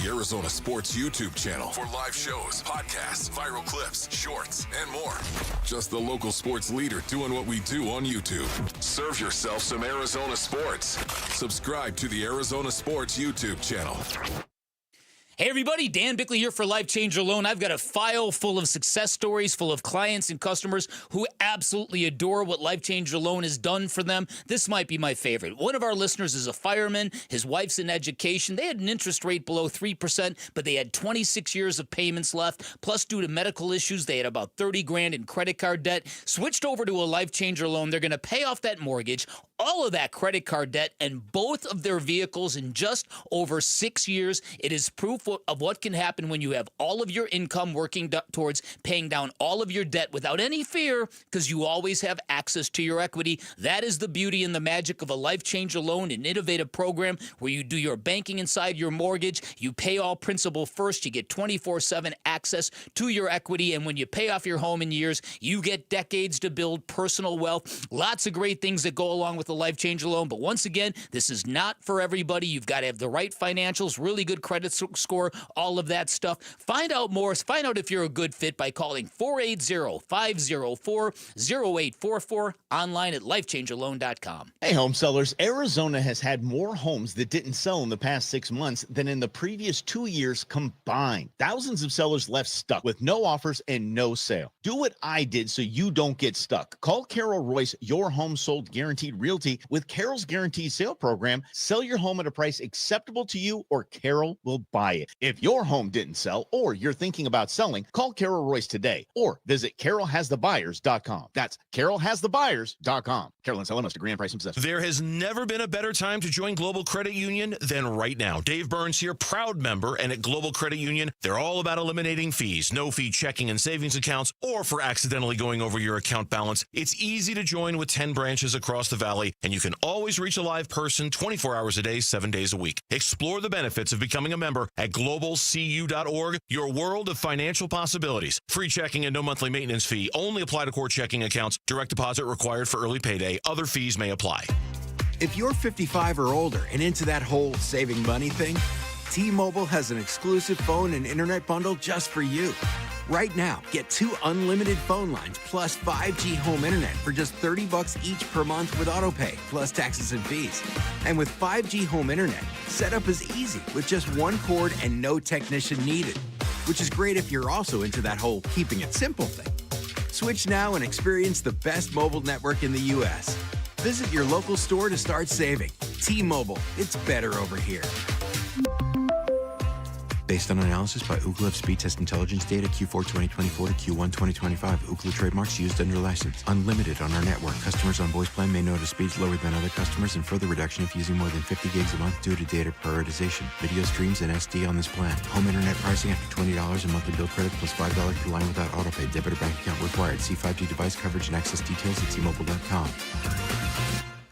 The Arizona Sports YouTube channel for live shows, podcasts, viral clips, shorts, and more. Just the local sports leader doing what we do on YouTube. Serve yourself some Arizona sports. Subscribe to the Arizona Sports YouTube channel. Hey everybody, Dan Bickley here for Life Changer Loan. I've got a file full of success stories, full of clients and customers who absolutely adore what Life Changer Loan has done for them. This might be my favorite. One of our listeners is a fireman. His wife's in education. They had an interest rate below 3%, but they had 26 years of payments left. Plus, due to medical issues, they had about 30 grand in credit card debt. Switched over to a Life Changer Loan. They're going to pay off that mortgage, all of that credit card debt, and both of their vehicles in just over 6 years. It is proof of what can happen when you have all of your income working towards paying down all of your debt without any fear, because you always have access to your equity. That is the beauty and the magic of a Life Changer Loan, an innovative program where you do your banking inside your mortgage. You pay all principal first. You get 24/7 access to your equity. And when you pay off your home in years, you get decades to build personal wealth. Lots of great things that go along with with a life changer loan. But once again, this is not for everybody. You've got to have the right financials, really good credit score, all of that stuff. Find out more. Find out if you're a good fit by calling 480-504-0844, online at lifechangerloan.com. Hey, home sellers, Arizona has had more homes that didn't sell in the past 6 months than in the previous 2 years combined. Thousands of sellers left stuck with no offers and no sale. Do what I did so you don't get stuck. Call Carol Royce, your home sold guaranteed realty. With Carol's guaranteed sale program, sell your home at a price acceptable to you or Carol will buy it. If your home didn't sell or you're thinking about selling, call Carol Royce today or visit carolhasthebuyers.com. That's carolhasthebuyers.com. Carol and Elenos to grand price and possession. There has never been a better time to join Global Credit Union than right now. Dave Burns here, proud member, and at Global Credit Union, they're all about eliminating fees, no fee checking and savings accounts, or for accidentally going over your account balance. It's easy to join with 10 branches across the valley, and you can always reach a live person 24 hours a day, 7 days a week. Explore the benefits of becoming a member at globalcu.org, your world of financial possibilities. Free checking and no monthly maintenance fee. Only apply to core checking accounts. Direct deposit required for early payday. Other fees may apply. If you're 55 or older and into that whole saving money thing, T-Mobile has an exclusive phone and internet bundle just for you. Right now, get 2 unlimited phone lines plus 5G home internet for just $30 each per month with autopay, plus taxes and fees. And with 5G home internet, setup is easy with just 1 cord and no technician needed, which is great if you're also into that whole keeping it simple thing. Switch now and experience the best mobile network in the U.S. Visit your local store to start saving. T-Mobile, it's better over here. Based on analysis by Ookla of speed test intelligence data Q4 2024 to Q1 2025. Ookla trademarks used under license. Unlimited on our network. Customers on voice plan may notice speeds lower than other customers and further reduction if using more than 50 gigs a month due to data prioritization. Video streams and SD on this plan. Home internet pricing after $20 a monthly bill credit plus $5 per line without autopay. Debit or bank account required. See 5G device coverage and access details at T-Mobile.com.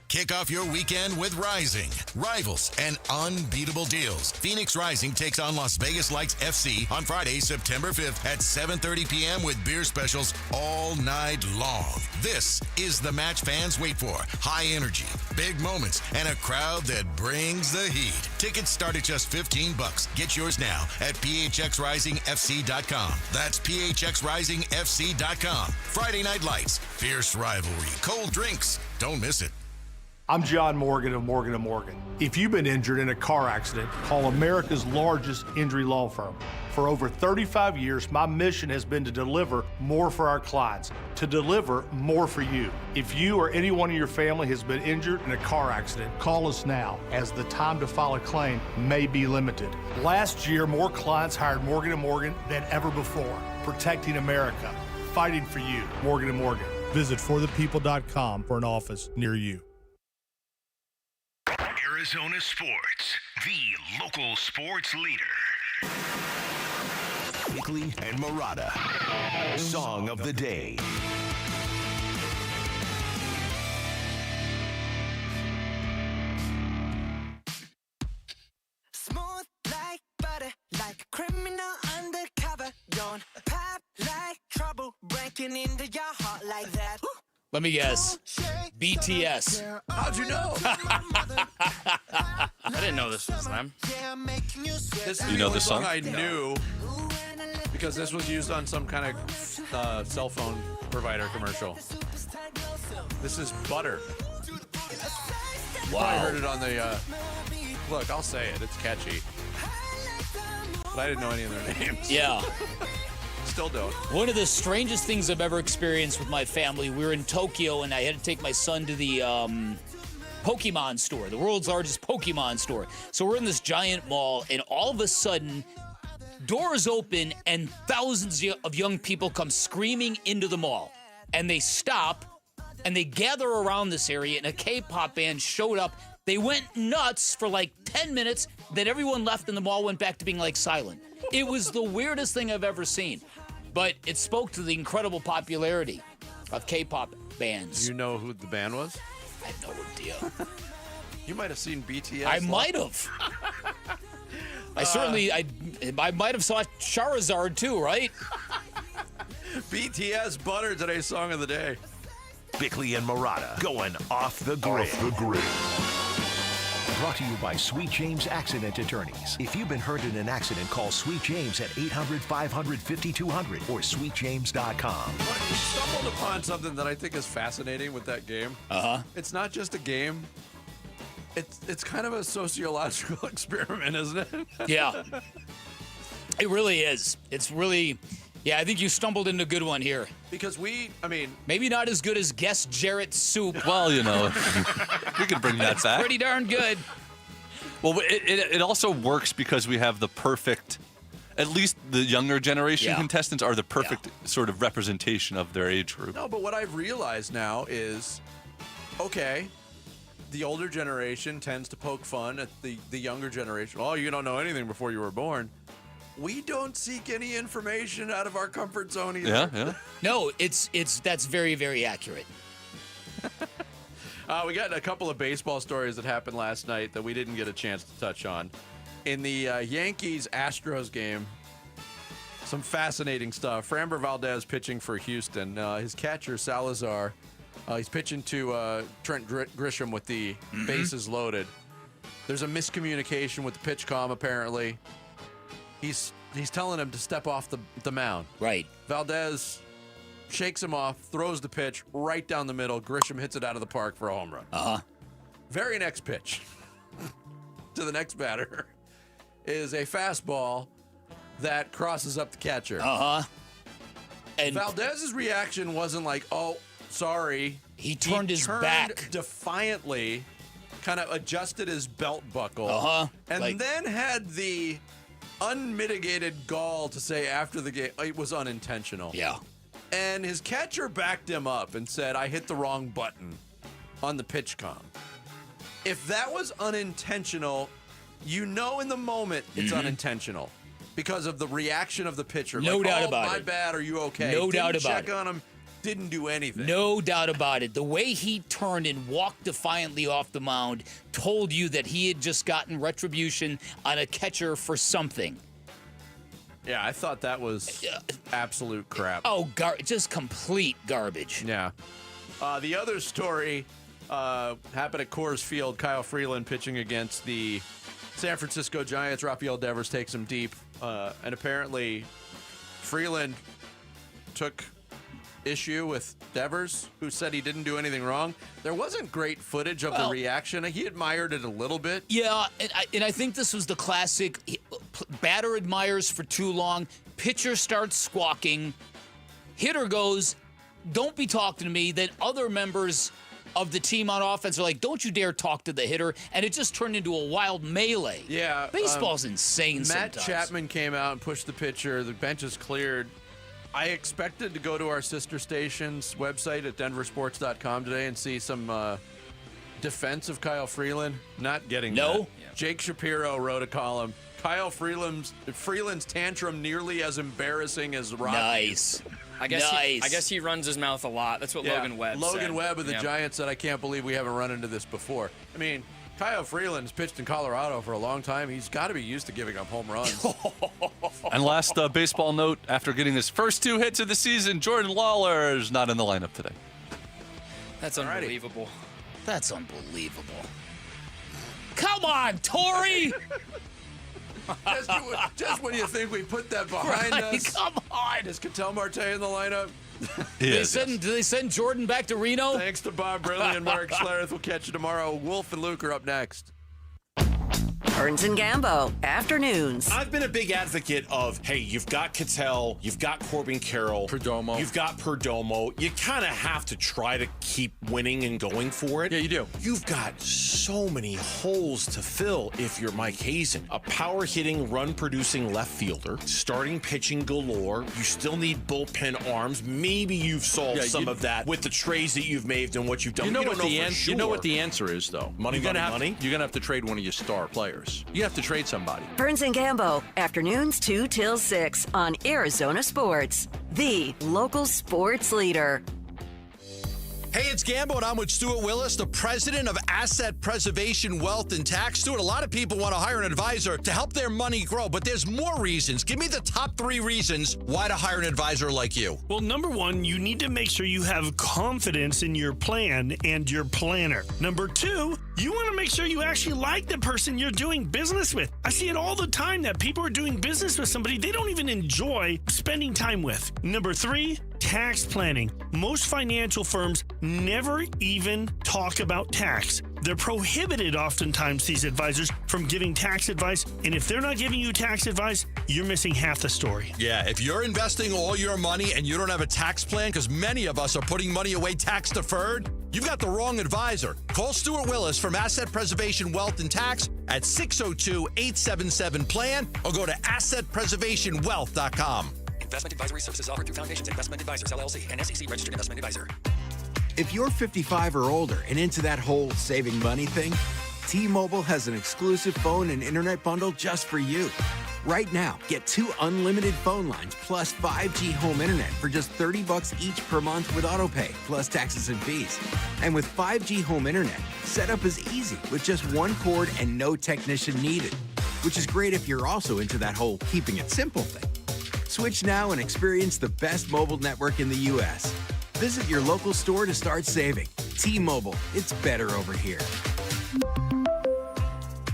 Kick off your weekend with Rising. Rivals and unbeatable deals. Phoenix Rising takes on Las Vegas Lights FC on Friday, September 5th at 7:30 p.m. with beer specials all night long. This is the match fans wait for. High energy, big moments, and a crowd that brings the heat. Tickets start at just $15. Get yours now at phxrisingfc.com. That's phxrisingfc.com. Friday Night Lights, fierce rivalry, cold drinks. Don't miss it. I'm John Morgan of Morgan & Morgan. If you've been injured in a car accident, call America's largest injury law firm. For over 35 years, my mission has been to deliver more for our clients, to deliver more for you. If you or anyone in your family has been injured in a car accident, call us now, as the time to file a claim may be limited. Last year, more clients hired Morgan & Morgan than ever before, protecting America, fighting for you. Morgan & Morgan. Visit forthepeople.com for an office near you. Arizona Sports, the local sports leader. Bickley and Murata, Song of the Day. Smooth like butter, like a criminal undercover. Don't pop like trouble, breaking into your heart like that. Let me guess. BTS. How'd you know? I didn't know this was them. This You know this song? I knew because this was used on some kind of cell phone provider commercial. This is Butter. Wow. I heard it on the. Look, I'll say it. It's catchy. But I didn't know any of their names. Yeah. Still don't. One of the strangest things I've ever experienced with my family, we were in Tokyo, and I had to take my son to the Pokemon store, the world's largest Pokemon store. So we're in this giant mall, and all of a sudden, doors open, and thousands of young people come screaming into the mall. And they stop, and they gather around this area, and a K-pop band showed up. They went nuts for like 10 minutes. Then everyone left, and the mall went back to being like silent. It was the weirdest thing I've ever seen. But it spoke to the incredible popularity of K-pop bands. Do you know who the band was? I have no idea. You might have seen BTS. I might have. I might have saw Charizard too, right? BTS Butter, today's song of the day. Bickley and Murata going off the grid. Brought to you by Sweet James Accident Attorneys. If you've been hurt in an accident, call Sweet James at 800-500-5200 or sweetjames.com. You stumbled upon something that I think is fascinating with that game. It's not just a game. It's kind of a sociological experiment, isn't it? Yeah. It really is. It's really... Yeah, I think you stumbled into a good one here. Because maybe not as good as Guess Jarrett's soup. Well, we could bring that back. Pretty darn good. Well, it also works because we have the perfect, at least the younger generation contestants are the perfect sort of representation of their age group. No, but what I've realized now is, okay, the older generation tends to poke fun at the younger generation. Oh, you don't know anything before you were born. We don't seek any information out of our comfort zone either. Yeah. No, that's very, very accurate. We got a couple of baseball stories that happened last night that we didn't get a chance to touch on. In the Yankees-Astros game, some fascinating stuff. Framber Valdez pitching for Houston. His catcher, Salazar, he's pitching to Trent Grisham with the bases loaded. There's a miscommunication with the pitch comm, apparently. He's telling him to step off the mound. Right. Valdez shakes him off, throws the pitch right down the middle. Grisham hits it out of the park for a home run. Very next pitch to the next batter is a fastball that crosses up the catcher. And Valdez's reaction wasn't like, oh, sorry. He turned his back defiantly, kind of adjusted his belt buckle. And then had the unmitigated gall to say after the game it was unintentional. Yeah. And his catcher backed him up and said, I hit the wrong button on the pitch comm. If that was unintentional, in the moment it's unintentional because of the reaction of the pitcher. No doubt about it. My bad, are you okay? No doubt about it. Check on him. Didn't do anything. No doubt about it. The way he turned and walked defiantly off the mound told you that he had just gotten retribution on a catcher for something. Yeah, I thought that was absolute crap. Oh, just complete garbage. Yeah. The other story happened at Coors Field. Kyle Freeland pitching against the San Francisco Giants. Rafael Devers takes him deep. And apparently Freeland took issue with Devers, who said he didn't do anything wrong. There wasn't great footage of the reaction. He admired it a little bit. Yeah, and I think this was the classic batter admires for too long, pitcher starts squawking, hitter goes, don't be talking to me. Then other members of the team on offense are like, don't you dare talk to the hitter. And it just turned into a wild melee. Yeah. Baseball's insane Matt sometimes. Chapman came out and pushed the pitcher. The bench is cleared. I expected to go to our sister station's website at denversports.com today and see some defense of Kyle Freeland. Not getting that. Jake Shapiro wrote a column. Kyle Freeland's tantrum nearly as embarrassing as Rocky. Nice. I guess he runs his mouth a lot. That's what Logan Webb said. Logan Webb of the Giants said, I can't believe we haven't run into this before. I mean, Kyle Freeland's pitched in Colorado for a long time. He's got to be used to giving up home runs. And last baseball note, after getting his first 2 hits of the season, Jordan Lawler is not in the lineup today. That's unbelievable. That's unbelievable. Come on, Torrey! just when you think we put that behind us. Come on. Is Ketel Marte in the lineup? Did they send Jordan back to Reno? Thanks to Bob Brenly and Mark Schlerth. We'll catch you tomorrow. Wolf and Luke are up next. Burns and Gambo, afternoons. I've been a big advocate of, hey, you've got Ketel, you've got Corbin Carroll, Perdomo. You've got Perdomo. You kind of have to try to keep winning and going for it. Yeah, you do. You've got so many holes to fill if you're Mike Hazen. A power-hitting, run-producing left fielder, starting pitching galore. You still need bullpen arms. Maybe you've solved some of that with the trades that you've made and what you've done. You know what the answer is, though. Money. You're going to have to trade one of your star players. You have to trade somebody. Burns and Gambo, afternoons 2 till 6 on Arizona Sports, the local sports leader. Hey, it's Gambo, and I'm with Stuart Willis, the president of Asset Preservation Wealth and Tax. Stuart, a lot of people want to hire an advisor to help their money grow, but there's more reasons. Give me the top 3 reasons why to hire an advisor like you. Well, number 1, you need to make sure you have confidence in your plan and your planner. Number 2, you want to make sure you actually like the person you're doing business with. I see it all the time that people are doing business with somebody they don't even enjoy spending time with. Number 3, tax planning. Most financial firms never even talk about tax. They're prohibited oftentimes, these advisors, from giving tax advice. And if they're not giving you tax advice, you're missing half the story. Yeah, if you're investing all your money and you don't have a tax plan, because many of us are putting money away tax deferred, you've got the wrong advisor. Call Stuart Willis from Asset Preservation Wealth and Tax at 602-877-PLAN or go to assetpreservationwealth.com. Investment advisory services offered through Foundations Investment Advisors, LLC, an SEC registered investment advisor. If you're 55 or older and into that whole saving money thing, T-Mobile has an exclusive phone and internet bundle just for you. Right now, get 2 unlimited phone lines plus 5G home internet for just $30 each per month with autopay, plus taxes and fees. And with 5G home internet, setup is easy with just 1 cord and no technician needed, which is great if you're also into that whole keeping it simple thing. Switch now and experience the best mobile network in the U.S. Visit your local store to start saving. T-Mobile, it's better over here.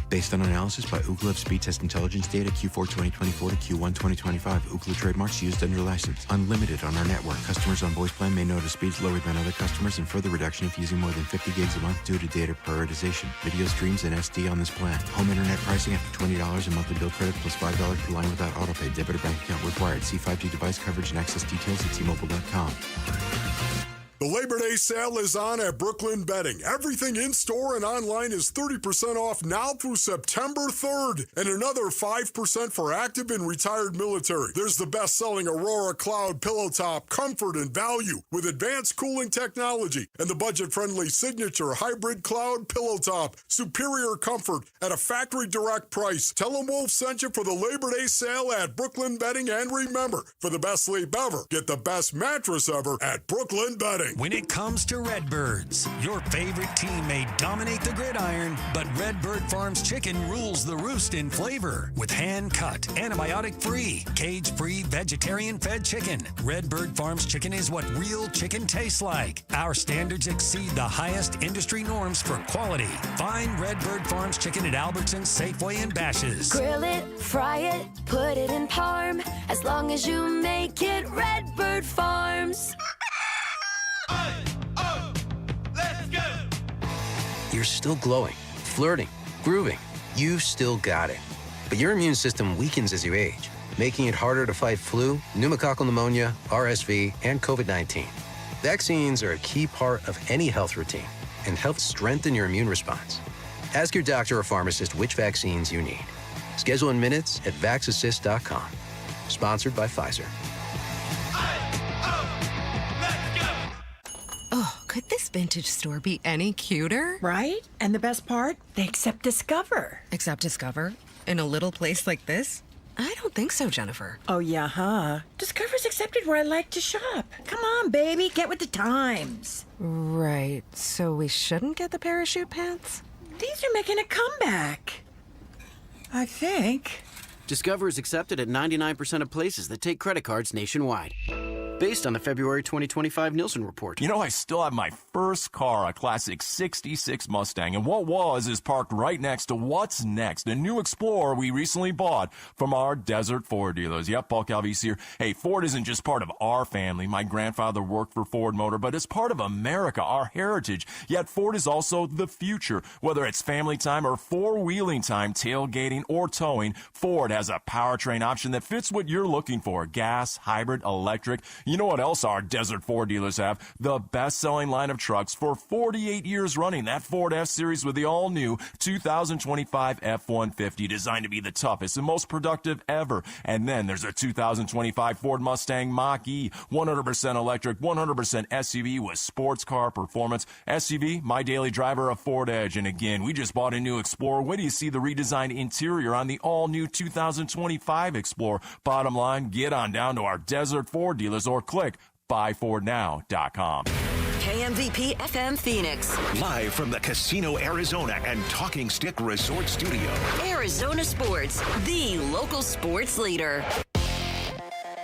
Based on analysis by Ookla Speed Test Intelligence data Q4 2024 to Q1 2025, Ookla trademarks used under license. Unlimited on our network. Customers on voice plan may notice speeds lower than other customers and further reduction if using more than 50 gigs a month due to data prioritization. Video streams and SD on this plan. Home internet pricing after $20 a monthly bill credit plus $5 per line without autopay. Debit or bank account required. See 5G device coverage and access details at T-Mobile.com. The Labor Day sale is on at Brooklyn Bedding. Everything in-store and online is 30% off now through September 3rd, and another 5% for active and retired military. There's the best-selling Aurora Cloud Pillow Top, comfort and value with advanced cooling technology, and the budget-friendly Signature Hybrid Cloud Pillow Top, superior comfort at a factory direct price. Tell them Wolf sent you for the Labor Day sale at Brooklyn Bedding, and remember, for the best sleep ever, get the best mattress ever at Brooklyn Bedding. When it comes to Redbirds, your favorite team may dominate the gridiron, but Redbird Farms chicken rules the roost in flavor. With hand-cut, antibiotic-free, cage-free, vegetarian-fed chicken, Redbird Farms chicken is what real chicken tastes like. Our standards exceed the highest industry norms for quality. Find Redbird Farms chicken at Albertsons, Safeway, and Bash's. Grill it, fry it, put it in parm. As long as you make it Redbird Farms. Let's go! You're still glowing, flirting, grooving. You've still got it. But your immune system weakens as you age, making it harder to fight flu, pneumococcal pneumonia, RSV, and COVID-19. Vaccines are a key part of any health routine and help strengthen your immune response. Ask your doctor or pharmacist which vaccines you need. Schedule in minutes at vaxassist.com. Sponsored by Pfizer. Oh, could this vintage store be any cuter? Right? And the best part? They accept Discover. Accept Discover? In a little place like this? I don't think so, Jennifer. Oh, yeah, huh? Discover's accepted where I like to shop. Come on, baby, get with the times. Right, so we shouldn't get the parachute pants? These are making a comeback. I think. Discover is accepted at 99% of places that take credit cards nationwide. Based on the February 2025 Nielsen report. You know, I still have my first car, a classic 66 Mustang, and what was is parked right next to what's next, a new Explorer we recently bought from our Desert Ford dealers. Yep, Paul Calvise here. Hey, Ford isn't just part of our family. My grandfather worked for Ford Motor, but it's part of America, our heritage. Yet Ford is also the future. Whether it's family time or four-wheeling time, tailgating or towing, Ford has a powertrain option that fits what you're looking for. Gas, hybrid, electric. You know what else our Desert Ford dealers have? The best-selling line of trucks for 48 years running. That Ford F-Series with the all-new 2025 F-150, designed to be the toughest and most productive ever. And then there's a 2025 Ford Mustang Mach-E, 100% electric, 100% SUV with sports car performance. SUV, my daily driver, a Ford Edge. And again, we just bought a new Explorer. Wait till you see the redesigned interior on the all-new 2025 Explorer. Bottom line, get on down to our Desert Ford dealers or click buyfordnow.com. KMVP FM Phoenix. Live from the Casino Arizona and Talking Stick Resort Studio. Arizona Sports, the local sports leader.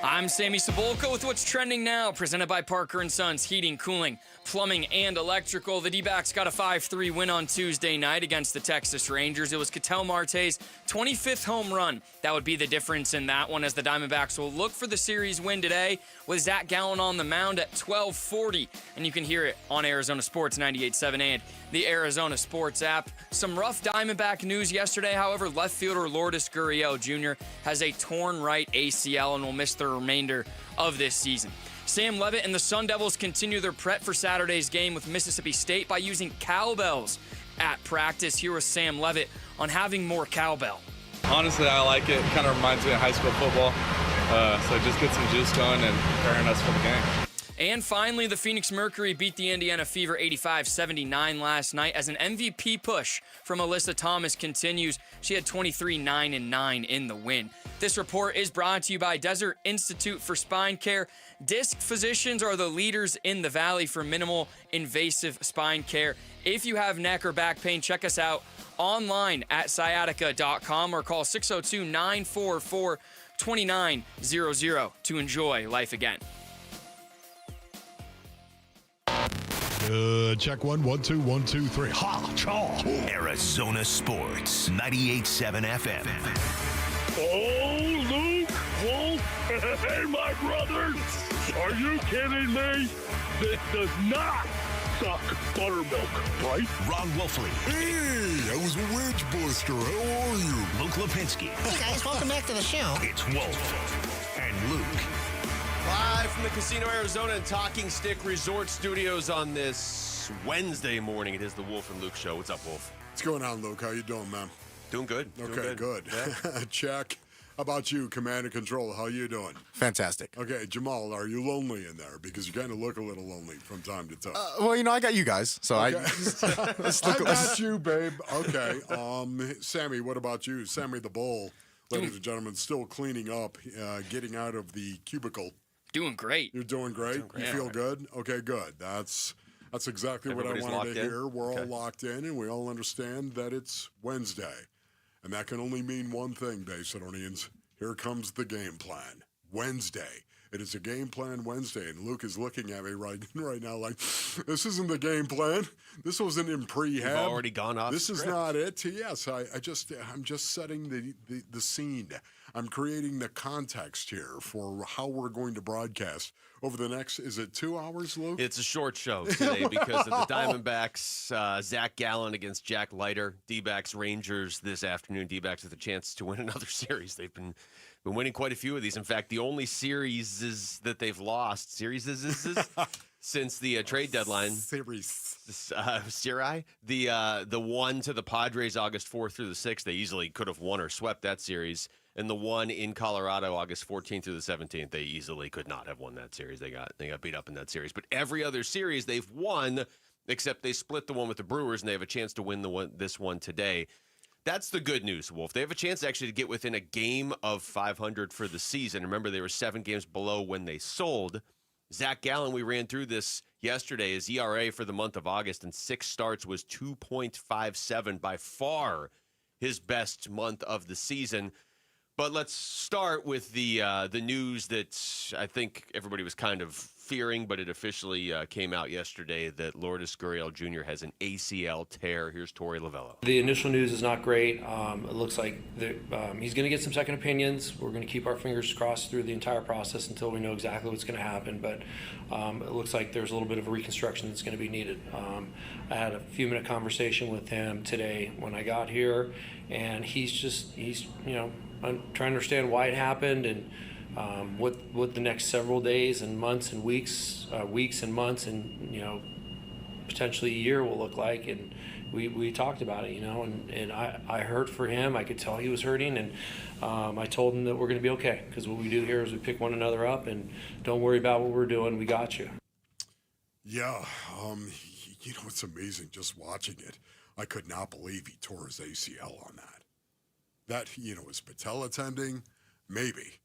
I'm Sammy Cebulka with what's trending now, presented by Parker & Sons Heating, Cooling, Plumbing, and Electrical. The Dbacks got a 5-3 win on Tuesday night against the Texas Rangers. It was Ketel Marte's 25th home run. That would be the difference in that one, as the Diamondbacks will look for the series win today with Zack Gallon on the mound at 12:40. And you can hear it on Arizona Sports 98.7 and the Arizona Sports app. Some rough Diamondback news yesterday, however. Left fielder Lourdes Gurriel Jr. has a torn right ACL and will miss the remainder of this season. Sam Levitt and the Sun Devils continue their prep for Saturday's game with Mississippi State by using cowbells at practice. Here was Sam Levitt on having more cowbell. Honestly, I like it. It kind of reminds me of high school football. So just get some juice going and preparing us for the game. And finally, the Phoenix Mercury beat the Indiana Fever 85-79 last night as an MVP push from Alyssa Thomas continues. She had 23, 9, and 9 in the win. This report is brought to you by Desert Institute for Spine Care. Disc physicians are the leaders in the valley for minimal invasive spine care. If you have neck or back pain, check us out online at sciatica.com or call 602-944-2900 to enjoy life again. Check 1, 1, 2, 1, 2, 3. Ha, chaw. Arizona Sports, 98.7 FM. Oh, Luke, Wolf, hey, my brother. Are you kidding me? This does not suck buttermilk, right? Ron Wolfley. Hey, that was a wedge buster. How are you? Luke Lipinski. Hey, guys, welcome back to the show. It's Wolf and Luke. Live from the Casino Arizona and Talking Stick Resort Studios on this Wednesday morning. It is the Wolf and Luke Show. What's up, Wolf? What's going on, Luke? How you doing, man? Doing good. Okay, good. Yeah. Check. How about you, Command and Control? How you doing? Fantastic. Okay, Jamal, are you lonely in there? Because you kind of look a little lonely from time to time. Well, I got you guys, so okay. I got you, babe. Okay. Sammy, what about you? Sammy the Bull, ladies and gentlemen, still cleaning up, getting out of the cubicle. Doing great. You're doing great? You feel good? Okay, good. That's exactly Everybody's what I wanted to locked in? hear. We're all locked in, and we all understand that it's Wednesday. And that can only mean one thing, Basedonians. Here comes the game plan. Wednesday. It is a game plan Wednesday, and Luke is looking at me right now like, this isn't the game plan. This wasn't in prehab. You've already gone off This script. is not it. Yes, I'm just setting the scene. I'm creating the context here for how we're going to broadcast over the next, is it 2 hours, Luke? It's a short show today because of the Diamondbacks, Zack Gallon against Jack Leiter, Dbacks Rangers this afternoon. Dbacks with a chance to win another series. They've been winning quite a few of these. In fact, the only series that they've lost, since the trade deadline. The one to the Padres August 4th through the 6th, they easily could have won or swept that series. And the one in Colorado August 14th through the 17th, they easily could not have won that series. They got beat up in that series. But every other series they've won, except they split the one with the Brewers, and they have a chance to win this one today. That's the good news, Wolf. They have a chance actually to get within a game of 500 for the season. Remember, they were 7 games below when they sold. Zack Gallon, we ran through this yesterday. His ERA for the month of August in 6 starts was 2.57, by far his best month of the season. But let's start with the news that I think everybody was kind of fearing, but it officially came out yesterday that Lourdes Gurriel Jr. has an ACL tear. Here's Torey Lovello. The initial news is not great. It looks like he's going to get some second opinions. We're going to keep our fingers crossed through the entire process until we know exactly what's going to happen. But it looks like there's a little bit of a reconstruction that's going to be needed. I had a few-minute conversation with him today when I got here, and he's I'm trying to understand why it happened and what the next several days and months and weeks and months and potentially a year will look like. And we talked about it, and I hurt for him. I could tell he was hurting, and I told him that we're going to be okay, because what we do here is we pick one another up, and don't worry about what we're doing. We got you. Yeah, it's amazing just watching it. I could not believe he tore his ACL on that. That, his patella tendon, maybe.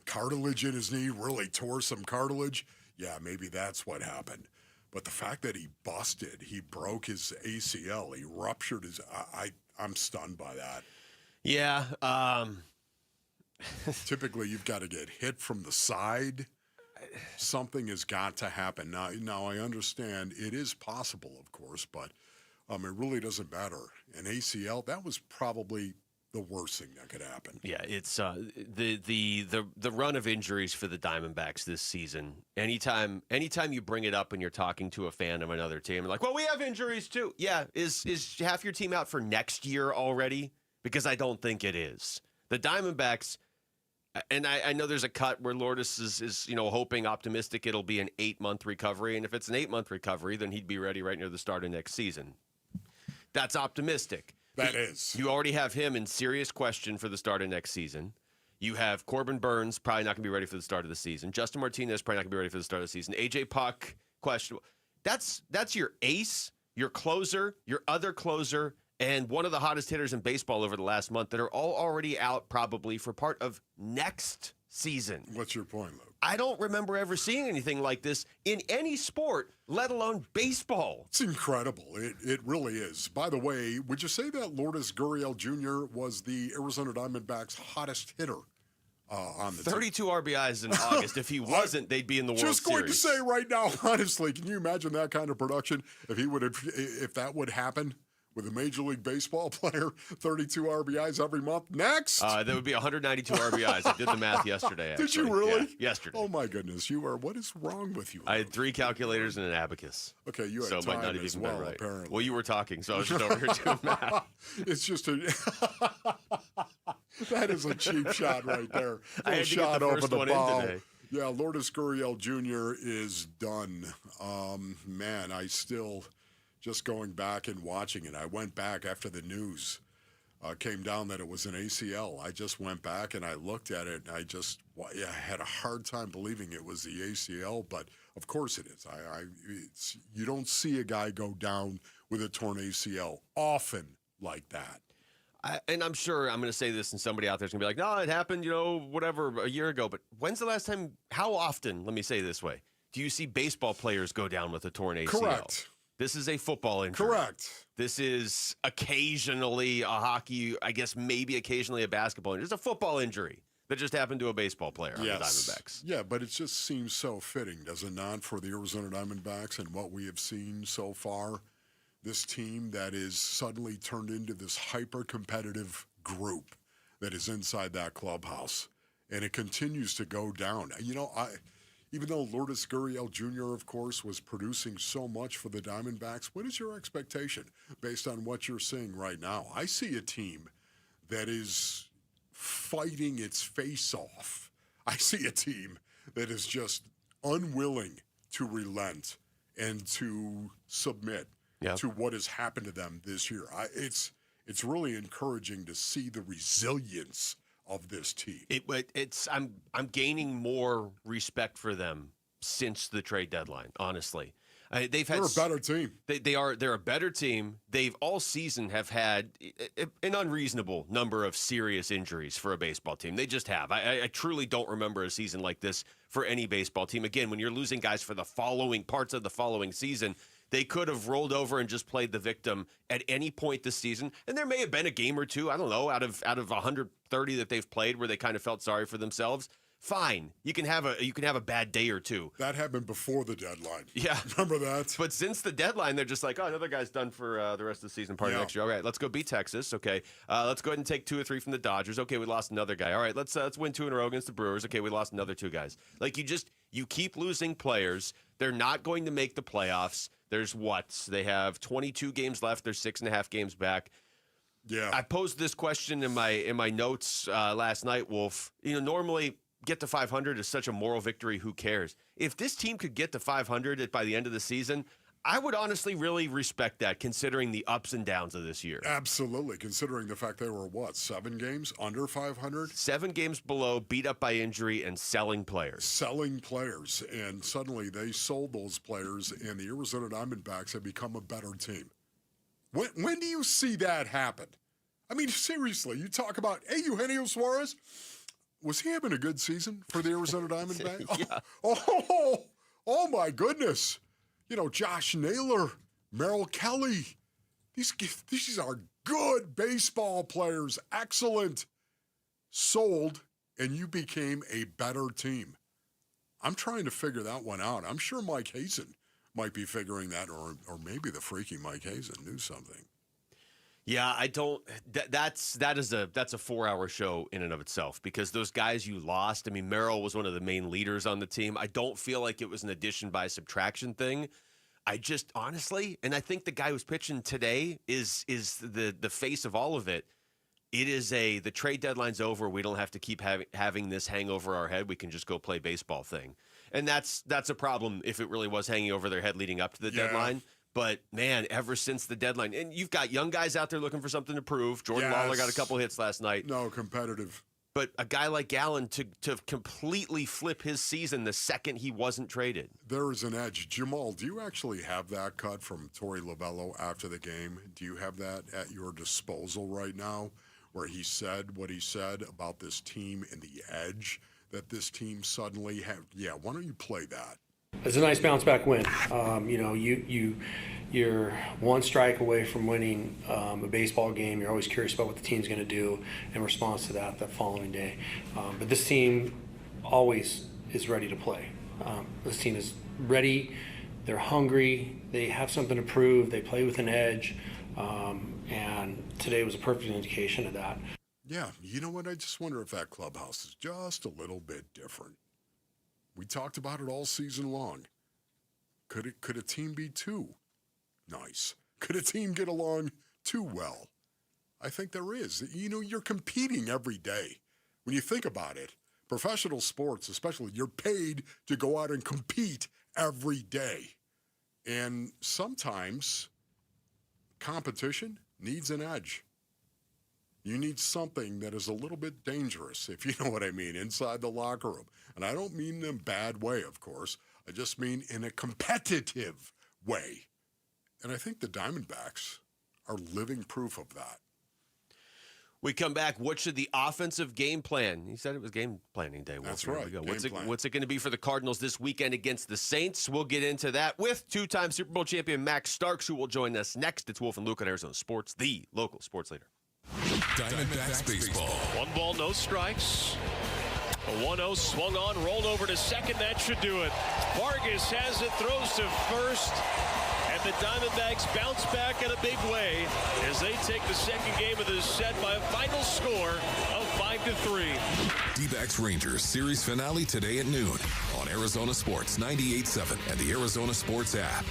Cartilage in his knee, really tore some cartilage. Yeah, maybe that's what happened. But the fact that he busted, he broke his ACL, he ruptured his, I'm stunned by that. Yeah. Typically, you've got to get hit from the side. Something has got to happen. Now I understand it is possible, of course, but it really doesn't matter. An ACL, that was probably the worst thing that could happen. Yeah, it's the run of injuries for the Diamondbacks this season. Anytime you bring it up and you're talking to a fan of another team, like, well, we have injuries too. Yeah, is half your team out for next year already? Because I don't think it is. The Diamondbacks, and I know there's a cut where Lourdes is hoping, optimistic it'll be an 8-month recovery, and if it's an 8-month recovery, then he'd be ready right near the start of next season. That's optimistic. That is. You already have him in serious question for the start of next season. You have Corbin Burns probably not going to be ready for the start of the season. Justin Martinez probably not going to be ready for the start of the season. AJ Puck, questionable. That's your ace, your closer, your other closer, and one of the hottest hitters in baseball over the last month that are all already out probably for part of next season. What's your point, Luke? I don't remember ever seeing anything like this in any sport, let alone baseball. It's incredible. It really is. By the way, would you say that Lourdes Gurriel Jr. was the Arizona Diamondbacks' hottest hitter on the 32 team? RBIs in August. If he wasn't, they'd be in the World Series. Just going to say right now, honestly, can you imagine that kind of production if that would happen? With a Major League Baseball player, 32 RBIs every month. Next! That would be 192 RBIs. I did the math yesterday, actually. Did you really? Yeah, yesterday. Oh, my goodness. What is wrong with you? I had 3 calculatis and an abacus. Okay, you had so time might not have as even well, been right. apparently. Well, you were talking, so I was just over here doing math. It's just that is a cheap shot right there. I had to get the first one in today. Yeah, Lourdes Gurriel Jr. is done. Man, I still... Just going back and watching it, I went back after the news came down that it was an ACL. I just went back and I looked at it, and I had a hard time believing it was the ACL, but of course it is. You don't see a guy go down with a torn ACL often like that. And I'm sure I'm going to say this, and somebody out there's going to be like, no, it happened, whatever, a year ago. But when's the last time, how often, let me say it this way, do you see baseball players go down with a torn ACL? Correct. This is a football injury. Correct. This is occasionally a hockey, I guess maybe occasionally a basketball injury. It's a football injury that just happened to a baseball player on the Diamondbacks. Yeah, but it just seems so fitting, does it not, for the Arizona Diamondbacks and what we have seen so far? This team that is suddenly turned into this hyper-competitive group that is inside that clubhouse. And it continues to go down. Even though Lourdes Gurriel Jr., of course, was producing so much for the Diamondbacks, what is your expectation based on what you're seeing right now? I see a team that is fighting its face off. I see a team that is just unwilling to relent and to submit to what has happened to them this year. It's really encouraging to see the resilience of this team. I'm gaining more respect for them since the trade deadline, honestly. They're a better team. They're a better team. They've all season have had an unreasonable number of serious injuries for a baseball team. They just have. I truly don't remember a season like this for any baseball team. Again, when you're losing guys for the following parts of the following season, they could have rolled over and just played the victim at any point this season. And there may have been a game or two, I don't know, out of 130 that they've played where they kind of felt sorry for themselves. Fine. You can have a bad day or two. That happened before the deadline. Yeah. Remember that? But since the deadline, they're just like, oh, another guy's done for the rest of the season, part of next year. All right, let's go beat Texas. Okay. Let's go ahead and take 2 or 3 from the Dodgers. Okay, we lost another guy. All right, let's win 2 in a row against the Brewers. Okay, we lost another 2 guys. Like, you keep losing players. They're not going to make the playoffs. There's they have 22 games left. They're 6.5 games back. Yeah. I posed this question in my notes last night, Wolf. Normally get to 500 is such a moral victory. Who cares? If this team could get to 500 by the end of the season, I would honestly really respect that, considering the ups and downs of this year. Absolutely, considering the fact they were, 7 games under 500? 7 games below, beat up by injury, and selling players. Selling players, and suddenly they sold those players, and the Arizona Diamondbacks have become a better team. When do you see that happen? I mean, seriously, you talk about, Eugenio Suarez, was he having a good season for the Arizona Diamondbacks? Yeah. Oh, my goodness. Josh Naylor, Merrill Kelly. These are good baseball players. Excellent. Sold, and you became a better team. I'm trying to figure that one out. I'm sure Mike Hazen might be figuring that, or maybe the freaky Mike Hazen knew something. Yeah, I don't. That's a 4-hour show in and of itself, because those guys you lost. I mean, Merrill was one of the main leaders on the team. I don't feel like it was an addition by subtraction thing. I just honestly, and I think the guy who's pitching today is the face of all of it. It is the trade deadline's over. We don't have to keep having this hang over our head. We can just go play baseball thing. And that's a problem if it really was hanging over their head leading up to the deadline. But, man, ever since the deadline, and you've got young guys out there looking for something to prove. Jordan Lawler got a couple hits last night. No, competitive. But a guy like Gallon to completely flip his season the second he wasn't traded. There is an edge. Jamal, do you actually have that cut from Torey Lovello after the game? Do you have that at your disposal right now, where he said what he said about this team and the edge that this team suddenly had? Yeah, why don't you play that? It's a nice bounce-back win. You're one strike away from winning a baseball game. You're always curious about what the team's going to do in response to that following day. But this team always is ready to play. This team is ready. They're hungry. They have something to prove. They play with an edge. And today was a perfect indication of that. Yeah, you know what? I just wonder if that clubhouse is just a little bit different. We talked about it all season long. Could a team be too nice? Could a team get along too well? I think there is. You're competing every day. When you think about it, professional sports especially, you're paid to go out and compete every day. And sometimes competition needs an edge. You need something that is a little bit dangerous, if you know what I mean, inside the locker room. And I don't mean in a bad way, of course. I just mean in a competitive way. And I think the Diamondbacks are living proof of that. We come back. What should the offensive game plan? He said it was game planning day. That's right. What's it going to be for the Cardinals this weekend against the Saints? We'll get into that with two-time Super Bowl champion Max Starks, who will join us next. It's Wolf and Luke on Arizona Sports, the local sports leader. Diamondbacks baseball. 1 ball, no strikes. A 1-0 swung on, rolled over to second. That should do it. Vargas has it, throws to first. And the Diamondbacks bounce back in a big way as they take the second game of this set by a final score of 5-3. Dbacks Rangers series finale today at noon on Arizona Sports 98.7 and the Arizona Sports app.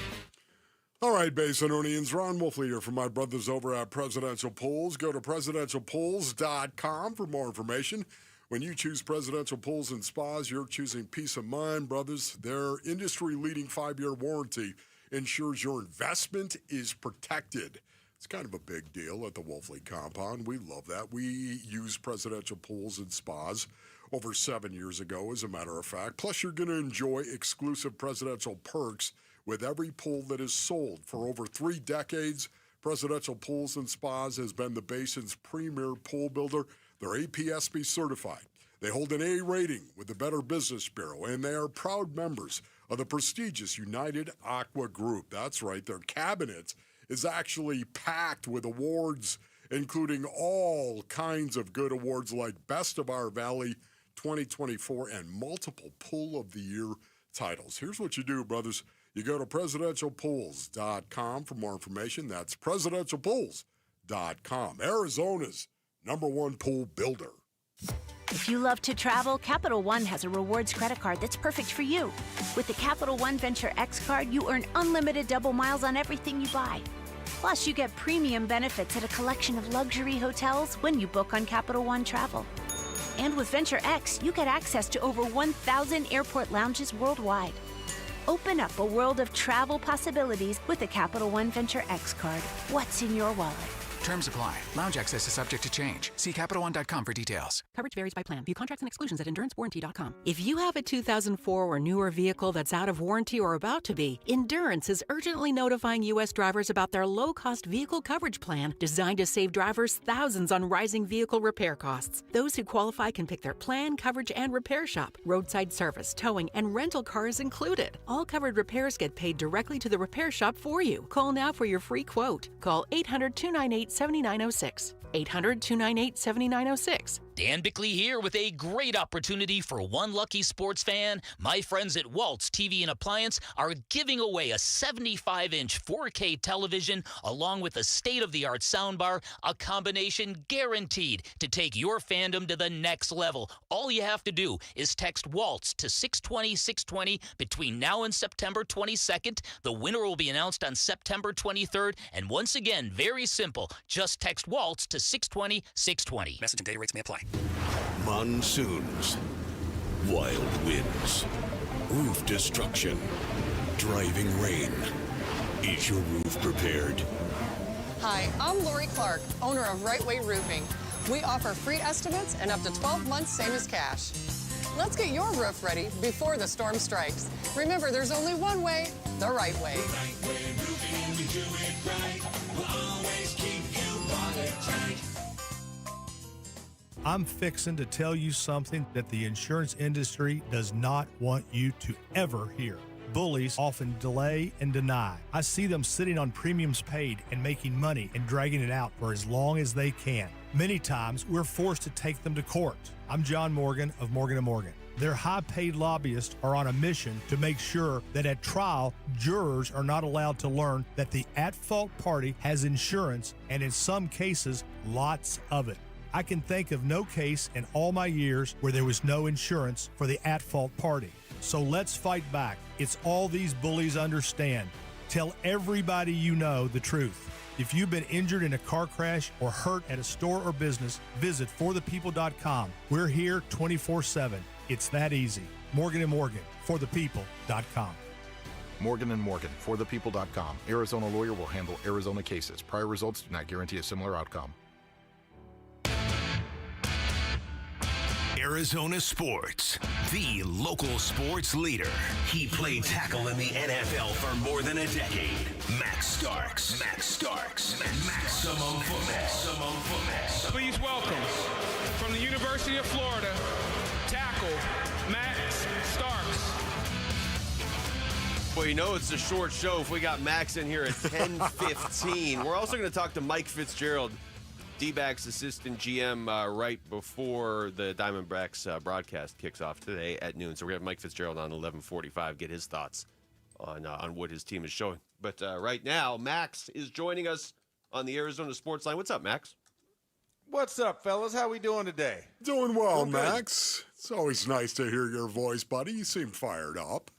All right, Basinonians, Ron Wolfley here from my brothers over at Presidential Pools. Go to presidentialpools.com for more information. When you choose Presidential Pools and Spas, you're choosing peace of mind, brothers. Their industry-leading 5-year warranty ensures your investment is protected. It's kind of a big deal at the Wolfley compound. We love that. We use Presidential Pools and Spas over 7 years ago, as a matter of fact. Plus, you're going to enjoy exclusive presidential perks with every pool that is sold. For over 3 decades, Presidential Pools and Spas has been the basin's premier pool builder. They're APSB certified. They hold an A rating with the Better Business Bureau, and they are proud members of the prestigious United Aqua Group. That's right, their cabinet is actually packed with awards, including all kinds of good awards like Best of Our Valley 2024 and multiple Pool of the Year titles. Here's what you do, brothers. You go to presidentialpools.com for more information. That's presidentialpools.com. Arizona's #1 pool builder. If you love to travel, Capital One has a rewards credit card that's perfect for you. With the Capital One Venture X card, you earn unlimited double miles on everything you buy. Plus, you get premium benefits at a collection of luxury hotels when you book on Capital One Travel. And with Venture X, you get access to over 1,000 airport lounges worldwide. Open up a world of travel possibilities with the Capital One Venture X card. What's in your wallet? Terms apply. Lounge access is subject to change. See CapitalOne.com for details. Coverage varies by plan. View contracts and exclusions at endurancewarranty.com. If you have a 2004 or newer vehicle that's out of warranty or about to be, Endurance is urgently notifying U.S. drivers about their low-cost vehicle coverage plan designed to save drivers thousands on rising vehicle repair costs. Those who qualify can pick their plan, coverage, and repair shop. Roadside service, towing, and rental cars included. All covered repairs get paid directly to the repair shop for you. Call now for your free quote. Call 800-298-7906. 800-298-7906. Dan Bickley here with a great opportunity for one lucky sports fan. My friends at Waltz TV and Appliance are giving away a 75-inch 4K television along with a state-of-the-art soundbar, a combination guaranteed to take your fandom to the next level. All you have to do is text Waltz to 620-620 between now and September 22nd. The winner will be announced on September 23rd. And once again, very simple. Just text Waltz to 620-620. Message and data rates may apply. Monsoons, wild winds, roof destruction, driving rain. Is your roof prepared? Hi, I'm Lori Clark, owner of Right Way Roofing. We offer free estimates and up to 12 months, same as cash. Let's get your roof ready before the storm strikes. Remember, there's only one way, the right way. Right Way Roofing, we do it right. We'll always keep you watertight. I'm fixing to tell you something that the insurance industry does not want you to ever hear. Bullies often delay and deny. I see them sitting on premiums paid and making money and dragging it out for as long as they can. Many times, we're forced to take them to court. I'm John Morgan of Morgan & Morgan. Their high-paid lobbyists are on a mission to make sure that at trial, jurors are not allowed to learn that the at-fault party has insurance, and in some cases, lots of it. I can think of no case in all my years where there was no insurance for the at-fault party. So let's fight back. It's all these bullies understand. Tell everybody you know the truth. If you've been injured in a car crash or hurt at a store or business, visit forthepeople.com. We're here 24/7. It's that easy. Morgan & Morgan, forthepeople.com. Morgan & Morgan, forthepeople.com. Arizona lawyer will handle Arizona cases. Prior results do not guarantee a similar outcome. Arizona Sports, the local sports leader. He played tackle in the NFL for more than a decade. Max Starks. Maximum football. Please welcome, from the University of Florida, tackle, Max Starks. Well, you know it's a short show if we got Max in here at 10:15. We're also going to talk to Mike Fitzgerald, Dbacks assistant GM, right before the Diamondbacks broadcast kicks off today at noon. So we're going to have Mike Fitzgerald on 11:45, get his thoughts on what his team is showing. But right now, Max is joining us on the Arizona Sports Line. What's up, Max? What's up, fellas? How we doing today? Doing well, Max. It's always nice to hear your voice, buddy. You seem fired up.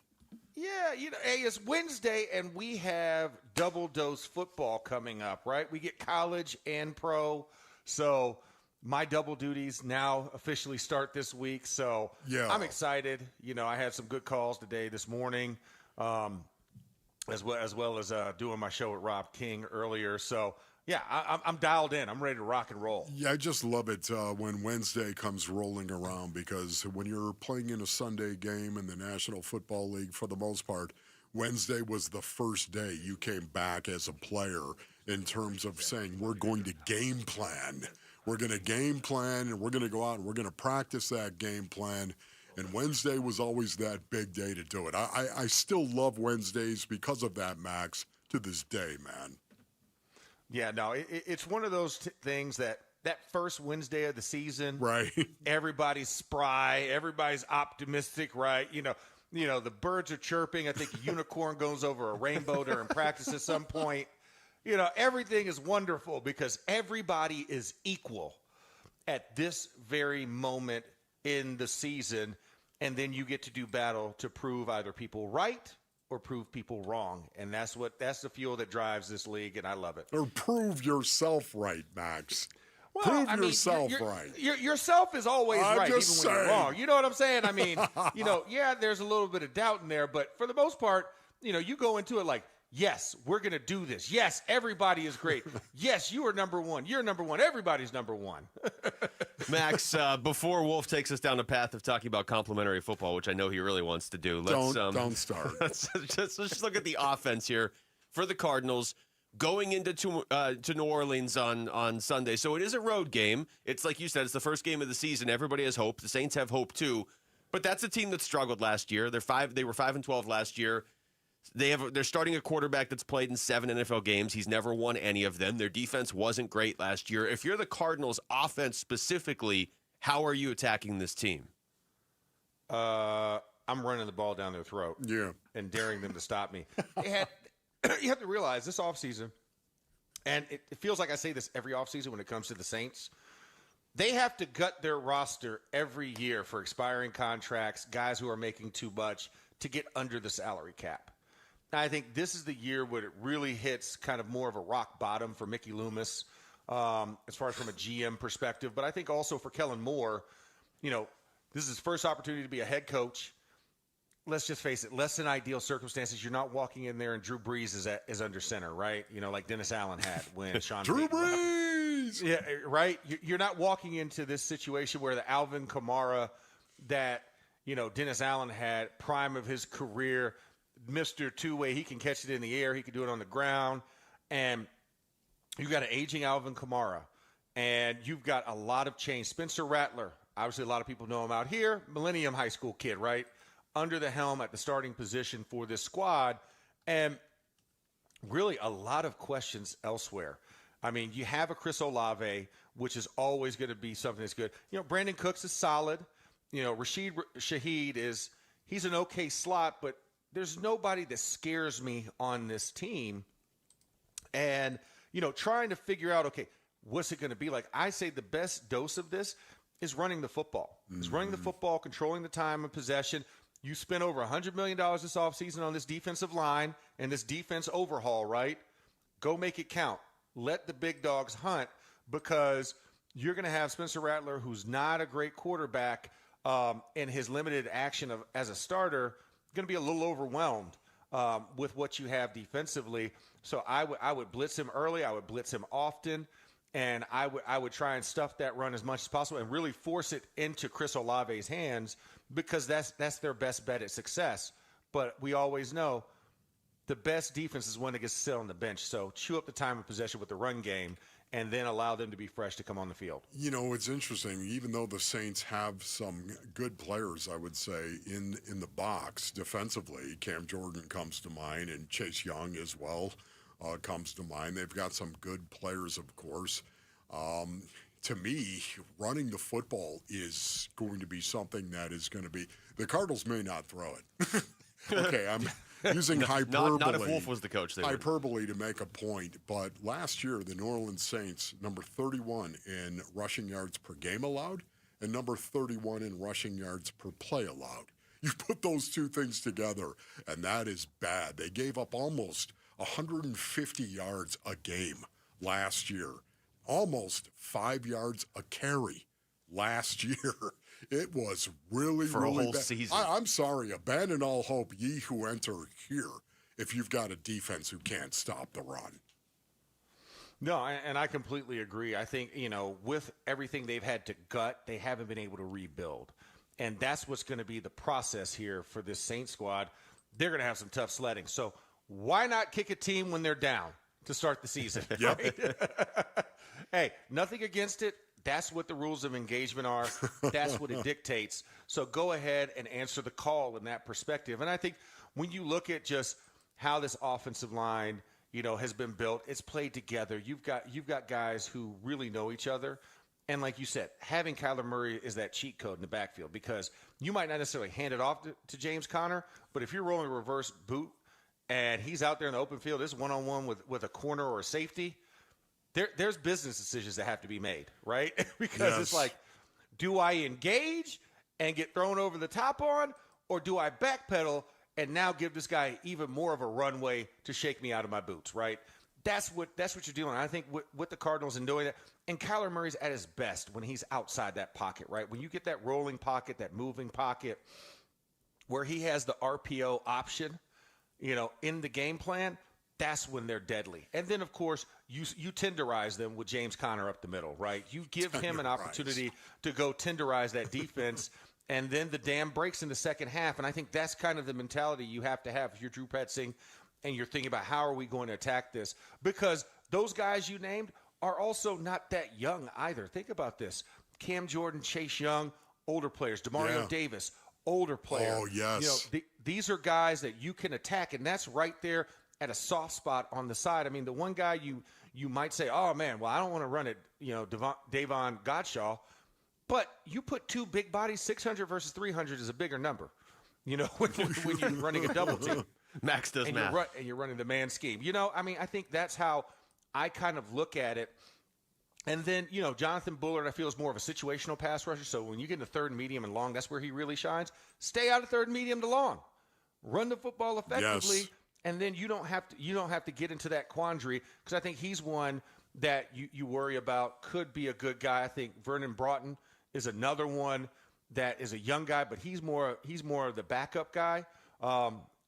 Yeah, hey, it's Wednesday, and we have double-dose football coming up, right? We get college and pro, so my double duties now officially start this week, so yeah. I'm excited. I had some good calls this morning, as well as doing my show with Rob King earlier, so yeah, I'm dialed in. I'm ready to rock and roll. Yeah, I just love it when Wednesday comes rolling around, because when you're playing in a Sunday game in the National Football League, for the most part, Wednesday was the first day you came back as a player in terms of saying, we're going to game plan. We're going to game plan, and we're going to go out and we're going to practice that game plan. And Wednesday was always that big day to do it. I still love Wednesdays because of that, Max, to this day, man. Yeah, no, it's one of those things that first Wednesday of the season, right? Everybody's spry, everybody's optimistic, right? The birds are chirping. I think a unicorn goes over a rainbow during practice at some point. Everything is wonderful because everybody is equal at this very moment in the season, and then you get to do battle to prove either people right or prove people wrong, and that's the fuel that drives this league, and I love it. Or prove yourself right, Max. Well, prove yourself right. Yourself is always right, even saying. when you're wrong. You know what I'm saying? I mean, yeah, there's a little bit of doubt in there, but for the most part, you go into it like, Yes, we're going to do this. Yes, everybody is great. Yes, you are number one. You're number one. Everybody's number one. Max, before Wolf takes us down the path of talking about complimentary football, which I know he really wants to do, Don't start. Let's just look at the offense here for the Cardinals going into to New Orleans on Sunday. So it is a road game. It's like you said, it's the first game of the season. Everybody has hope. The Saints have hope too. But that's a team that struggled last year. They were 5-12 last year. They're starting a quarterback that's played in 7 NFL games. He's never won any of them. Their defense wasn't great last year. If you're the Cardinals offense specifically, how are you attacking this team? I'm running the ball down their throat. Yeah. And daring them to stop me. You have to realize this offseason, and it feels like I say this every offseason when it comes to the Saints, they have to gut their roster every year for expiring contracts, guys who are making too much to get under the salary cap. I think this is the year where it really hits kind of more of a rock bottom for Mickey Loomis as far as from a GM perspective. But I think also for Kellen Moore, this is his first opportunity to be a head coach. Let's just face it, less than ideal circumstances. You're not walking in there and Drew Brees is under center, right? Like Dennis Allen had when Sean Drew Payton Brees! Yeah, right? You're not walking into this situation where the Alvin Kamara that, Dennis Allen had, prime of his career, Mr. Two-Way, he can catch it in the air. He can do it on the ground. And you've got an aging Alvin Kamara. And you've got a lot of change. Spencer Rattler, obviously a lot of people know him out here. Millennium High School kid, right? Under the helm at the starting position for this squad. And really a lot of questions elsewhere. I mean, you have a Chris Olave, which is always going to be something that's good. Brandon Cooks is solid. Rashid Shaheed he's an okay slot, but there's nobody that scares me on this team. And, trying to figure out, okay, what's it going to be like? I say the best dose of this is running the football. It's running the football, controlling the time of possession. You spent over $100 million this offseason on this defensive line and this defense overhaul, right? Go make it count. Let the big dogs hunt, because you're going to have Spencer Rattler, who's not a great quarterback in his limited action as a starter, going to be a little overwhelmed with what you have defensively. So I would blitz him early. I would blitz him often. And I would try and stuff that run as much as possible and really force it into Chris Olave's hands, because that's their best bet at success. But we always know the best defense is one that gets to sit on the bench. So chew up the time of possession with the run game and then allow them to be fresh to come on the field. It's interesting. Even though the Saints have some good players, I would say, in the box defensively, Cam Jordan comes to mind, and Chase Young as well comes to mind. They've got some good players, of course. To me, running the football is going to be something that is going to be – the Cardinals may not throw it. Okay, I'm using hyperbole. Not if Wolf was the coach. Hyperbole to make a point. But last year, the New Orleans Saints, number 31 in rushing yards per game allowed and number 31 in rushing yards per play allowed. You put those two things together, and that is bad. They gave up almost 150 yards a game last year. Almost 5 yards a carry last year. It was really, for really a whole bad. season. I'm sorry. Abandon all hope, ye who enter here, if you've got a defense who can't stop the run. No, and I completely agree. I think, with everything they've had to gut, they haven't been able to rebuild. And that's what's going to be the process here for this Saints squad. They're going to have some tough sledding. So why not kick a team when they're down to start the season? Right? Hey, nothing against it. That's what the rules of engagement are. That's what it dictates. So go ahead and answer the call in that perspective. And I think when you look at just how this offensive line, has been built, it's played together. You've got guys who really know each other. And like you said, having Kyler Murray is that cheat code in the backfield, because you might not necessarily hand it off to James Conner, but if you're rolling a reverse boot and he's out there in the open field, it's one-on-one with a corner or a safety, there's business decisions that have to be made, right? Because It's like, do I engage and get thrown over the top on, or do I backpedal and now give this guy even more of a runway to shake me out of my boots, right? That's what you're doing. I think with the Cardinals and doing that, and Kyler Murray's at his best when he's outside that pocket, right? When you get that rolling pocket, that moving pocket, where he has the RPO option, in the game plan, that's when they're deadly. And then, of course, you tenderize them with James Conner up the middle, right? You give him an opportunity to go tenderize that defense, and then the dam breaks in the second half. And I think that's kind of the mentality you have to have if you're Drew Petzing and you're thinking about how are we going to attack this? Because those guys you named are also not that young either. Think about this. Cam Jordan, Chase Young, older players. DeMario Davis, older player. Oh, yes. These are guys that you can attack, and that's right there at a soft spot on the side. I mean, the one guy you might say, oh, man, well, I don't want to run it, Davon Godchaux. But you put two big bodies, 600 versus 300 is a bigger number, when you're running a double team. Max does math. And you're running the man scheme. I think that's how I kind of look at it. And then, Jonathan Bullard, I feel, is more of a situational pass rusher. So when you get into third, medium, and long, that's where he really shines. Stay out of third, medium to long. Run the football effectively. Yes. And then you don't have to get into that quandary, because I think he's one that you worry about. Could be a good guy. I think Vernon Broughton is another one that is a young guy, but he's more of the backup guy.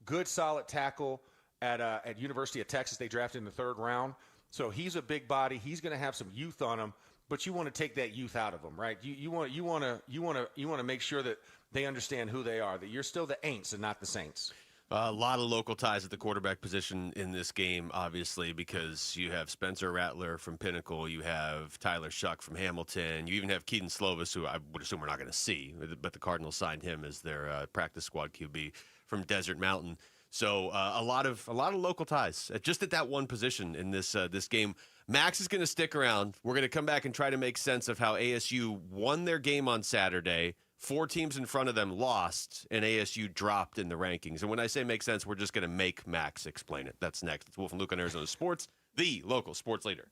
Good solid tackle at University of Texas. They drafted in the third round. So he's a big body. He's going to have some youth on him, but you want to take that youth out of them, right? You want to make sure that they understand who they are, that you're still the Aints and not the Saints. A lot of local ties at the quarterback position in this game, obviously, because you have Spencer Rattler from Pinnacle, you have Tyler Shuck from Hamilton, you even have Keaton Slovis, who I would assume we're not going to see, but the Cardinals signed him as their practice squad QB from Desert Mountain. So a lot of local ties just at that one position in this game. Max is going to stick around. We're going to come back and try to make sense of how ASU won their game on Saturday. 4 teams in front of them lost, and ASU dropped in the rankings. And when I say make sense, we're just going to make Max explain it. That's next. It's Wolf and Luke on Arizona Sports, the local sports leader.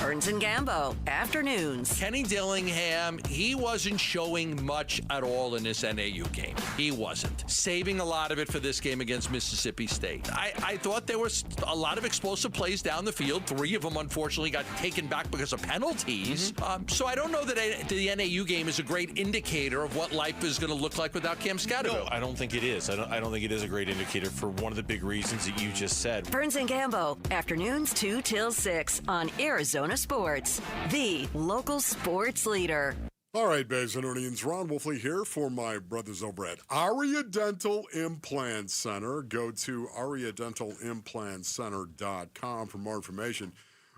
Burns and Gambo, afternoons. Kenny Dillingham, he wasn't showing much at all in this NAU game. He wasn't. Saving a lot of it for this game against Mississippi State. I thought there was a lot of explosive plays down the field. 3 of them, unfortunately, got taken back because of penalties. So I don't know that the NAU game is a great indicator of what life is going to look like without Cam Scatterville. No, I don't think it is. I don't think it is a great indicator for one of the big reasons that you just said. Burns and Gambo, afternoons 2 till 6 on Arizona Sports, the local sports leader. All right, Basinonians, Ron Wolfley here for my brothers over at Aria Dental Implant Center. Go to ariadentalimplantcenter.com for more information.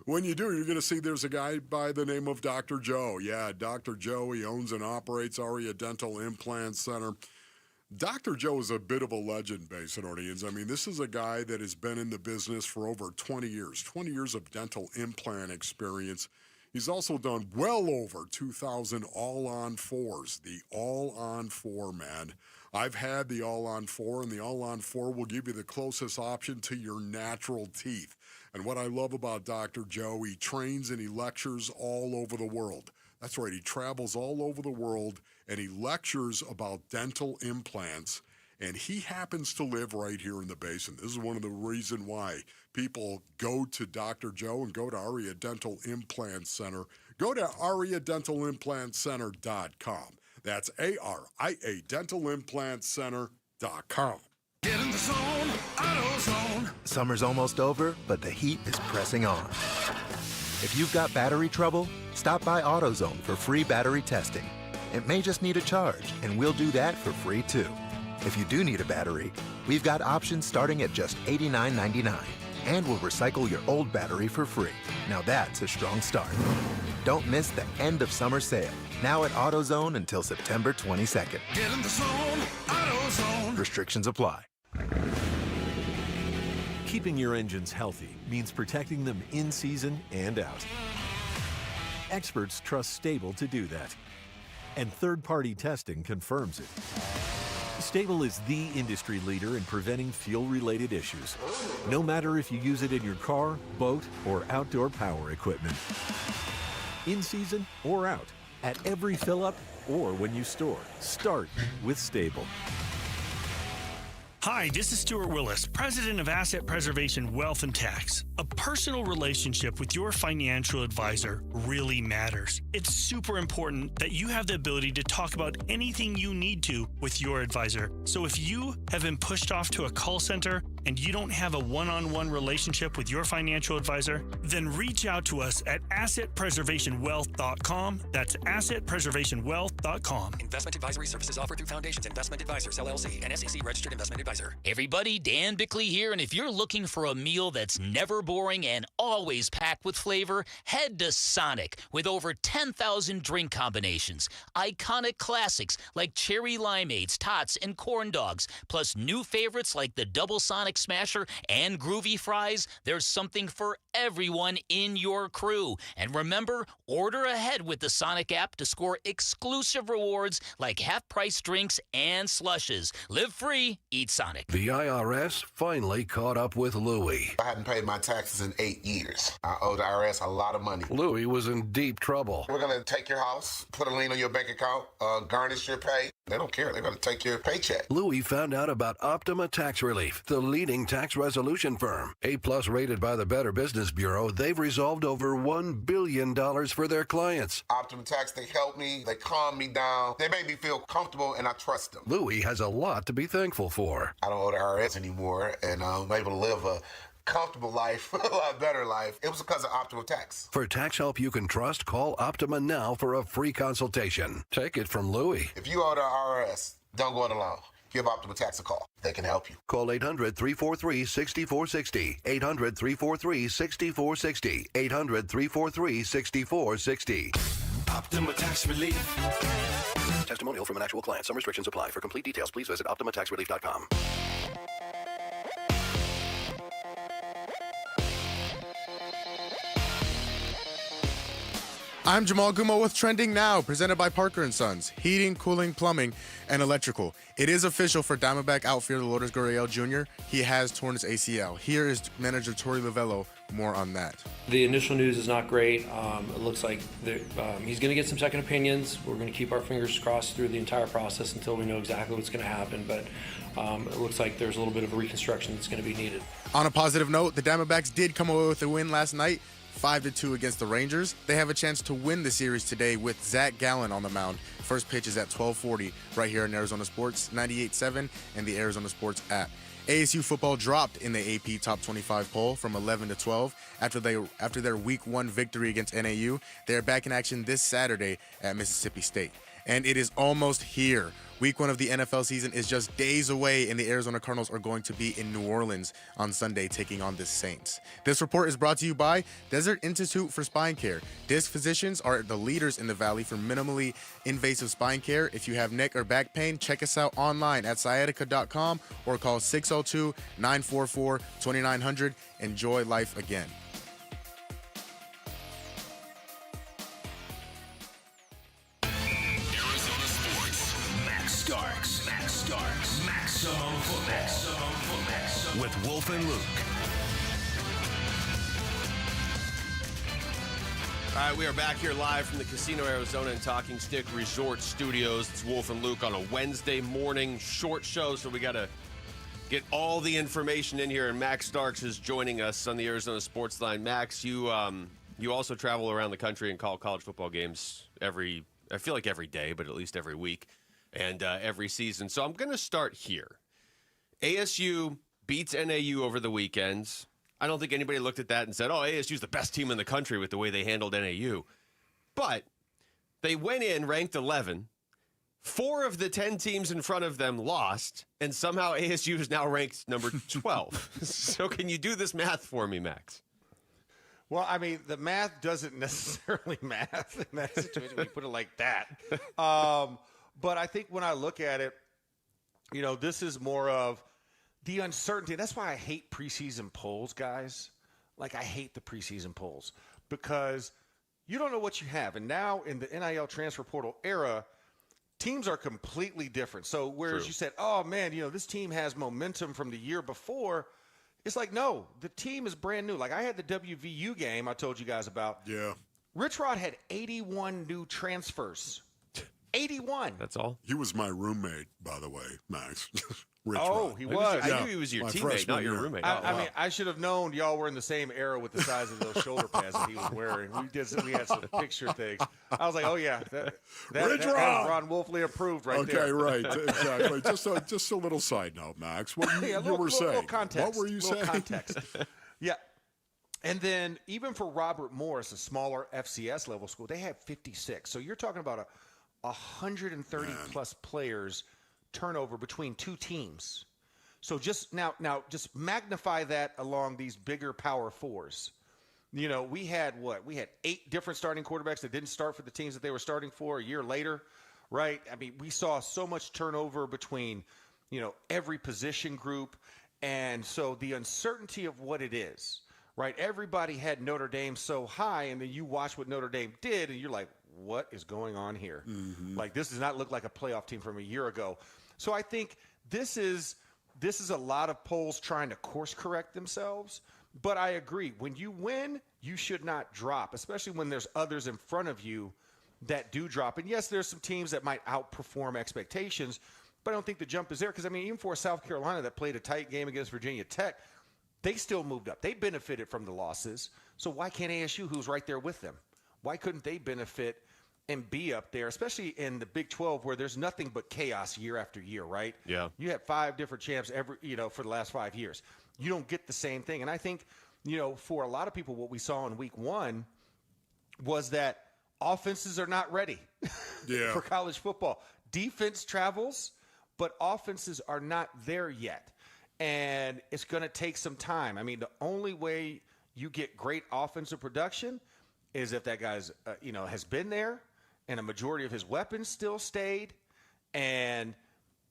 When you do, you're going to see there's a guy by the name of Dr. Joe. Yeah, Dr. Joe, he owns and operates Aria Dental Implant Center. Dr. Joe is a bit of a legend, Basinonians. I mean, this is a guy that has been in the business for over 20 years of dental implant experience. He's also done well over 2,000 all-on-4s, the all-on-4, man. I've had the all-on-4, and the all-on-4 will give you the closest option to your natural teeth. And what I love about Dr. Joe, he trains and he lectures all over the world. That's right, he travels all over the world, and he lectures about dental implants, and he happens to live right here in the Basin. This is one of the reasons why people go to Dr. Joe and go to Aria Dental Implant Center. Go to ariadentalimplantcenter.com. That's ARIA dentalimplantcenter.com. Get in the zone, AutoZone. Summer's almost over, but the heat is pressing on. If you've got battery trouble, stop by AutoZone for free battery testing. It may just need a charge, and we'll do that for free too. If you do need a battery, we've got options starting at just $89.99, and we'll recycle your old battery for free. Now that's a strong start. Don't miss the end of summer sale, now at AutoZone until September 22nd. Get in the zone, AutoZone. Restrictions apply. Keeping your engines healthy means protecting them in season and out. Experts trust Stable to do that, and third-party testing confirms it. Stable is the industry leader in preventing fuel-related issues, no matter if you use it in your car, boat, or outdoor power equipment. In season or out, at every fill-up or when you store, start with Stable. Hi, this is Stuart Willis, President of Asset Preservation Wealth and Tax. A personal relationship with your financial advisor really matters. It's super important that you have the ability to talk about anything you need to with your advisor. So if you have been pushed off to a call center, and you don't have a one-on-one relationship with your financial advisor, then reach out to us at assetpreservationwealth.com. That's assetpreservationwealth.com. Investment advisory services offered through Foundations Investment Advisors, LLC, an SEC registered investment advisor. Everybody, Dan Bickley here, and if you're looking for a meal that's never boring and always packed with flavor, head to Sonic with over 10,000 drink combinations, iconic classics like cherry limeades, tots, and corn dogs, plus new favorites like the Double Sonic Smasher and Groovy Fries. There's something for everyone in your crew. And remember, order ahead with the Sonic app to score exclusive rewards like half-price drinks and slushes. Live free, eat Sonic. The IRS finally caught up with Louie. I hadn't paid my taxes in 8 years. I owe the IRS a lot of money. Louie was in deep trouble. We're going to take your house, put a lien on your bank account, garnish your pay. They don't care. They're going to take your paycheck. Louie found out about Optima Tax Relief, the leading tax resolution firm. A-plus rated by the Better Business Bureau, they've resolved over $1 billion for their clients. Optima Tax, they help me. They calm me down. They make me feel comfortable, and I trust them. Louie has a lot to be thankful for. I don't owe the IRS anymore, and I'm able to live a comfortable life, a lot better life. It was because of Optima Tax. For tax help you can trust, call Optima now for a free consultation. Take it from Louie. If you owe the IRS, don't go it alone. Give Optima Tax a call. They can help you. Call 800-343-6460. 800-343-6460. 800-343-6460. Optima Tax Relief. Testimonial from an actual client. Some restrictions apply. For complete details, please visit OptimaTaxRelief.com. I'm Jamal Gumo with Trending Now, presented by Parker & Sons, heating, cooling, plumbing, and electrical. It is official for Diamondback outfielder Lourdes Gurriel Jr. He has torn his ACL. Here is manager Torey Lovello. More on that. The initial news is not great. It looks like he's going to get some second opinions. We're going to keep our fingers crossed through the entire process until we know exactly what's going to happen. But it looks like there's a little bit of a reconstruction that's going to be needed. On a positive note, the Diamondbacks did come away with a win last night, 5-2 against the Rangers. They have a chance to win the series today with Zack Gallon on the mound. First pitch is at 12:40 right here in Arizona Sports 98.7 and the Arizona Sports app. ASU football dropped in the AP Top 25 poll from 11 to 12 after their Week 1 victory against NAU. They are back in action this Saturday at Mississippi State. And it is almost here. Week 1 of the NFL season is just days away, and the Arizona Cardinals are going to be in New Orleans on Sunday taking on the Saints. This report is brought to you by Desert Institute for Spine Care. Disc physicians are the leaders in the valley for minimally invasive spine care. If you have neck or back pain, check us out online at sciatica.com or call 602-944-2900. Enjoy life again. Maximum football. With Wolf and Luke. All right, we are back here live from the Casino Arizona and Talking Stick Resort Studios. It's Wolf and Luke on a Wednesday morning short show, so we got to get all the information in here. And Max Starks is joining us on the Arizona Sports Line. Max, you also travel around the country and call college football games I feel like every day, but at least every week and every season. So I'm going to start here. ASU beats NAU over the weekends. I don't think anybody looked at that and said, oh, ASU's the best team in the country with the way they handled NAU. But they went in ranked 11. 4 of the 10 teams in front of them lost, and somehow ASU is now ranked number 12. So can you do this math for me, Max? Well, I mean, the math doesn't necessarily math in that situation when you put it like that. But I think when I look at it, this is more of the uncertainty. That's why I hate preseason polls, guys. Like, I hate the preseason polls because you don't know what you have. And now in the NIL transfer portal era, teams are completely different. So whereas you said, oh, man, this team has momentum from the year before, it's like, no, the team is brand new. Like, I had the WVU game I told you guys about. Yeah. Rich Rod had 81 new transfers. 81. That's all. He was my roommate, by the way, Max. Rich Oh, Rod. he was. I knew he was your my teammate, freshman not your year. roommate. I mean, I should have known y'all were in the same era with the size of those shoulder pads that he was wearing. We had some picture things. I was like, oh yeah, that Rich is Rod. Ron Wolfley approved right there. Okay, right, exactly. Just a little side note, Max. What you, Yeah, you were saying? Little context. What were you Little saying? Context. Yeah. And then even for Robert Morris, a smaller FCS level school, they had 56. So you're talking about 130 plus players turnover between two teams. So just now just magnify that along these bigger Power Fours. You know, we had 8 different starting quarterbacks that didn't start for the teams that they were starting for a year later, right? I mean, we saw so much turnover between, every position group. And so the uncertainty of what it is, right? Everybody had Notre Dame so high, and then you watch what Notre Dame did, and you're like, what is going on here? Mm-hmm. Like, this does not look like a playoff team from a year ago. So I think this is a lot of polls trying to course correct themselves. But I agree. When you win, you should not drop, especially when there's others in front of you that do drop. And yes, there's some teams that might outperform expectations, but I don't think the jump is there. Because, I mean, even for South Carolina that played a tight game against Virginia Tech, they still moved up. They benefited from the losses. So why can't ASU, who's right there with them, why couldn't they benefit and be up there, especially in the Big 12 where there's nothing but chaos year after year, right? Yeah. You had 5 different champs for the last 5 years. You don't get the same thing. And I think, for a lot of people, what we saw in week 1 was that offenses are not ready for college football. Defense travels, but offenses are not there yet. And it's going to take some time. I mean, the only way you get great offensive production is if that guy's, has been there and a majority of his weapons still stayed and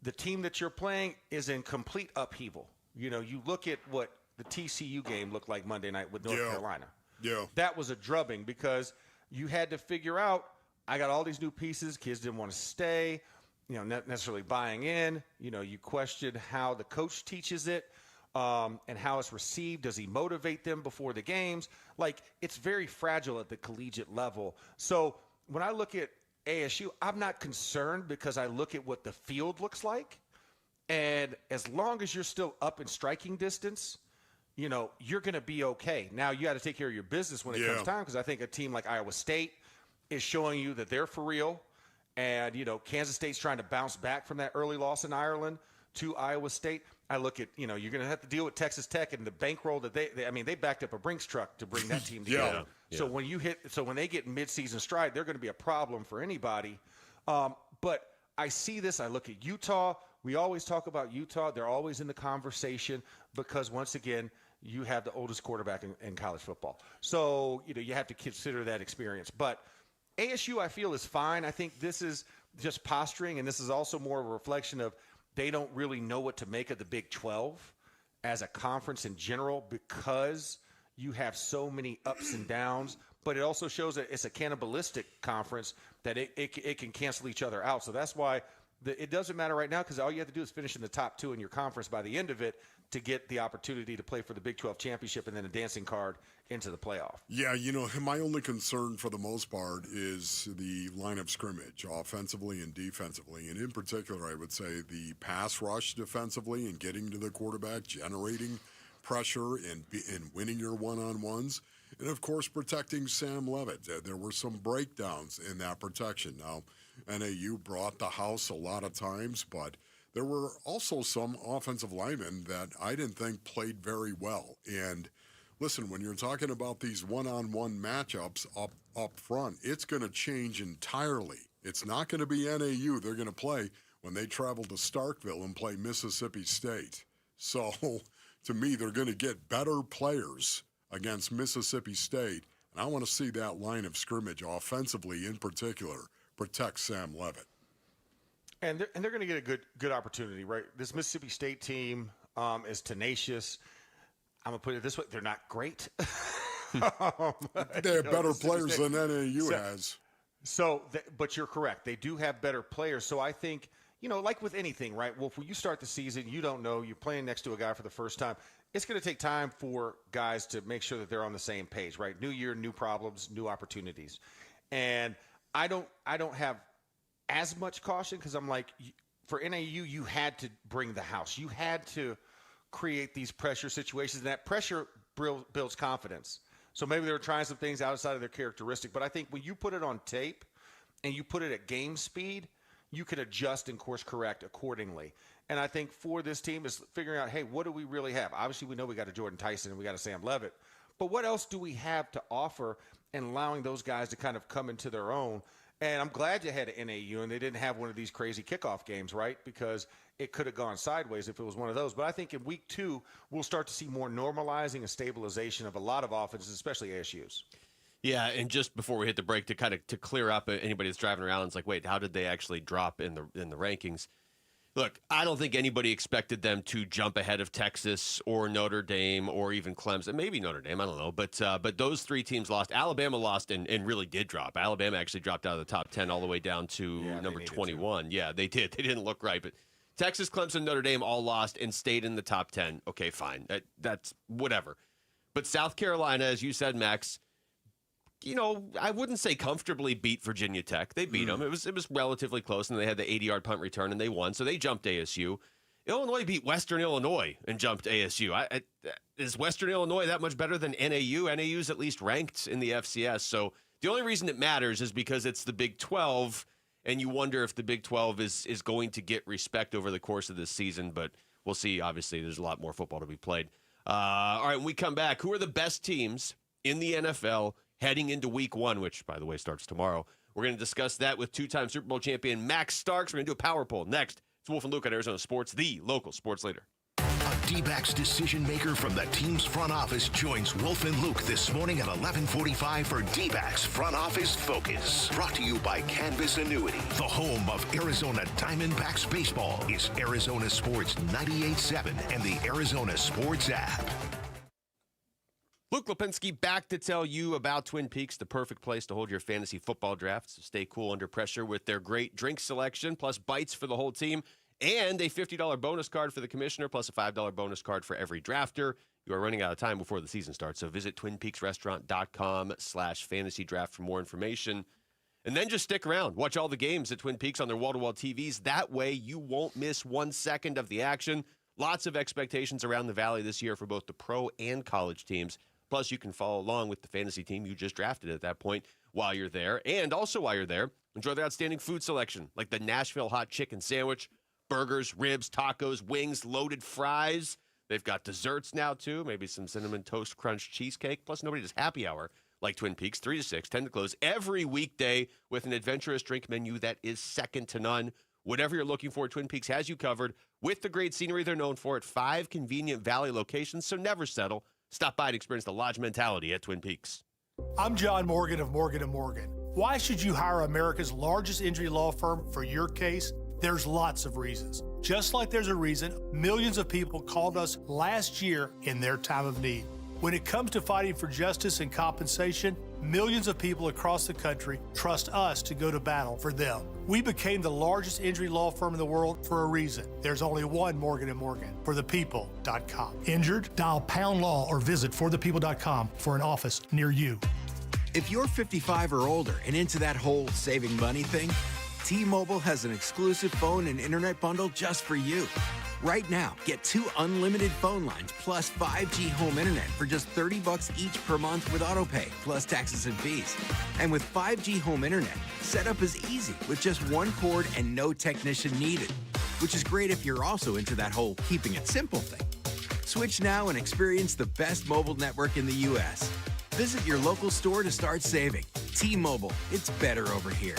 the team that you're playing is in complete upheaval. You look at what the TCU game looked like Monday night with North Carolina. Yeah. That was a drubbing because you had to figure out, I got all these new pieces. Kids didn't want to stay, not necessarily buying in. You question how the coach teaches it and how it's received. Does he motivate them before the games? Like, it's very fragile at the collegiate level. So when I look at ASU, I'm not concerned because I look at what the field looks like. And as long as you're still up in striking distance, you're going to be okay. Now, you got to take care of your business when it comes time, because I think a team like Iowa State is showing you that they're for real. And, Kansas State's trying to bounce back from that early loss in Ireland to Iowa State. I look at, you're going to have to deal with Texas Tech and the bankroll that they backed up a Brinks truck to bring that team together. So when they get midseason stride, they're going to be a problem for anybody. But I see this. I look at Utah. We always talk about Utah. They're always in the conversation because, once again, you have the oldest quarterback in college football. So, you have to consider that experience. But ASU, I feel, is fine. I think this is just posturing, and this is also more of a reflection of they don't really know what to make of the Big 12 as a conference in general because you have so many ups and downs. But it also shows that it's a cannibalistic conference that it can cancel each other out. So that's why it doesn't matter right now, because all you have to do is finish in the top 2 in your conference by the end of it to get the opportunity to play for the Big 12 championship and then a dancing card into the playoff. Yeah, my only concern for the most part is the line of scrimmage, offensively and defensively. And in particular, I would say the pass rush defensively and getting to the quarterback, generating pressure and winning your one-on-ones. And, of course, protecting Sam Levitt. There were some breakdowns in that protection. Now, NAU brought the house a lot of times, but there were also some offensive linemen that I didn't think played very well. And listen, when you're talking about these one-on-one matchups up front, it's going to change entirely. It's not going to be NAU they're going to play when they travel to Starkville and play Mississippi State. So, to me, they're going to get better players against Mississippi State. And I want to see that line of scrimmage, offensively in particular, protect Sam Levitt. And they're going to get a good opportunity, right? This Mississippi State team is tenacious. I'm going to put it this way. They're not great. They have better players than NAU has. But you're correct. They do have better players. So I think, like with anything, right? Well, when you start the season, you don't know. You're playing next to a guy for the first time. It's going to take time for guys to make sure that they're on the same page, right? New year, new problems, new opportunities. And I don't have as much caution because I'm like, for NAU, you had to bring the house. You had to create these pressure situations, and that pressure builds confidence. So maybe they were trying some things outside of their characteristic. But I think when you put it on tape and you put it at game speed, you can adjust and course correct accordingly. And I think for this team is figuring out, hey, what do we really have? Obviously, we know we got a Jordan Tyson and we got a Sam Levitt. But what else do we have to offer and allowing those guys to kind of come into their own? And I'm glad you had an NAU and they didn't have one of these crazy kickoff games, right? Because it could have gone sideways if it was one of those. But I think in week 2, we'll start to see more normalizing and stabilization of a lot of offenses, especially ASU's. Yeah, and just before we hit the break, to clear up anybody that's driving around, it's like, wait, how did they actually drop in the rankings? Look, I don't think anybody expected them to jump ahead of Texas or Notre Dame or even Clemson. Maybe Notre Dame, I don't know. But those 3 teams lost. Alabama lost and really did drop. Alabama actually dropped out of the top 10 all the way down to number 21. Yeah, they did. They didn't look right. But Texas, Clemson, Notre Dame all lost and stayed in the top 10. Okay, fine. That's whatever. But South Carolina, as you said, Max, I wouldn't say comfortably beat Virginia Tech. They beat them. It was relatively close, and they had the 80-yard punt return, and they won. So they jumped ASU. Illinois beat Western Illinois and jumped ASU. Is Western Illinois that much better than NAU? NAU's at least ranked in the FCS. So the only reason it matters is because it's the Big 12, and you wonder if the Big 12 is going to get respect over the course of this season. But we'll see. Obviously, there's a lot more football to be played. All right, when we come back, who are the best teams in the NFL heading into week 1, which, by the way, starts tomorrow? We're going to discuss that with 2-time Super Bowl champion Max Starks. We're going to do a power poll next. It's Wolf and Luke on Arizona Sports, the local sports leader. A Dbacks decision maker from the team's front office joins Wolf and Luke this morning at 11:45 for Dbacks Front Office Focus. Brought to you by Canvas Annuity. The home of Arizona Diamondbacks baseball is Arizona Sports 98.7 and the Arizona Sports app. Luke Lipinski back to tell you about Twin Peaks, the perfect place to hold your fantasy football drafts. So stay cool under pressure with their great drink selection, plus bites for the whole team, and a $50 bonus card for the commissioner, plus a $5 bonus card for every drafter. You are running out of time before the season starts, so visit twinpeaksrestaurant.com/fantasy draft for more information. And then just stick around. Watch all the games at Twin Peaks on their wall-to-wall TVs. That way you won't miss 1 second of the action. Lots of expectations around the Valley this year for both the pro and college teams. Plus, you can follow along with the fantasy team you just drafted at that point while you're there. And also while you're there, enjoy their outstanding food selection, like the Nashville hot chicken sandwich, burgers, ribs, tacos, wings, loaded fries. They've got desserts now, too, maybe some cinnamon toast crunch cheesecake. Plus, nobody does happy hour like Twin Peaks, 3 to 6, 10 to close, every weekday with an adventurous drink menu that is second to none. Whatever you're looking for, Twin Peaks has you covered with the great scenery they're known for at 5 convenient Valley locations, so never settle. Stop by and experience the lodge mentality at Twin Peaks. I'm John Morgan of Morgan & Morgan. Why should you hire America's largest injury law firm for your case? There's lots of reasons. Just like there's a reason millions of people called us last year in their time of need. When it comes to fighting for justice and compensation, millions of people across the country trust us to go to battle for them. We became the largest injury law firm in the world for a reason. There's only one Morgan & Morgan, forthepeople.com. Injured? Dial #law or visit forthepeople.com for an office near you. If you're 55 or older and into that whole saving money thing, T-Mobile has an exclusive phone and internet bundle just for you. Right now, get 2 unlimited phone lines plus 5G home internet for just $30 each per month with autopay, plus taxes and fees. And with 5G home internet, setup is easy with just 1 cord and no technician needed, which is great if you're also into that whole keeping it simple thing. Switch now and experience the best mobile network in the U.S. Visit your local store to start saving. T-Mobile, it's better over here.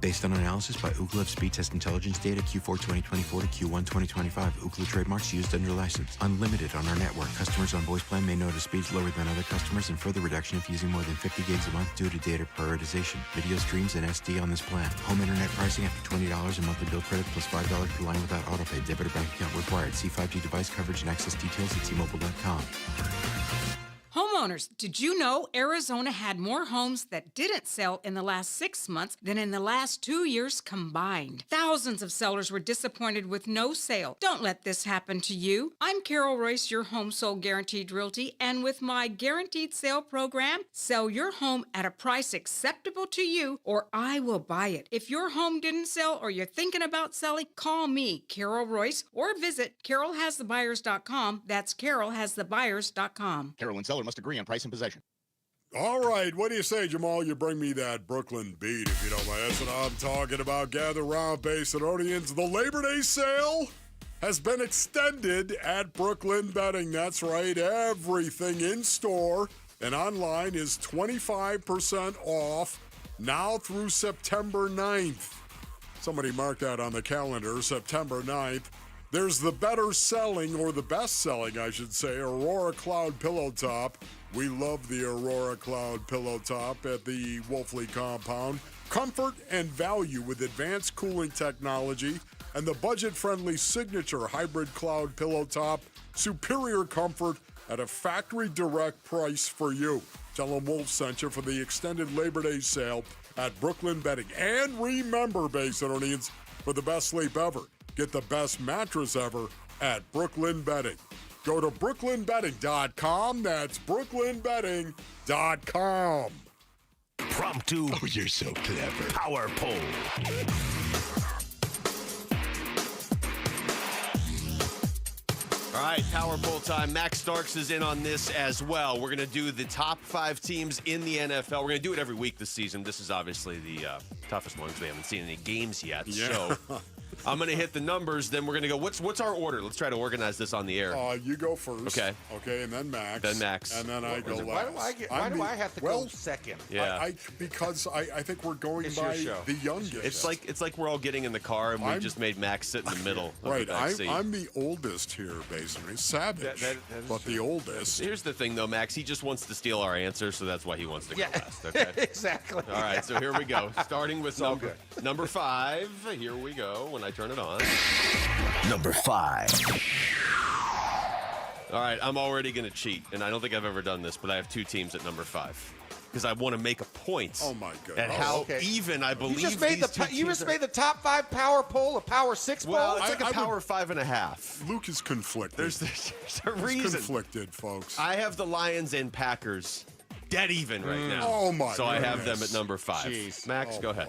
Based on analysis by Ookla of Speed Test Intelligence data Q4 2024 to Q1 2025. Ookla trademarks used under license. Unlimited on our network. Customers on voice plan may notice speeds lower than other customers and further reduction if using more than 50 gigs a month due to data prioritization. Video streams and SD on this plan. Home internet pricing after $20 a monthly bill credit plus $5 per line without autopay. Debit or bank account required. See 5G device coverage and access details at T-Mobile.com. Homeowners, did you know Arizona had more homes that didn't sell in the last 6 months than in the last 2 years combined? Thousands of sellers were disappointed with no sale. Don't let this happen to you. I'm Carol Royce, your home sold guaranteed realty, and with my guaranteed sale program, sell your home at a price acceptable to you or I will buy it. If your home didn't sell or you're thinking about selling, call me, Carol Royce, or visit carolhasthebuyers.com. That's carolhasthebuyers.com. Carol and seller must agree on price and possession. All right, what do you say, Jamal? You bring me that Brooklyn beat, if you don't mind. That's what I'm talking about. Gather round, Basinonians. The Labor Day sale has been extended at Brooklyn Betting. That's right. Everything in store and online is 25% off now through September 9th. Somebody mark that on the calendar, September 9th. There's the better selling, or the best selling, I should say, Aurora Cloud Pillow Top. We love the Aurora Cloud Pillow Top at the Wolfley compound. Comfort and value with advanced cooling technology and the budget-friendly signature hybrid cloud pillow top. Superior comfort at a factory direct price for you. Tell them Wolf sent you for the extended Labor Day sale at Brooklyn Betting. And remember, Basinonians, for the best sleep ever, get the best mattress ever at Brooklyn Betting. Go to brooklynbetting.com. That's brooklynbetting.com. Promptu. Oh, you're so clever. Power poll. All right, Power Poll time. Max Starks is in on this as well. We're going to do the top 5 teams in the NFL. We're going to do it every week this season. This is obviously the toughest one because we haven't seen any games yet. Yeah. So I'm going to hit the numbers. Then we're going to go, what's our order? Let's try to organize this on the air. You go first. Okay. Okay, and then Max. Then Max. And then I go last. Why do I have to go second? Yeah. Because I think we're going It's by your show. the youngest. It's like we're all getting in the car and we just made Max sit in the middle. Right. Of the back I'm the oldest here, basically. Savage, but the oldest. Here's the thing, though, Max. He just wants to steal our answer, so that's why he wants to go last. Okay. Exactly. All right, so here we go. Starting with number 5. Here we go when I turn it on. Number 5. All right, I'm already going to cheat, and I don't think I've ever done this, but I have 2 teams at number 5 because I want to make a point. Oh my God! At how even I believe you just made the top 5 power poll a power 6 poll. Well, it's like a power 5.5. Luke is conflicted. There's a reason. He's conflicted, folks. I have the Lions and Packers dead even right now. Oh my! So goodness. I have them at number 5. Jeez. Max, go ahead.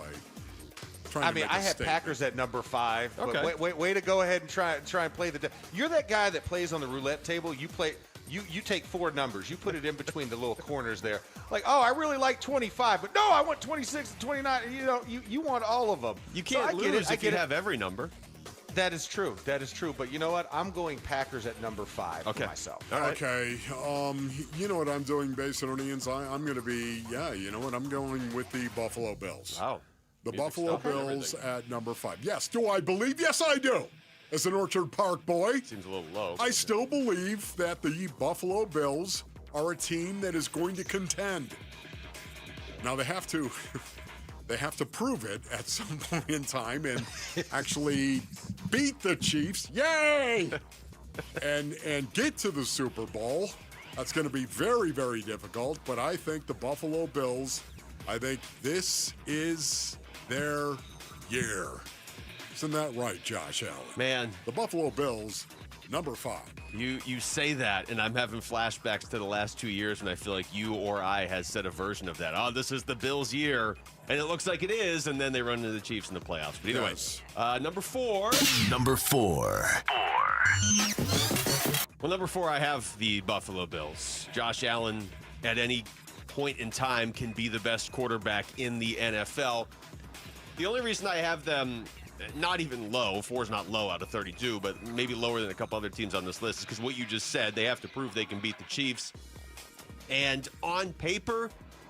I mean, I have Packers at number 5. Okay. But way to go ahead and try and play the. You're that guy that plays on the roulette table. You play. You take 4 numbers. You put it in between the little corners there. Like, oh, I really like 25, but no, I want 26 and 29. You know, you want all of them. You can't lose if you have every number. That is true. But you know what? I'm going Packers at number 5 for myself. All right. Okay. You know what I'm doing, Basinonians? I'm going to be, you know what? I'm going with the Buffalo Bills. Wow. The Buffalo Bills at number 5. Yes. Do I believe? Yes, I do. As an Orchard Park boy. Seems a little low. I still believe that the Buffalo Bills are a team that is going to contend. Now they have to prove it at some point in time and actually beat the Chiefs. Yay! and get to the Super Bowl. That's going to be very, very difficult, but I think the Buffalo Bills, I think this is their year. Isn't that right, Josh Allen? Man. The Buffalo Bills, number 5. You say that, and I'm having flashbacks to the last 2 years when I feel like you or I has said a version of that. Oh, this is the Bills' year, and it looks like it is, and then they run into the Chiefs in the playoffs. But either way, number 4. Number 4. Well, number 4, I have the Buffalo Bills. Josh Allen, at any point in time, can be the best quarterback in the NFL. The only reason I have them not even low, 4 is not low out of 32, but maybe lower than a couple other teams on this list, is because what you just said, they have to prove they can beat the Chiefs. And on paper,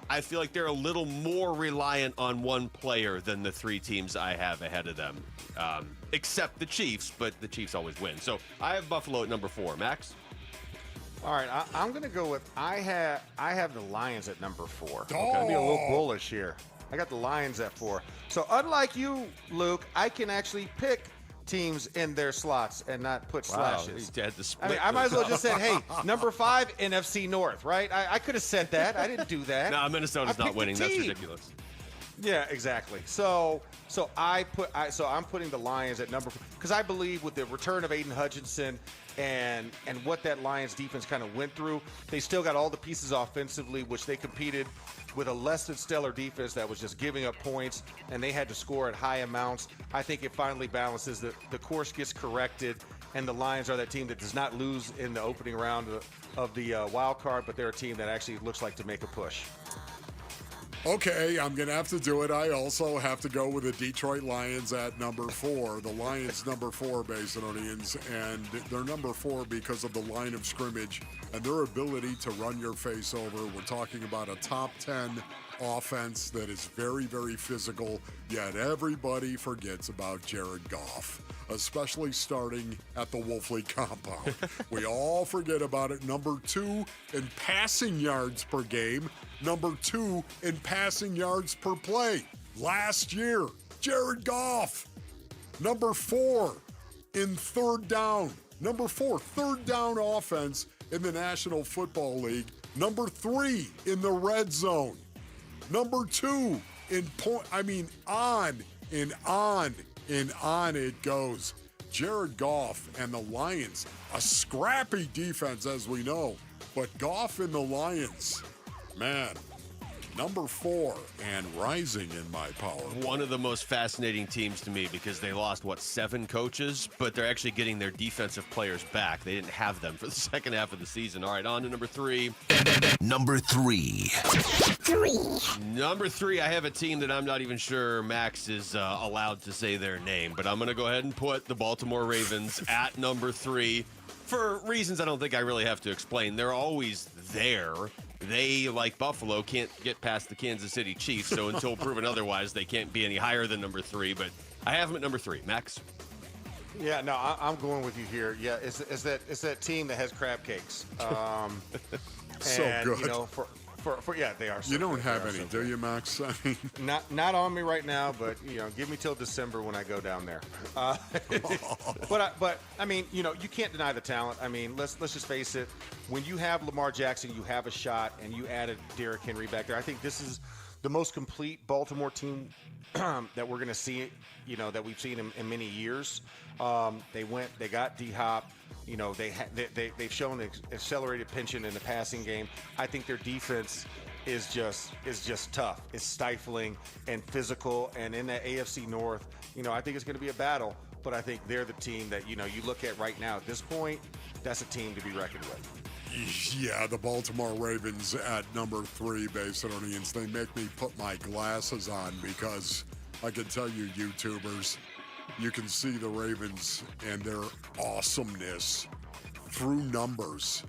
I feel like they're a little more reliant on one player than the 3 teams I have ahead of them, except the Chiefs, but the Chiefs always win. So I have Buffalo at number 4. Max? All right, I'm going to go with I have the Lions at number 4. Oh. I'm going to be a little bullish here. I got the Lions at 4. So unlike you, Luke, I can actually pick teams in their slots and not put slashes. He had to split I might as well those just said, hey, number 5 NFC North, right? I could have said that. I didn't do that. No, Minnesota's not winning. That's team. ridiculous. Yeah, exactly. So I'm putting the Lions at number, because I believe with the return of Aiden Hutchinson and what that Lions defense kind of went through, they still got all the pieces offensively, which they competed with a less than stellar defense that was just giving up points, and they had to score at high amounts. I think it finally balances. The course gets corrected, and the Lions are that team that does not lose in the opening round of the wild card, but they're a team that actually looks like to make a push. Okay, I'm going to have to do it. I also have to go with the Detroit Lions at number 4. The Lions number 4, Basinonians, and they're number 4 because of the line of scrimmage and their ability to run your face over. We're talking about a top 10 offense that is very, very physical, yet everybody forgets about Jared Goff, especially starting at the Wolfley compound. We all forget about it. Number 2 in passing yards per game. Number 2 in passing yards per play. Last year, Jared Goff. Number 4 in third down. Number 4, third down offense in the National Football League. Number 3 in the red zone. Number 2 in point, on and on and on it goes. Jared Goff and the Lions, a scrappy defense as we know, but Goff and the Lions, man, number 4 and rising in my power. One of the most fascinating teams to me because they lost, 7 coaches, but they're actually getting their defensive players back. They didn't have them for the second half of the season. All right, on to number 3. Number 3. Number 3, I have a team that I'm not even sure Max is allowed to say their name, but I'm going to go ahead and put the Baltimore Ravens at number 3 for reasons I don't think I really have to explain. They're always there. They, like Buffalo, can't get past the Kansas City Chiefs, so until proven otherwise, they can't be any higher than number 3, but I have them at number 3. Max? Yeah, no, I'm going with you here. Yeah, it's that team that has crab cakes. So and, good. You know, for yeah, they are. So you don't good. have any, do you, Max? I mean, not on me right now, but give me till December when I go down there. But I mean, you can't deny the talent. I mean, let's just face it. When you have Lamar Jackson, you have a shot, and you added Derrick Henry back there. I think this is the most complete Baltimore team that we're going to see. That we've seen in many years. They got D-Hop. They've shown accelerated pension in the passing game. I think their defense is just tough. It's stifling and physical. And in that AFC North, I think it's going to be a battle. But I think they're the team that you look at right now. At this point, that's a team to be reckoned with. Yeah, the Baltimore Ravens at number 3, Basinonians. They make me put my glasses on because I can tell you, YouTubers, you can see the Ravens and their awesomeness through numbers.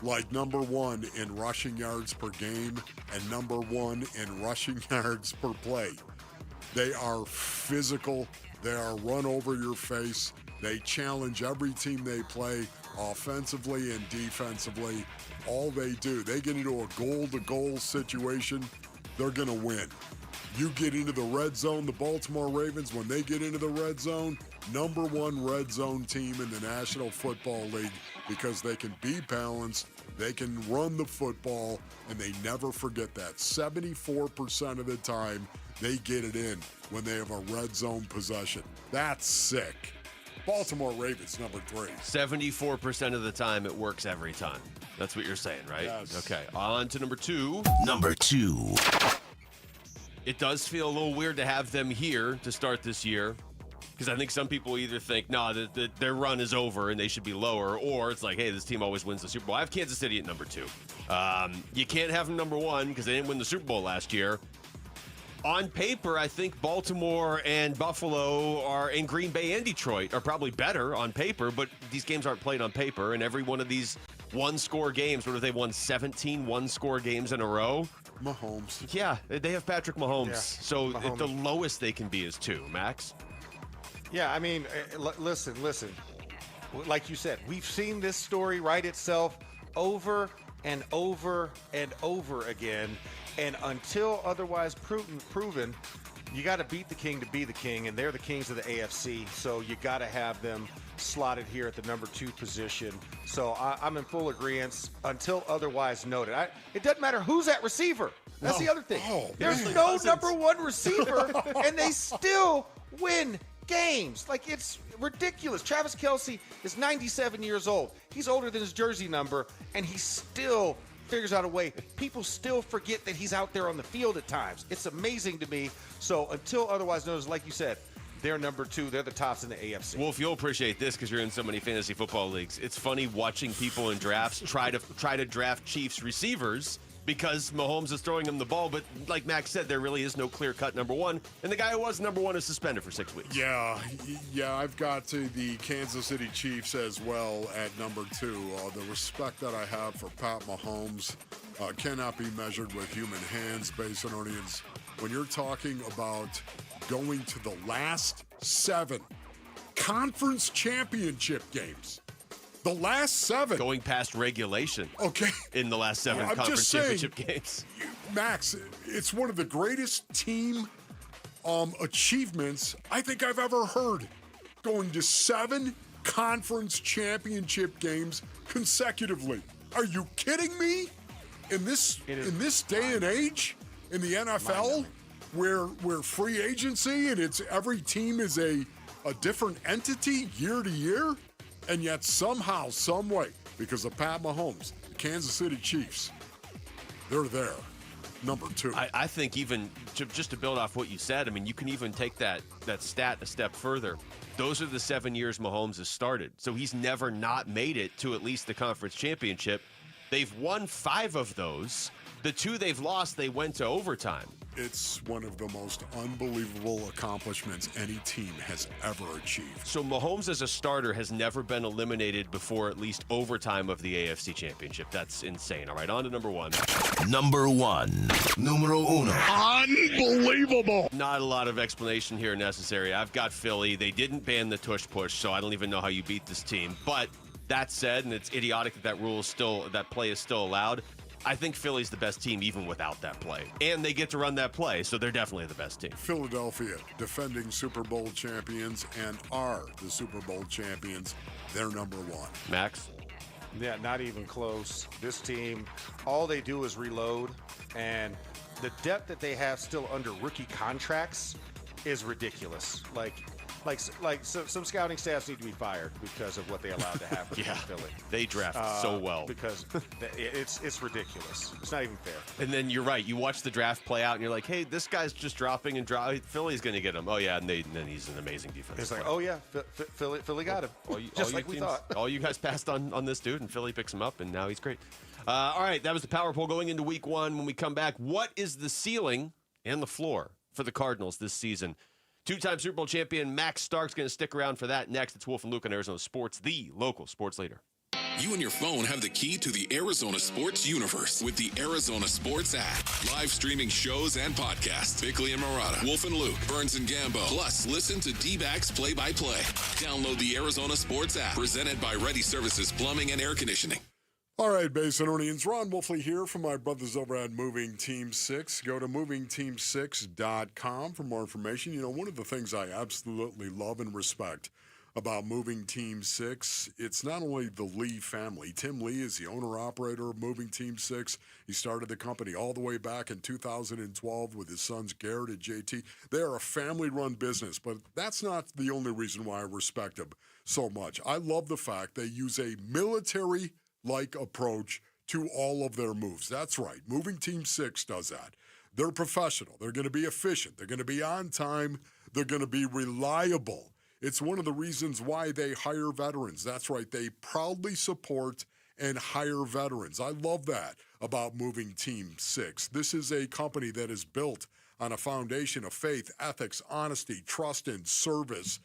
Like number 1 in rushing yards per game and number 1 in rushing yards per play. They are physical. They are run over your face. They challenge every team they play, offensively and defensively. All they do, they get into a goal-to-goal situation, they're going to win. You get into the red zone, the Baltimore Ravens, when they get into the red zone, number 1 red zone team in the National Football League because they can be balanced, they can run the football, and they never forget that. 74% of the time, they get it in when they have a red zone possession. That's sick. Baltimore Ravens, number 3. 74% of the time, it works every time. That's what you're saying, right? Yes. Okay, on to number 2. Number 2. It does feel a little weird to have them here to start this year because I think some people either think, no, their run is over and they should be lower, or it's like, hey, this team always wins the Super Bowl. I have Kansas City at number 2. You can't have them number 1 because they didn't win the Super Bowl last year. On paper, I think Baltimore and Buffalo and Green Bay and Detroit are probably better on paper, but these games aren't played on paper, and every one of these one-score games, what have they won, 17 one-score games in a row? Mahomes. Yeah, they have Patrick Mahomes. Yeah, so Mahomes. The lowest they can be is 2, Max. Yeah, I mean, listen. Like you said, we've seen this story write itself over and over and over again. And until otherwise proven, you got to beat the king to be the king, and they're the kings of the AFC, so you got to have them slotted here at the number 2 position. So I'm in full agreement until otherwise noted. It doesn't matter who's at receiver. That's the other thing. There's no number 1 receiver, and they still win games. Like, it's ridiculous. Travis Kelce is 97 years old. He's older than his jersey number, and he still figures out a way. People still forget that he's out there on the field at times. It's amazing to me. So until otherwise noticed, like you said, they're number 2. They're the tops in the AFC. Wolf, you'll appreciate this because you're in so many fantasy football leagues. It's funny watching people in drafts try to draft Chiefs receivers because Mahomes is throwing them the ball. But like Max said, there really is no clear-cut number 1. And the guy who was number 1 is suspended for 6 weeks. Yeah, I've got the Kansas City Chiefs as well at number 2. The respect that I have for Pat Mahomes cannot be measured with human hands, Basinonians. When you're talking about going to the last 7 conference championship games. The last 7. Going past regulation. Okay. In the last 7 conference championship games. Max, it's one of the greatest team achievements I think I've ever heard. Going to 7 conference championship games consecutively. Are you kidding me? In this day and age, in the NFL, where free agency and it's every team is a different entity year to year, and yet somehow, some way, because of Pat Mahomes, the Kansas City Chiefs, they're there, number 2. I think even just to build off what you said, I mean, you can even take that stat a step further. Those are the 7 years Mahomes has started. So he's never not made it to at least the conference championship. They've won 5 of those. The 2 they've lost, they went to overtime. It's one of the most unbelievable accomplishments any team has ever achieved. So Mahomes as a starter has never been eliminated before at least overtime of the AFC Championship. That's insane. All right, on to number 1. Number 1. Numero uno. Unbelievable. Not a lot of explanation here necessary. I've got Philly. They didn't ban the tush push, so I don't even know how you beat this team. But that said, and it's idiotic that play is still allowed, I think Philly's the best team even without that play. And they get to run that play, so they're definitely the best team. Philadelphia, defending Super Bowl champions and are the Super Bowl champions. They're number 1. Max? Yeah, not even close. This team, all they do is reload, and the depth that they have still under rookie contracts is ridiculous. So some scouting staffs need to be fired because of what they allowed to happen in Philly. They draft so well. Because it's ridiculous. It's not even fair. And then you're right. You watch the draft play out, and you're like, hey, this guy's just dropping and dropping. Philly's going to get him. Oh, yeah, and then he's an amazing defense. It's like, oh, yeah, Philly got him. Just like we thought. All you guys passed on this dude, and Philly picks him up, and now he's great. All right, that was the power poll going into week 1. When we come back, what is the ceiling and the floor for the Cardinals this season? 2-time Super Bowl champion Max Stark's going to stick around for that next. It's Wolf and Luke on Arizona Sports, the local sports leader. You and your phone have the key to the Arizona sports universe with the Arizona Sports app. Live streaming shows and podcasts. Bickley and Murata, Wolf and Luke, Burns and Gambo. Plus, listen to Dbacks play-by-play. Download the Arizona Sports app, presented by Ready Services Plumbing and Air Conditioning. All right, Basinonians, Ron Wolfley here from my brothers over at Moving Team 6. Go to movingteam6.com for more information. You know, one of the things I absolutely love and respect about Moving Team 6, it's not only the Lee family. Tim Lee is the owner-operator of Moving Team 6. He started the company all the way back in 2012 with his sons Garrett and JT. They are a family-run business, but that's not the only reason why I respect them so much. I love the fact they use a military-like approach to all of their moves. That's right. Moving Team 6 does that. They're professional. They're going to be efficient. They're going to be on time. They're going to be reliable. It's one of the reasons why they hire veterans. That's right. They proudly support and hire veterans. I love that about Moving Team 6. This is a company that is built on a foundation of faith, ethics, honesty, trust, and service.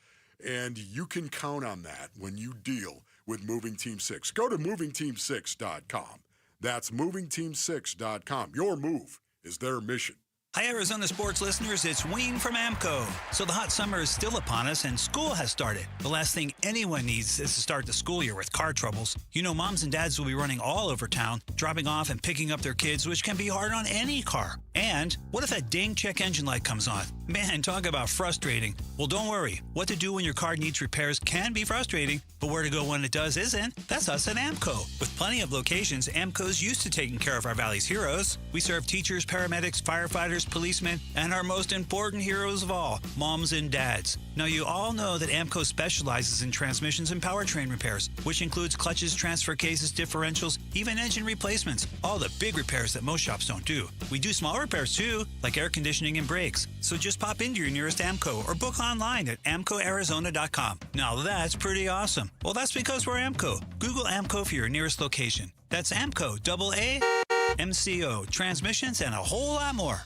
And you can count on that when you deal with Moving Team 6. Go to movingteam6.com. That's movingteam6.com. Your move is their mission. Hi, Arizona sports listeners. It's Wayne from AMCO. So the hot summer is still upon us and school has started. The last thing anyone needs is to start the school year with car troubles. You know, moms and dads will be running all over town, dropping off and picking up their kids, which can be hard on any car. And what if that dang check engine light comes on? Man, talk about frustrating. Well, don't worry. What to do when your car needs repairs can be frustrating, but where to go when it does isn't. That's us at AMCO. With plenty of locations, AMCO's used to taking care of our Valley's heroes. We serve teachers, paramedics, firefighters, policemen, and our most important heroes of all, moms and dads. Now, you all know that AMCO specializes in transmissions and powertrain repairs, which includes clutches, transfer cases, differentials, even engine replacements. All the big repairs that most shops don't do. We do small repairs too, like air conditioning and brakes. So just pop into your nearest AMCO or book online at amcoarizona.com. Now that's pretty awesome. Well, that's because we're AMCO. Google AMCO for your nearest location. That's AMCO, AAMCO, transmissions, and a whole lot more.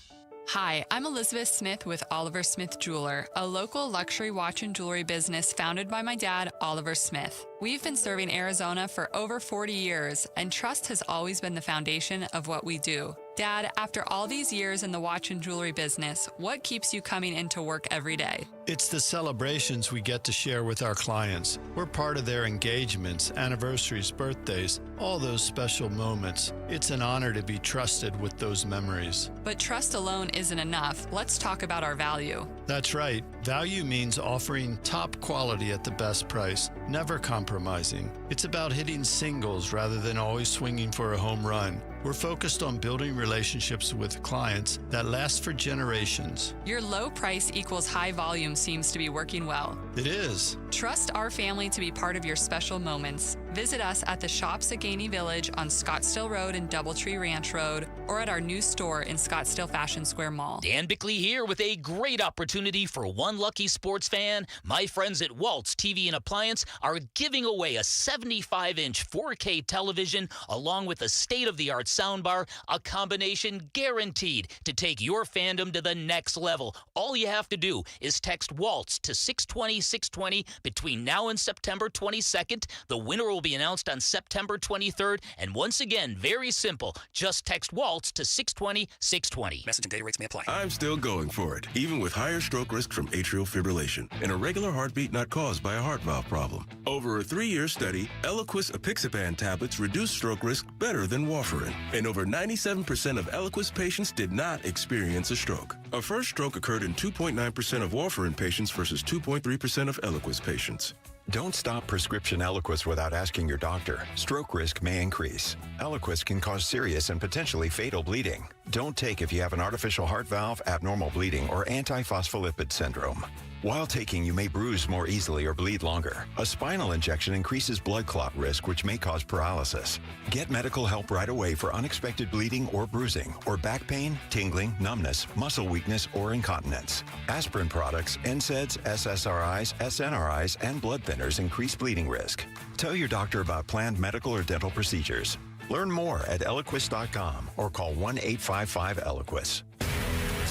Hi, I'm Elizabeth Smith with Oliver Smith Jeweler, a local luxury watch and jewelry business founded by my dad, Oliver Smith. We've been serving Arizona for over 40 years, and trust has always been the foundation of what we do. Dad, after all these years in the watch and jewelry business, what keeps you coming into work every day? It's the celebrations we get to share with our clients. We're part of their engagements, anniversaries, birthdays, all those special moments. It's an honor to be trusted with those memories. But trust alone isn't enough. Let's talk about our value. That's right. Value means offering top quality at the best price, never compromising. It's about hitting singles rather than always swinging for a home run. We're focused on building relationships with clients that last for generations. Your low price equals high volume seems to be working well. It is. Trust our family to be part of your special moments. Visit us at the Shops at Gainey Village on Scottsdale Road and Doubletree Ranch Road, or at our new store in Scottsdale Fashion Square Mall. Dan Bickley here with a great opportunity for one lucky sports fan. My friends at Waltz TV and Appliance are giving away a 75-inch 4K television along with a state-of-the-art soundbar, a combination guaranteed to take your fandom to the next level. All you have to do is text Waltz to 620-620 between now and September 22nd. The winner will be announced on September 23rd. And once again, very simple. Just text Waltz to 620-620. Message and data rates may apply. I'm still going for it, even with higher stroke risk from atrial fibrillation and a regular heartbeat not caused by a heart valve problem. Over a 3-year study, Eliquis apixaban tablets reduced stroke risk better than warfarin. And over 97% of Eliquis patients did not experience a stroke. A first stroke occurred in 2.9% of warfarin patients versus 2.3% of Eliquis patients. Don't stop prescription Eliquis without asking your doctor. Stroke risk may increase. Eliquis can cause serious and potentially fatal bleeding. Don't take if you have an artificial heart valve, abnormal bleeding, or antiphospholipid syndrome. While taking, you may bruise more easily or bleed longer. A spinal injection increases blood clot risk, which may cause paralysis. Get medical help right away for unexpected bleeding or bruising, or back pain, tingling, numbness, muscle weakness, or incontinence. Aspirin products, NSAIDs, SSRIs, SNRIs, and blood thinners increase bleeding risk. Tell your doctor about planned medical or dental procedures. Learn more at Eliquis.com or call 1-855-ELIQUIS.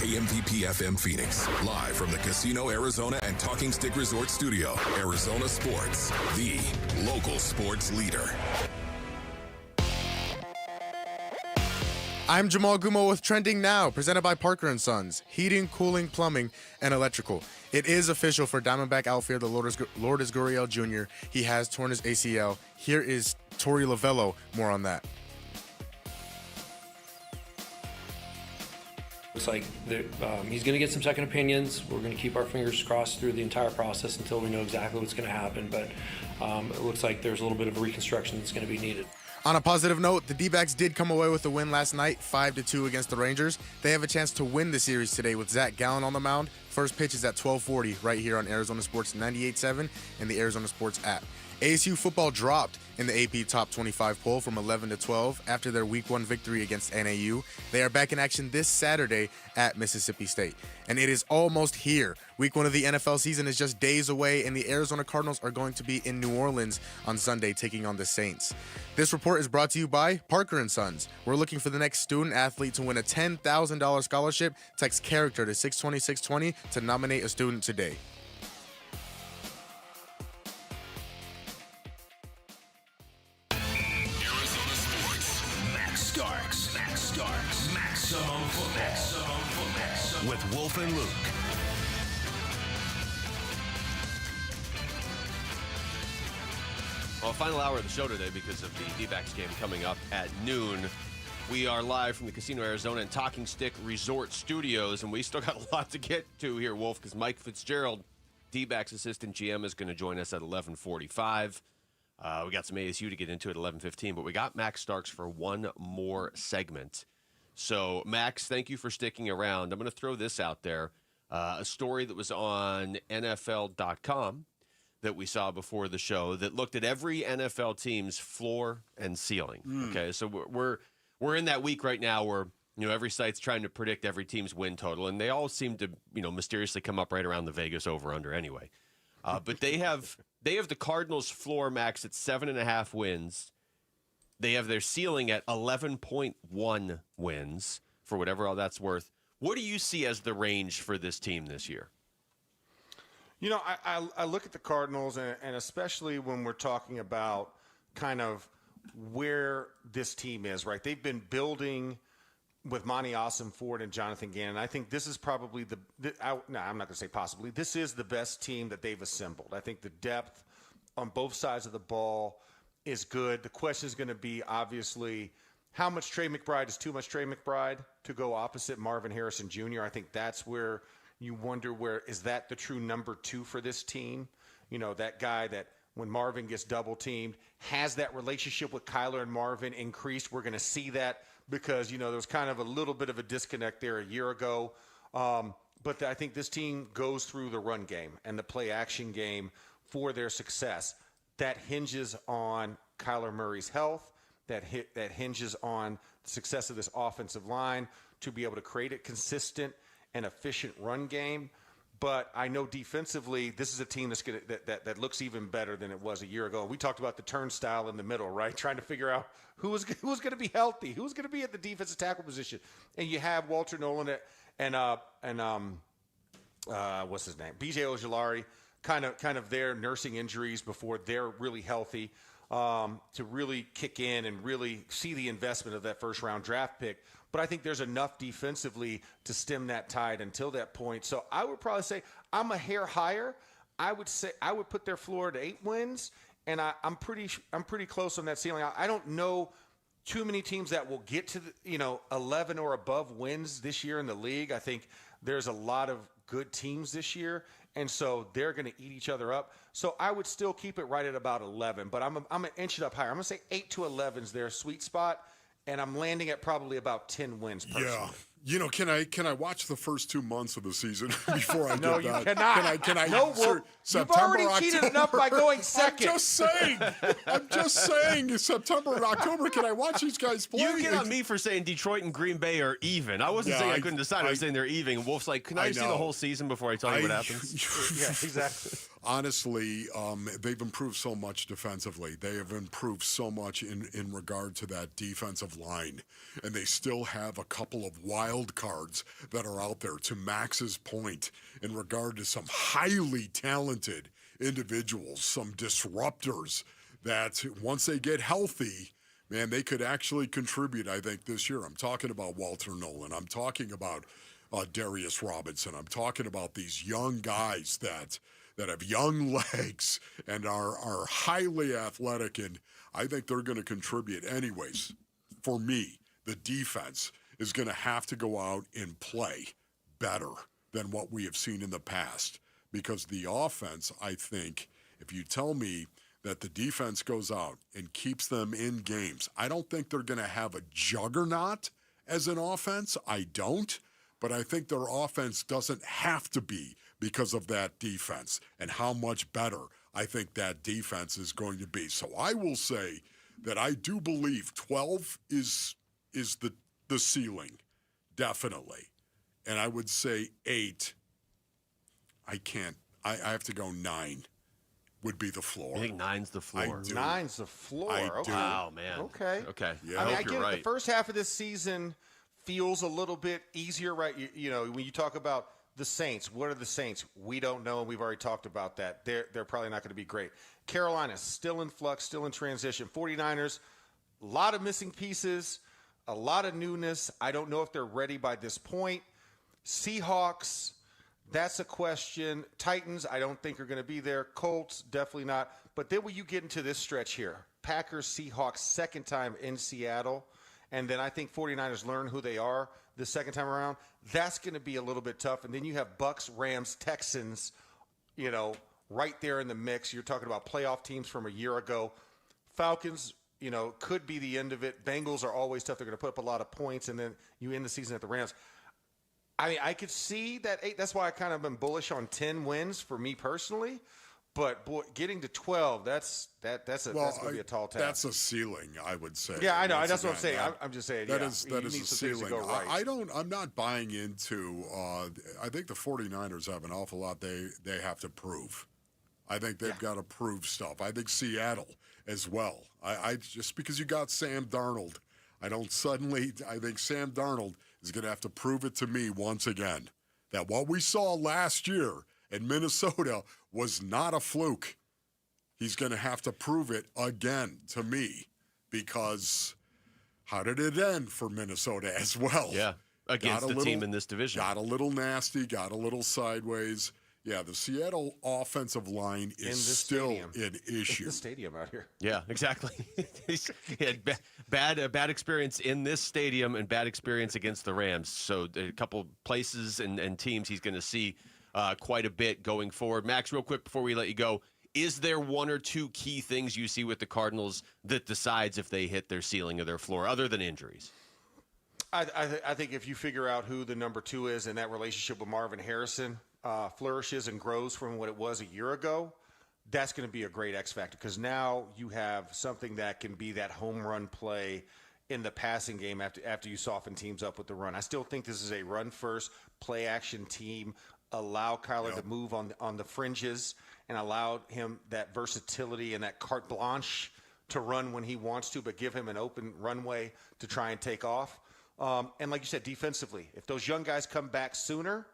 KMVP FM Phoenix, live from the Casino Arizona and Talking Stick Resort Studio. Arizona Sports, the local sports leader. I'm Jamal Gumo with Trending Now, presented by Parker & Sons, heating, cooling, plumbing, and electrical. It is official for Diamondback outfielder Lourdes Gurriel Jr. He has torn his ACL. Here is Torey Lovello, more on that. Looks like he's going to get some second opinions. We're going to keep our fingers crossed through the entire process until we know exactly what's going to happen. But it looks like there's a little bit of a reconstruction that's going to be needed. On a positive note, the Dbacks did come away with a win last night, 5-2 against the Rangers. They have a chance to win the series today with Zack Gallon on the mound. First pitch is at 12:40 right here on Arizona Sports 98.7 and the Arizona Sports app. ASU football dropped in the AP Top 25 poll from 11 to 12 after their Week 1 victory against NAU. They are back in action this Saturday at Mississippi State. And it is almost here. Week 1 of the NFL season is just days away, and the Arizona Cardinals are going to be in New Orleans on Sunday taking on the Saints. This report is brought to you by Parker & Sons. We're looking for the next student athlete to win a $10,000 scholarship. Text character to 620-620 to nominate a student today. Maximum football. Well, final hour of the show today because of the Dbacks game coming up at noon. We are live from the Casino Arizona and Talking Stick Resort Studios, and we still got a lot to get to here, Wolf, because Mike Fitzgerald, Dbacks assistant GM, is going to join us at 11:45. We got some ASU to get into at 11:15, but we got Max Starks for one more segment. So, Max, thank you for sticking around. I'm going to throw this out there. A story that was on NFL.com that we saw before the show that looked at every NFL team's floor and ceiling. Okay, so we're in that week right now where every site's trying to predict every team's win total, and they all seem to mysteriously come up right around the Vegas over/under anyway. But they have the Cardinals floor max at 7.5 wins. They have their ceiling at 11.1 wins for whatever all that's worth. What do you see as the range for this team this year? I look at the Cardinals, and especially when we're talking about kind of where this team is, right? They've been building with Monty Ossenford and Jonathan Gannon. I think this is probably I'm not going to say possibly. This is the best team that they've assembled. I think the depth on both sides of the ball is good. The question is going to be, obviously, how much Trey McBride is too much Trey McBride to go opposite Marvin Harrison Jr. I think that's where you wonder, where is that the true number 2 for this team? That guy that when Marvin gets double teamed has that relationship with Kyler and Marvin increased. We're going to see that because, there was kind of a little bit of a disconnect there a year ago. But I think this team goes through the run game and the play action game for their success. That hinges on Kyler Murray's health. That hinges on the success of this offensive line to be able to create a consistent and efficient run game. But I know defensively, this is a team that looks even better than it was a year ago. We talked about the turnstile in the middle, right? Trying to figure out who was going to be healthy, who's going to be at the defensive tackle position. And you have Walter Nolan and what's his name, B.J. Ojulari, kind of there nursing injuries before they're really healthy. To really kick in and really see the investment of that first-round draft pick. But I think there's enough defensively to stem that tide until that point. So I would probably say I'm a hair higher. I would put their floor at 8 wins, and I'm pretty close on that ceiling. I don't know too many teams that will get to 11 or above wins this year in the league. I think there's a lot of good teams this year, and so they're going to eat each other up. So I would still keep it right at about 11, but I'm going to inch it up higher. I'm going to say 8 to 11 is their sweet spot, and I'm landing at probably about 10 wins personally. Yeah. Can I watch the first 2 months of the season before I No, do that? you cannot. Can I? No, September, you've already cheated October, enough by going second. I'm just saying. September and October. Can I watch these guys play? You get on me for saying Detroit and Green Bay are even. I wasn't saying I couldn't decide. I was saying they're even. Wolf's like, can I see the whole season before I tell you what happens? Yeah, exactly. Honestly, they've improved so much defensively. They have improved so much in regard to that defensive line. And they still have a couple of wild cards that are out there, to Max's point, in regard to some highly talented individuals, some disruptors that once they get healthy, man, they could actually contribute, I think, this year. I'm talking about Walter Nolan. I'm talking about Darius Robinson. I'm talking about these young guys that have young legs and are highly athletic, and I think they're going to contribute. Anyways, for me, the defense is going to have to go out and play better than what we have seen in the past, because the offense, I think, if you tell me that the defense goes out and keeps them in games, I don't think they're going to have a juggernaut as an offense. I don't. But I think their offense doesn't have to be because of that defense and how much better I think that defense is going to be. So I will say that I do believe 12 is the ceiling, definitely. And I would say 8. I can't. I have to go 9 would be the floor. I think 9's the floor. I do. 9's the floor. I do. Wow, man. Okay. Yeah. I mean, I hope get you're it. right. The first half of this season feels a little bit easier, right? You know, when you talk about the Saints, what are the Saints? We don't know, and we've already talked about that. They're probably not going to be great. Carolina's still in flux, still in transition. 49ers, a lot of missing pieces, a lot of newness. I don't know if they're ready by this point. Seahawks, That's a question. Titans, I don't think are going to be there. Colts, definitely not. But then when you get into this stretch here, Packers, Seahawks, second time in Seattle, and then I think 49ers learn who they are the second time around. That's going to be a little bit tough. And then you have Bucks, Rams, Texans, right there in the mix. You're talking about playoff teams from a year ago. Falcons, could be the end of it. Bengals are always tough. They're going to put up a lot of points, and then you end the season at the Rams. I mean, I could see that 8. That's why I kind of been bullish on 10 wins for me personally. But boy, getting to 12, that's going to be a tall task. That's a ceiling, I would say. Yeah, I know. That's what I'm saying. I'm just saying. That is a ceiling. Right. I'm not buying into. I think the 49ers have an awful lot they have to prove. I think they've got to prove stuff. I think Seattle as well. I just because you got Sam Darnold, I think Sam Darnold is going to have to prove it to me once again that what we saw last year in Minnesota was not a fluke. He's going to have to prove it again to me because how did it end for Minnesota as well? Yeah, against the team in this division. Got a little nasty, got a little sideways. Yeah, the Seattle offensive line is still an issue. The stadium out here. Yeah, exactly. He had bad experience in this stadium and bad experience against the Rams. So a couple places and teams he's going to see quite a bit going forward. Max, real quick before we let you go, is there one or two key things you see with the Cardinals that decides if they hit their ceiling or their floor, other than injuries? I think if you figure out who the number 2 is and that relationship with Marvin Harrison flourishes and grows from what it was a year ago, that's going to be a great X factor because now you have something that can be that home run play in the passing game after you soften teams up with the run. I still think this is a run-first, play-action team. Allow Kyler to move on the fringes and allow him that versatility and that carte blanche to run when he wants to, but give him an open runway to try and take off. And like you said, defensively, if those young guys come back sooner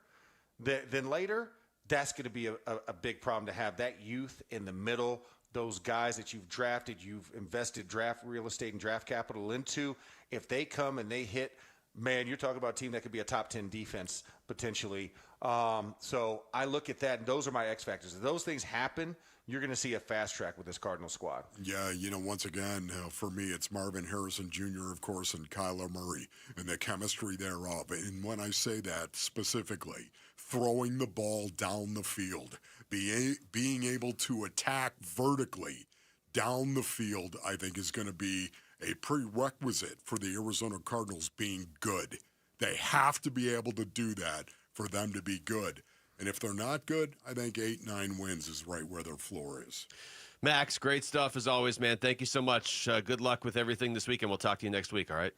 than later, that's going to be a big problem to have. That youth in the middle, those guys that you've drafted, you've invested draft real estate and draft capital into, if they come and they hit, man, you're talking about a team that could be a top 10 defense potentially. So I look at that, and those are my X factors. If those things happen, you're going to see a fast track with this Cardinal squad. Yeah, once again, for me, it's Marvin Harrison Jr., of course, and Kyler Murray, and the chemistry thereof. And when I say that specifically, throwing the ball down the field, being able to attack vertically down the field, I think is going to be a prerequisite for the Arizona Cardinals being good. They have to be able to do that for them to be good. And if they're not good, I think 8-9 wins is right where their floor is. Max, great stuff as always, man. Thank you so much. Good luck with everything this week, and we'll talk to you next week, all right?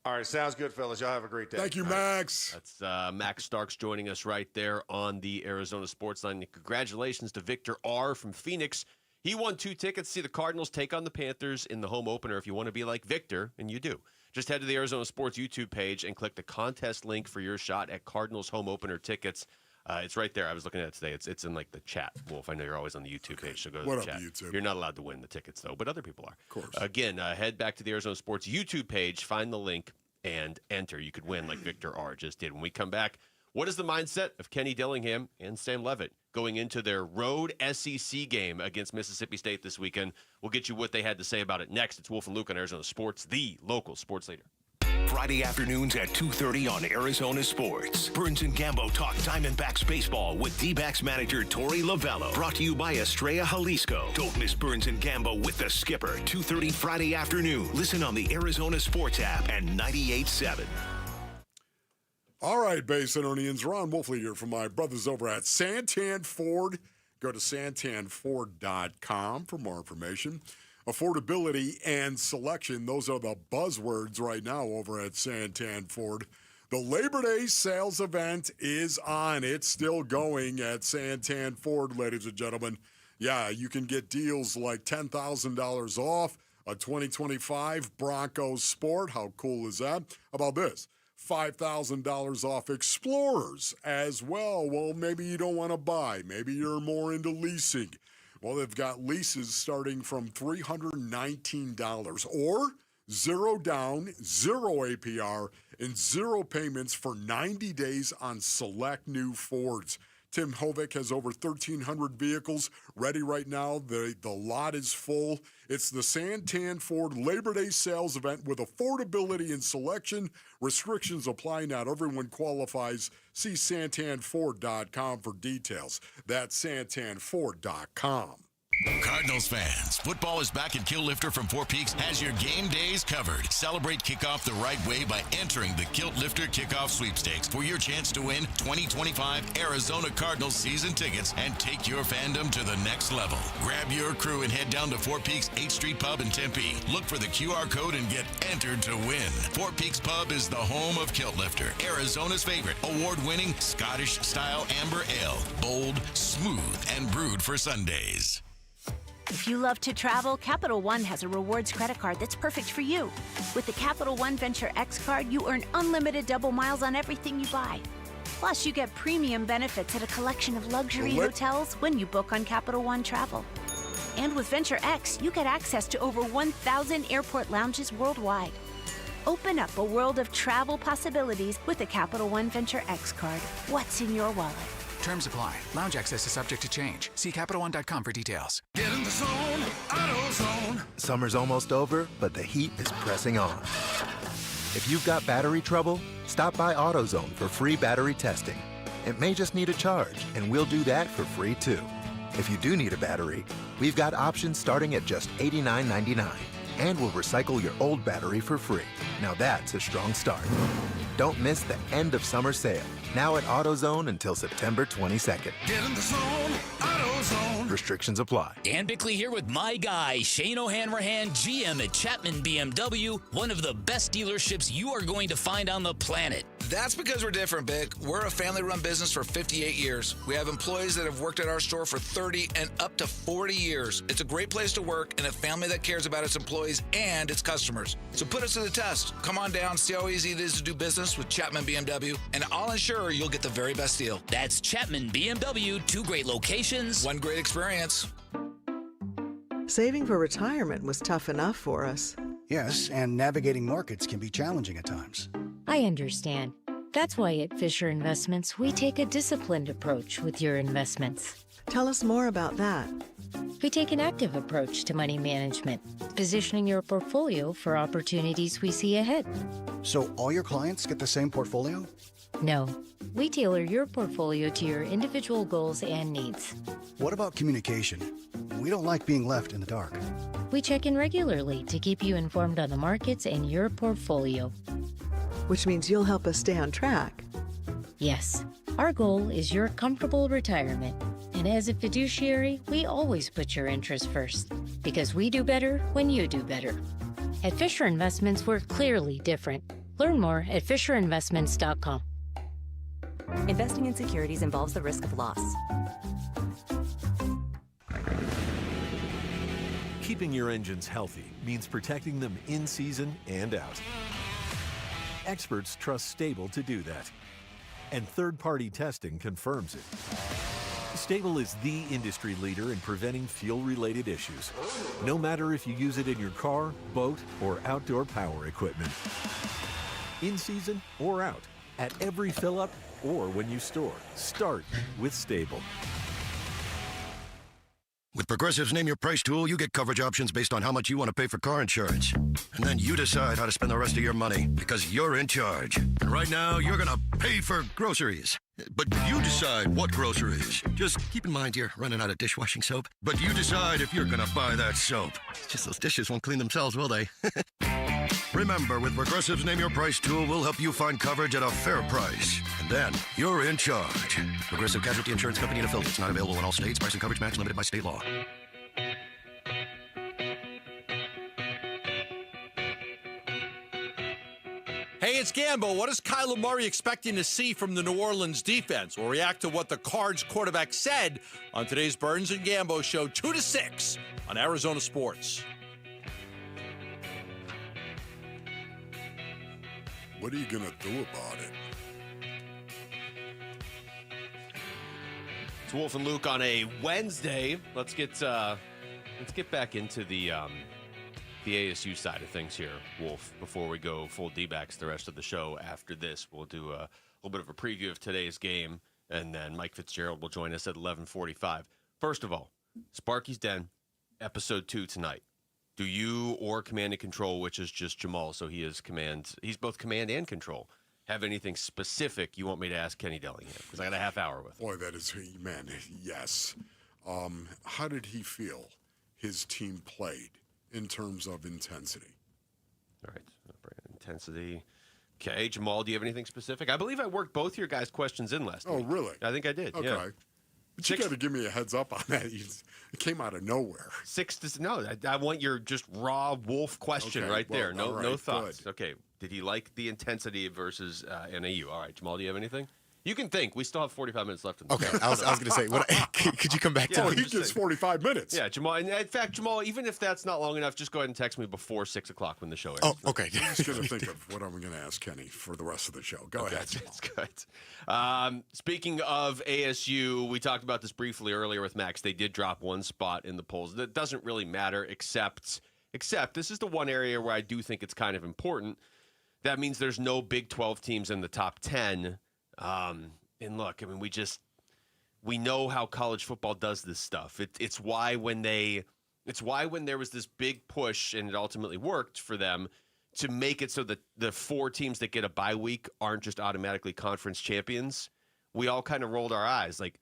All right, sounds good, fellas. Y'all have a great day. Thank you, Max. That's Max Starks joining us right there on the Arizona Sports Line. And congratulations to Victor R. from Phoenix. He won 2 tickets to see the Cardinals take on the Panthers in the home opener. If you want to be like Victor, and you do, just head to the Arizona Sports YouTube page and click the contest link for your shot at Cardinals home opener tickets. It's right there. I was looking at it today. It's in like the chat. Wolf, I know you're always on the YouTube page, so go to the chat. YouTube? You're not allowed to win the tickets, though, but other people are. Of course. Again, head back to the Arizona Sports YouTube page, find the link, and enter. You could win like Victor R. just did. When we come back, what is the mindset of Kenny Dillingham and Sam Levitt going into their road SEC game against Mississippi State this weekend? We'll get you what they had to say about it next. It's Wolf and Luke on Arizona Sports, the local sports leader. Friday afternoons at 2:30 on Arizona Sports. Burns and Gambo talk Diamondbacks baseball with Dbacks manager Torey Lovello. Brought to you by Estrella Jalisco. Don't miss Burns and Gambo with the skipper. 2:30 Friday afternoon. Listen on the Arizona Sports app and 98.7. All right, Basinonians. Ron Wolfley here from my brothers over at Santan Ford. Go to santanford.com for more information. Affordability and selection, those are the buzzwords right now over at Santan Ford. The Labor Day sales event is on. It's still going at Santan Ford, ladies and gentlemen. Yeah, you can get deals like $10,000 off a 2025 Bronco Sport. How cool is that? How about this? $5,000 off Explorers as well. Well, maybe you don't want to buy. Maybe you're more into leasing. Well, they've got leases starting from $319 or 0 down, 0 APR, and 0 payments for 90 days on select new Fords. Tim Hovick has over 1,300 vehicles ready right now. The lot is full. It's the Santan Ford Labor Day sales event with affordability and selection. Restrictions apply. Not everyone qualifies. See santanford.com for details. That's santanford.com. Cardinals fans, football is back, and Kill Lifter from Four Peaks has your game days covered. Celebrate kickoff the right way by entering the Kilt Lifter Kickoff Sweepstakes for your chance to win 2025 Arizona Cardinals season tickets and take your fandom to the next level. Grab your crew and head down to Four Peaks 8th Street Pub in Tempe. Look for the QR code and get entered to win. Four Peaks Pub is the home of Kilt Lifter, Arizona's favorite award-winning Scottish-style amber ale. Bold, smooth, and brewed for Sundays. If you love to travel, Capital One has a rewards credit card that's perfect for you. With the Capital One Venture X card, you earn unlimited double miles on everything you buy. Plus, you get premium benefits at a collection of luxury hotels when you book on Capital One Travel. And with Venture X, you get access to over 1,000 airport lounges worldwide. Open up a world of travel possibilities with the Capital One Venture X card. What's in your wallet? Terms apply. Lounge access is subject to change. See CapitalOne.com for details. Get in the zone, AutoZone. Summer's almost over, but the heat is pressing on. If you've got battery trouble, stop by AutoZone for free battery testing. It may just need a charge, and we'll do that for free too. If you do need a battery, we've got options starting at just $89.99. And we'll recycle your old battery for free. Now that's a strong start. Don't miss the end of summer sale. Now at AutoZone until September 22nd. Get in the zone, AutoZone. Restrictions apply. Dan Bickley here with my guy, Shane O'Hanrahan, GM at Chapman BMW, one of the best dealerships you are going to find on the planet. That's because we're different, Bick. We're a family-run business for 58 years. We have employees that have worked at our store for 30 and up to 40 years. It's a great place to work and a family that cares about its employees and its customers. So put us to the test. Come on down, see how easy it is to do business with Chapman BMW, and I'll ensure you'll get the very best deal. That's Chapman BMW, 2 great locations, 1 great experience. Saving for retirement was tough enough for us. Yes, and navigating markets can be challenging at times. I understand. That's why at Fisher Investments, we take a disciplined approach with your investments. Tell us more about that. We take an active approach to money management, positioning your portfolio for opportunities we see ahead. So all your clients get the same portfolio? No. We tailor your portfolio to your individual goals and needs. What about communication? We don't like being left in the dark. We check in regularly to keep you informed on the markets and your portfolio. Which means you'll help us stay on track. Yes. Our goal is your comfortable retirement. And as a fiduciary, we always put your interests first. Because we do better when you do better. At Fisher Investments, we're clearly different. Learn more at FisherInvestments.com. Investing in securities involves the risk of loss. Keeping your engines healthy means protecting them in season and out. Experts trust Stable to do that. And third-party testing confirms it. Stable is the industry leader in preventing fuel-related issues, no matter if you use it in your car, boat, or outdoor power equipment. In season or out, at every fill-up or when you store, start with Stable. With Progressive's Name Your Price tool, you get coverage options based on how much you want to pay for car insurance. And then you decide how to spend the rest of your money, because you're in charge. And right now, you're going to pay for groceries. But you decide what groceries. Just keep in mind you're running out of dishwashing soap. But you decide if you're going to buy that soap. It's just those dishes won't clean themselves, will they? Remember, with Progressive's Name Your Price tool, we'll help you find coverage at a fair price. And then you're in charge. Progressive Casualty Insurance Company and affiliates. Not available in all states. Price and coverage match limited by state law. Hey, it's Gambo. What is Kyler Murray expecting to see from the New Orleans defense? We'll react to what the Cards quarterback said on today's Burns and Gambo show, 2 to 6 on Arizona Sports. What are you going to do about it? It's Wolf and Luke on a Wednesday. Let's get back into the the ASU side of things here, Wolf, before we go full D-backs the rest of the show. After this, we'll do a little bit of a preview of today's game, and then Mike Fitzgerald will join us at 11:45. First of all, Sparky's Den, episode 2 tonight. Do you or command and control, which is just Jamal, so he's both command and control, have anything specific you want me to ask Kenny Dillingham? Because I got a half hour with him. Boy, that is, man, yes. How did he feel his team played in terms of intensity? All right, intensity. Okay, Jamal, do you have anything specific? I believe I worked both your guys' questions in last week. Oh, really? I think I did, okay. Yeah. But you got to give me a heads up on that. It came out of nowhere. I want your just raw Wolf question right there. No thoughts. Good. Okay. Did he like the intensity versus NAU? All right, Jamal, do you have anything? You can think. We still have 45 minutes left in the Okay, I was going to say, could you come back to me? He gets 45 minutes. Yeah, Jamal. And in fact, Jamal, even if that's not long enough, just go ahead and text me before 6 o'clock when the show ends. Oh, okay. I'm just going to think of what I'm going to ask Kenny for the rest of the show. Go ahead, Jamal. That's good. Speaking of ASU, we talked about this briefly earlier with Max. They did drop one spot in the polls. That doesn't really matter, except this is the one area where I do think it's kind of important. That means there's no Big 12 teams in the top 10. And look, I mean, we know how college football does this stuff. It's why when there was this big push, and it ultimately worked for them to make it so that the 4 teams that get a bye week aren't just automatically conference champions. We all kind of rolled our eyes. Like,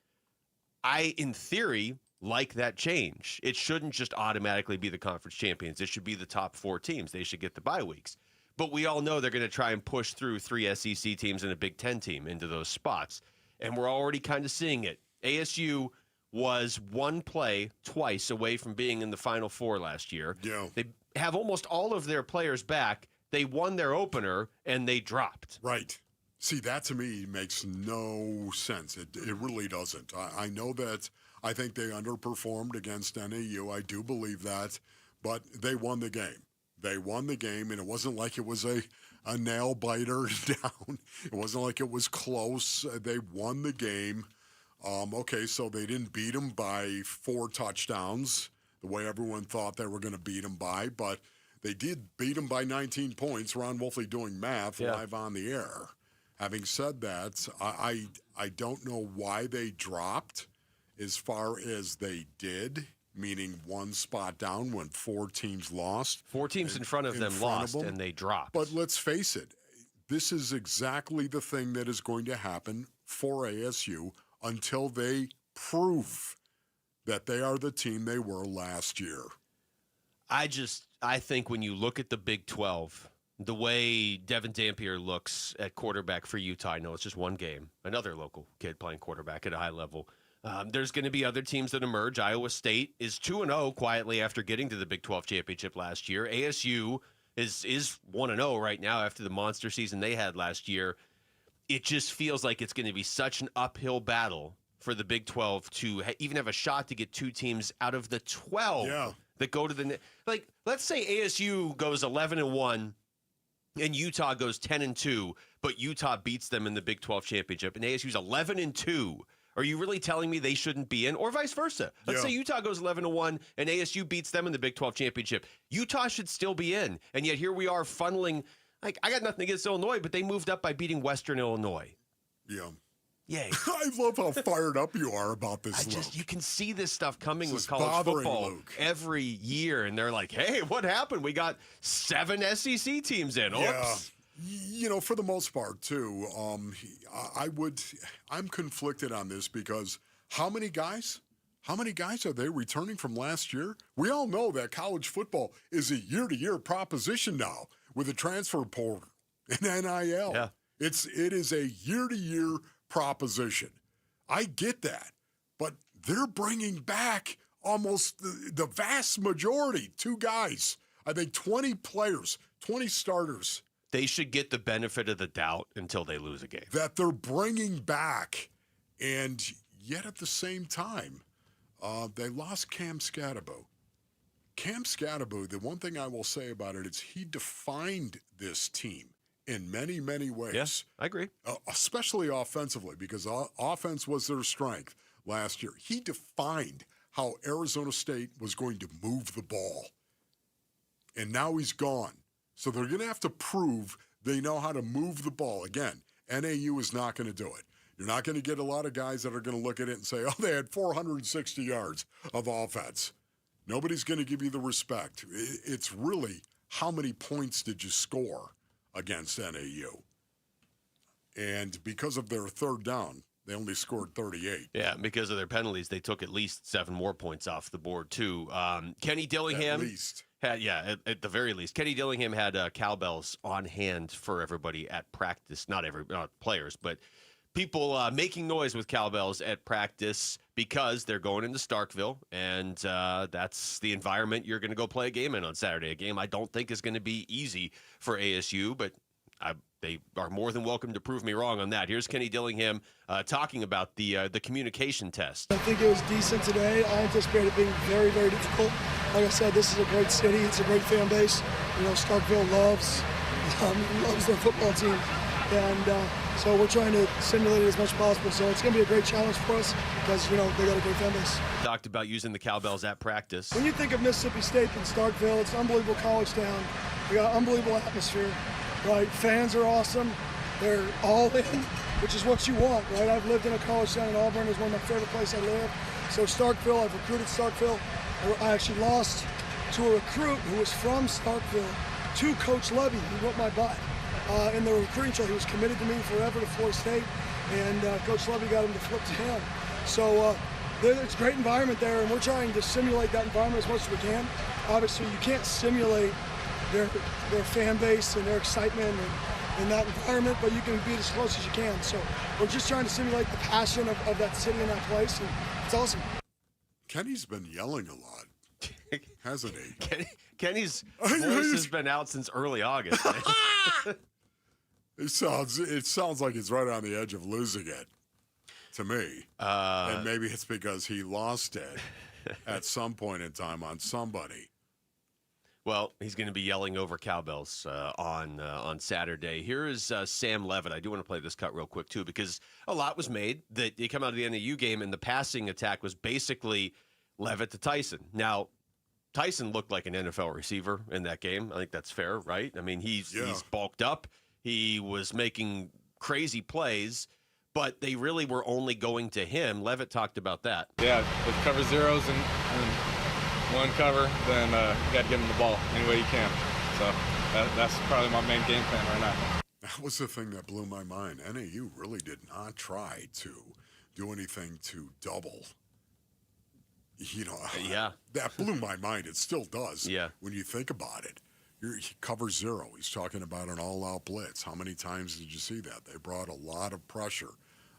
I, in theory, like that change. It shouldn't just automatically be the conference champions. It should be the top 4 teams. They should get the bye weeks. But we all know they're going to try and push through 3 SEC teams and a Big 10 team into those spots. And we're already kind of seeing it. ASU was one play twice away from being in the Final Four last year. Yeah. They have almost all of their players back. They won their opener, and they dropped. Right. See, that to me makes no sense. It really doesn't. I know that I think they underperformed against NAU. I do believe that. But they won the game. They won the game, and it wasn't like it was a nail-biter down. It wasn't like it was close. They won the game. Okay, so they didn't beat them by 4 touchdowns, the way everyone thought they were going to beat them by, but they did beat them by 19 points. Ron Wolfley doing math live on the air. Having said that, I don't know why they dropped as far as they did, meaning one spot down when 4 teams lost. 4 teams in front of them lost, and they dropped. But let's face it, this is exactly the thing that is going to happen for ASU until they prove that they are the team they were last year. I think when you look at the Big 12, the way Devin Dampier looks at quarterback for Utah, I know it's just one game, another local kid playing quarterback at a high level. There's going to be other teams that emerge. Iowa State is 2-0 quietly after getting to the Big 12 championship last year. ASU is 1-0 right now after the monster season they had last year. It just feels like it's going to be such an uphill battle for the Big 12 to even have a shot to get 2 teams out of the 12 that go to the – like, let's say ASU goes 11-1 and Utah goes 10-2, but Utah beats them in the Big 12 championship, and ASU's 11-2. Are you really telling me they shouldn't be in? Or vice versa. Let's say Utah goes 11-1 and ASU beats them in the Big 12 championship. Utah should still be in. And yet here we are funneling. Like, I got nothing against Illinois, but they moved up by beating Western Illinois. Yeah. Yay. I love how fired up you are about this, Luke. You can see this stuff coming with college football every year. And they're like, hey, what happened? We got 7 SEC teams in. Oops. You know, for the most part, too, I'm conflicted on this because how many guys are they returning from last year? We all know that college football is a year-to-year proposition now with the transfer portal and NIL. Yeah. It is a year-to-year proposition. I get that, but they're bringing back almost the vast majority, 2 guys. I think 20 players, 20 starters. They should get the benefit of the doubt until they lose a game. That they're bringing back, and yet at the same time, they lost Cam Scatterbo. Cam Scatterbo, the one thing I will say about it is he defined this team in many, many ways. Yes, I agree. Especially offensively, because offense was their strength last year. He defined how Arizona State was going to move the ball. And now he's gone. So they're going to have to prove they know how to move the ball. Again, NAU is not going to do it. You're not going to get a lot of guys that are going to look at it and say, oh, they had 460 yards of offense. Nobody's going to give you the respect. It's really how many points did you score against NAU? And because of their third down, they only scored 38. Yeah, because of their penalties, they took at least 7 more points off the board, too. Kenny Dillingham. At least. At the very least. Kenny Dillingham had cowbells on hand for everybody at practice. Not players, but people making noise with cowbells at practice because they're going into Starkville, and that's the environment you're going to go play a game in on Saturday. A game I don't think is going to be easy for ASU, but they are more than welcome to prove me wrong on that. Here's Kenny Dillingham talking about the communication test. I think it was decent today. I anticipate it being very, very difficult. Like I said, this is a great city. It's a great fan base. You know, Starkville loves their football team. And so we're trying to simulate it as much as possible. So it's going to be a great challenge for us because, you know, they got a great fan base. Talked about using the cowbells at practice. When you think of Mississippi State and Starkville, it's an unbelievable college town. We got an unbelievable atmosphere. Right, fans are awesome. They're all in, which is what you want, right? I've lived in a college town in Auburn. It's one of my favorite places I live. So Starkville, I've recruited Starkville. I actually lost to a recruit who was from Starkville to Coach Levy, who wrote my butt. In the recruiting trail, he was committed to me forever to Florida State, and Coach Levy got him to flip to him. So it's a great environment there, and we're trying to simulate that environment as much as we can. Obviously, you can't simulate their fan base and their excitement in that environment, but you can be as close as you can. So we're just trying to simulate the passion of that city and that place, and it's awesome. Kenny's been yelling a lot, hasn't he? Kenny's voice has been out since early August. It sounds like he's right on the edge of losing it to me. And maybe it's because he lost it at some point in time on somebody. Well, he's going to be yelling over cowbells on Saturday. Here is Sam Levitt. I do want to play this cut real quick, too, because a lot was made that they come out of the NAU game, and the passing attack was basically Levitt to Tyson. Now, Tyson looked like an NFL receiver in that game. I think that's fair, right? I mean, he's bulked up. He was making crazy plays, but they really were only going to him. Levitt talked about that. Yeah, with cover zeros and one cover, then you got to get him the ball any way you can. So that's probably my main game plan right now. That was the thing that blew my mind. NAU really did not try to do anything to double. You know, that blew my mind. It still does. Yeah. When you think about it, cover zero. He's talking about an all-out blitz. How many times did you see that? They brought a lot of pressure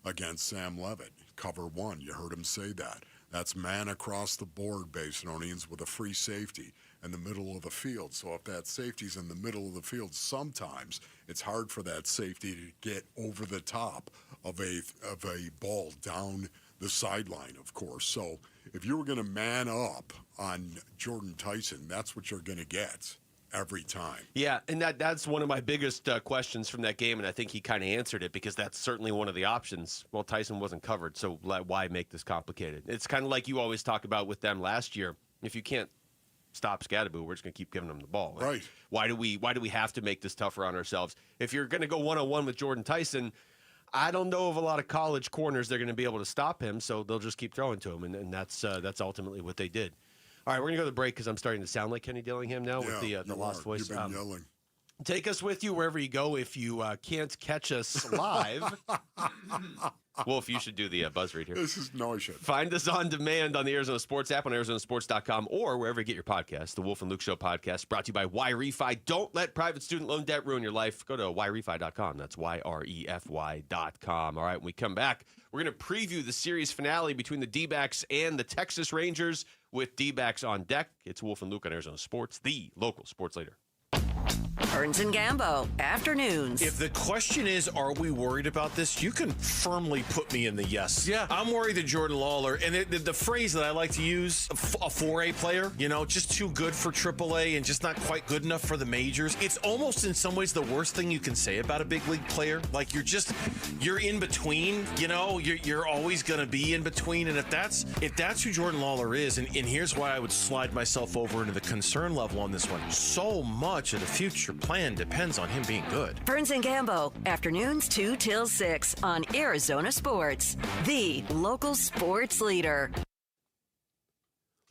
against Sam Levitt. Cover one. You heard him say that. That's man across the board, Basinonians, with a free safety in the middle of the field. So if that safety's in the middle of the field, sometimes it's hard for that safety to get over the top of a ball down the sideline, of course. So if you were going to man up on Jordan Tyson, that's what you're going to get every time. Yeah, and that's one of my biggest questions from that game, and I think he kind of answered it because that's certainly one of the options. Well, Tyson wasn't covered, so why make this complicated? It's kind of like you always talk about with them last year. If you can't stop Scadaboo, we're just going to keep giving them the ball. Right. Why do we have to make this tougher on ourselves? If you're going to go one-on-one with Jordan Tyson, I don't know of a lot of college corners they're going to be able to stop him, so they'll just keep throwing to him, and that's ultimately what they did. All right, we're going to go to the break because I'm starting to sound like Kenny Dillingham now with the lost voice. You've been yelling. Take us with you wherever you go if you can't catch us live. Wolf, you should do the buzz read here. No, I should. Find us on demand on the Arizona Sports app, on ArizonaSports.com, or wherever you get your podcasts. The Wolf and Luke Show podcast brought to you by YRefi. Don't let private student loan debt ruin your life. Go to YRefi.com. That's YREFY.com. All right, when we come back, we're going to preview the series finale between the Dbacks and the Texas Rangers with Dbacks on deck. It's Wolf and Luke on Arizona Sports, the local sports leader. Burns and Gambo, afternoons. If the question is, are we worried about this? You can firmly put me in the yes. Yeah. I'm worried that Jordan Lawler, and the phrase that I like to use, a 4A player, just too good for AAA and just not quite good enough for the majors. It's almost in some ways the worst thing you can say about a big league player. Like you're in between, you're always going to be in between. And if that's who Jordan Lawler is, and here's why I would slide myself over into the concern level on this one. So much of the future plan depends on him being good. Burns and Gambo, afternoons 2 till 6 on Arizona Sports, the local sports leader.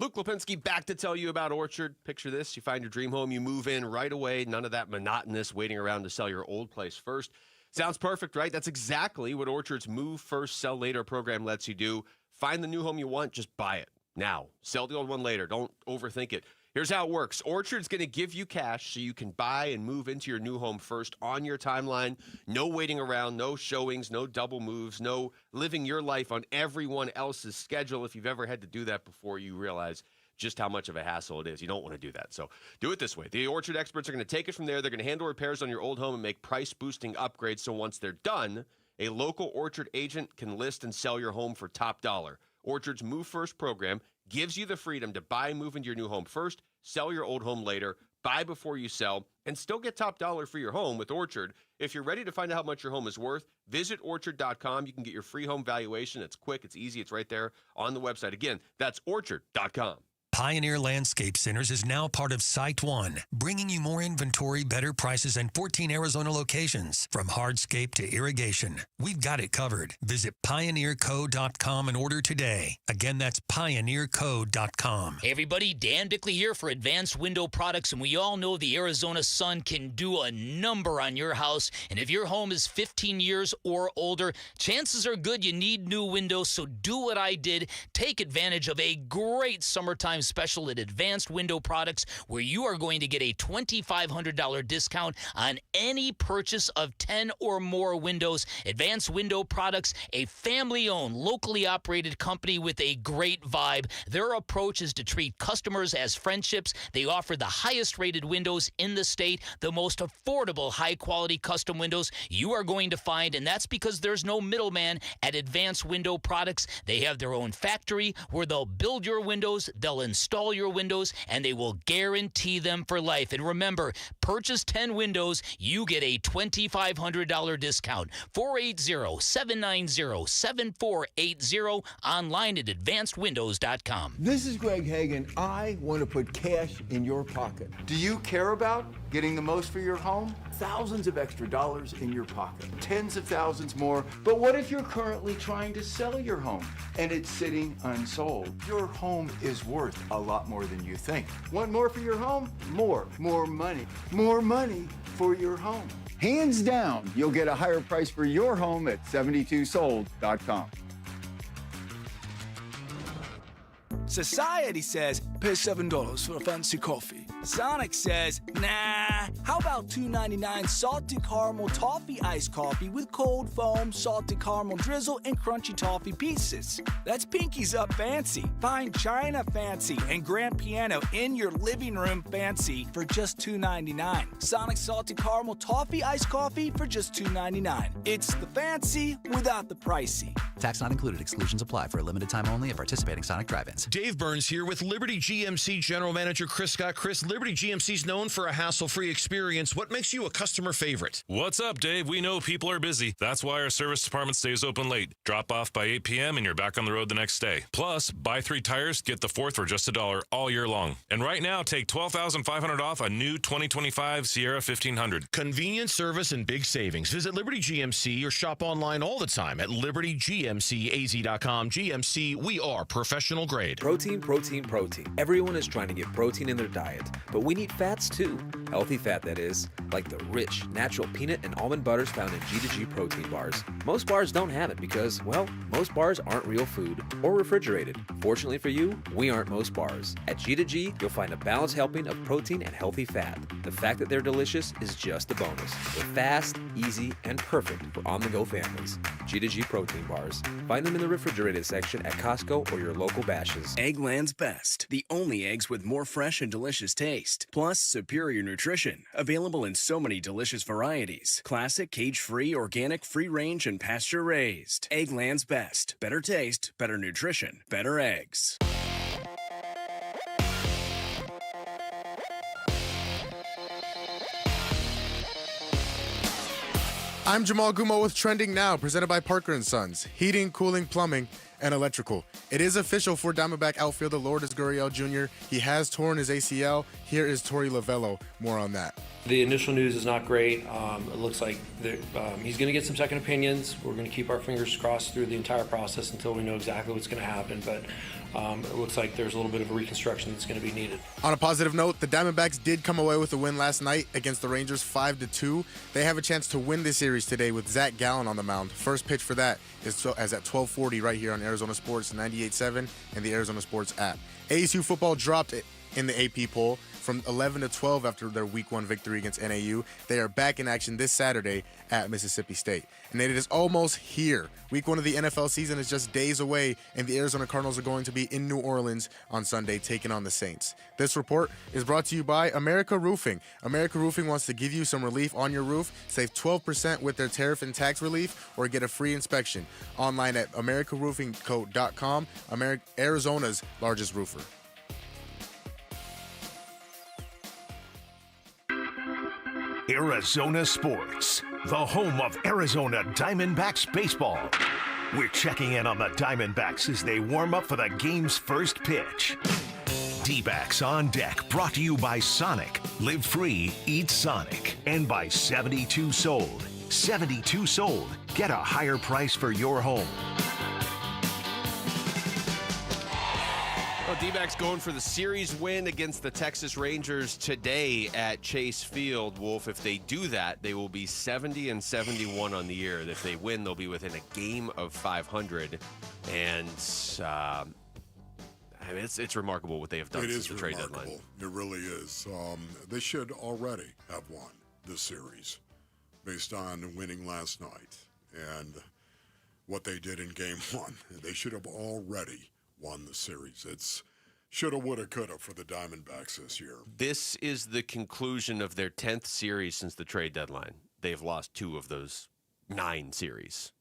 Luke Lipinski back to tell you about Orchard. Picture this. You find your dream home, you move in right away. None of that monotonous waiting around to sell your old place first. Sounds perfect, right? That's exactly what Orchard's Move First, Sell Later program lets you do. Find the new home you want, just buy it now. Sell the old one later. Don't overthink it. Here's how it works. Orchard's going to give you cash so you can buy and move into your new home first on your timeline. No waiting around, no showings, no double moves, no living your life on everyone else's schedule. If you've ever had to do that before, you realize just how much of a hassle it is. You don't want to do that. So do it this way. The Orchard experts are going to take it from there. They're going to handle repairs on your old home and make price-boosting upgrades. So once they're done, a local Orchard agent can list and sell your home for top dollar. Orchard's Move First program gives you the freedom to buy and move into your new home first, sell your old home later, buy before you sell, and still get top dollar for your home with Orchard. If you're ready to find out how much your home is worth, visit Orchard.com. You can get your free home valuation. It's quick, it's easy, it's right there on the website. Again, that's Orchard.com. Pioneer Landscape Centers is now part of Site One, bringing you more inventory, better prices, and 14 Arizona locations. From hardscape to irrigation, we've got it covered. Visit pioneerco.com and order today. Again, that's pioneerco.com. Hey everybody, Dan Bickley here for Advanced Window Products, and we all know the Arizona sun can do a number on your house. And if your home is 15 years or older, chances are good you need new windows. So do what I did. Take advantage of a great summertime special at Advanced Window Products, where you are going to get a $2,500 discount on any purchase of 10 or more windows. Advanced Window Products, a family-owned, locally operated company with a great vibe. Their approach is to treat customers as friendships. They offer the highest-rated windows in the state, the most affordable, high-quality custom windows you are going to find, and that's because there's no middleman at Advanced Window Products. They have their own factory where they'll build your windows, they'll install your windows, and they will guarantee them for life. And remember, purchase 10 windows, you get a $2,500 discount. 480-790-7480, online at advancedwindows.com. This is Greg Hagan. I want to put cash in your pocket. Do you care about getting the most for your home? Thousands of extra dollars in your pocket. Tens of thousands more. But what if you're currently trying to sell your home and it's sitting unsold? Your home is worth a lot more than you think. Want more for your home? More money. More money for your home. Hands down, you'll get a higher price for your home at 72sold.com. Society says, pay $7 for a fancy coffee. Sonic says, nah, how about $2.99 salted caramel toffee iced coffee with cold foam, salted caramel drizzle, and crunchy toffee pieces? That's Pinky's Up Fancy. Find China Fancy and grand piano in your living room fancy for just $2.99. Sonic salted caramel toffee iced coffee for just $2.99. It's the fancy without the pricey. Tax not included. Exclusions apply for a limited time only at participating Sonic drive-ins. Dave Burns here with Liberty GMC General Manager Chris Scott. Chris, Liberty GMC is known for a hassle-free experience. What makes you a customer favorite? What's up, Dave? We know people are busy. That's why our service department stays open late. Drop off by 8 p.m. and you're back on the road the next day. Plus, buy 3 tires, get the 4th for just $1 all year long. And right now, take $12,500 off a new 2025 Sierra 1500. Convenient service and big savings. Visit Liberty GMC or shop online all the time at libertygmcaz.com. GMC, we are professional grade. Protein, protein, protein. Everyone is trying to get protein in their diet, but we need fats too. Healthy fat, that is, like the rich, natural peanut and almond butters found in G2G protein bars. Most bars don't have it because, well, most bars aren't real food or refrigerated. Fortunately for you, we aren't most bars. At G2G, you'll find a balanced helping of protein and healthy fat. The fact that they're delicious is just a bonus. They're fast, easy, and perfect for on-the-go families. G2G protein bars. Find them in the refrigerated section at Costco or your local Bashes. Eggland's Best. The only eggs with more fresh and delicious taste. Plus superior nutrition. Available in so many delicious varieties. Classic, cage-free, organic, free-range, and pasture-raised. Eggland's Best. Better taste, better nutrition, better eggs. I'm Jamal Gumo with Trending Now, presented by Parker & Sons. Heating, cooling, plumbing, and electrical. It is official for Diamondback outfielder Lourdes Gurriel Jr. He has torn his ACL. Here is Torey Lovello. More on that. The initial news is not great. It looks like he's going to get some second opinions. We're going to keep our fingers crossed through the entire process until we know exactly what's going to happen. But it looks like there's a little bit of a reconstruction that's going to be needed. On a positive note, the Diamondbacks did come away with a win last night against the Rangers 5-2. They have a chance to win this series today with Zack Gallon on the mound. First pitch for that is at 12:40 right here on Arizona Sports 98.7 and the Arizona Sports app. ASU football dropped it in the AP poll from 11 to 12 after their Week 1 victory against NAU. They are back in action this Saturday at Mississippi State. And it is almost here. Week 1 of the NFL season is just days away, and the Arizona Cardinals are going to be in New Orleans on Sunday taking on the Saints. This report is brought to you by America Roofing. America Roofing wants to give you some relief on your roof. Save 12% with their tariff and tax relief or get a free inspection. Online at americaroofingco.com, Arizona's largest roofer. Arizona Sports, the home of Arizona Diamondbacks baseball. We're checking in on the Diamondbacks as they warm up for the game's first pitch. Dbacks on deck, brought to you by Sonic. Live free, eat Sonic. And by 72 Sold. 72 Sold. Get a higher price for your home. Well, D-backs going for the series win against the Texas Rangers today at Chase Field. Wolf, if they do that, they will be 70-71 on the year. If they win, they'll be within a game of 500. And I mean, it's remarkable what they have done since the trade deadline. It really is. They should already have won the series based on winning last night and what they did in Game 1. They should have already won the series. It's shoulda, woulda, coulda for the Diamondbacks this year. This is the conclusion of their 10th series since the trade deadline. They've lost 2 of those 9 series.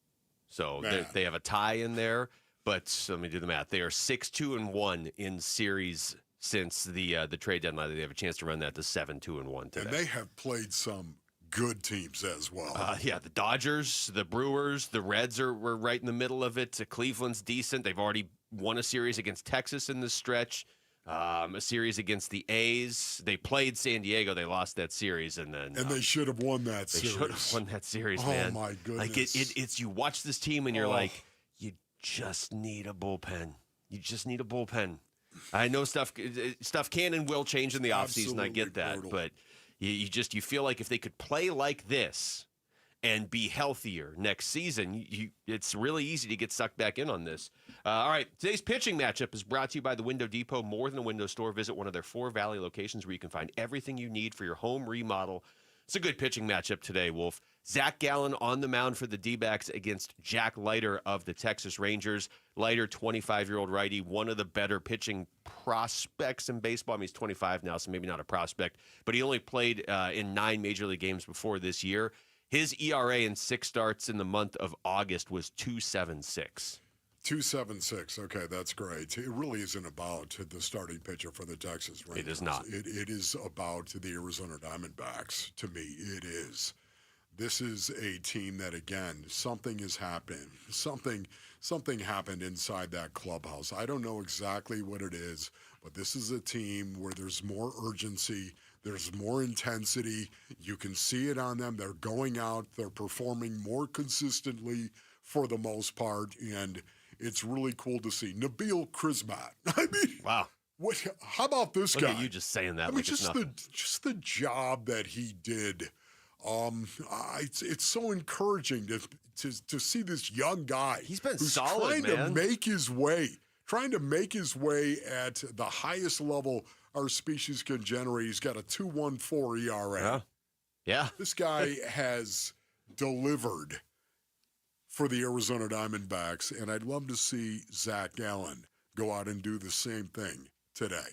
So they have a tie in there, but let me do the math. They are 6-2-1 in series since the trade deadline. They have a chance to run that to 7-2-1 today. And they have played some good teams as well. Yeah, the Dodgers, the Brewers, the Reds were right in the middle of it. Cleveland's decent. They've already won a series against Texas in this stretch, a series against the A's. They played San Diego. They lost that series, and they should have won that series. They should have won that series, man. Oh my goodness! Like it's you watch this team and you're like, you just need a bullpen. You just need a bullpen. I know stuff can and will change in the offseason. I get that, but you feel like if they could play like this and be healthier next season, it's really easy to get sucked back in on this. All right, today's pitching matchup is brought to you by the Window Depot. More than a window store, visit one of their 4 Valley locations where you can find everything you need for your home remodel. It's a good pitching matchup today, Wolf. Zack Gallon on the mound for the D-backs against Jack Leiter of the Texas Rangers. Leiter, 25-year-old righty, one of the better pitching prospects in baseball. I mean, he's 25 now, so maybe not a prospect, but he only played in 9 Major League games before this year. His ERA in 6 starts in the month of August was 2.76. 2.76. Okay, that's great. It really isn't about the starting pitcher for the Texas Rangers. It is not. It is about the Arizona Diamondbacks. To me, it is. This is a team that, again, something has happened. Something happened inside that clubhouse. I don't know exactly what it is, but this is a team where there's more urgency. There's more intensity. You can see it on them. They're going out. They're performing more consistently for the most part, and it's really cool to see. Nabil Crismatt. I mean, wow. How about this guy? Look at you just saying that. I mean, just the job that he did. It's so encouraging to see this young guy. He's been who's solid, trying to make his way at the highest level our species can generate. He's got a 2.14 ERA. Yeah. This guy has delivered for the Arizona Diamondbacks, and I'd love to see Zack Gallon go out and do the same thing today.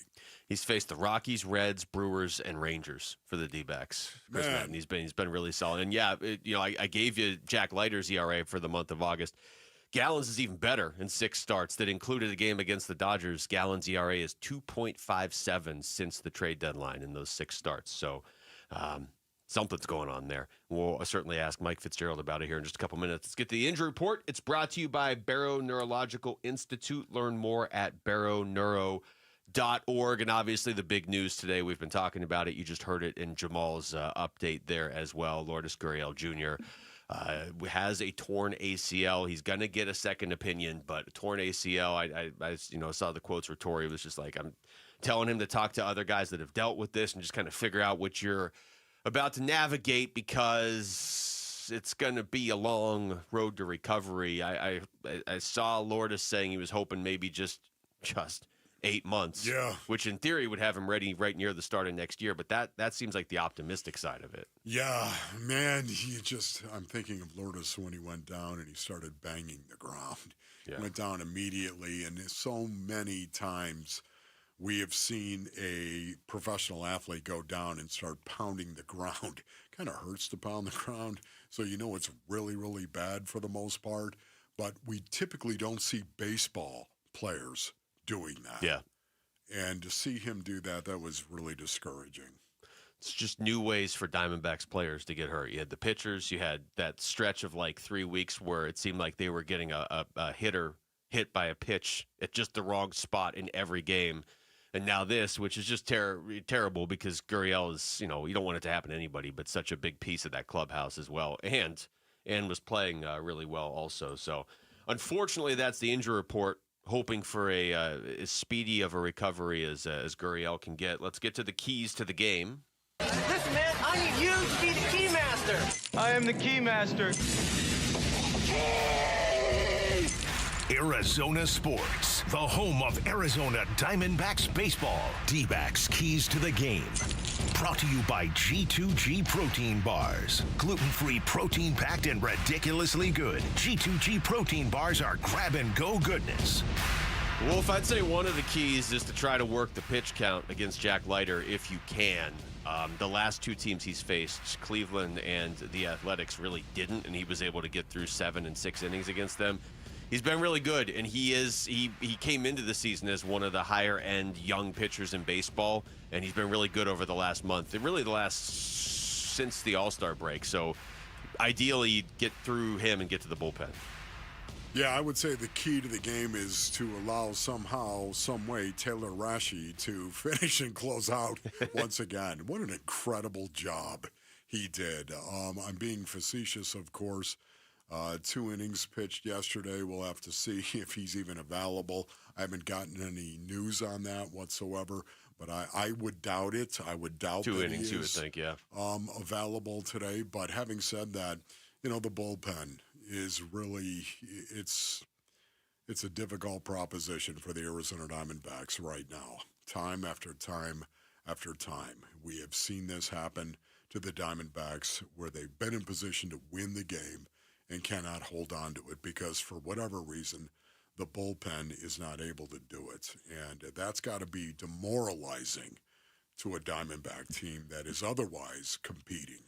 He's faced the Rockies, Reds, Brewers, and Rangers for the D-backs. Crismatt, and he's been really solid. And yeah, I gave you Jack Leiter's ERA for the month of August. Gallon's is even better in 6 starts. That included a game against the Dodgers. Gallon's ERA is 2.57 since the trade deadline in those 6 starts. So something's going on there. We'll certainly ask Mike Fitzgerald about it here in just a couple minutes. Let's get to the injury report. It's brought to you by Barrow Neurological Institute. Learn more at barrowneuro.org. And obviously the big news today, we've been talking about it. You just heard it in Jamal's update there as well. Lourdes Gurriel Jr. Has a torn ACL. He's going to get a second opinion, but a torn ACL, I saw the quotes where Torrey was just like, I'm telling him to talk to other guys that have dealt with this and just kind of figure out what you're about to navigate, because it's going to be a long road to recovery. I saw Lourdes saying he was hoping maybe just 8 months, which in theory would have him ready right near the start of next year. But that seems like the optimistic side of it. Yeah, man, I'm thinking of Lourdes when he went down and he started banging the ground. Yeah. Went down immediately, and so many times we have seen a professional athlete go down and start pounding the ground. Kind of hurts to pound the ground, so it's really, really bad for the most part. But we typically don't see baseball players doing that. Yeah. And to see him do that was really discouraging. It's just new ways for Diamondbacks players to get hurt. You had the pitchers. You had that stretch of 3 weeks where it seemed like they were getting a hitter hit by a pitch at just the wrong spot in every game. And now this, which is just terrible, because Gurriel is, you don't want it to happen to anybody, but such a big piece of that clubhouse as well. And was playing really well also. So unfortunately, that's the injury report. Hoping for as speedy of a recovery as Gurriel can get. Let's get to the keys to the game. Listen, man, I need you to be the key master. I am the key master. Arizona Sports, the home of Arizona Diamondbacks baseball. Dbacks keys to the game. Brought to you by G2G Protein Bars. Gluten-free, protein-packed, and ridiculously good. G2G Protein Bars are grab-and-go goodness. Wolf, I'd say one of the keys is to try to work the pitch count against Jack Leiter if you can. The last 2 teams he's faced, Cleveland and the Athletics, really didn't, and he was able to get through 7 and 6 innings against them. He's been really good, and he came into the season as one of the higher-end young pitchers in baseball, and he's been really good over the last month, and really since the All-Star break. So ideally, get through him and get to the bullpen. Yeah, I would say the key to the game is to allow somehow, some way, Taylor Rashi to finish and close out once again. What an incredible job he did. I'm being facetious, of course. 2 innings pitched yesterday. We'll have to see if he's even available. I haven't gotten any news on that whatsoever, but I would doubt it. I would doubt 2 that innings, he you would is think, yeah. Available today. But having said that, the bullpen is really it's a difficult proposition for the Arizona Diamondbacks right now. Time after time after time, we have seen this happen to the Diamondbacks, where they've been in position to win the game and cannot hold on to it because, for whatever reason, the bullpen is not able to do it. And that's got to be demoralizing to a Diamondback team that is otherwise competing.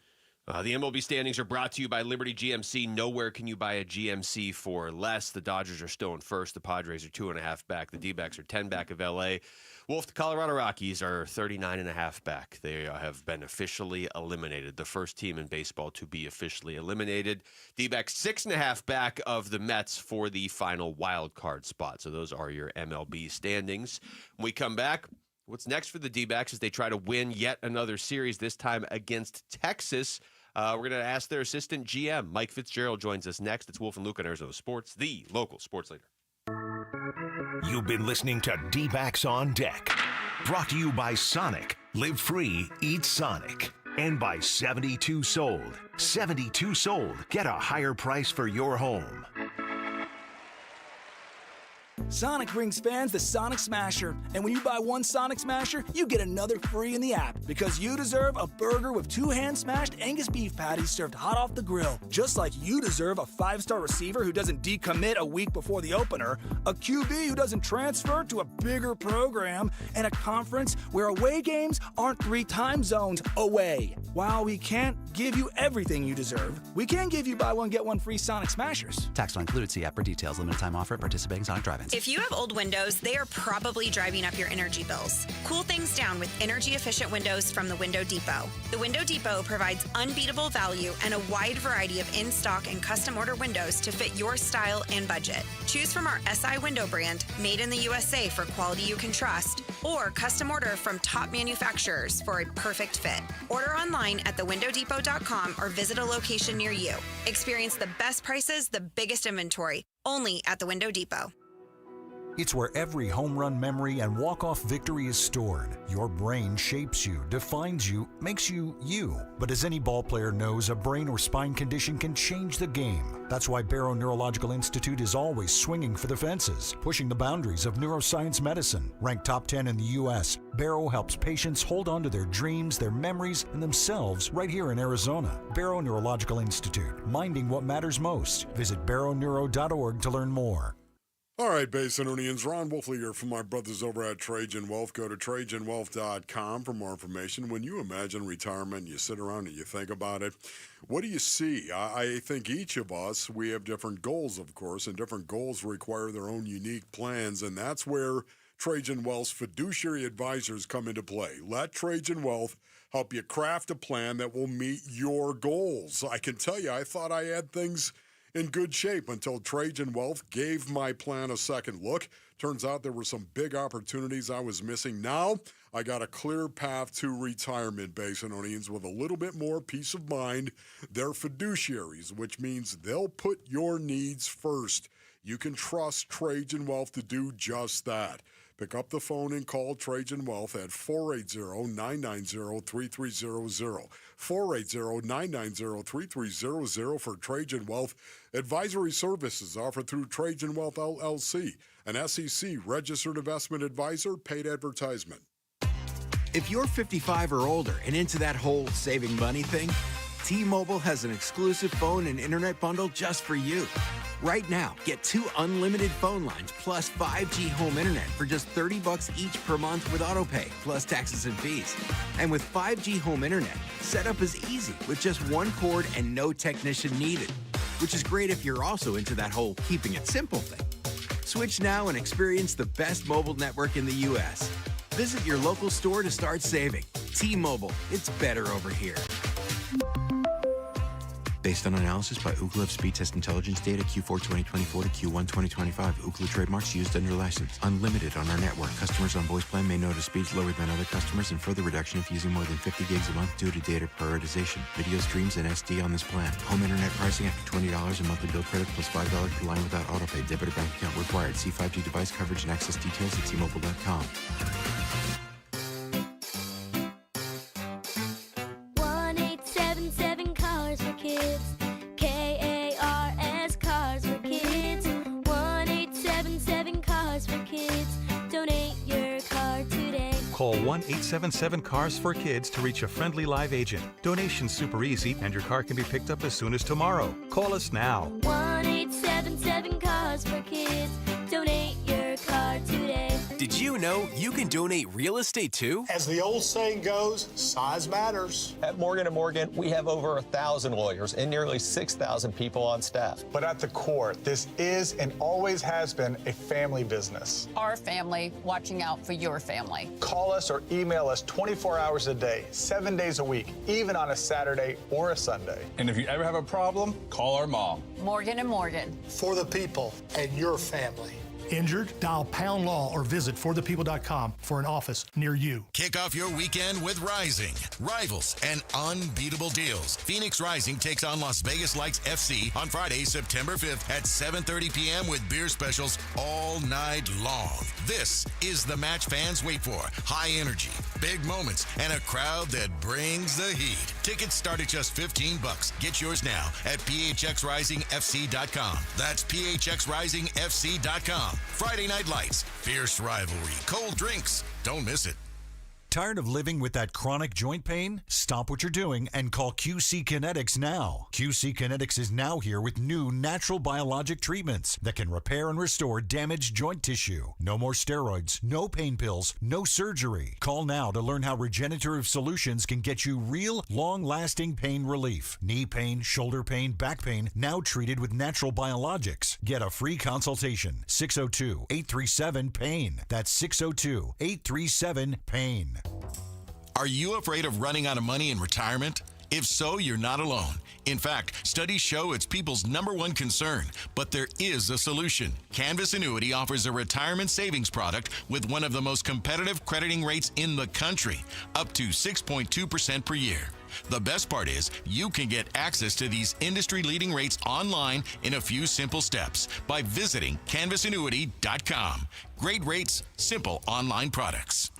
The MLB standings are brought to you by Liberty GMC. Nowhere can you buy a GMC for less. The Dodgers are still in first. The Padres are 2.5 back. The D-backs are 10 back of L.A. Wolf, the Colorado Rockies are 39.5 back. They have been officially eliminated. The first team in baseball to be officially eliminated. D-backs 6.5 back of the Mets for the final wild card spot. So those are your MLB standings. When we come back, what's next for the D-backs as they try to win yet another series, this time against Texas. We're going to ask their assistant GM, Mike Fitzgerald, joins us next. It's Wolf and Luke on Arizona Sports, the local sports leader. You've been listening to D-Backs on Deck. Brought to you by Sonic. Live free, eat Sonic. And by 72 Sold. 72 Sold. Get a higher price for your home. Sonic brings fans the Sonic Smasher. And when you buy one Sonic Smasher, you get another free in the app. Because you deserve a burger with 2 hand-smashed Angus beef patties served hot off the grill. Just like you deserve a 5-star receiver who doesn't decommit a week before the opener, a QB who doesn't transfer to a bigger program, and a conference where away games aren't 3 time zones away. While we can't give you everything you deserve, we can give you buy one, get one free Sonic Smashers. Tax not included. See app for details. Limited time offer at participating Sonic drive-ins. If you have old windows, they are probably driving up your energy bills. Cool things down with energy-efficient windows from the Window Depot. The Window Depot provides unbeatable value and a wide variety of in-stock and custom order windows to fit your style and budget. Choose from our SI window brand, made in the USA for quality you can trust, or custom order from top manufacturers for a perfect fit. Order online at thewindowdepot.com or visit a location near you. Experience the best prices, the biggest inventory, only at the Window Depot. It's where every home run memory and walk-off victory is stored. Your brain shapes you, defines you, makes you you. But as any ball player knows, a brain or spine condition can change the game. That's why Barrow Neurological Institute is always swinging for the fences, pushing the boundaries of neuroscience medicine. Ranked top 10 in the U.S., Barrow helps patients hold on to their dreams, their memories, and themselves right here in Arizona. Barrow Neurological Institute, minding what matters most. Visit barrowneuro.org to learn more. All right, Basinonians, Ron Wolfley here from my brothers over at Trajan Wealth. Go to TrajanWealth.com for more information. When you imagine retirement, you sit around and you think about it, what do you see? I think each of us, we have different goals, of course, and different goals require their own unique plans, and that's where Trajan Wealth's fiduciary advisors come into play. Let Trajan Wealth help you craft a plan that will meet your goals. I can tell you, I thought I had things in good shape until Trajan Wealth gave my plan a second look. Turns out there were some big opportunities I was missing. Now I got a clear path to retirement, Basinonians, with a little bit more peace of mind. They're fiduciaries, which means they'll put your needs first. You can trust Trajan Wealth to do just that. Pick up the phone and call Trajan Wealth at 480-990-3300. 480-990-3300 for Trajan Wealth. Advisory services offered through Trajan Wealth LLC, an SEC registered investment advisor, paid advertisement. If you're 55 or older and into that whole saving money thing, T-Mobile has an exclusive phone and internet bundle just for you. Right now, get 2 unlimited phone lines plus 5G home internet for just $30 each per month with autopay, plus taxes and fees. And with 5G home internet, setup is easy with just 1 cord and no technician needed, which is great if you're also into that whole keeping it simple thing. Switch now and experience the best mobile network in the U.S. Visit your local store to start saving. T-Mobile, it's better over here. Based on analysis by Ookla of speed test intelligence data Q4 2024 to Q1 2025. Ookla trademarks used under license. Unlimited on our network. Customers on voice plan may notice speeds lower than other customers and further reduction if using more than 50 gigs a month due to data prioritization. Video streams and SD on this plan. Home internet pricing after $20 and monthly bill credit plus $5 per line without autopay. Debit or bank account required. See 5G device coverage and access details at T-Mobile.com. 1-877 Cars for Kids. K-A-R-S Cars for Kids. 1-877 Cars for Kids. Donate your car today. Call 1-877-CARS for Kids to reach a friendly live agent. Donation's super easy, and your car can be picked up as soon as tomorrow. Call us now. 1-877 Cars for Kids. Donate your car today. Did you know you can donate real estate too? As the old saying goes, size matters. At Morgan & Morgan, we have over 1,000 lawyers and nearly 6,000 people on staff. But at the core, this is and always has been a family business. Our family watching out for your family. Call us or email us 24 hours a day, 7 days a week, even on a Saturday or a Sunday. And if you ever have a problem, call our mom. Morgan & Morgan. For the people and your family. Injured? Dial Pound Law or visit forthepeople.com for an office near you. Kick off your weekend with Rising. Rivals and unbeatable deals. Phoenix Rising takes on Las Vegas Lights FC on Friday, September 5th at 7:30 p.m. with beer specials all night long. This is the match fans wait for. High energy, big moments, and a crowd that brings the heat. Tickets start at just $15. Get yours now at phxrisingfc.com. That's phxrisingfc.com. Friday Night Lights, fierce rivalry, cold drinks. Don't miss it. Tired of living with that chronic joint pain? Stop what you're doing and call QC Kinetics now. QC Kinetics is now here with new natural biologic treatments that can repair and restore damaged joint tissue. No more steroids, no pain pills, no surgery. Call now to learn how regenerative solutions can get you real, long-lasting pain relief. Knee pain, shoulder pain, back pain, now treated with natural biologics. Get a free consultation. 602-837-PAIN. That's 602-837-PAIN. Are you afraid of running out of money in retirement? If so, you're not alone. In fact, studies show it's people's #1 concern, but there is a solution. Canvas Annuity offers a retirement savings product with one of the most competitive crediting rates in the country, up to 6.2% per year. The best part is you can get access to these industry-leading rates online in a few simple steps by visiting canvasannuity.com. Great rates, simple online products.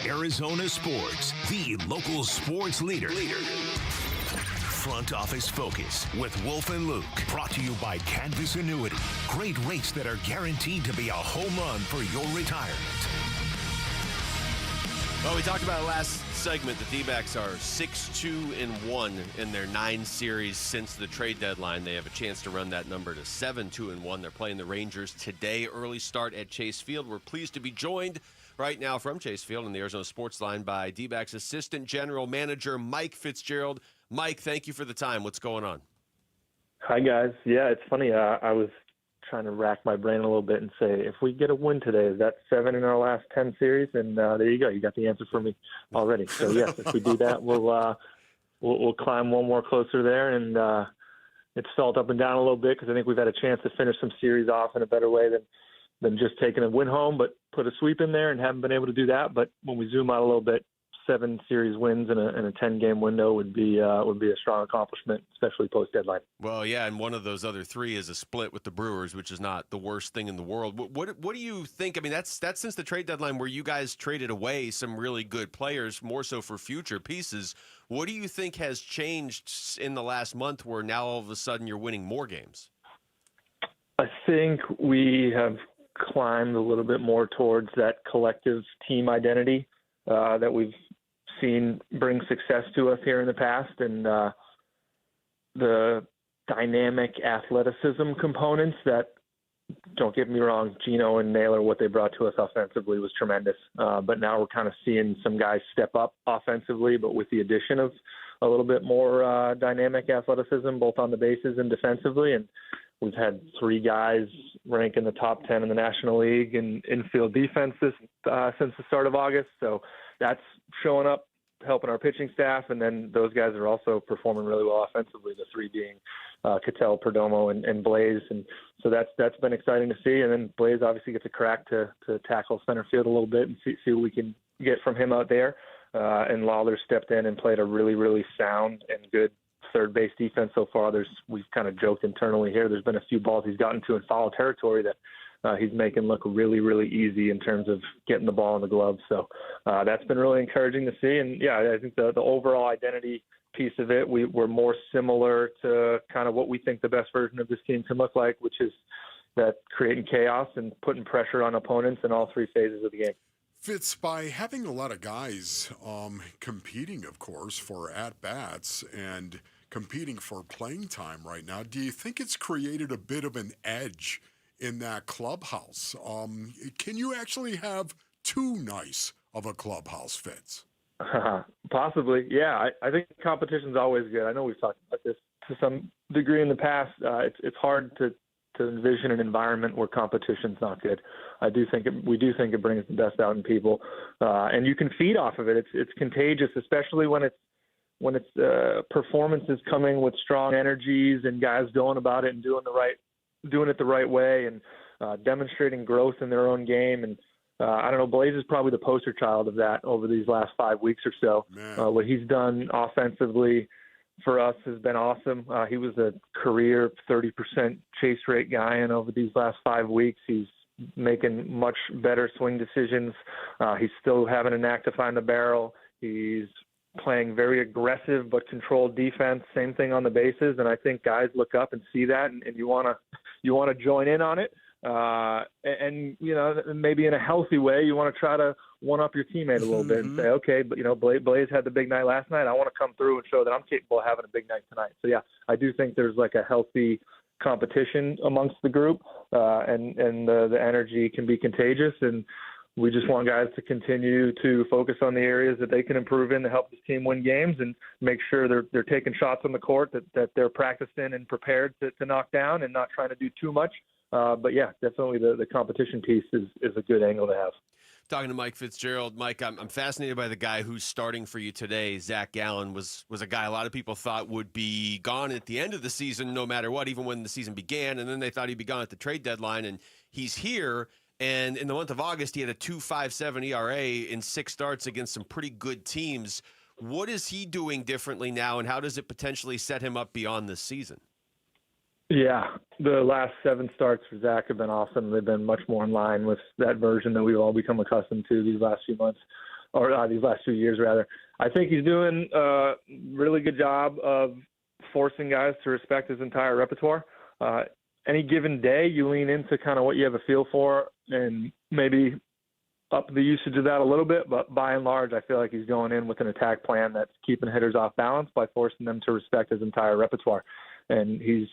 Arizona Sports, the local sports leader. Front Office Focus with Wolf and Luke. Brought to you by Canvas Annuity. Great rates that are guaranteed to be a home run for your retirement. Well, we talked about it last segment. The Dbacks are 6-2-1 in their 9 series since the trade deadline. They have a chance to run that number to 7-2-1. They're playing the Rangers today. Early start at Chase Field. We're pleased to be joined right now from Chase Field in the Arizona Sports Line by Dbacks Assistant General Manager Mike Fitzgerald. Mike, thank you for the time. What's going on? Hi, guys. Yeah, it's funny. I was trying to rack my brain a little bit and say, if we get a win today, is that 7 in our last 10 series? And there you go. You got the answer for me already. So, yes, if we do that, we'll climb one more closer there. And it's stalled up and down a little bit because I think we've had a chance to finish some series off in a better way than just taking a win home, but put a sweep in there and haven't been able to do that. But when we zoom out a little bit, 7 series wins in a 10-game window would be a strong accomplishment, especially post-deadline. Well, yeah, and one of those other 3 is a split with the Brewers, which is not the worst thing in the world. What do you think? I mean, that's since the trade deadline where you guys traded away some really good players, more so for future pieces. What do you think has changed in the last month where now all of a sudden you're winning more games? I think we have climbed a little bit more towards that collective team identity that we've seen bring success to us here in the past, and the dynamic athleticism components that, don't get me wrong, Gino and Naylor, what they brought to us offensively was tremendous. But now we're kind of seeing some guys step up offensively, but with the addition of a little bit more dynamic athleticism, both on the bases and defensively. And we've had 3 guys rank in the top 10 in the National League in infield defense since the start of August. So that's showing up, helping our pitching staff. And then those guys are also performing really well offensively, the 3 being Cattell, Perdomo, and Blaze. And so that's been exciting to see. And then Blaze obviously gets a crack to tackle center field a little bit and see what we can get from him out there. And Lawler stepped in and played a really, really sound and good third base defense so far. We've kind of joked internally here. There's been a few balls he's gotten to in foul territory that he's making look really, really easy in terms of getting the ball in the glove. So that's been really encouraging to see. And yeah, I think the overall identity piece of it, we're more similar to kind of what we think the best version of this team can look like, which is that creating chaos and putting pressure on opponents in all 3 phases of the game. Fitz, by having a lot of guys competing, of course, for at-bats and competing for playing time right now, do you think it's created a bit of an edge in that clubhouse? Can you actually have too nice of a clubhouse, Fitz? Possibly, yeah. I think competition's always good. I know we've talked about this to some degree in the past. It's hard to envision an environment where competition's not good. We do think it brings the best out in people, and you can feed off of it. It's contagious, especially when it's performances coming with strong energies and guys going about it and doing it the right way and demonstrating growth in their own game. And I don't know, Blaze is probably the poster child of that over these last 5 weeks or so. What he's done offensively for us has been awesome. He was a career 30% chase rate guy, and over these last 5 weeks, he's making much better swing decisions. He's still having a knack to find the barrel. He's playing very aggressive but controlled defense. Same thing on the bases, and I think guys look up and see that, and you want to join in on it. And maybe in a healthy way, you want to try to one-up your teammate a little bit and say, okay, but, Blaze had the big night last night. I want to come through and show that I'm capable of having a big night tonight. So, yeah, I do think there's like a healthy competition amongst the group, and the energy can be contagious. And we just want guys to continue to focus on the areas that they can improve in to help this team win games and make sure they're taking shots on the court that they're practiced in and prepared to knock down and not trying to do too much. But, yeah, definitely the competition piece is a good angle to have. Talking to Mike Fitzgerald. Mike, I'm fascinated by the guy who's starting for you today. Zack Gallon was a guy a lot of people thought would be gone at the end of the season no matter what, even when the season began, and then they thought he'd be gone at the trade deadline, and he's here. And in the month of August, he had a 2.57 ERA in 6 starts against some pretty good teams. What is he doing differently now, and how does it potentially set him up beyond this season? Yeah, the last 7 starts for Zach have been awesome. They've been much more in line with that version that we've all become accustomed to these last few months, or these last 2 years, rather. I think he's doing a really good job of forcing guys to respect his entire repertoire. Any given day, you lean into kind of what you have a feel for and maybe up the usage of that a little bit. But by and large, I feel like he's going in with an attack plan that's keeping hitters off balance by forcing them to respect his entire repertoire. And he's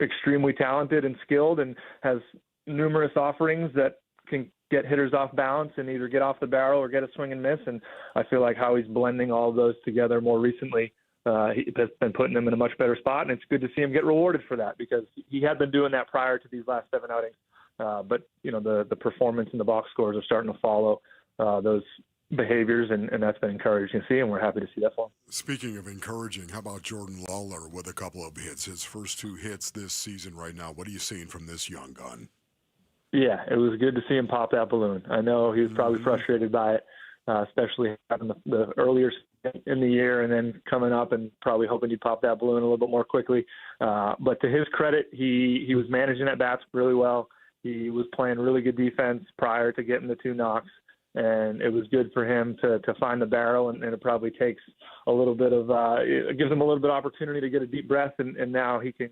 extremely talented and skilled and has numerous offerings that can get hitters off balance and either get off the barrel or get a swing and miss. And I feel like how he's blending all of those together more recently, he has been putting him in a much better spot. And it's good to see him get rewarded for that because he had been doing that prior to these last 7 outings. But the performance and the box scores are starting to follow those behaviors, and that's been encouraging to see, and we're happy to see that for him. Speaking of encouraging, how about Jordan Lawler with a couple of hits, his first 2 hits this season right now? What are you seeing from this young gun? Yeah, it was good to see him pop that balloon. I know he was probably frustrated by it, especially having the earlier in the year and then coming up and probably hoping he'd pop that balloon a little bit more quickly. But to his credit, he was managing at bats really well. He was playing really good defense prior to getting the 2 knocks. And it was good for him to find the barrel, and it probably takes a little bit of it gives him a little bit of opportunity to get a deep breath, and now he can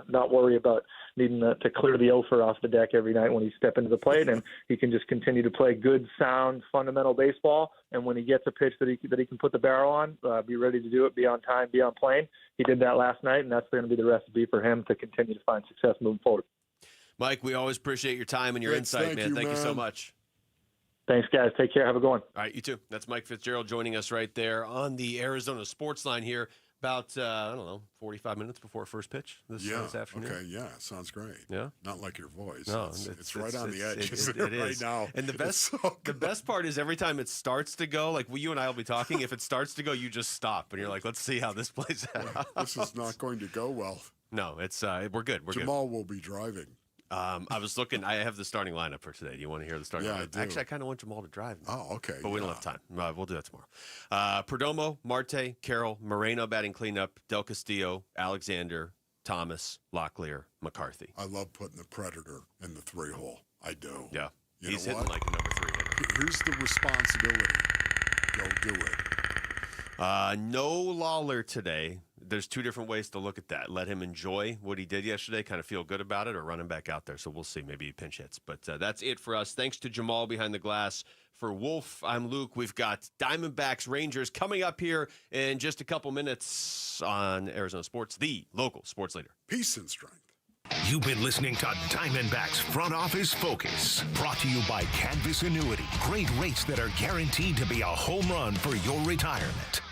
not worry about needing to clear the offer off the deck every night when he steps into the plate, and he can just continue to play good, sound, fundamental baseball. And when he gets a pitch that he can put the barrel on, be ready to do it, be on time, be on plane. He did that last night, and that's going to be the recipe for him to continue to find success moving forward. Mike, we always appreciate your time and your insight, man. Thank you so much. Thanks, guys. Take care. Have a good one. All right, you too. That's Mike Fitzgerald joining us right there on the Arizona Sports Line here about, 45 minutes before first pitch this afternoon. Okay, yeah, sounds great. Yeah? Not like your voice. No, it's right on the edge it right is. now. And the best part is every time it starts to go, like you and I will be talking, if it starts to go, you just stop. And you're like, let's see how this plays out. This is not going to go well. No, it's we're good. Jamal will be driving. I was looking. I have the starting lineup for today. Do you want to hear the starting lineup? I do. Actually, I kind of want Jamal to drive. Oh, okay. But we don't have time. We'll do that tomorrow. Perdomo, Marte, Carroll, Moreno batting cleanup, Del Castillo, Alexander, Thomas, Locklear, McCarthy. I love putting the Predator in the 3-hole. I do. Yeah. He's hitting like a number 3 hitter. Here's the responsibility. Go do it. No Lawler today. There's 2 different ways to look at that. Let him enjoy what he did yesterday, kind of feel good about it, or run him back out there. So we'll see. Maybe he pinch hits. But that's it for us. Thanks to Jamal behind the glass. For Wolf, I'm Luke. We've got Diamondbacks, Rangers coming up here in just a couple minutes on Arizona Sports, the local sports leader. Peace and strength. You've been listening to Diamondbacks Front Office Focus, brought to you by Canvas Annuity. Great rates that are guaranteed to be a home run for your retirement.